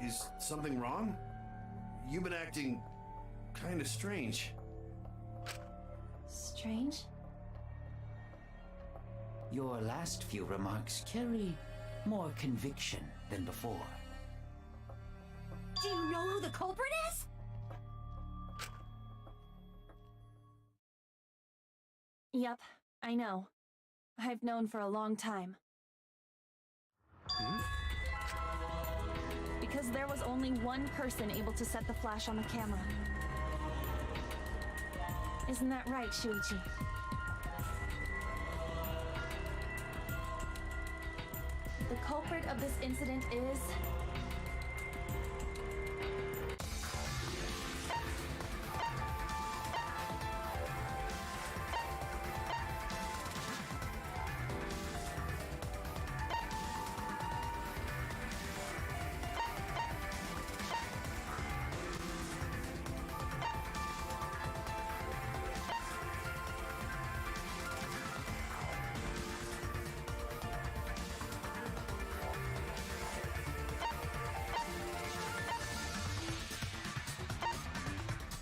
Is something wrong? You've been acting kind of strange.
Strange?
Your last few remarks carry more conviction than before.
Do you know who the culprit is?
Yep, I know. I've known for a long time. Because there was only one person able to set the flash on the camera. Isn't that right, Shuichi? The culprit of this incident is...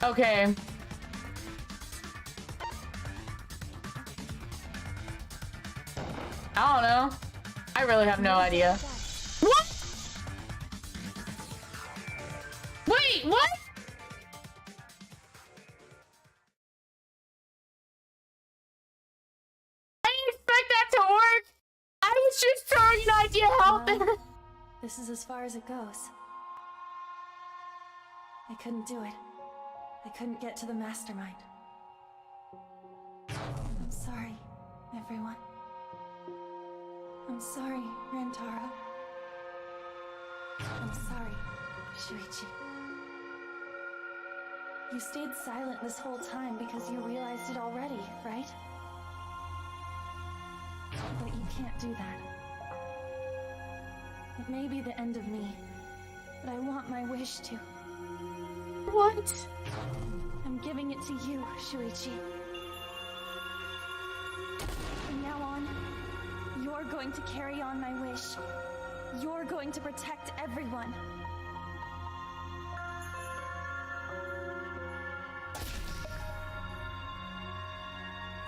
Okay. I don't know. I really have no idea. What? Wait, what? I didn't expect that to work. I was just throwing an idea out there.
This is as far as it goes. I couldn't do it. I couldn't get to the mastermind. I'm sorry, everyone. I'm sorry, Rantaro. I'm sorry, Shuichi. You stayed silent this whole time because you realized it already, right? But you can't do that. It may be the end of me, but I want my wish to.
What?
I'm giving it to you, Shuichi. From now on, you're going to carry on my wish. You're going to protect everyone.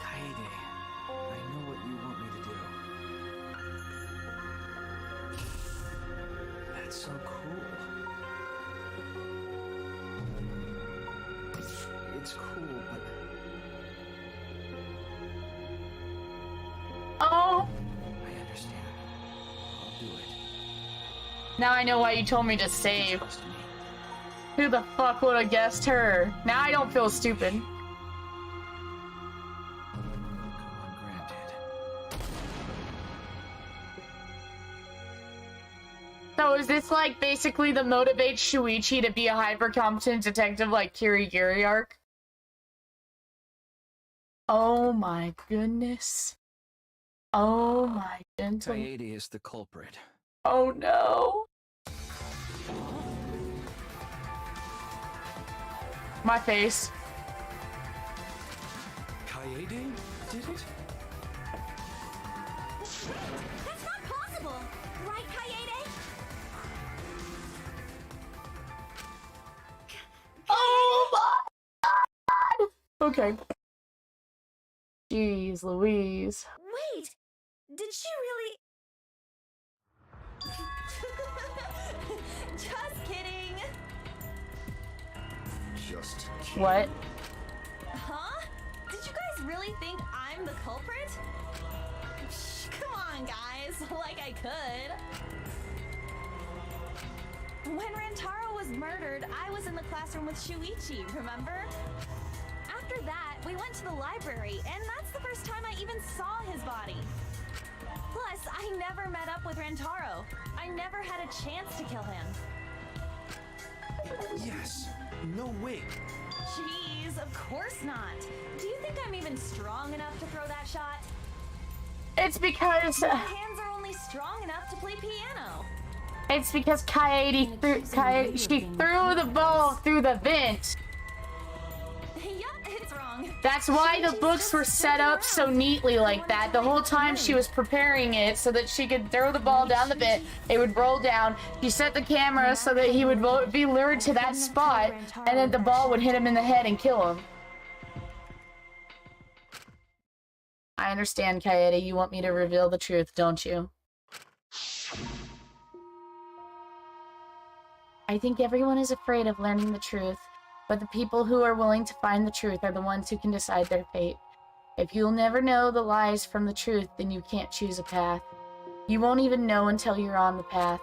Kaede, I know what you want me to do. That's so cool. It's cool, but...
Oh.
I understand. I'll do it.
Now I know why you told me to save. Who the fuck would have guessed her? Now I don't feel stupid. So is this like basically the motivate Shuichi to be a hyper-competent detective like Kirigiri arc? Oh my goodness. Oh my gentle.
Kaede is the culprit.
Oh no. My face.
Kaede did it?
That's not possible! Right, Kaede?
Oh my god! Okay. Jeez Louise.
Wait! Did she really...
What?
Huh? Did you guys really think I'm the culprit? Shh, come on, guys. Like I could. When Rantaro was murdered, I was in the classroom with Shuichi, remember? After that, we went to the library, and that's the first time I even saw his body. Plus, I never met up with Rantaro. I never had a chance to kill him.
Yes. No way.
Jeez, of course not. Do you think I'm even strong enough to throw that shot?
It's because
My hands are only strong enough to play piano.
it's because Kaede she threw the ball through the vent.
Yep, it's wrong.
That's why the books were set up so neatly like that. The whole time she was preparing it so that she could throw the ball down the vent, it would roll down. She set the camera so that he would be lured to that spot, and then the ball would hit him in the head and kill him. I understand, Kaede. You want me to reveal the truth, don't you? I think everyone is afraid of learning the truth, but the people who are willing to find the truth are the ones who can decide their fate. If you'll never know the lies from the truth, then you can't choose a path. You won't even know until you're on the path.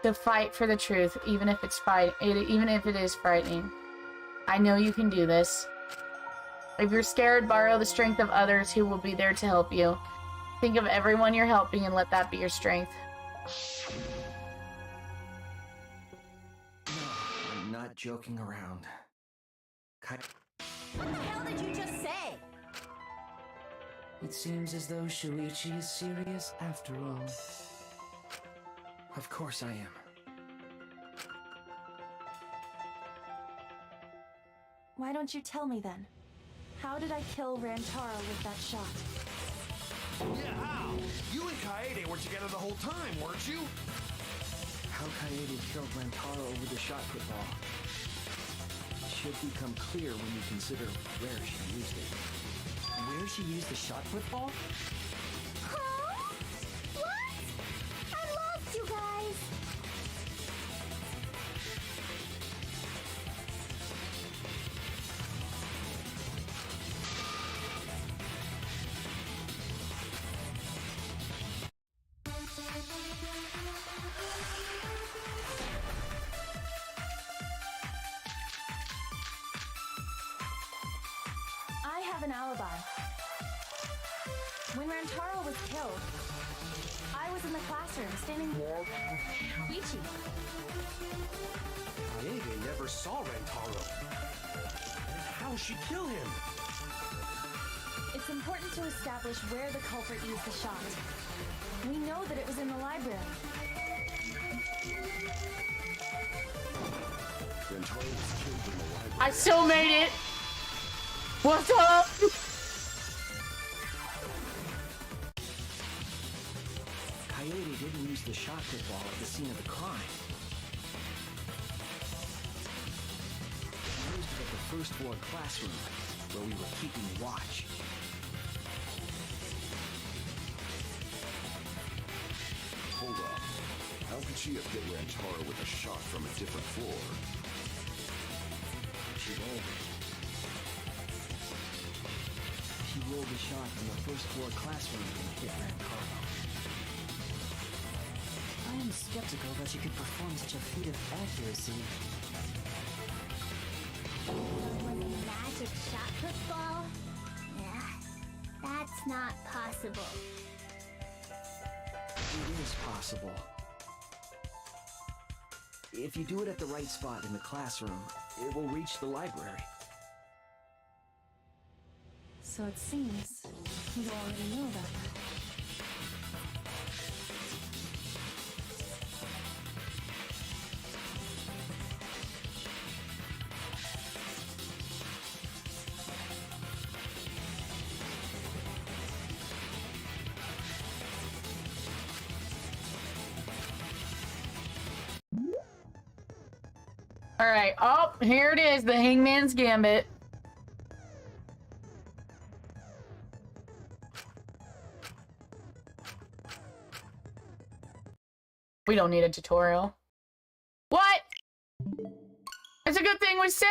So fight for the truth, even if it is frightening. I know you can do this. If you're scared, borrow the strength of others who will be there to help you. Think of everyone you're helping and let that be your strength.
No, I'm not joking around.
What the hell did you just say?
It seems as though Shuichi is serious after all.
Of course I am.
Why don't you tell me then? How did I kill Rantaro with that shot?
Yeah, how? You and Kaede were together the whole time, weren't you?
How Kaede killed Rantaro over the shot put ball should become clear when you consider where she used it.
Where she used the shot put ball?
Huh? What? I lost you guys.
I have an alibi. When Rantaro was killed, I was in the classroom standing with Shuichi.
Kaede never saw Rantaro. And how'd she kill him?
It's important to establish where the culprit used the shot. We know that it was in the library.
Rantaro was killed in the library.
I still made it! What's up?
Kaede didn't use the shot put ball at the scene of the crime. He used it at the first floor classroom, where we were keeping watch.
Hold up. How could she have hit Rantaro with a shot from a different floor?
She rolled it. She rolled the shot from the first floor classroom and hit Rantaro.
I am skeptical that you could perform such a feat of accuracy.
Magic shot football? Yeah, that's not possible.
It is possible. If you do it at the right spot in the classroom, it will reach the library.
So it seems you already knew about that.
Alright, oh, here it is, the Hangman's Gambit. We don't need a tutorial. What? It's a good thing we saved.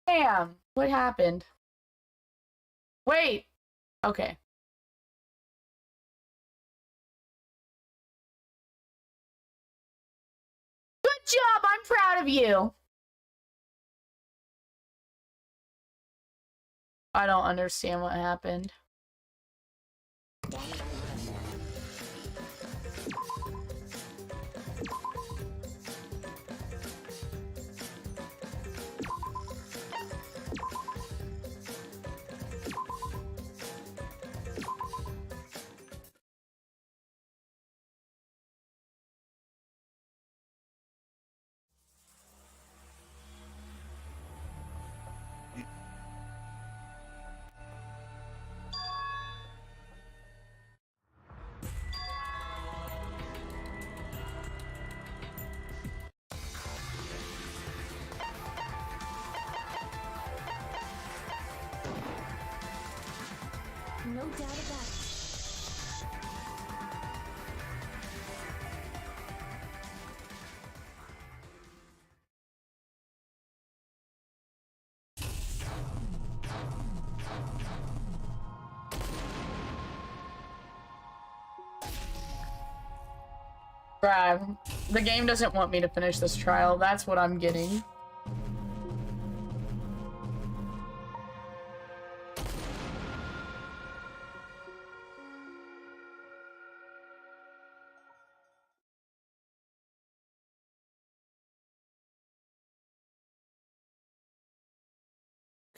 Damn, what happened? Wait. Okay. Good job. I'm proud of you. I don't understand what happened.
No doubt about it.
Bruh, the game doesn't want me to finish this trial. That's what I'm getting.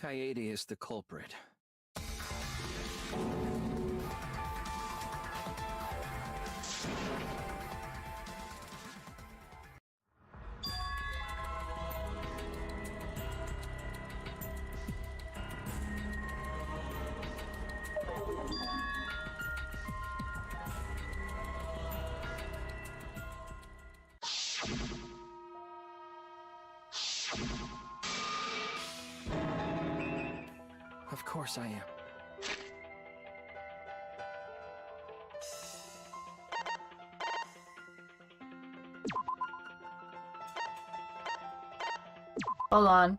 Kaede is the culprit. Of course I am.
Hold on.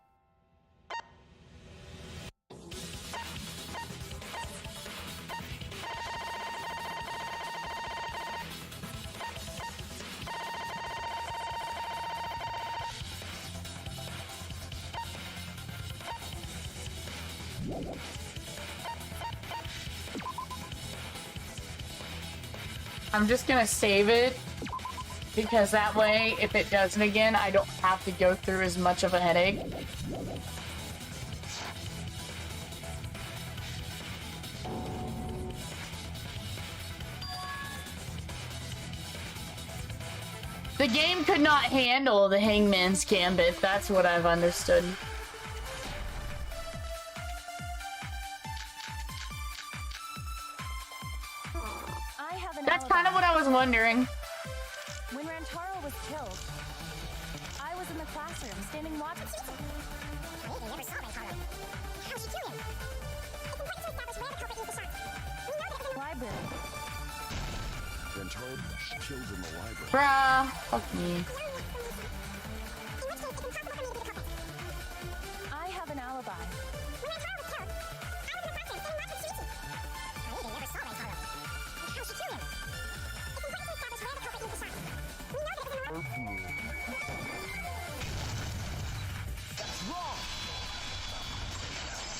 I'm just gonna save it, because that way, if it does it again, I don't have to go through as much of a headache. The game could not handle the Hangman's Gambit, that's what I've understood. That's kind of what I was wondering.
When Rantaro was killed, I was in the classroom, standing watching.
We never saw Rantaro. How did you kill him? It's important to establish where the culprit used the shot. We know that it was
library.
Rantaro killed in the library.
Bruh, fuck me.
I have an alibi.
When Rantaro was killed, I was in the classroom standing watching Shuichi. We never saw Rantaro. How did you kill him? It's important to establish where the culprit used the shot. We know that it was in the library.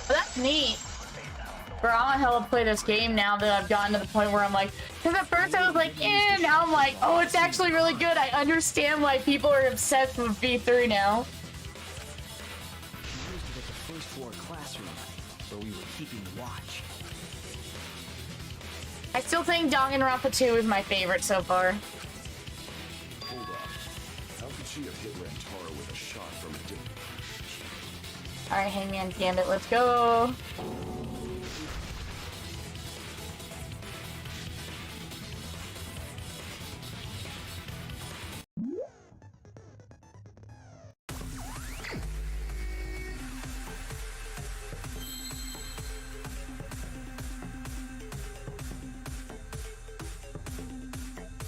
Well, that's neat. Bro, I wanna hella play this game now that I've gotten to the point where I'm like, because at first I was like, eh, now I'm like, oh, it's actually really good. I understand why people are obsessed with V3 now.
We used it at the first floor classroom, where we were keeping watch.
I still think Danganronpa 2 is my favorite so far.
Hold on. How could she have hit Rantaro with a shot from a different...
Alright, Hangman's Gambit, let's go.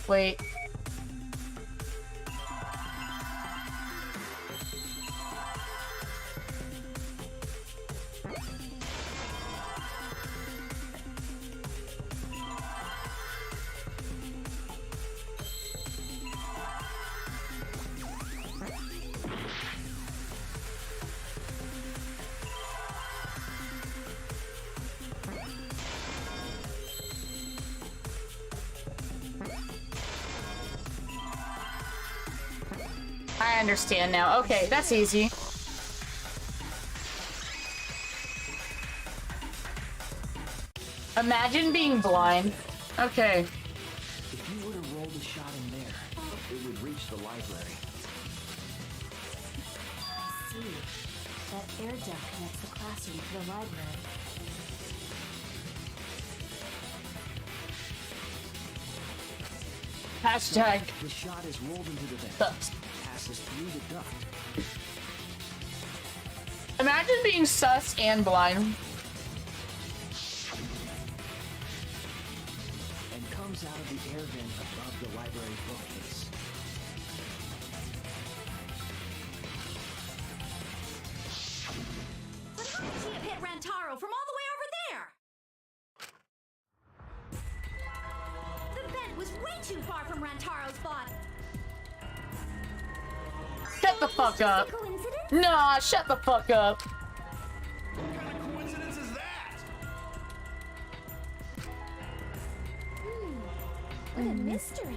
Wait. I understand now. Okay, that's easy. Imagine being blind. Okay.
If you were to roll the shot in there, it would reach the library.
See, that air duct connects the classroom to the library.
Hashtag.
The shot is rolled into the vent. Passes through the duct.
Imagine being sus and blind.
And comes out of the air vent above the library bookcase.
But how could she have hit Rantaro from all the way over there? The vent was way too far from Rantaro's body.
Shut the fuck up. Nah, shut the fuck up.
What kind of coincidence is that?
What a mystery.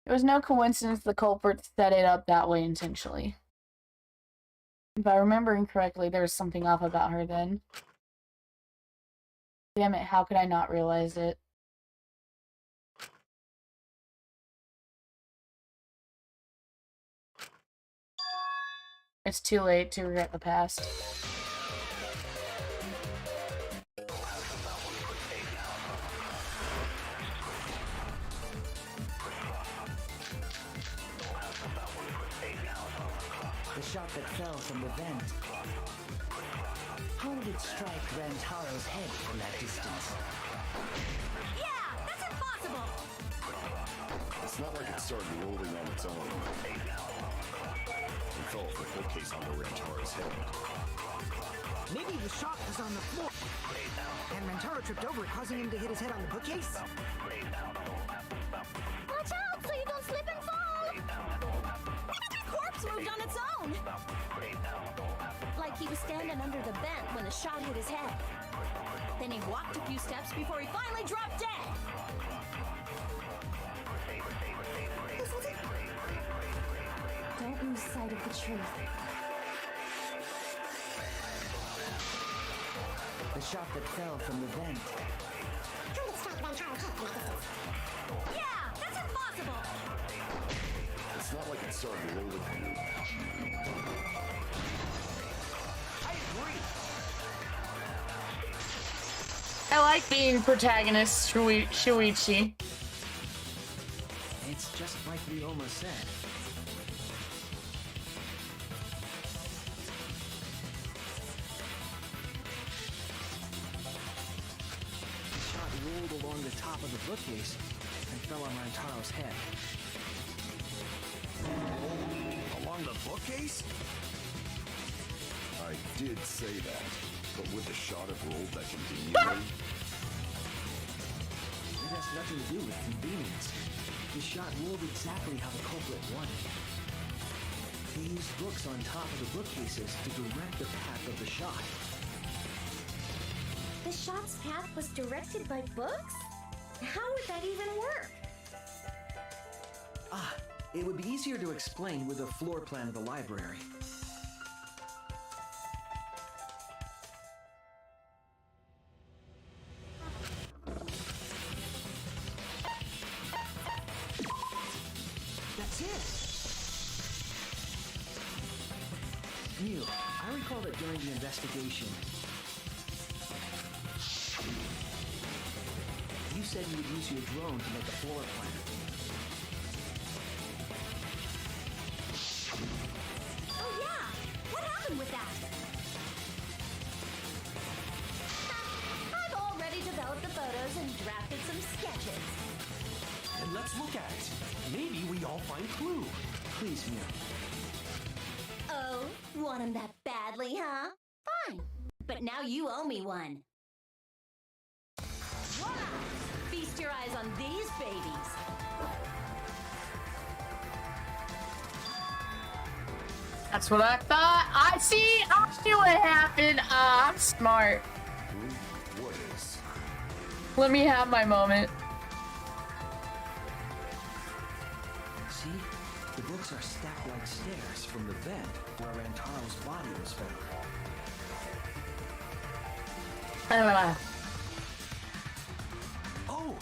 It was no coincidence the culprit set it up that way intentionally. If I remember correctly, there was something off about her then. Damn it, how could I not realize it? It's too late to regret the past.
The shot that fell from the vent. How did it strike Rantaro's head from that distance?
Yeah, that's impossible.
It's not like it started rolling on its own. It fell off the bookcase onto Rantaro's head.
Maybe the shot was on the floor, and Rantaro tripped over it, causing him to hit his head on the bookcase?
Watch out so you don't slip and fall!
The corpse moved on its own. Like he was standing under the vent when the shot hit his head. Then he walked a few steps before he finally dropped dead.
Don't lose sight of the truth.
The shot that fell from the vent.
Yeah, that's impossible.
It's not like it started rolling.
I agree.
I like being protagonist Shuichi.
It's just like Ryoma said. The shot rolled along the top of the bookcase and fell on Rantaro's head.
Along the bookcase?
I did say that, but would the shot have rolled that conveniently?
It has nothing to do with convenience. The shot rolled exactly how the culprit wanted. They used books on top of the bookcases to direct the path of the shot.
The shot's path was directed by books? How would that even work?
Ah, it would be easier to explain with a floor plan of the library. That's it! Mew, I recall that during the investigation, you said you would use your drone to make a floor plan.
Oh yeah, what happened with that? I've already developed the photos and drafted some sketches.
And let's look at it. Maybe we all find clue.
Please, Mew.
Oh, want him that badly, huh? Fine. But now you owe me one. Voila! Feast your your eyes on these babies.
That's what I thought. I knew what happened. I'm smart.
What is?
Let me have my moment.
See? The books are stacked like stairs from the vent where Rantaro's body was found.
Oh!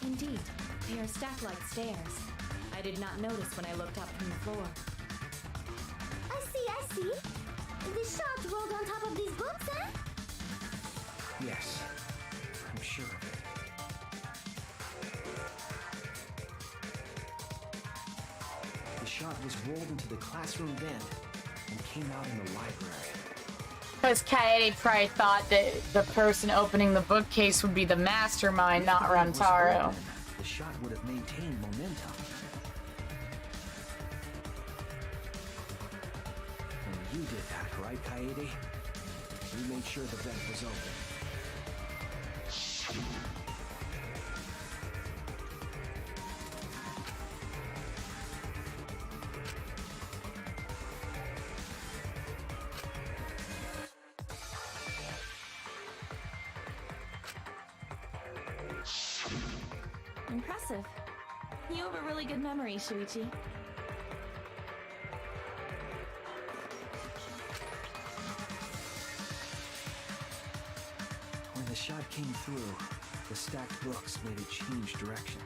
Indeed, they are stacked like stairs. I did not notice when I looked up from the floor.
I see. The shot rolled on top of these books, eh?
Yes, I'm sure of it. The shot was rolled into the classroom vent and came out in the library.
Because Kaede probably thought that the person opening the bookcase would be the mastermind, not Rantaro.
The shot would have maintained momentum. And you did that, right, Kaede? You made sure the vent was open.
Impressive. You have a really good memory, Shuichi.
When the shot came through, the stacked books made it change direction.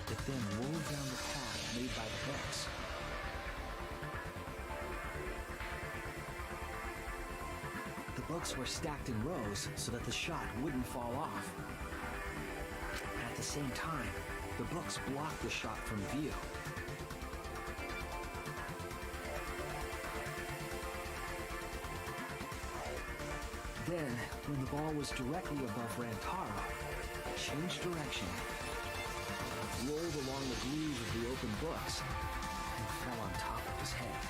It then rolled down the path made by the books. The books were stacked in rows so that the shot wouldn't fall off. At the same time, the books blocked the shot from view. Then, when the ball was directly above Rantaro, it changed direction, rolled along the grooves of the open books, and fell on top of his head.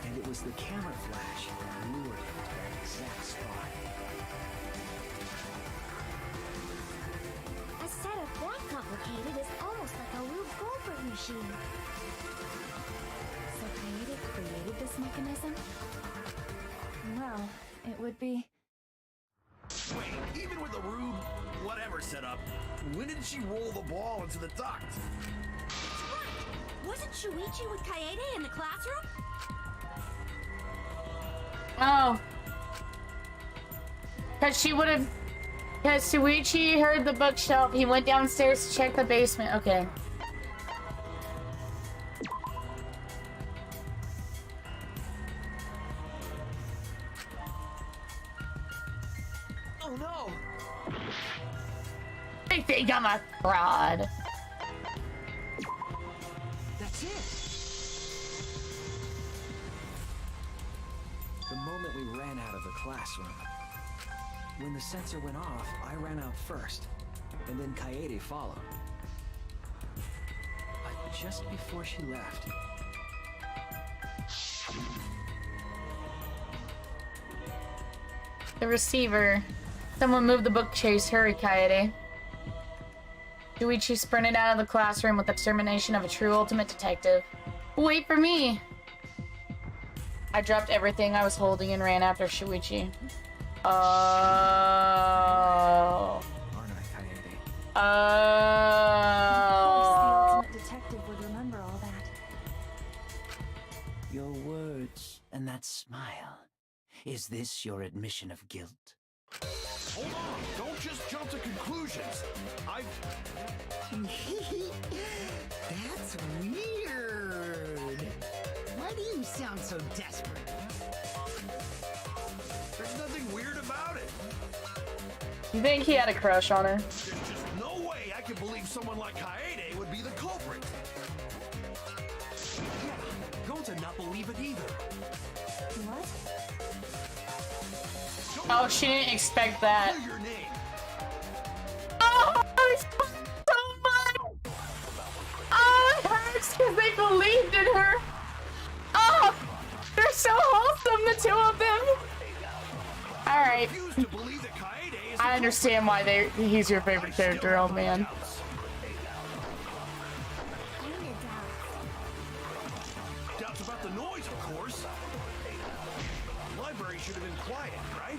And it was the camera flash that lured him to that exact spot.
A setup that complicated is almost like a Rube Goldberg machine.
So Kaede created this mechanism? Well, it would be...
Wait, even with the Rube whatever setup, when did she roll the ball into the duct?
Wasn't Shuichi with Kaede in the classroom?
Oh. Because she would have... Because Shuichi heard the bookshelf, he went downstairs to check the basement. Okay.
Oh no!
I think I'm a fraud.
That's it! The moment we ran out of the classroom. When the sensor went off, I ran out first, and then Kaede followed. But just before she left...
The receiver. Someone moved the bookcase. Hurry, Kaede. Shuichi sprinted out of the classroom with the determination of a true ultimate detective. Wait for me! I dropped everything I was holding and ran after Shuichi. Oh.
Aren't I, Kaede?
Oh.
Of course, the ultimate detective would remember all that.
Your words and that smile. Is this your admission of guilt?
Hold on! Don't just jump to conclusions!
That's weird. Why do you sound so desperate?
There's nothing weird about it!
You think he had a crush on her?
There's just no way I can believe someone like Kaede would be the culprit!
Yeah, Gonta not believe it either.
What?
Oh, she didn't expect that.
Your name.
Oh, it's so much! Oh, it hurts because they believed in her.
I
refuse to believe that Kaede is
I
the
understand why he's your favorite character, oh man.
Doubts about the noise, of course. The library should have been quiet, right?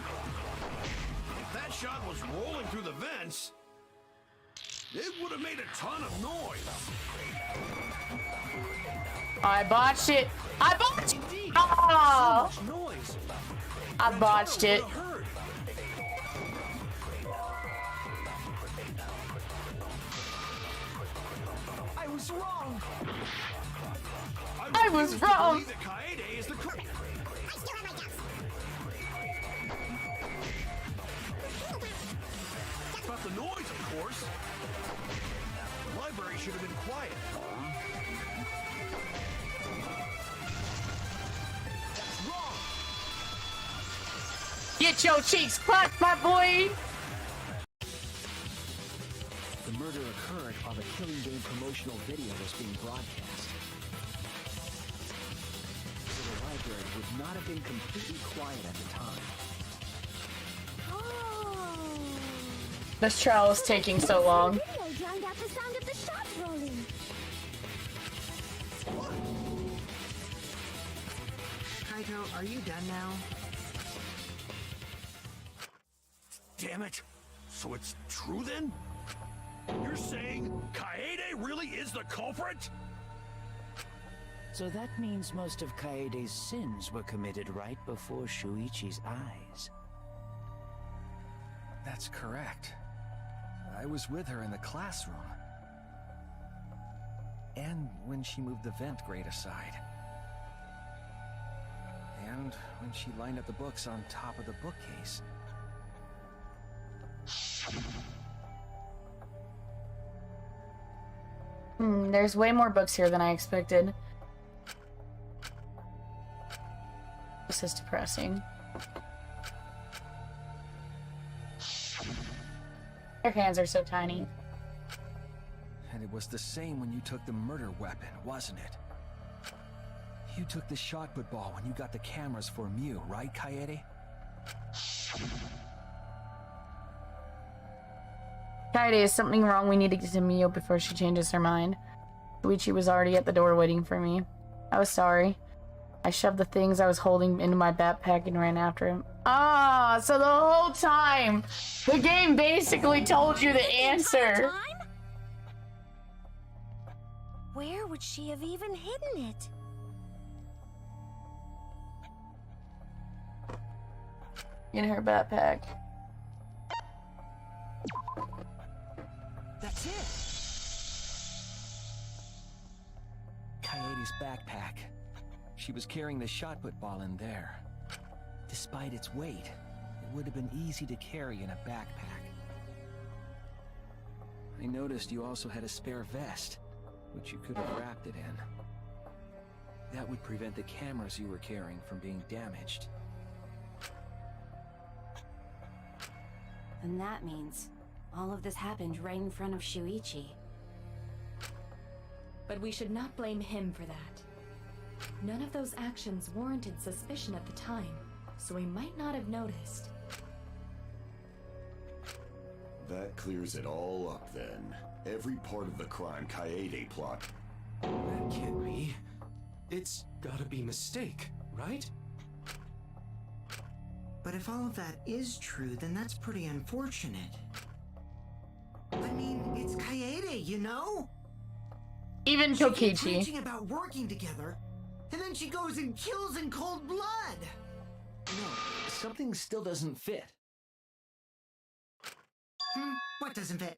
If that shot was rolling through the vents, it would have made a ton of noise.
I botched it. I botched it.
Indeed,
Oh,
so much noise.
I botched it.
I was wrong.
I was wrong.
That Kaede is the correct. About the noise, of course. The library should have been quiet. That's wrong.
Get your cheeks clapped, my boy.
The murder occurred while the Killing Game promotional video was being broadcast. So the library would not have been completely quiet at the time.
This trial is taking so long.
Video drowned out the sound of the shots rolling.
Kaito, are you done now?
Damn it. So it's true then? You're saying Kaede really is the culprit?
So that means most of Kaede's sins were committed right before Shuichi's eyes.
That's correct. I was with her in the classroom. And when she moved the vent grate aside. And when she lined up the books on top of the bookcase.
There's way more books here than I expected. This is depressing. Your hands are so tiny.
And it was the same when you took the murder weapon, wasn't it? You took the shot put ball when you got the cameras for Mew, right, Kaede?
Kaede, is something wrong? We need to get to Mio before she changes her mind. Luigi was already at the door waiting for me. I was sorry. I shoved the things I was holding into my backpack and ran after him. Ah, so the whole time, the game basically told you the answer.
Where would she have even hidden it?
In her backpack.
That's it.
Kaede's backpack. She was carrying the shot put ball in there. Despite its weight, it would have been easy to carry in a backpack. I noticed you also had a spare vest, which you could have wrapped it in. That would prevent the cameras you were carrying from being damaged.
And that means all of this happened right in front of Shuichi. But we should not blame him for that. None of those actions warranted suspicion at the time, so he might not have noticed.
That clears it all up then. Every part of the crime Kaede plot.
That can't be. It's gotta be mistake, right?
But if all of that is true, then that's pretty unfortunate. I mean, it's Kaede, you know?
Even
She keeps
Kokichi.
preaching about working together, and then she goes and kills in cold blood.
No, something still doesn't fit.
What doesn't fit?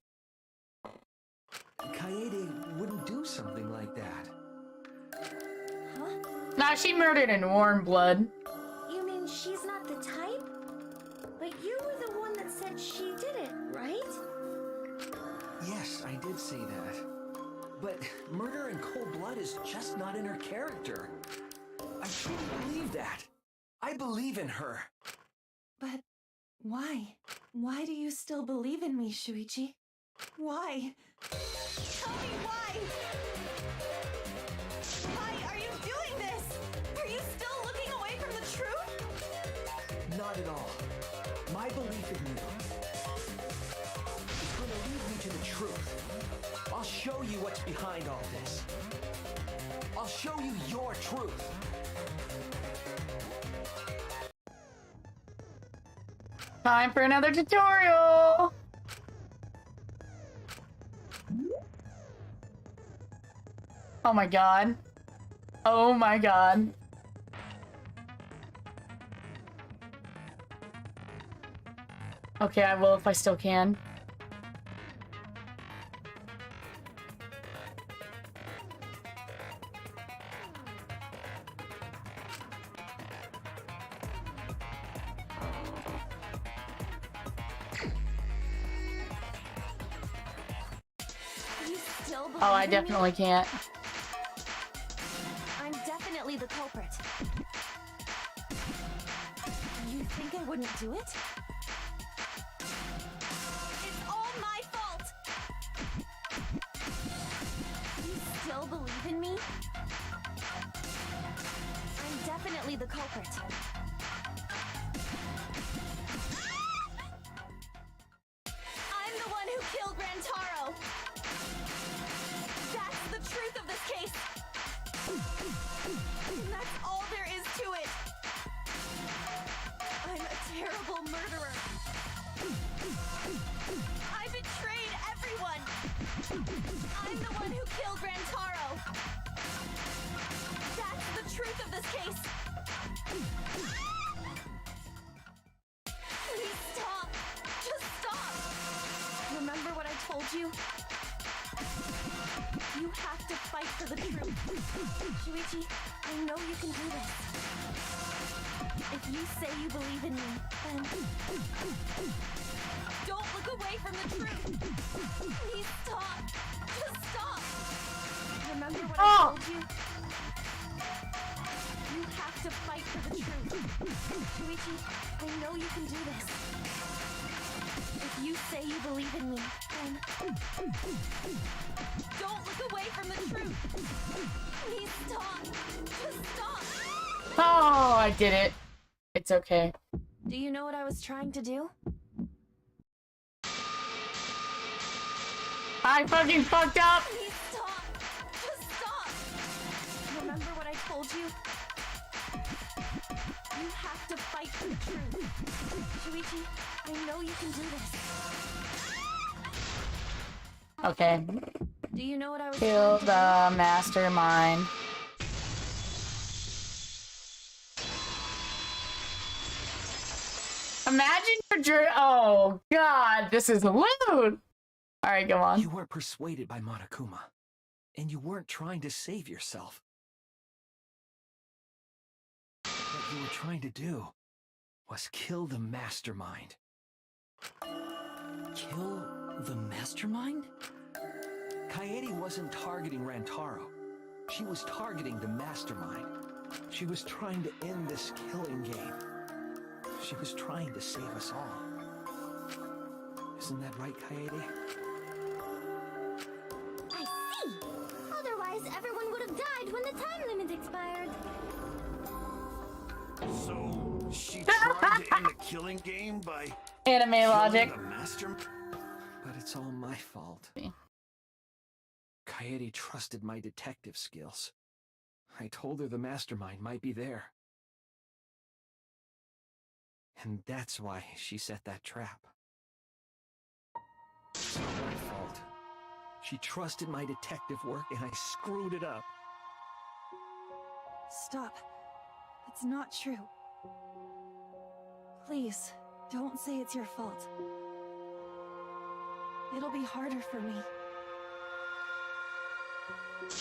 Kaede wouldn't do something like that.
Nah, she murdered in warm blood.
You mean she's not the type? But you were the one that said she did it, right?
Yes, I did say that. But murder in cold blood is just not in her character. I truly believe that. I believe in her.
But why? Why do you still believe in me, Shuichi? Why?
Tell me why! Why are you doing this? Are you still looking away from the truth?
Not at all. My I'll show you what's behind all this. I'll show you your truth.
Time for another tutorial. Oh my god. Oh my god. Okay, I will if I still can.
You still believe
Oh, I
in
definitely
me?
can't.
I'm definitely the culprit. You think I wouldn't do it? It's all my fault! You still believe in me? I'm definitely the culprit. I'm the one who killed Rantaro! That's the truth of this case! And that's all there is to it! I'm a terrible murderer! I betrayed everyone! I'm the one who killed Rantaro! That's the truth of this case! Please stop! Just stop! Remember what I told you? You have to fight for the truth. Shuichi, I know you can do this. If you say you believe in me, then don't look away from the truth. Please stop. Just stop. Remember what I told you? You have to fight for the truth. Shuichi, I know you can do this. If you say you believe in me, then don't look away from the truth. Please stop. Just stop.
Oh, I did it. It's okay.
Do you know what I was trying to do?
I fucking fucked up.
Please stop. Just stop. Remember what I told you? You have to fight for the truth. Shuichi, I know you can do this.
Okay.
Do you know what I was
Kill
trying to
the mastermind. Imagine your oh god, this is lewd. Alright, go on.
You weren't persuaded by Monokuma, and you weren't trying to save yourself. What you were trying to do was kill the mastermind.
Kill the mastermind?
Kaede wasn't targeting Rantaro. She was targeting the mastermind. She was trying to end this killing game. She was trying to save us all. Isn't that right, Kaede?
I see! Otherwise, everyone would have died when the time limit expired.
So, she tried to end the killing game by
Anime
killing
logic.
the master.
But it's all my fault. Kaede trusted my detective skills. I told her the mastermind might be there. And that's why she set that trap. It's all my fault. She trusted my detective work and I screwed it up.
Stop. It's not true. Please, don't say it's your fault. It'll be harder for me.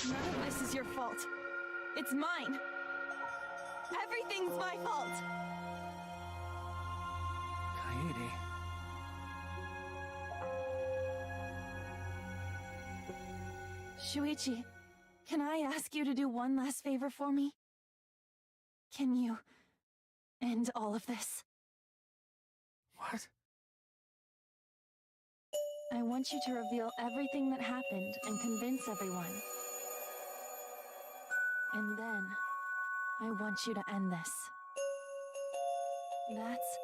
None of this is your fault. It's mine. Everything's my fault.
Kaede.
Shuichi, can I ask you to do one last favor for me? Can you end all of this?
What?
I want you to reveal everything that happened and convince everyone. And then, I want you to end this. That's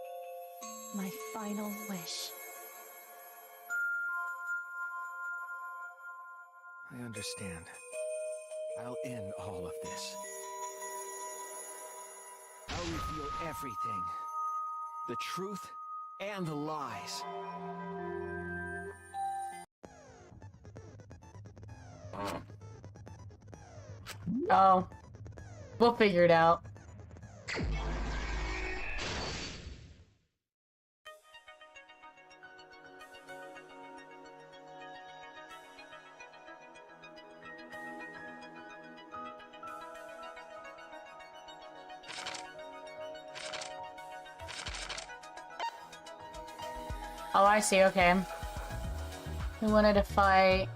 my final wish.
I understand. I'll end all of this. I'll reveal everything. The truth and the lies.
Oh. We'll figure it out. Oh, I see, okay. We wanted to fight...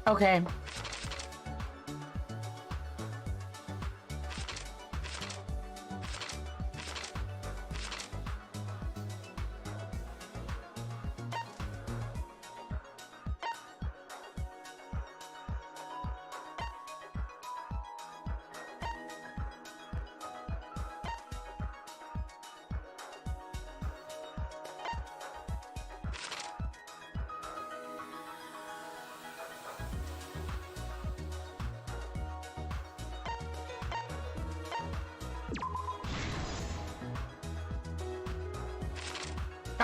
Okay.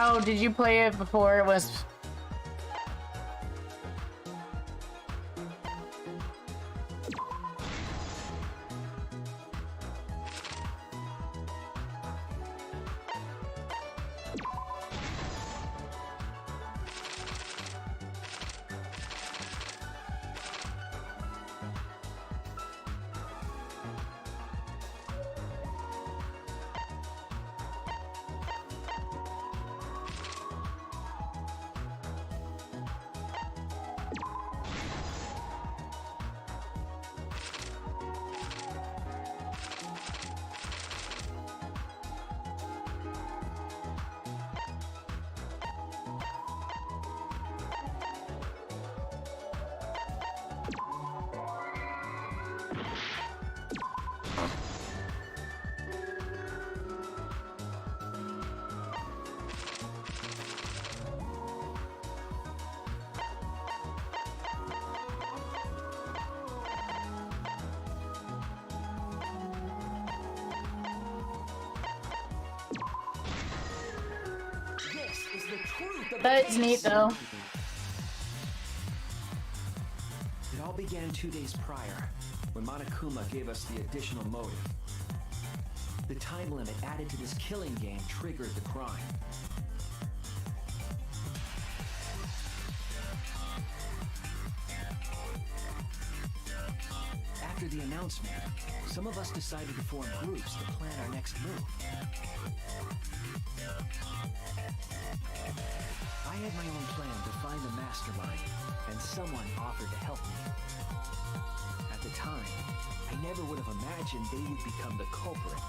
Oh, did you play it before it was... That's neat, though.
It all began 2 days prior, when Monokuma gave us the additional motive. The time limit added to this killing game triggered the crime. After the announcement, some of us decided to form groups to plan our next move. I had my own plan to find the mastermind, and someone offered to help me. At the time, I never would have imagined they would become the culprit.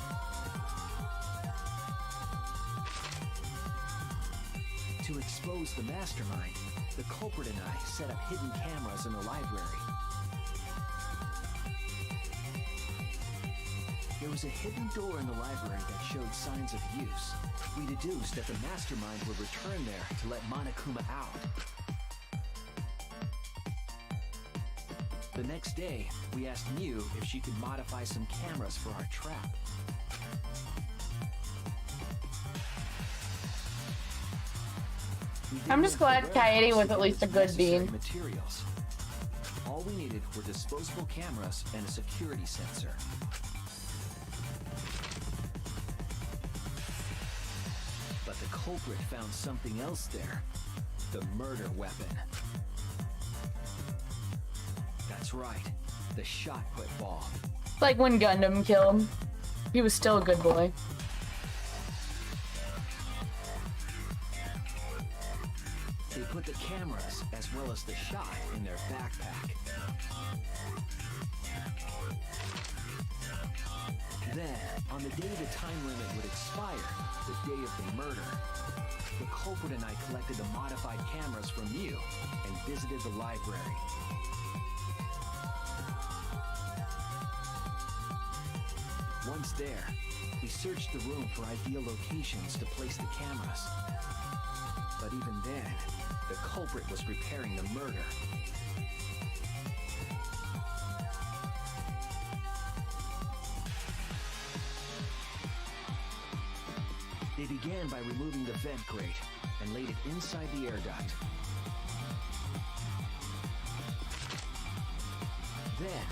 To expose the mastermind, the culprit and I set up hidden cameras in the library. There was a hidden door in the library that showed signs of use. We deduced that the mastermind would return there to let Monokuma out. The next day, we asked Mew if she could modify some cameras for our trap.
I'm just glad Kaede was at least a good bean.
Materials. All we needed were disposable cameras and a security sensor. But the culprit found something else there. The murder weapon. That's right. The shot put ball.
It's like when Gundam killed. He was still a good boy.
They put the cameras as well as the shot in their backpack. Then, on the day the time limit would expire, the day of the murder, the culprit and I collected the modified cameras from Mew and visited the library. Once there, we searched the room for ideal locations to place the cameras. But even then, the culprit was preparing the murder. They began by removing the vent grate and laid it inside the air duct. Then,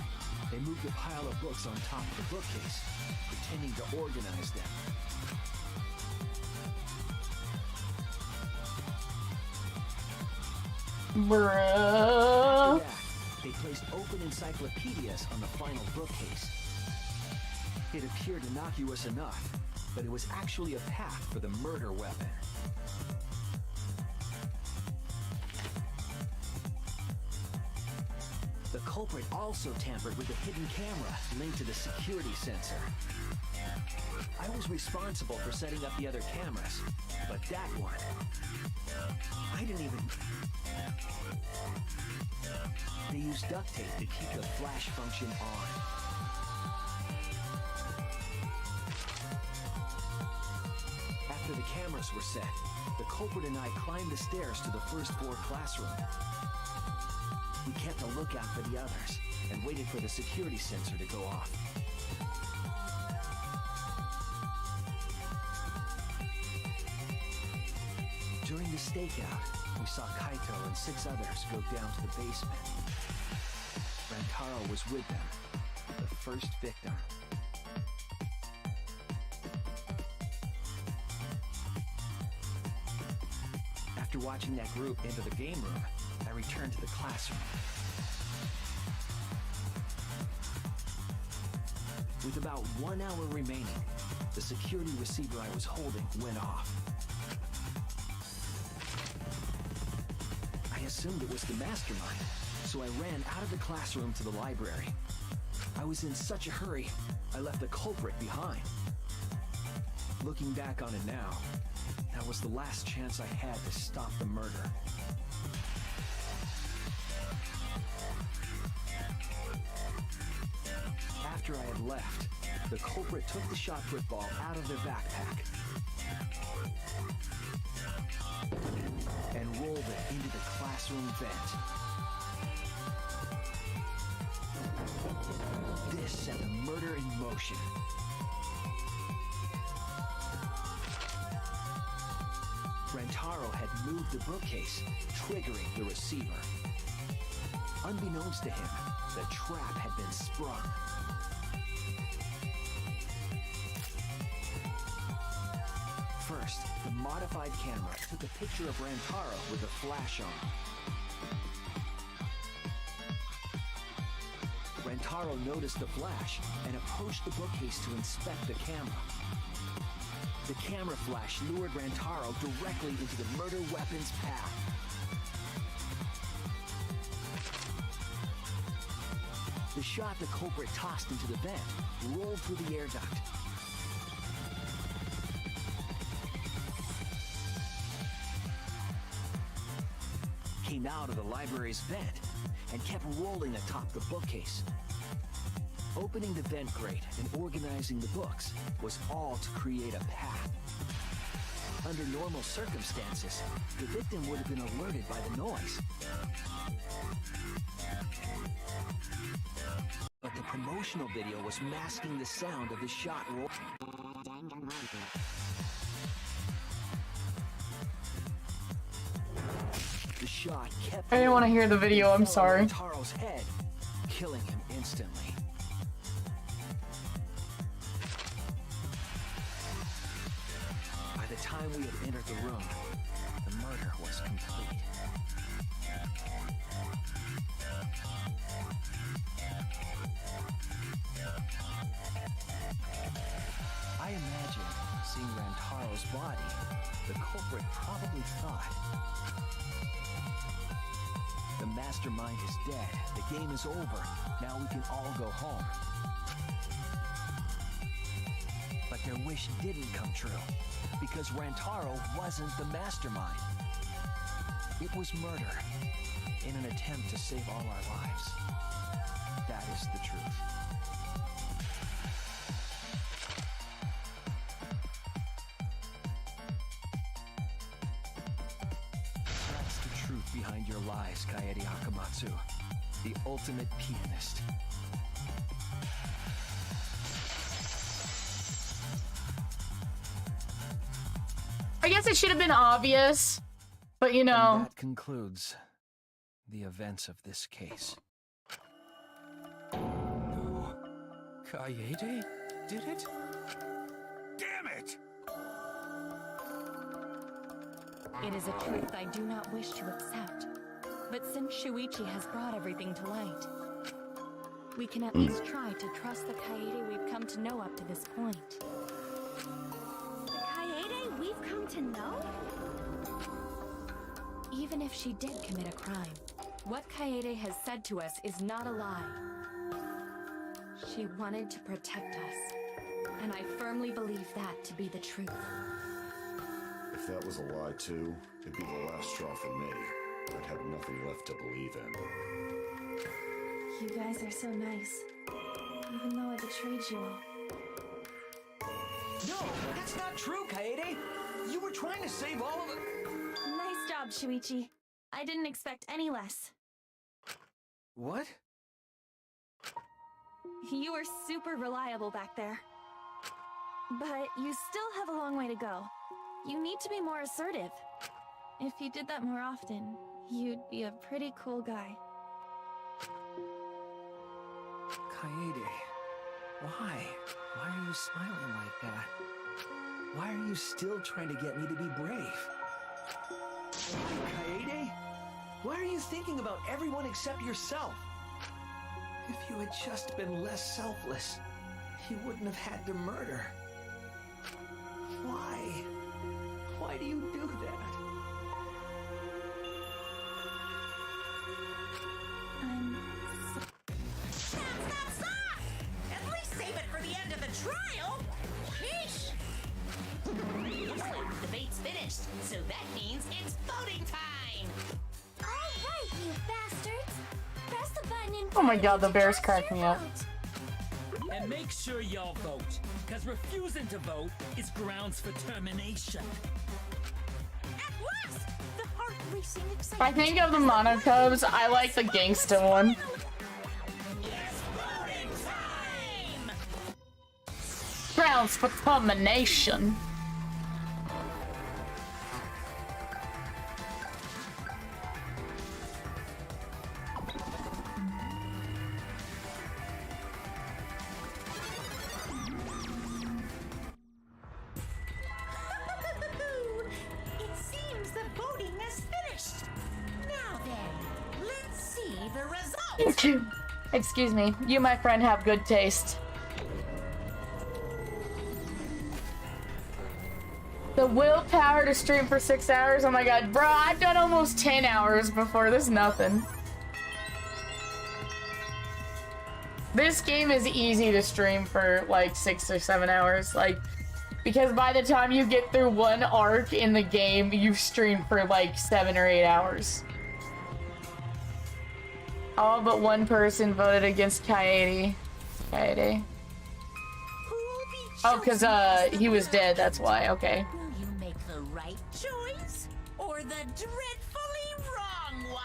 they moved a pile of books on top of the bookcase, pretending to organize them.
Bruh.
After that, they placed open encyclopedias on the final bookcase. It appeared innocuous enough, but it was actually a path for the murder weapon. The culprit also tampered with the hidden camera linked to the security sensor. I was responsible for setting up the other cameras, but that one, I didn't even... They used duct tape to keep the flash function on. After the cameras were set, the culprit and I climbed the stairs to the first floor classroom. We kept a lookout for the others and waited for the security sensor to go off. During the stakeout, we saw Kaito and 6 others go down to the basement. Rantaro was with them, the first victim. After watching that group enter the game room, I returned to the classroom. With about 1 hour remaining, the security receiver I was holding went off. I assumed it was the mastermind, so I ran out of the classroom to the library. I was in such a hurry, I left the culprit behind. Looking back on it now, that was the last chance I had to stop the murder. After I had left, the culprit took the shot put ball out of their backpack and rolled it into the classroom vent. This set the murder in motion. Rantaro had moved the bookcase, triggering the receiver. Unbeknownst to him, the trap had been sprung. First, the modified camera took a picture of Rantaro with a flash on. Rantaro noticed the flash and approached the bookcase to inspect the camera. The camera flash lured Rantaro directly into the murder weapon's path. The shot the culprit tossed into the vent rolled through the air duct. Came out of the library's vent and kept rolling atop the bookcase. Opening the vent grate and organizing the books was all to create a path. Under normal circumstances, the victim would have been alerted by the noise. But the promotional video was masking the sound of the shot roll. The shot kept.
I didn't want to hear the video, I'm sorry.
Taro's head, killing him instantly. By the time we had entered the room, the murder was complete. I imagine seeing Rantaro's body, the culprit probably thought, the mastermind is dead, the game is over, now we can all go home. But their wish didn't come true, because Rantaro wasn't the mastermind. It was murder, in an attempt to save all our lives. That is the truth. That's the truth behind your lies, Kaede Akamatsu. The ultimate pianist.
I guess it should have been obvious, but you know.
And that concludes the events of this case.
No. Kaede did it? Damn it!
It is a truth I do not wish to accept. But since Shuichi has brought everything to light, we can at least try to trust the Kaede we've come to know up to this point.
The Kaede we've come to know?
Even if she did commit a crime, what Kaede has said to us is not a lie. She wanted to protect us, and I firmly believe that to be the truth.
If that was a lie too, it'd be the last straw for me. I'd have nothing left to believe in.
You guys are so nice, even though I betrayed you all.
No, that's not true, Kaede! You were trying to save all of it!
Nice job, Shuichi. I didn't expect any less.
What?
You were super reliable back there. But you still have a long way to go. You need to be more assertive. If you did that more often, you'd be a pretty cool guy.
Kaede, why? Why are you smiling like that? Why are you still trying to get me to be brave? Why, Kaede? Why are you thinking about everyone except yourself? If you had just been less selfless, you wouldn't have had to murder. Why? Why do you do that?
Stop! At least save it for the end of the trial! Sheesh!
Looks like the debate's finished, so that means it's voting time!
Alright, you bastards! Press the button and
Oh my god, the bears cracked me up.
And make sure y'all vote, because refusing to vote is grounds for termination.
At last! The heart-racing
If
excitement.
I think of the Monocubs, I like the gangsta one.
It's voting time!
Grounds for termination.
seems the voting is finished. Now then, let's see the results.
Excuse me. You, my friend, have good taste. The willpower to stream for 6 hours? Oh my god, bro, I've done almost 10 hours before. This is nothing. This game is easy to stream for like 6 or 7 hours. Like, because by the time you get through one arc in the game, you've streamed for like 7 or 8 hours. All but one person voted against Kaede. Kaede. Oh, because he was dead, that's why. Okay.
Will you make the right choice or the dreadfully wrong one?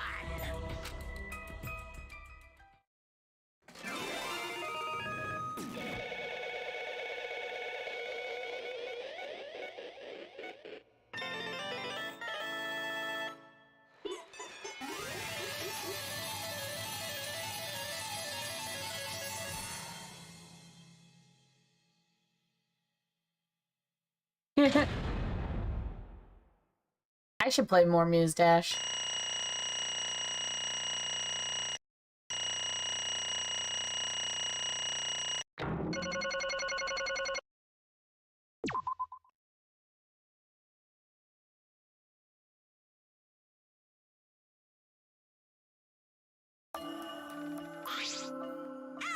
I should play more Muse Dash.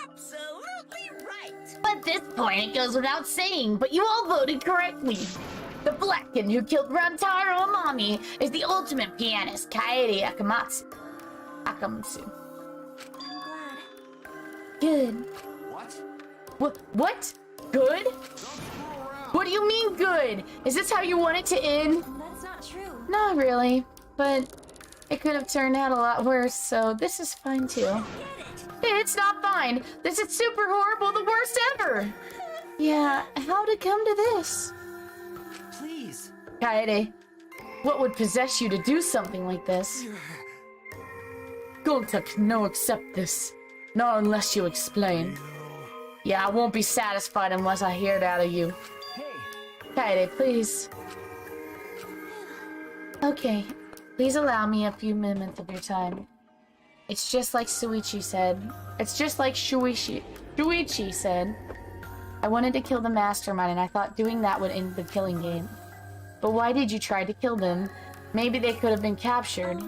Absolutely right.
At this point, it goes without saying, but you all voted correctly. The Blackened who killed Rantaro Amami is the ultimate pianist, Kaede Akamatsu. Akamatsu.
I'm glad.
Good.
What? Good? What do you mean good? Is this how you want it to end?
That's not true.
Not really, but it could have turned out a lot worse, so this is fine too. It's not fine. This is super horrible, the worst ever. Yeah, how'd it come to this?
Please.
Kaede, what would possess you to do something like this? Goltuk no accept this. Not unless you explain. Yeah, I won't be satisfied unless I hear it out of you. Kaede, please. Okay, please allow me a few minutes of your time. It's just like Shuichi said. It's just like Shuichi said. I wanted to kill the mastermind, and I thought doing that would end the killing game. But why did you try to kill them? Maybe they could have been captured.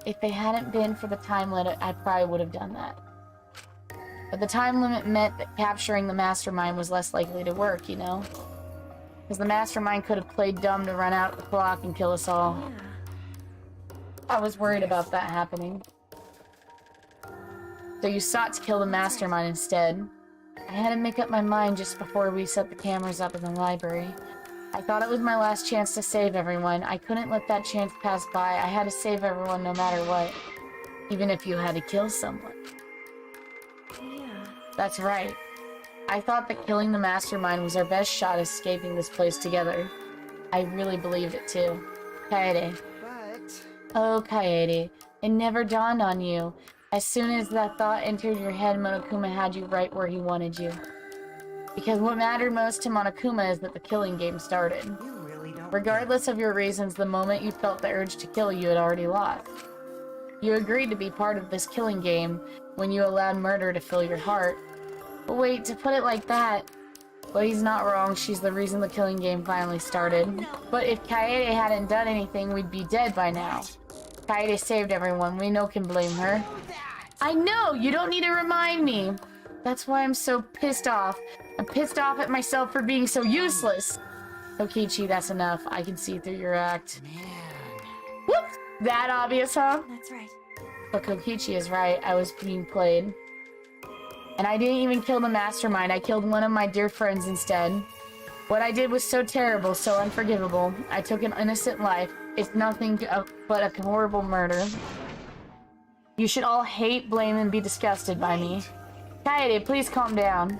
If they hadn't been for the time limit, I probably would have done that. But the time limit meant that capturing the mastermind was less likely to work, you know? Because the mastermind could have played dumb to run out the clock and kill us all. I was worried about that happening. So you sought to kill the mastermind instead. I had to make up my mind just before we set the cameras up in the library. I thought it was my last chance to save everyone. I couldn't let that chance pass by. I had to save everyone no matter what. Even if you had to kill someone.
Yeah.
That's right. I thought that killing the mastermind was our best shot at escaping this place together. I really believed it too. Kaede.
But...
Oh, Kaede. It never dawned on you. As soon as that thought entered your head, Monokuma had you right where he wanted you. Because what mattered most to Monokuma is that the killing game started.
You really don't...
Regardless of your reasons, the moment you felt the urge to kill, you had already lost. You agreed to be part of this killing game when you allowed murder to fill your heart. But wait, to put it like that... Well, he's not wrong, she's the reason the killing game finally started. But if Kaede hadn't done anything, we'd be dead by now. Kaede saved everyone, we no can blame her. I know, you don't need to remind me. That's why I'm so pissed off. I'm pissed off at myself for being so useless. Kokichi, that's enough. I can see through your act. Whoops! That obvious, huh?
That's right.
But Kokichi is right. I was being played. And I didn't even kill the mastermind. I killed one of my dear friends instead. What I did was so terrible, so unforgivable. I took an innocent life. It's nothing but a horrible murder. You should all hate, blame, and be disgusted by me. Kaede, please calm down.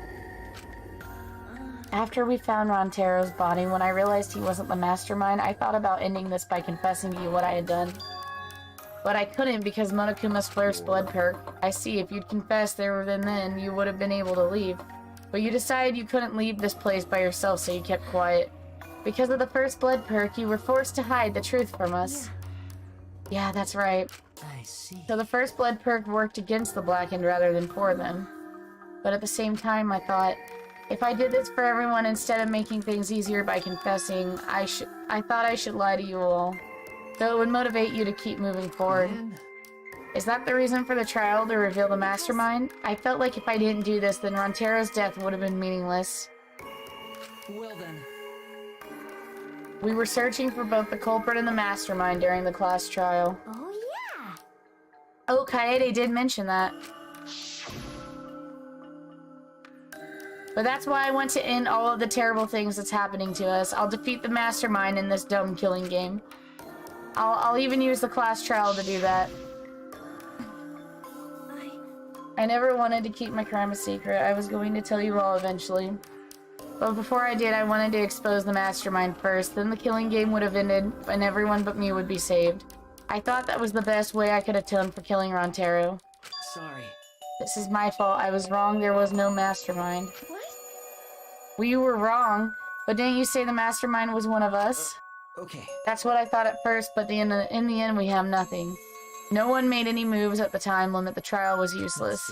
After we found Rantaro's body, when I realized he wasn't the mastermind, I thought about ending this by confessing to you what I had done. But I couldn't because Monokuma's first blood perk. I see, if you'd confessed there and then, you would have been able to leave. But you decided you couldn't leave this place by yourself, so you kept quiet. Because of the first blood perk, you were forced to hide the truth from us. Yeah, that's right.
I see.
So the first blood perk worked against the Blackened rather than for them. But at the same time, I thought, if I did this for everyone instead of making things easier by confessing, I thought I should lie to you all. So it would motivate you to keep moving forward. Is that the reason for the trial, to reveal the mastermind? I felt like if I didn't do this, then Rontero's death would have been meaningless.
Well then.
We were searching for both the culprit and the mastermind during the class trial.
Oh yeah!
Oh, Kaede did mention that. But that's why I want to end all of the terrible things that's happening to us. I'll defeat the mastermind in this dumb killing game. I'll even use the class trial to do that. I never wanted to keep my crime a secret. I was going to tell you all eventually. But before I did, I wanted to expose the mastermind first. Then the killing game would have ended, and everyone but me would be saved. I thought that was the best way I could atone for killing Rontero.
Sorry.
This is my fault. I was wrong. There was no mastermind. What? Well, you were wrong. But didn't you say the mastermind was one of us?
Okay.
That's what I thought at first, but in the end, we have nothing. No one made any moves at the time limit. The trial was useless.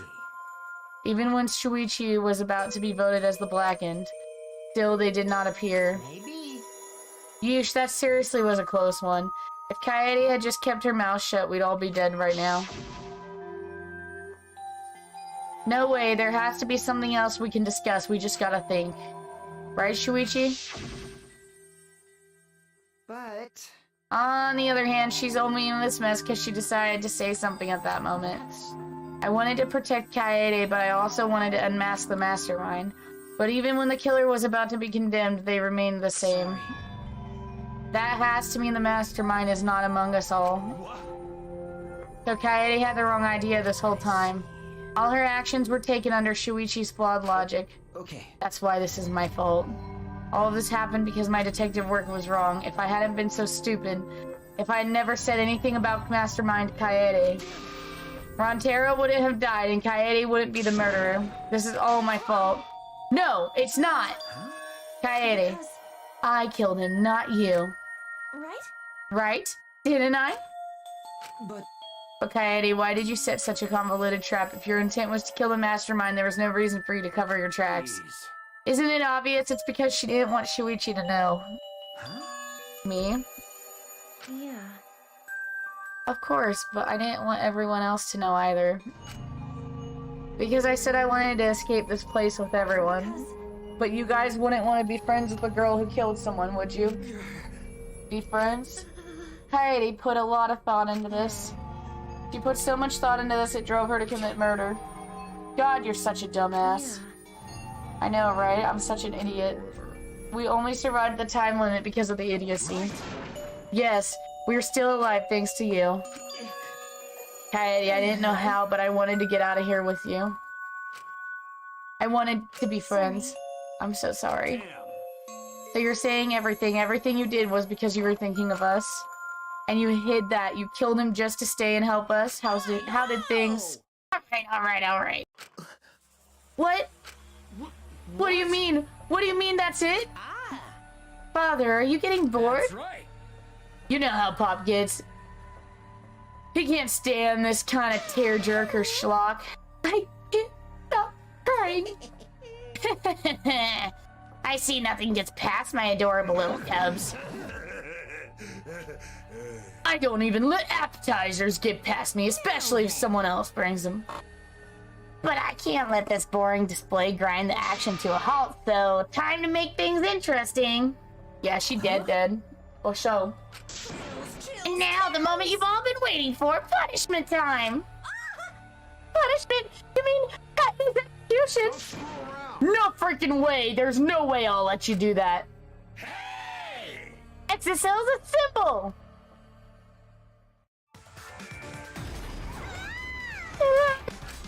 Even when Shuichi was about to be voted as the Blackened, still they did not appear.
Maybe.
Yeesh, that seriously was a close one. If Kaede had just kept her mouth shut, we'd all be dead right now. No way, there has to be something else we can discuss. We just gotta think. Right, Shuichi?
But...
On the other hand, she's only in this mess because she decided to say something at that moment. I wanted to protect Kaede, but I also wanted to unmask the mastermind. But even when the killer was about to be condemned, they remained the same.
Sorry.
That has to mean the mastermind is not among us all. So Kaede had the wrong idea this whole time. All her actions were taken under Shuichi's flawed logic.
Okay.
That's why this is my fault. All of this happened because my detective work was wrong. If I hadn't been so stupid, if I had never said anything about Mastermind Kaede, Rontero wouldn't have died and Kaede wouldn't be the murderer. This is all my fault. No, it's not! Kaede, I killed him, not you.
Right?
Right? Didn't I?
But
Kaede, why did you set such a convoluted trap? If your intent was to kill the mastermind, there was no reason for you to cover your tracks.
please.
Isn't it obvious? It's because she didn't want Shuichi to know.
Huh?
Me?
Yeah.
Of course, but I didn't want everyone else to know either. Because I said I wanted to escape this place with everyone. But you guys wouldn't want to be friends with the girl who killed someone, would you? Be friends? Kaede put a lot of thought into this. She put so much thought into this it drove her to commit murder. God, you're such a dumbass.
Yeah.
I know, right? I'm such an idiot. We only survived the time limit because of the idiocy. Yes, we're still alive thanks to you. Kaede, I didn't know how, but I wanted to get out of here with you. I wanted to be friends. I'm so sorry. So you're saying everything you did was because you were thinking of us? And you hid that. You killed him just to stay and help us? How did things... Alright. What? What do you mean? What do you mean that's it? Father, are you getting bored?
That's right.
You know how Pop gets. He can't stand this kind of tearjerker schlock. I can't stop crying. I see nothing gets past my adorable little cubs. I don't even let appetizers get past me, especially if someone else brings them. But I can't let this boring display grind the action to a halt, so time to make things interesting. Yeah, she dead. Or so. And now, the moment you've all been waiting for, punishment time! Punishment? You mean execution? No freaking way! There's no way I'll let you do that. Hey! Exercise is simple!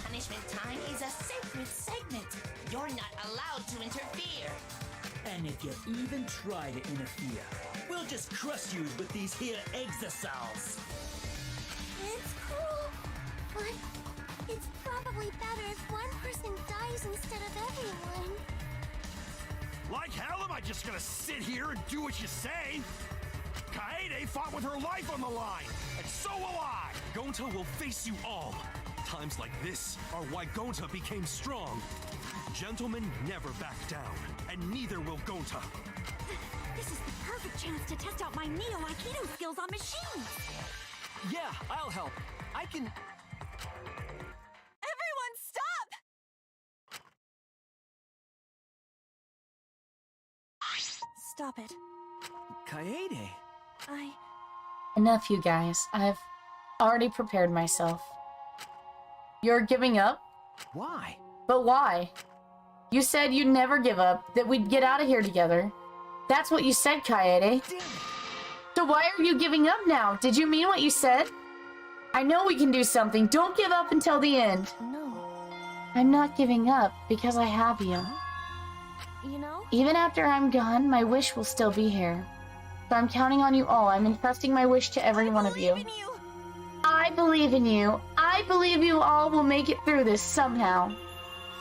Punishment time is a sacred segment. You're not allowed to interfere.
And if you even try to interfere, we'll just crush you with these here exosols.
It's cruel, but it's probably better if one person dies instead of everyone.
Like hell am I just gonna sit here and do what you say? Kaede fought with her life on the line, and so will I!
Gonta will face you all. Times like this are why Gonta became strong. Gentlemen never back down, and neither will Gonta.
This is the perfect chance to test out my Neo Aikido skills on machines.
Yeah, I'll help. I can...
Everyone, stop! Stop it.
Kaede.
Enough, you guys. I've already prepared myself.
You're giving up?
Why?
But why? You said you'd never give up, that we'd get out of here together. That's what you said, Kaede. So why are you giving up now? Did you mean what you said? I know we can do something. Don't give up until the end.
No.
I'm not giving up because I have you.
You know?
Even after I'm gone, my wish will still be here. So I'm counting on you all. I'm entrusting my wish to every one of you. I believe in you. I believe you all will make it through this somehow.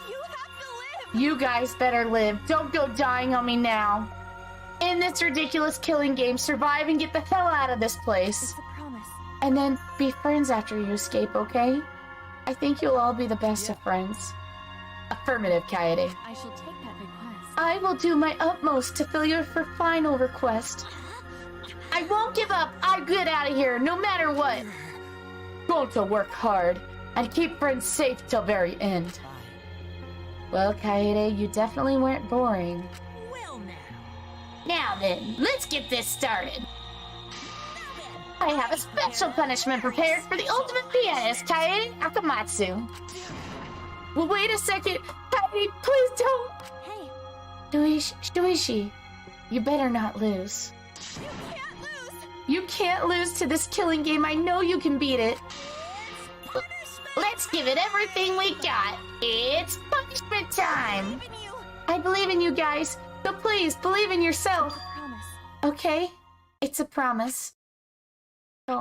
You have to live!
You guys better live. Don't go dying on me now. In this ridiculous killing game, survive and get the hell out of this place.
It's a promise.
And then be friends after you escape, okay? I think you'll all be the best of friends.
Affirmative, Kaede.
I shall take that request.
I will do my utmost to fill your final request.
I won't give up. I'll get out of here, no matter what. Going to work hard and keep friends safe till very end.
Well, Kaede, you definitely weren't boring.
Well now.
Now then, let's get this started. I have a special punishment prepared for the ultimate pianist, Kaede Akamatsu. Well, wait a second. Kaede, please don't.
Hey.
Shuichi, you better not lose.
You can't lose!
You can't lose to this killing game. I know you can beat it. Let's give it everything we got. It's punishment time. I believe in you guys, so please believe in yourself.
Promise.
Okay, it's a promise.
Oh.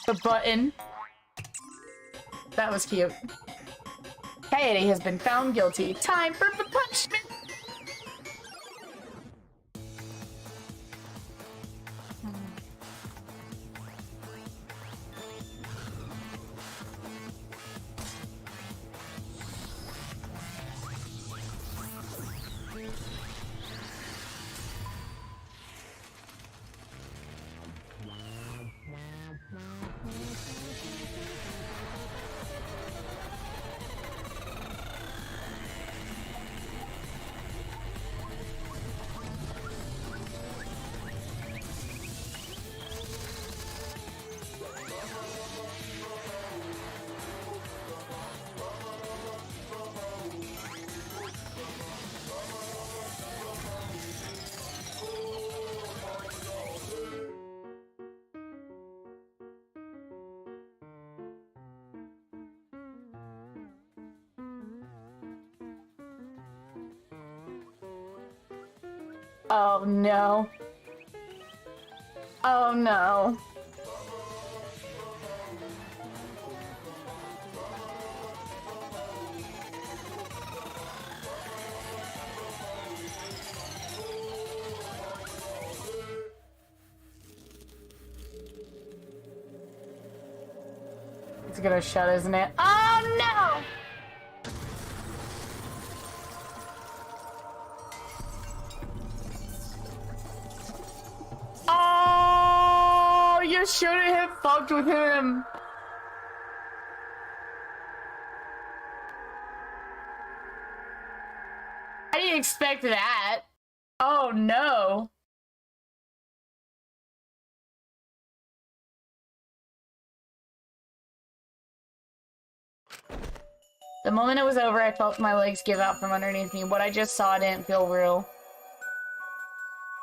The button. That was cute. Kaede has been found guilty. Time for the punishment. Oh no. Oh no. It's gonna shut, isn't it? Oh no! Oh, you shouldn't have fucked with him. I didn't expect that. Oh no. The moment it was over, I felt my legs give out from underneath me. What I just saw didn't feel real.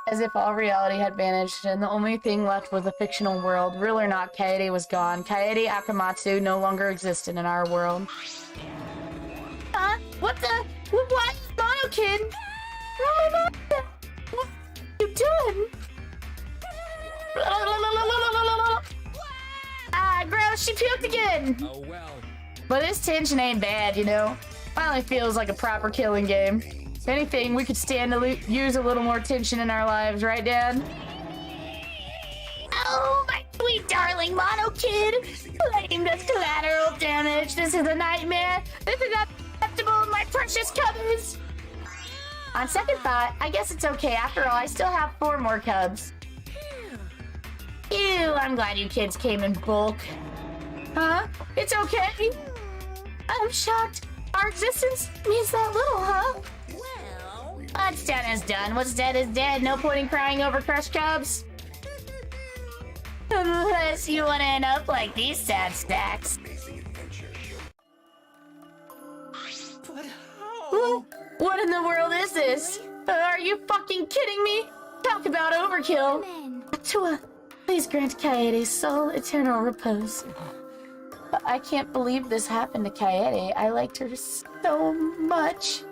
As if all reality had vanished, and the only thing left was a fictional world. Real or not, Kaede was gone. Kaede Akamatsu no longer existed in our world. Huh? What the? What? Mono Kid? What are you doing? Ah, gross, she puked again!
Oh well.
But this tension ain't bad, you know? Finally feels like a proper killing game. If anything, we could stand to use a little more tension in our lives, right, Dad?
Oh, my sweet darling Mono Kid! Claimed as collateral damage. This is a nightmare. This is unacceptable, my precious cubbies!
On second thought, I guess it's okay. After all, I still have 4 more cubs.
Ew, I'm glad you kids came in bulk.
Huh? It's okay?
I'm shocked. Our existence means that little, huh?
Well,
what's done is done. What's dead is dead. No point in crying over crushed cubs. Unless you want to end up like these sad stacks.
but how?
What in the world is this? Are you fucking kidding me? Talk about overkill.
Tua, please grant Kaede's soul eternal repose.
I can't believe this happened to Kaede. I liked her so much.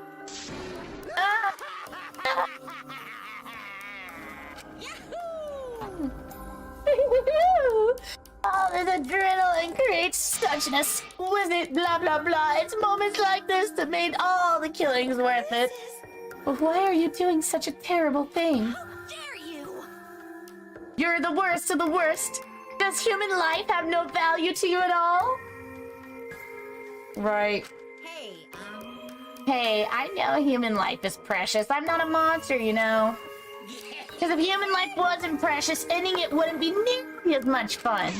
Oh, this adrenaline creates such an exquisite blah blah blah. It's moments like this that made all the killings worth it.
Why are you doing such a terrible thing?
How dare you?
You're the worst of the worst. Does human life have no value to you at all? Right.
Hey, I know human life is precious. I'm not a monster, you know. Because if human life wasn't precious, ending it wouldn't be nearly as much fun.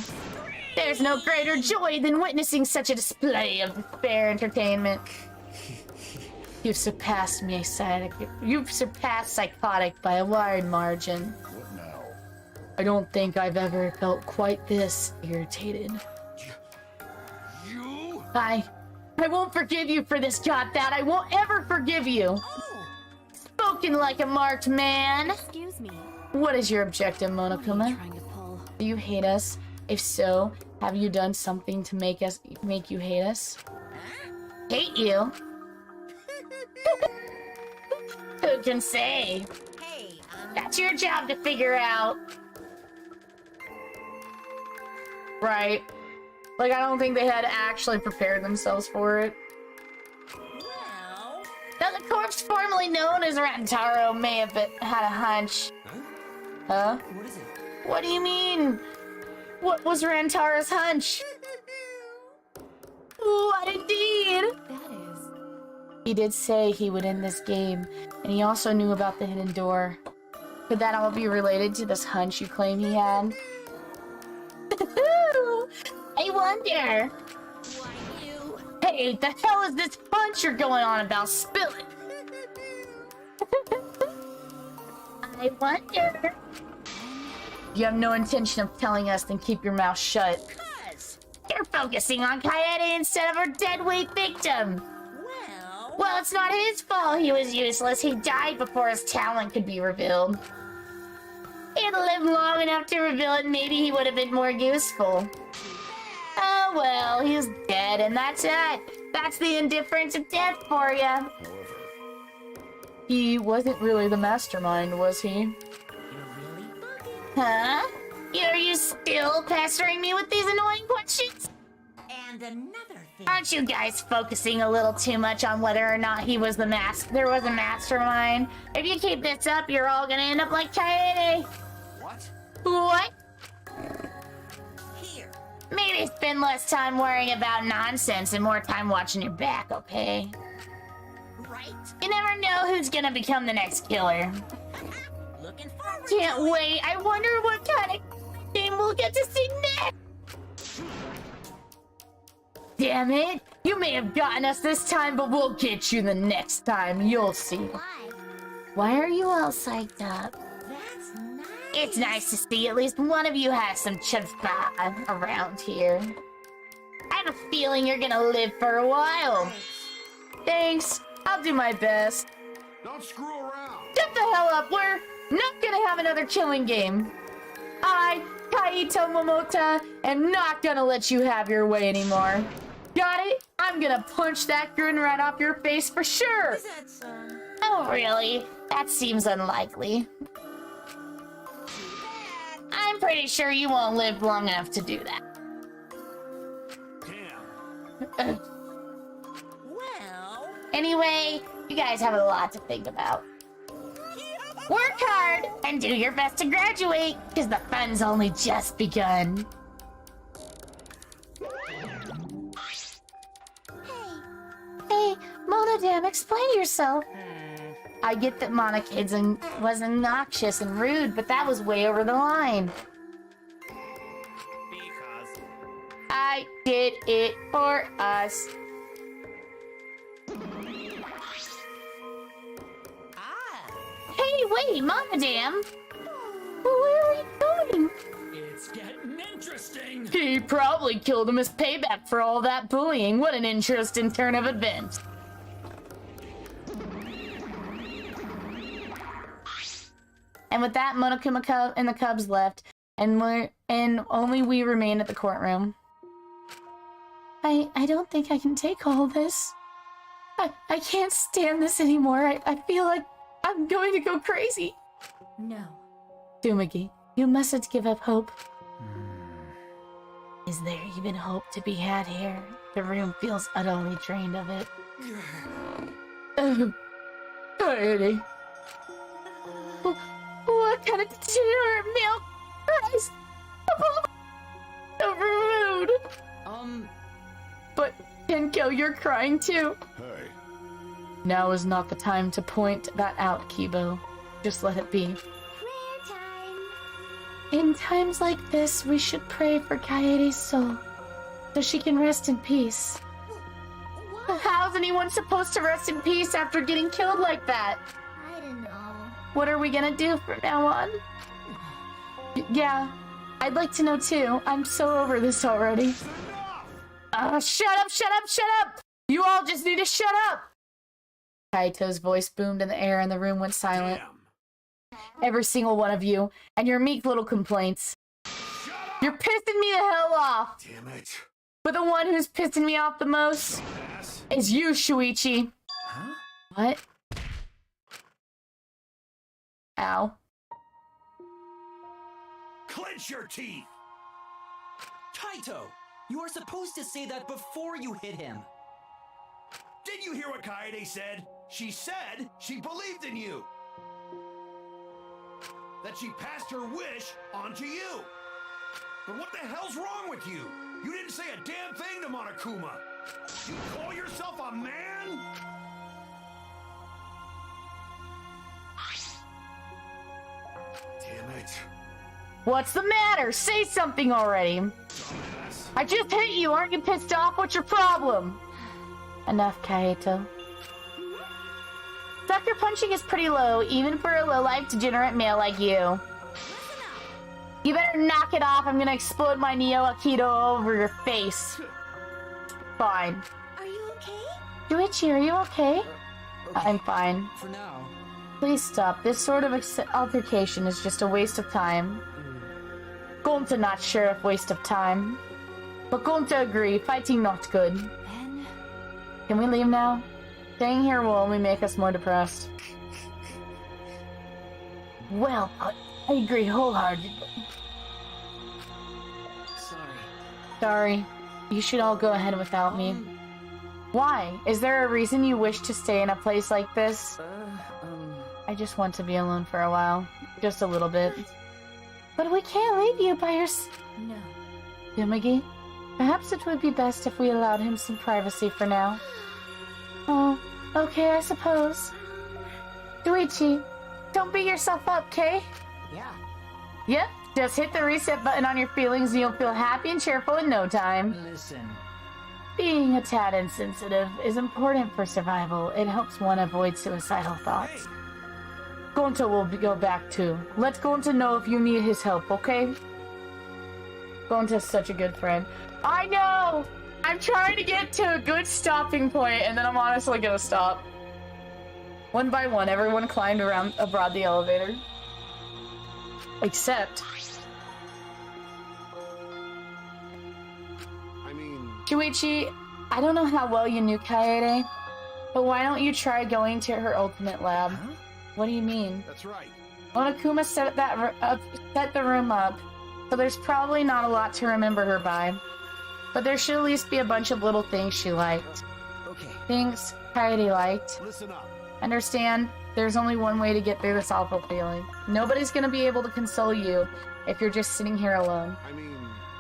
There's no greater joy than witnessing such a display of fair entertainment. You've surpassed me, psychotic. You've surpassed psychotic by a wide margin.
What now?
I don't think I've ever felt quite this irritated.
You?
I won't forgive you for this, got that? I won't ever forgive you. Spoken like a marked man.
Excuse me.
What is your objective, Monokuma?
Trying to pull.
Do you hate us? If so, have you done something to make you hate us?
Hate you? Who can say? That's your job to figure out.
Right. Like, I don't think they had actually prepared themselves for it.
Well,
Though the corpse formerly known as Rantaro may have had a hunch.
Huh?
What is it?
What do you mean? What was Rantaro's hunch? What indeed?
That is.
He did say he would end this game, and he also knew about the hidden door. Could that all be related to this hunch you claim he had?
I wonder.
why you?
Hey, the hell is this hunch you're going on about? Spill it. I wonder.
If you have no intention of telling us, then keep your mouth shut.
Cuz you're focusing on Kaede instead of her dead weight victim. Well, it's not his fault he was useless. He died before his talent could be revealed. He had lived long enough to reveal it, maybe he would have been more useful. Oh well, he's dead, and that's it. That's the indifference of death for you.
However,
He wasn't really the mastermind, was he?
Huh? Are you still pestering me with these annoying questions?
And another thing.
Aren't you guys focusing a little too much on whether or not he was there was a mastermind? If you keep this up, you're all gonna end up like Kaede.
What?
What?
Here.
Maybe spend less time worrying about nonsense and more time watching your back, okay?
Right?
You never know who's gonna become the next killer.
Looking forward
Can't
to it.
wait. I wonder what kind of game we'll get to see next.
Damn it! You may have gotten us this time, but we'll get you the next time. You'll see.
Why?
Why are you all psyched up?
That's nice.
It's nice to see at least one of you has some chutzpah around here. I have a feeling you're gonna live for a while.
Thanks. I'll do my best.
Don't screw around.
Shut the hell up. We're not gonna have another killing game. I, Kaito Momota, am not gonna let you have your way anymore. Got it? I'm gonna punch that grin right off your face for sure.
Is that so?
Oh, really? That seems unlikely. I'm pretty sure you won't live long enough to do that.
Damn.
Well...
Anyway, you guys have a lot to think about. Work hard and do your best to graduate, because the fun's only just begun. Hey, Monodam, explain yourself. I get that Monakids was obnoxious and rude, but that was way over the line.
Because...
I did it for us. Hey, wait, Monodam! Where are you going?
It's getting interesting.
He probably killed him as payback for all that bullying. What an interesting turn of events.
And with that, Monokuma and the Cubs left, and only we remain at the courtroom. I don't think I can take all this. I can't stand this anymore. I feel like I'm going to go crazy.
No.
Dumagi, you mustn't give up hope. Is there even hope to be had here? The room feels utterly drained of it.
Kaede.
What kind of degenerate milk? Christ!
So rude. But Kenko, you're crying too.
Hey.
Now is not the time to point that out, Kibo. Just let it be.
Prayer time.
In times like this, we should pray for Kaede's soul, so she can rest in peace.
How's anyone supposed to rest in peace after getting killed like that?
I don't know.
What are we gonna do from now on?
Yeah, I'd like to know too. I'm so over this already. Shut up, shut up, shut up! You all just need to shut up!
Kaito's voice boomed in the air and the room went silent. Every single one of you, and your meek little complaints.
You're pissing me the hell off!
Damn it.
But the one who's pissing me off the most is you, Shuichi.
Huh?
What?
Ow.
Clench your teeth!
Kaito! You are supposed to say that before you hit him.
Did you hear what Kaede said? She said she believed in you. That she passed her wish on to you. But what the hell's wrong with you? You didn't say a damn thing to Monokuma. You call yourself a man?
Damn it.
What's the matter? Say something already.
Dumbass.
I just hit you. Aren't you pissed off? What's your problem?
Enough, Kaito. Sucker punching is pretty low, even for a low-life degenerate male like you. You better knock it off. I'm gonna explode my Neo Aikido over your face.
Fine.
Are you okay?
Yuichi, are you okay?
Okay.
I'm fine.
For now.
Please stop. This sort of altercation is just a waste of time.
Gonta not sure if waste of time. But Gonta agree. Fighting not good.
Then...
Can we leave now? Staying here will only make us more depressed.
Well, I agree wholeheartedly.
Sorry. You should all go ahead without me.
Why? Is there a reason you wish to stay in a place like this?
I just want to be alone for a while. Just a little bit.
But we can't leave you by yourself.
No.
Yumagi, perhaps it would be best if we allowed him some privacy for now.
Oh, okay, I suppose. Yuichi, don't beat yourself up, okay?
Yeah.
Yep, just hit the reset button on your feelings and you'll feel happy and cheerful in no time.
Listen.
Being a tad insensitive is important for survival. It helps one avoid suicidal thoughts.
Gonta will go back too. Let Gonta know if you need his help, okay? Gonta's such a good friend. I know! I'm trying to get to a good stopping point, and then I'm honestly gonna stop. One by one, everyone climbed around aboard the elevator. Except...
I mean...
Shuichi, I don't know how well you knew Kaede, but why don't you try going to her ultimate lab?
Huh?
What do you mean?
That's right.
Monokuma set the room up, so there's probably not a lot to remember her by.
But there should at least be a bunch of little things she liked.
Okay.
Things Coyote liked.
Listen up.
Understand, there's only one way to get through this awful feeling. Nobody's gonna be able to console you if you're just sitting here alone.
I mean...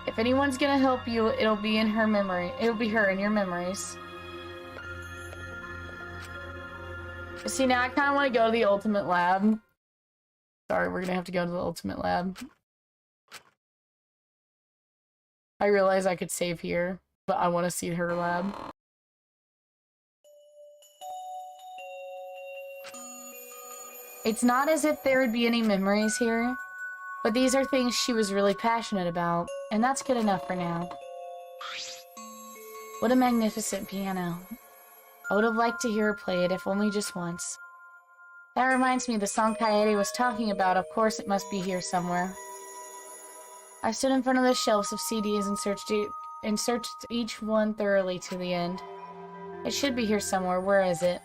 If anyone's gonna help you, it'll be in her memory. It'll be her in your memories. See, now I kind of want to go to the ultimate lab. Sorry, we're gonna have to go to the ultimate lab. I realize I could save here, but I want to see her lab. It's not as if there would be any memories here, but these are things she was really passionate about, and that's good enough for now. What a magnificent piano. I would have liked to hear her play it, if only just once. That reminds me, the song Coyote was talking about, of course it must be here somewhere. I stood in front of the shelves of CDs and searched each one thoroughly to the end. It should be here somewhere. Where is it?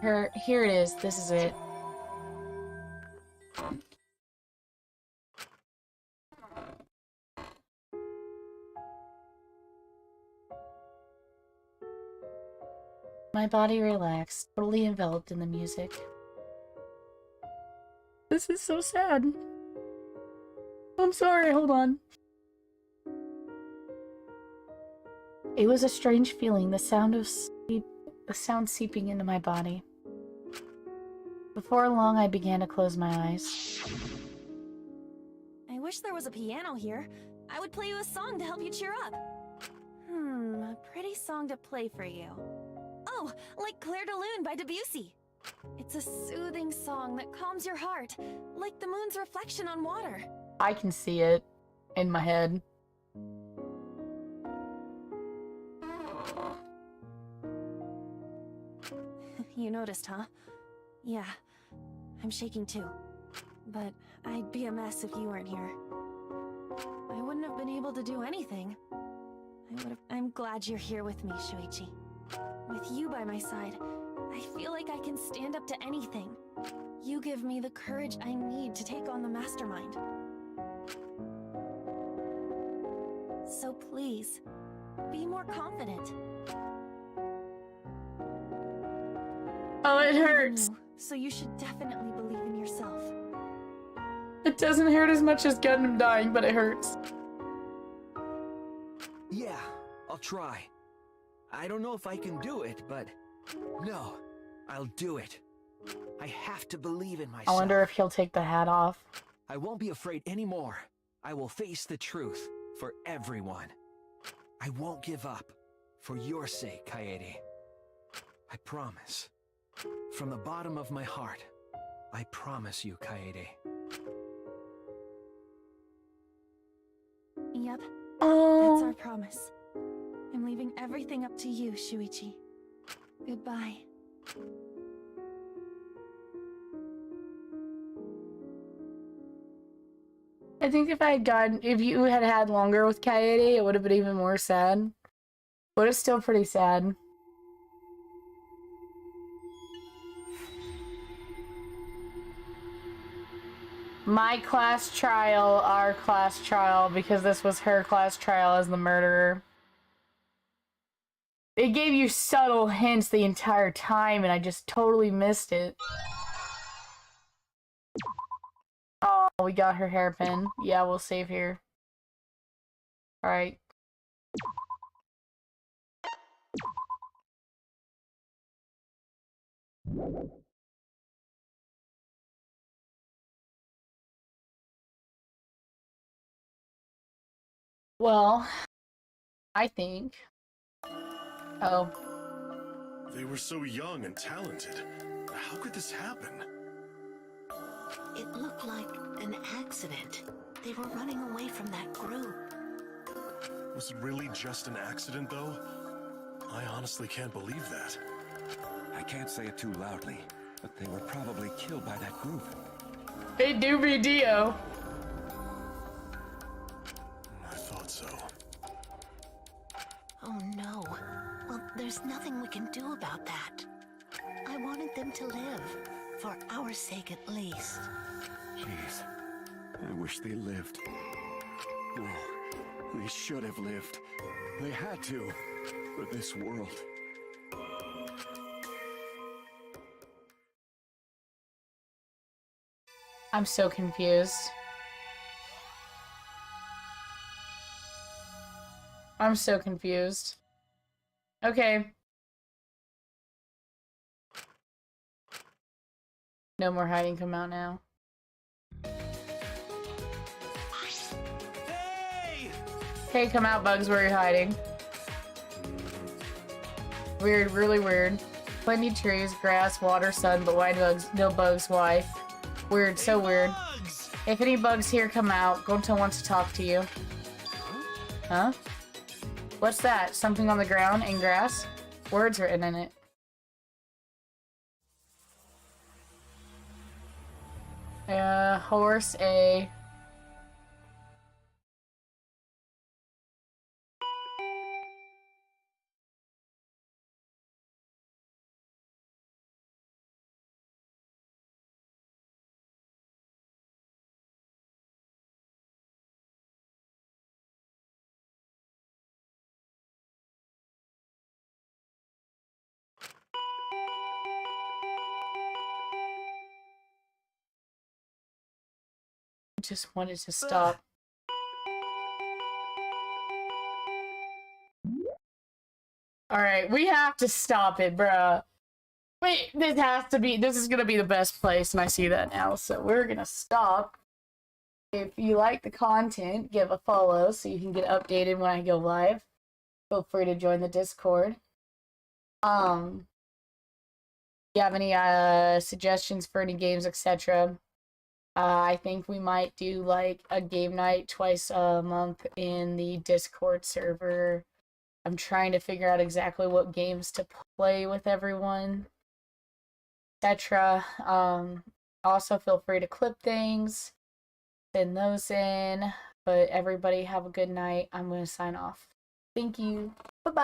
Here it is. This is it. My body relaxed, totally enveloped in the music. This is so sad. I'm sorry, hold on. It was a strange feeling, the sound seeping into my body. Before long, I began to close my eyes.
I wish there was a piano here. I would play you a song to help you cheer up. A pretty song to play for you. Oh, like Clair de Lune by Debussy. It's a soothing song that calms your heart, like the moon's reflection on water.
I can see it in my head.
You noticed, huh? Yeah, I'm shaking too. But I'd be a mess if you weren't here. I wouldn't have been able to do anything. I'm glad you're here with me, Shuichi. With you by my side, I feel like I can stand up to anything. You give me the courage I need to take on the mastermind. So please, be more confident.
Oh, it hurts.
So you should definitely believe in yourself.
It doesn't hurt as much as Gundam dying, but it hurts.
Yeah, I'll try. I don't know if I can do it, but no, I'll do it. I have to believe in myself.
I wonder if he'll take the hat off.
I won't be afraid anymore. I will face the truth for everyone. I won't give up. For your sake, Kaede. I promise. From the bottom of my heart, I promise you, Kaede.
Yep.
Oh.
That's our promise. I'm leaving everything up to you, Shuichi. Goodbye.
I think if you had had longer with Kaede, it would have been even more sad. But it's still pretty sad. My class trial, our class trial, because this was her class trial as the murderer. It gave you subtle hints the entire time, and I just totally missed it. Oh, we got her hairpin. Yeah, we'll save here. Alright. Well, I think... Oh.
They were so young and talented. How could this happen?
It looked like an accident. They were running away from that group.
Was it really just an accident, though? I honestly can't believe that.
I can't say it too loudly, but they were probably killed by that group.
They do be Dio.
I thought so.
Oh no. Well, there's nothing we can do about that. I wanted them to live. For our sake at least.
Jeez. I wish they lived. Oh,
They should have lived. They had to. For this world.
I'm so confused. I'm so confused. Okay. No more hiding, come out now. Hey, come out, Bugs, where are you hiding? Weird, really weird. Plenty trees, grass, water, sun, but why bugs? No bugs, why? Weird, so weird. If any bugs here, come out. Gonta wants to talk to you. Huh? What's that? Something on the ground in grass? Words written in it. Horse, a... Just wanted to stop. Alright, we have to stop it, bruh. Wait, this is gonna be the best place, and I see that now, so we're gonna stop. If you like the content, give a follow so you can get updated when I go live. Feel free to join the Discord. If you have any suggestions for any games, etc., I think we might do like a game night twice a month in the Discord server. I'm trying to figure out exactly what games to play with everyone, etc. Also, feel free to clip things, send those in. But everybody have a good night. I'm going to sign off. Thank you. Bye-bye.